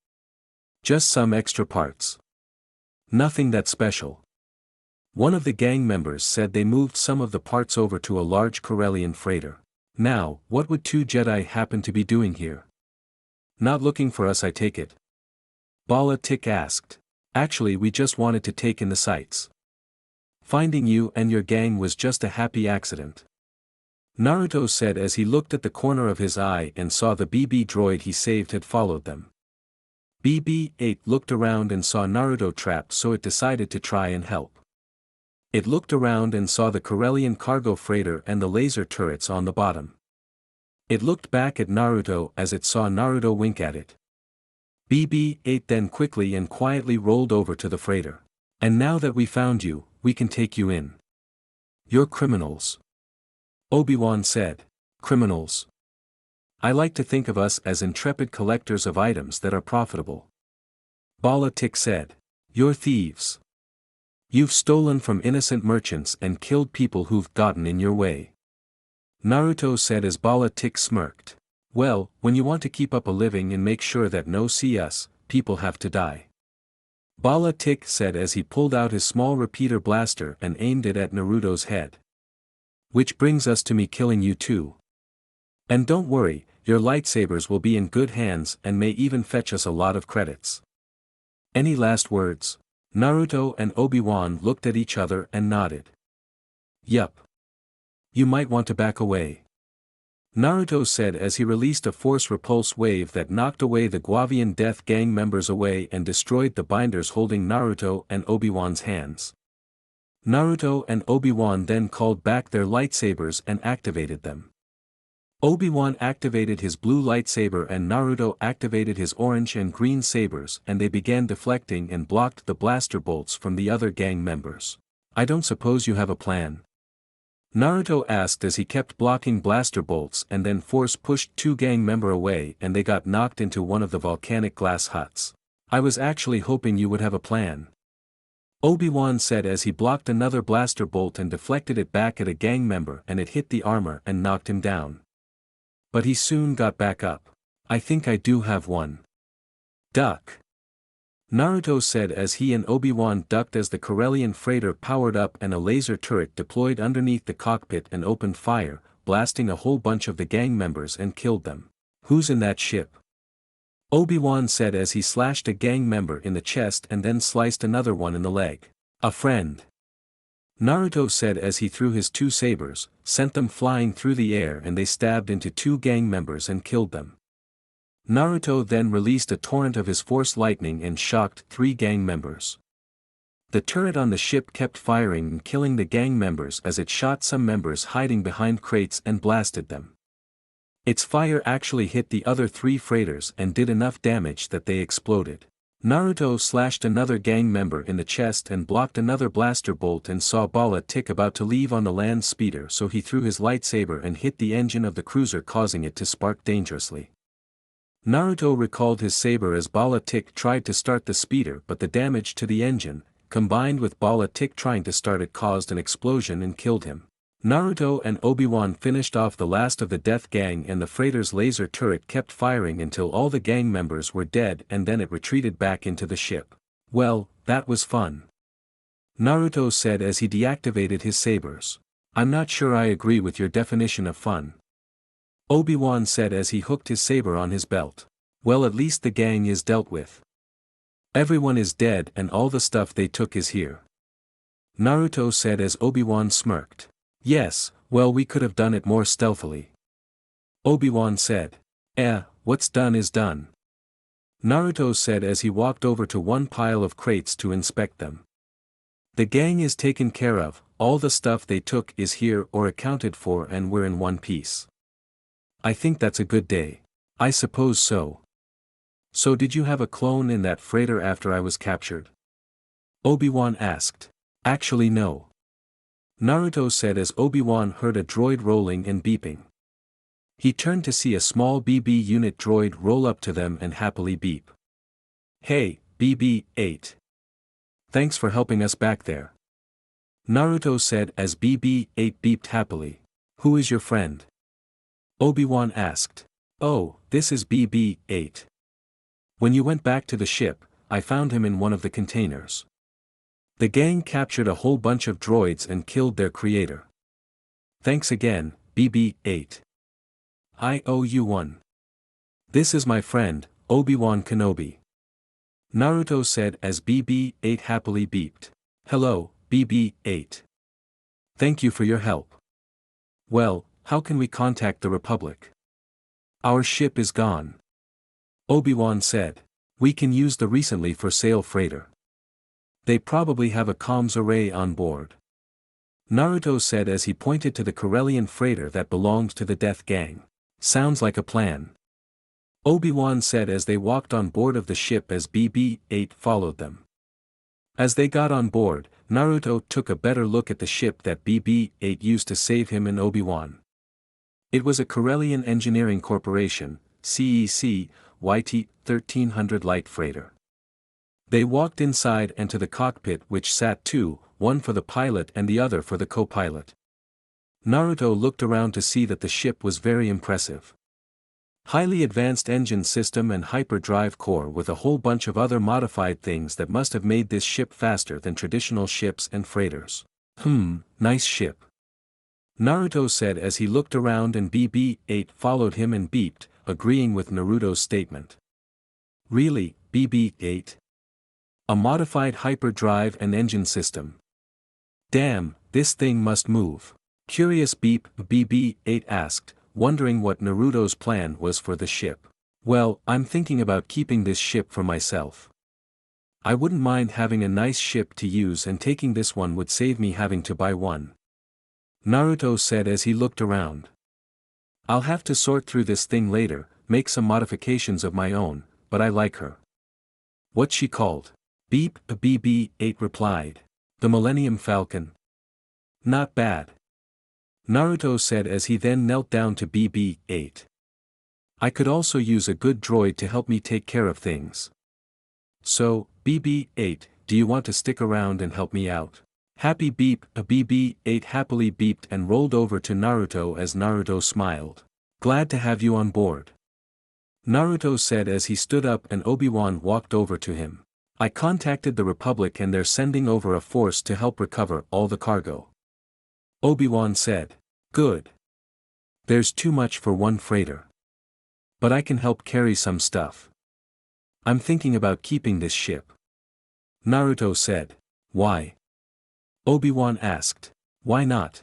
Just some extra parts. Nothing that special. One of the gang members said they moved some of the parts over to a large Corellian freighter. Now, what would 2 Jedi happen to be doing here? Not looking for us, I take it. Bala Tik asked. Actually, we just wanted to take in the sights. Finding you and your gang was just a happy accident. Naruto said as he looked at the corner of his eye and saw the BB droid he saved had followed them. BB-8 looked around and saw Naruto trapped, so it decided to try and help. It looked around and saw the Corellian cargo freighter and the laser turrets on the bottom. It looked back at Naruto as it saw Naruto wink at it. BB-8 then quickly and quietly rolled over to the freighter. And now that we found you, we can take you in. You're criminals. Obi-Wan said. Criminals. I like to think of us as intrepid collectors of items that are profitable. Bala Tik said. You're thieves. You've stolen from innocent merchants and killed people who've gotten in your way. Naruto said as Bala Tik smirked. Well, when you want to keep up a living and make sure that no see us, people have to die. Bala Tik said as he pulled out his small repeater blaster and aimed it at Naruto's head. Which brings us to me killing you too. And don't worry, your lightsabers will be in good hands and may even fetch us a lot of credits. Any last words? Naruto and Obi-Wan looked at each other and nodded. Yup. You might want to back away. Naruto said as he released a force repulse wave that knocked away the Guavian Death Gang members away and destroyed the binders holding Naruto and Obi-Wan's hands. Naruto and Obi-Wan then called back their lightsabers and activated them. Obi-Wan activated his blue lightsaber and Naruto activated his orange and green sabers and they began deflecting and blocked the blaster bolts from the other gang members. I don't suppose you have a plan? Naruto asked as he kept blocking blaster bolts and then force pushed 2 gang member away and they got knocked into one of the volcanic glass huts. I was actually hoping you would have a plan. Obi-Wan said as he blocked another blaster bolt and deflected it back at a gang member and it hit the armor and knocked him down. But he soon got back up. I think I do have one. Duck. Naruto said as he and Obi-Wan ducked as the Corellian freighter powered up and a laser turret deployed underneath the cockpit and opened fire, blasting a whole bunch of the gang members and killed them. "Who's in that ship?" Obi-Wan said as he slashed a gang member in the chest and then sliced another one in the leg. "A friend." Naruto said as he threw his two sabers, sent them flying through the air and they stabbed into two gang members and killed them. Naruto then released a torrent of his force lightning and shocked 3 gang members. The turret on the ship kept firing and killing the gang members as it shot some members hiding behind crates and blasted them. Its fire actually hit the other 3 freighters and did enough damage that they exploded. Naruto slashed another gang member in the chest and blocked another blaster bolt and saw Bala Tik about to leave on the land speeder, so he threw his lightsaber and hit the engine of the cruiser, causing it to spark dangerously. Naruto recalled his saber as Bala Tik tried to start the speeder, but the damage to the engine, combined with Bala Tik trying to start it, caused an explosion and killed him. Naruto and Obi-Wan finished off the last of the Death Gang and the freighter's laser turret kept firing until all the gang members were dead, and then it retreated back into the ship. "Well, that was fun," Naruto said as he deactivated his sabers. "I'm not sure I agree with your definition of fun," Obi-Wan said as he hooked his saber on his belt. "Well, at least the gang is dealt with. Everyone is dead and all the stuff they took is here," Naruto said as Obi-Wan smirked. "Yes, well, we could have done it more stealthily," Obi-Wan said. What's done is done," Naruto said as he walked over to one pile of crates to inspect them. "The gang is taken care of, all the stuff they took is here or accounted for, and we're in one piece. I think that's a good day." "I suppose so. So did you have a clone in that freighter after I was captured?" Obi-Wan asked. "Actually no," Naruto said as Obi-Wan heard a droid rolling and beeping. He turned to see a small BB unit droid roll up to them and happily beep. "Hey, BB-8. Thanks for helping us back there," Naruto said as BB-8 beeped happily. "Who is your friend?" Obi-Wan asked. "Oh, this is BB-8. When you went back to the ship, I found him in one of the containers. The gang captured a whole bunch of droids and killed their creator. Thanks again, BB-8. I owe you one. This is my friend, Obi-Wan Kenobi," Naruto said as BB-8 happily beeped. "Hello, BB-8. Thank you for your help. Well, how can we contact the Republic? Our ship is gone," Obi-Wan said. "We can use the recently for sale freighter. They probably have a comms array on board," Naruto said as he pointed to the Corellian freighter that belonged to the Death Gang. "Sounds like a plan," Obi-Wan said as they walked on board of the ship as BB-8 followed them. As they got on board, Naruto took a better look at the ship that BB-8 used to save him and Obi-Wan. It was a Corellian Engineering Corporation, CEC, YT-1300 light freighter. They walked inside and to the cockpit, which sat 2, one for the pilot and the other for the co-pilot. Naruto looked around to see that the ship was very impressive. Highly advanced engine system and hyperdrive core with a whole bunch of other modified things that must have made this ship faster than traditional ships and freighters. Nice ship," Naruto said as he looked around and BB-8 followed him and beeped, agreeing with Naruto's statement. "Really, BB-8? A modified hyperdrive and engine system? Damn, this thing must move." Curious BB-8 asked, wondering what Naruto's plan was for the ship. "Well, I'm thinking about keeping this ship for myself. I wouldn't mind having a nice ship to use, and taking this one would save me having to buy one," Naruto said as he looked around. "I'll have to sort through this thing later, make some modifications of my own, but I like her." "What's she called?" BB-8 replied. "The Millennium Falcon." "Not bad," Naruto said as he then knelt down to BB-8. "I could also use a good droid to help me take care of things. So, BB-8, do you want to stick around and help me out?" Happy BB-8 happily beeped and rolled over to Naruto as Naruto smiled. "Glad to have you on board," Naruto said as he stood up and Obi-Wan walked over to him. "I contacted the Republic and they're sending over a force to help recover all the cargo," Obi-Wan said. "Good. There's too much for one freighter. But I can help carry some stuff. I'm thinking about keeping this ship. Naruto said. Why? Obi-Wan asked. Why not?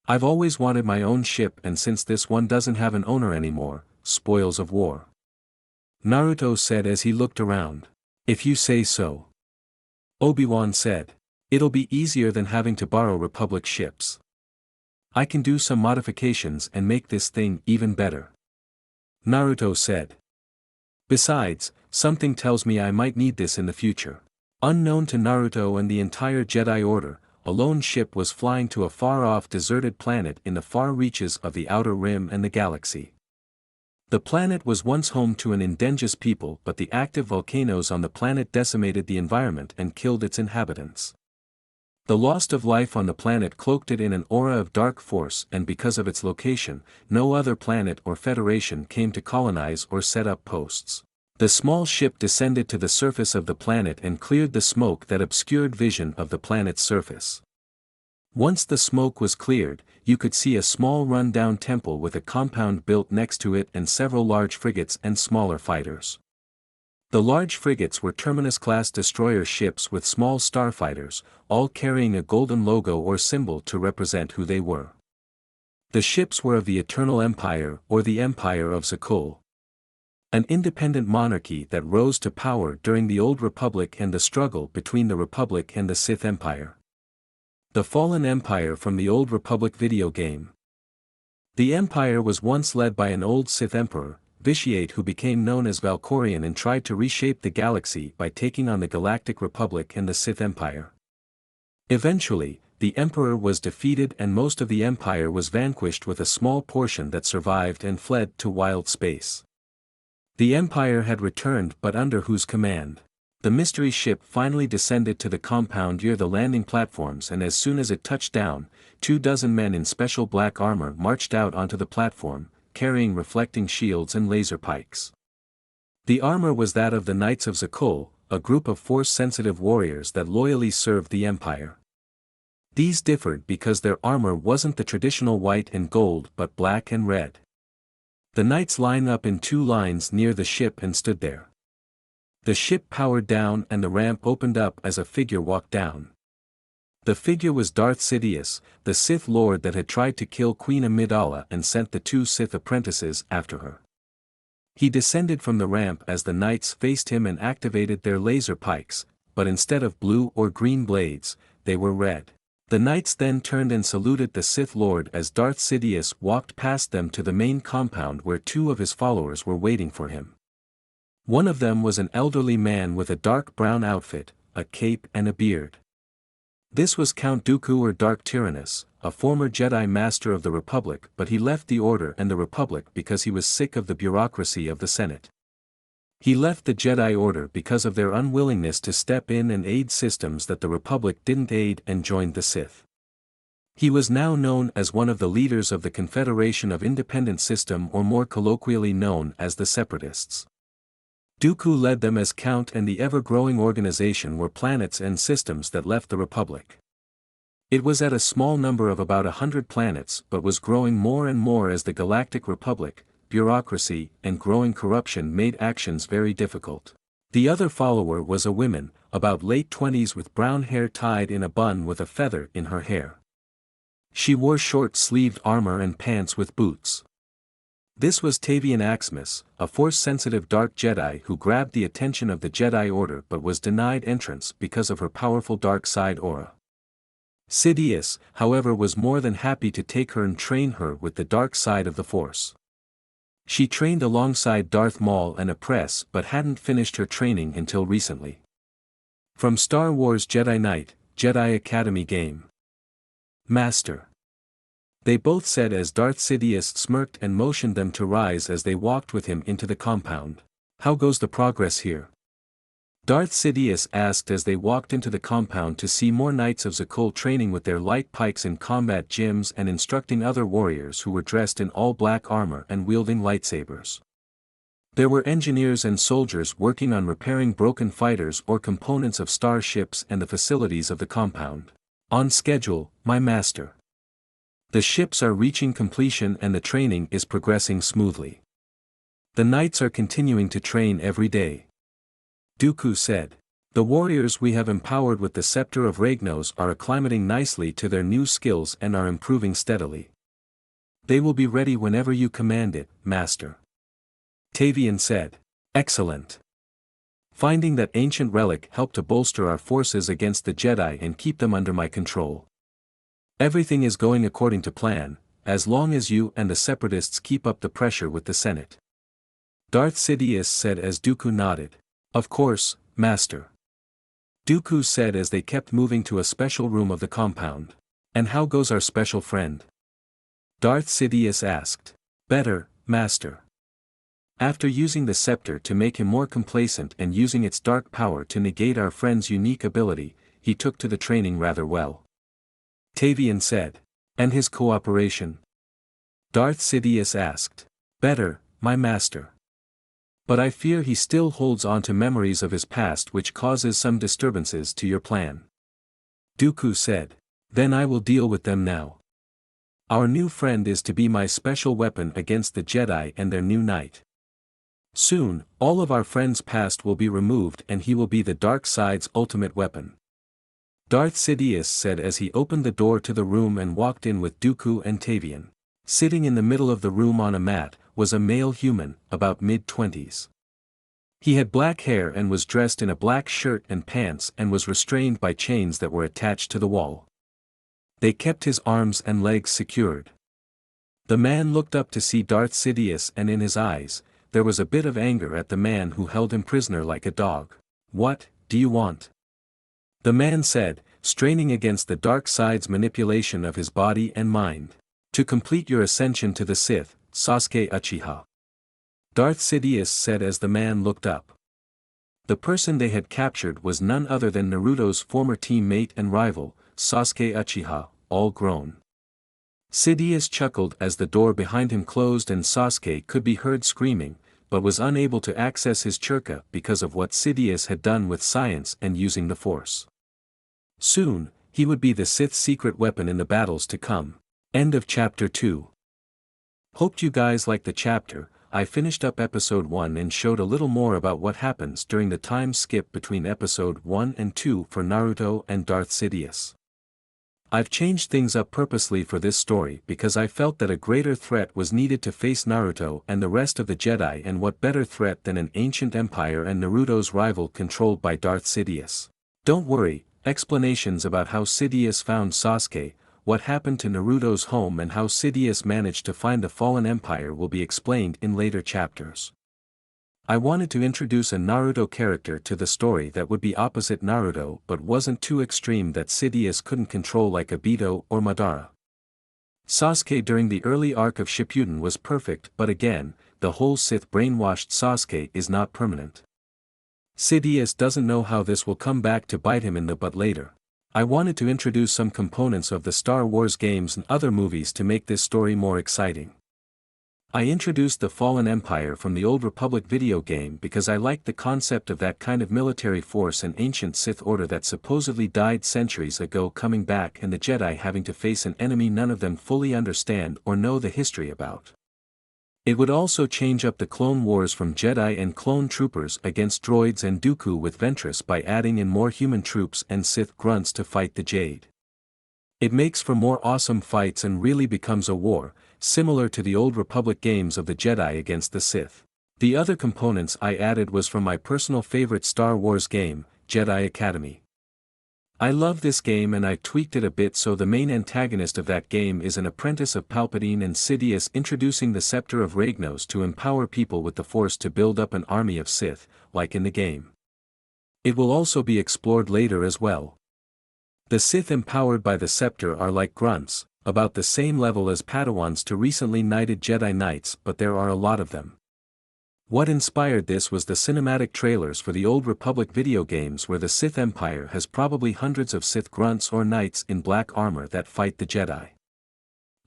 I've always wanted my own ship, and since this one doesn't have an owner anymore, spoils of war. Naruto said as he looked around. If you say so. Obi-Wan said. It'll be easier than having to borrow Republic ships. I can do some modifications and make this thing even better. Naruto said. Besides, something tells me I might need this in the future. Unknown to Naruto and the entire Jedi Order, a lone ship was flying to a far-off deserted planet in the far reaches of the Outer Rim and the galaxy. The planet was once home to an indigenous people, but the active volcanoes on the planet decimated the environment and killed its inhabitants. The loss of life on the planet cloaked it in an aura of dark force, and because of its location, no other planet or federation came to colonize or set up posts. The small ship descended to the surface of the planet and cleared the smoke that obscured vision of the planet's surface. Once the smoke was cleared, you could see a small run-down temple with a compound built next to it and several large frigates and smaller fighters. The large frigates were Terminus-class destroyer ships with small starfighters, all carrying a golden logo or symbol to represent who they were. The ships were of the Eternal Empire or the Empire of Zakul, an independent monarchy that rose to power during the Old Republic and the struggle between the Republic and the Sith Empire. The Fallen Empire from the Old Republic video game. The Empire was once led by an old Sith Emperor, Vitiate, who became known as Valkorion and tried to reshape the galaxy by taking on the Galactic Republic and the Sith Empire. Eventually, the Emperor was defeated and most of the Empire was vanquished, with a small portion that survived and fled to wild space. The Empire had returned, but under whose command? The mystery ship finally descended to the compound near the landing platforms, and as soon as it touched down, 24 men in special black armor marched out onto the platform, carrying reflecting shields and laser pikes. The armor was that of the Knights of Zakul, a group of force-sensitive warriors that loyally served the Empire. These differed because their armor wasn't the traditional white and gold but black and red. The knights lined up in 2 lines near the ship and stood there. The ship powered down and the ramp opened up as a figure walked down. The figure was Darth Sidious, the Sith Lord that had tried to kill Queen Amidala and sent the 2 Sith apprentices after her. He descended from the ramp as the knights faced him and activated their laser pikes, but instead of blue or green blades, they were red. The knights then turned and saluted the Sith Lord as Darth Sidious walked past them to the main compound where 2 of his followers were waiting for him. One of them was an elderly man with a dark brown outfit, a cape and a beard. This was Count Dooku, or Dark Tyrannus, a former Jedi Master of the Republic, but he left the Order and the Republic because he was sick of the bureaucracy of the Senate. He left the Jedi Order because of their unwillingness to step in and aid systems that the Republic didn't aid, and joined the Sith. He was now known as one of the leaders of the Confederation of Independent System, or more colloquially known as the Separatists. Dooku led them as Count, and the ever-growing organization were planets and systems that left the Republic. It was at a small number of about 100 planets but was growing more and more as the Galactic Republic, bureaucracy, and growing corruption made actions very difficult. The other follower was a woman, about late 20s, with brown hair tied in a bun with a feather in her hair. She wore short-sleeved armor and pants with boots. This was Tavian Axmus, a force-sensitive dark Jedi who grabbed the attention of the Jedi Order but was denied entrance because of her powerful dark side aura. Sidious, however, was more than happy to take her and train her with the dark side of the Force. She trained alongside Darth Maul and Appress but hadn't finished her training until recently. From Star Wars Jedi Knight, Jedi Academy game. Master. They both said as Darth Sidious smirked and motioned them to rise as they walked with him into the compound. How goes the progress here? Darth Sidious asked as they walked into the compound to see more Knights of Zakul training with their light pikes in combat gyms and instructing other warriors who were dressed in all black armor and wielding lightsabers. There were engineers and soldiers working on repairing broken fighters or components of starships and the facilities of the compound. On schedule, my master. The ships are reaching completion and the training is progressing smoothly. The knights are continuing to train every day. Dooku said. The warriors we have empowered with the Scepter of Ragnos are acclimating nicely to their new skills and are improving steadily. They will be ready whenever you command it, Master. Tavian said. Excellent. Finding that ancient relic helped to bolster our forces against the Jedi and keep them under my control. Everything is going according to plan, as long as you and the Separatists keep up the pressure with the Senate. Darth Sidious said as Dooku nodded. Of course, Master. Dooku said as they kept moving to a special room of the compound. And how goes our special friend? Darth Sidious asked. Better, Master. After using the scepter to make him more complacent and using its dark power to negate our friend's unique ability, he took to the training rather well. Tavian said. And his cooperation? Darth Sidious asked. Better, my master. But I fear he still holds on to memories of his past which causes some disturbances to your plan. Dooku said. Then I will deal with them now. Our new friend is to be my special weapon against the Jedi and their new knight. Soon, all of our friend's past will be removed and he will be the dark side's ultimate weapon. Darth Sidious said as he opened the door to the room and walked in with Dooku and Tavian. Sitting in the middle of the room on a mat, was a male human, about mid-20s. He had black hair and was dressed in a black shirt and pants and was restrained by chains that were attached to the wall. They kept his arms and legs secured. The man looked up to see Darth Sidious and in his eyes, there was a bit of anger at the man who held him prisoner like a dog. What do you want? The man said, straining against the dark side's manipulation of his body and mind. To complete your ascension to the Sith, Sasuke Uchiha. Darth Sidious said as the man looked up. The person they had captured was none other than Naruto's former teammate and rival, Sasuke Uchiha, all grown. Sidious chuckled as the door behind him closed and Sasuke could be heard screaming, but was unable to access his churka because of what Sidious had done with science and using the Force. Soon, he would be the Sith's secret weapon in the battles to come. End of Chapter 2. Hoped you guys liked the chapter. I finished up episode 1 and showed a little more about what happens during the time skip between episode 1 and 2 for Naruto and Darth Sidious. I've changed things up purposely for this story because I felt that a greater threat was needed to face Naruto and the rest of the Jedi, and what better threat than an ancient empire and Naruto's rival controlled by Darth Sidious. Don't worry, explanations about how Sidious found Sasuke, what happened to Naruto's home and how Sidious managed to find the fallen empire will be explained in later chapters. I wanted to introduce a Naruto character to the story that would be opposite Naruto but wasn't too extreme that Sidious couldn't control like Obito or Madara. Sasuke during the early arc of Shippuden was perfect, but again, the whole Sith brainwashed Sasuke is not permanent. Sidious doesn't know how this will come back to bite him in the butt later. I wanted to introduce some components of the Star Wars games and other movies to make this story more exciting. I introduced the Fallen Empire from the Old Republic video game because I liked the concept of that kind of military force and ancient Sith order that supposedly died centuries ago coming back and the Jedi having to face an enemy none of them fully understand or know the history about. It would also change up the Clone Wars from Jedi and clone troopers against droids and Dooku with Ventress by adding in more human troops and Sith grunts to fight the Jade. It makes for more awesome fights and really becomes a war, similar to the Old Republic games of the Jedi against the Sith. The other components I added was from my personal favorite Star Wars game, Jedi Academy. I love this game and I tweaked it a bit so the main antagonist of that game is an apprentice of Palpatine and Sidious introducing the Scepter of Ragnos to empower people with the Force to build up an army of Sith, like in the game. It will also be explored later as well. The Sith empowered by the Scepter are like grunts, about the same level as Padawans to recently knighted Jedi Knights, but there are a lot of them. What inspired this was the cinematic trailers for the Old Republic video games where the Sith Empire has probably hundreds of Sith grunts or knights in black armor that fight the Jedi.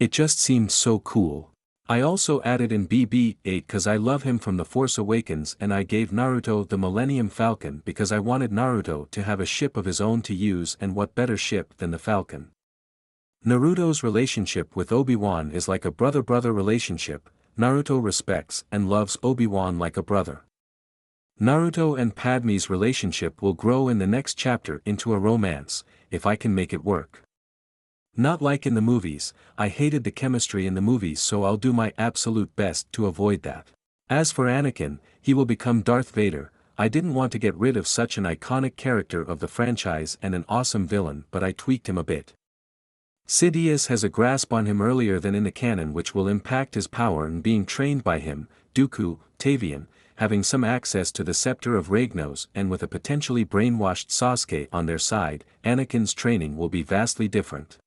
It just seemed so cool. I also added in BB-8 cause I love him from The Force Awakens, and I gave Naruto the Millennium Falcon because I wanted Naruto to have a ship of his own to use, and what better ship than the Falcon. Naruto's relationship with Obi-Wan is like a brother-brother relationship. Naruto respects and loves Obi-Wan like a brother. Naruto and Padme's relationship will grow in the next chapter into a romance, if I can make it work. Not like in the movies, I hated the chemistry in the movies, so I'll do my absolute best to avoid that. As for Anakin, he will become Darth Vader. I didn't want to get rid of such an iconic character of the franchise and an awesome villain, but I tweaked him a bit. Sidious has a grasp on him earlier than in the canon, which will impact his power, and being trained by him, Dooku, Tavian, having some access to the scepter of Ragnos, and with a potentially brainwashed Sasuke on their side, Anakin's training will be vastly different.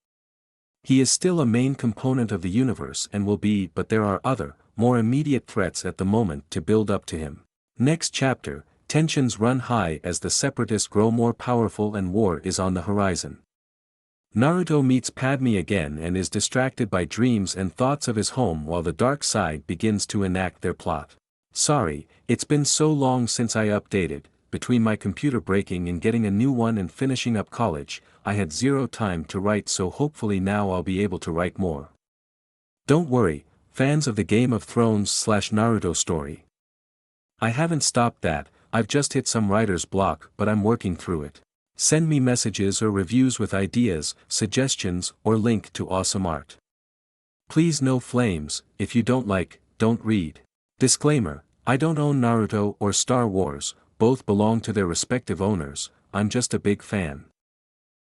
He is still a main component of the universe and will be, but there are other, more immediate threats at the moment to build up to him. Next chapter, tensions run high as the Separatists grow more powerful and war is on the horizon. Naruto meets Padme again and is distracted by dreams and thoughts of his home while the dark side begins to enact their plot. Sorry, it's been so long since I updated. Between my computer breaking and getting a new one and finishing up college, I had zero time to write, so hopefully now I'll be able to write more. Don't worry, fans of the Game of Thrones / Naruto story. I haven't stopped that. I've just hit some writer's block, but I'm working through it. Send me messages or reviews with ideas, suggestions, or link to awesome art. Please no flames. If you don't like, don't read. Disclaimer, I don't own Naruto or Star Wars, both belong to their respective owners. I'm just a big fan.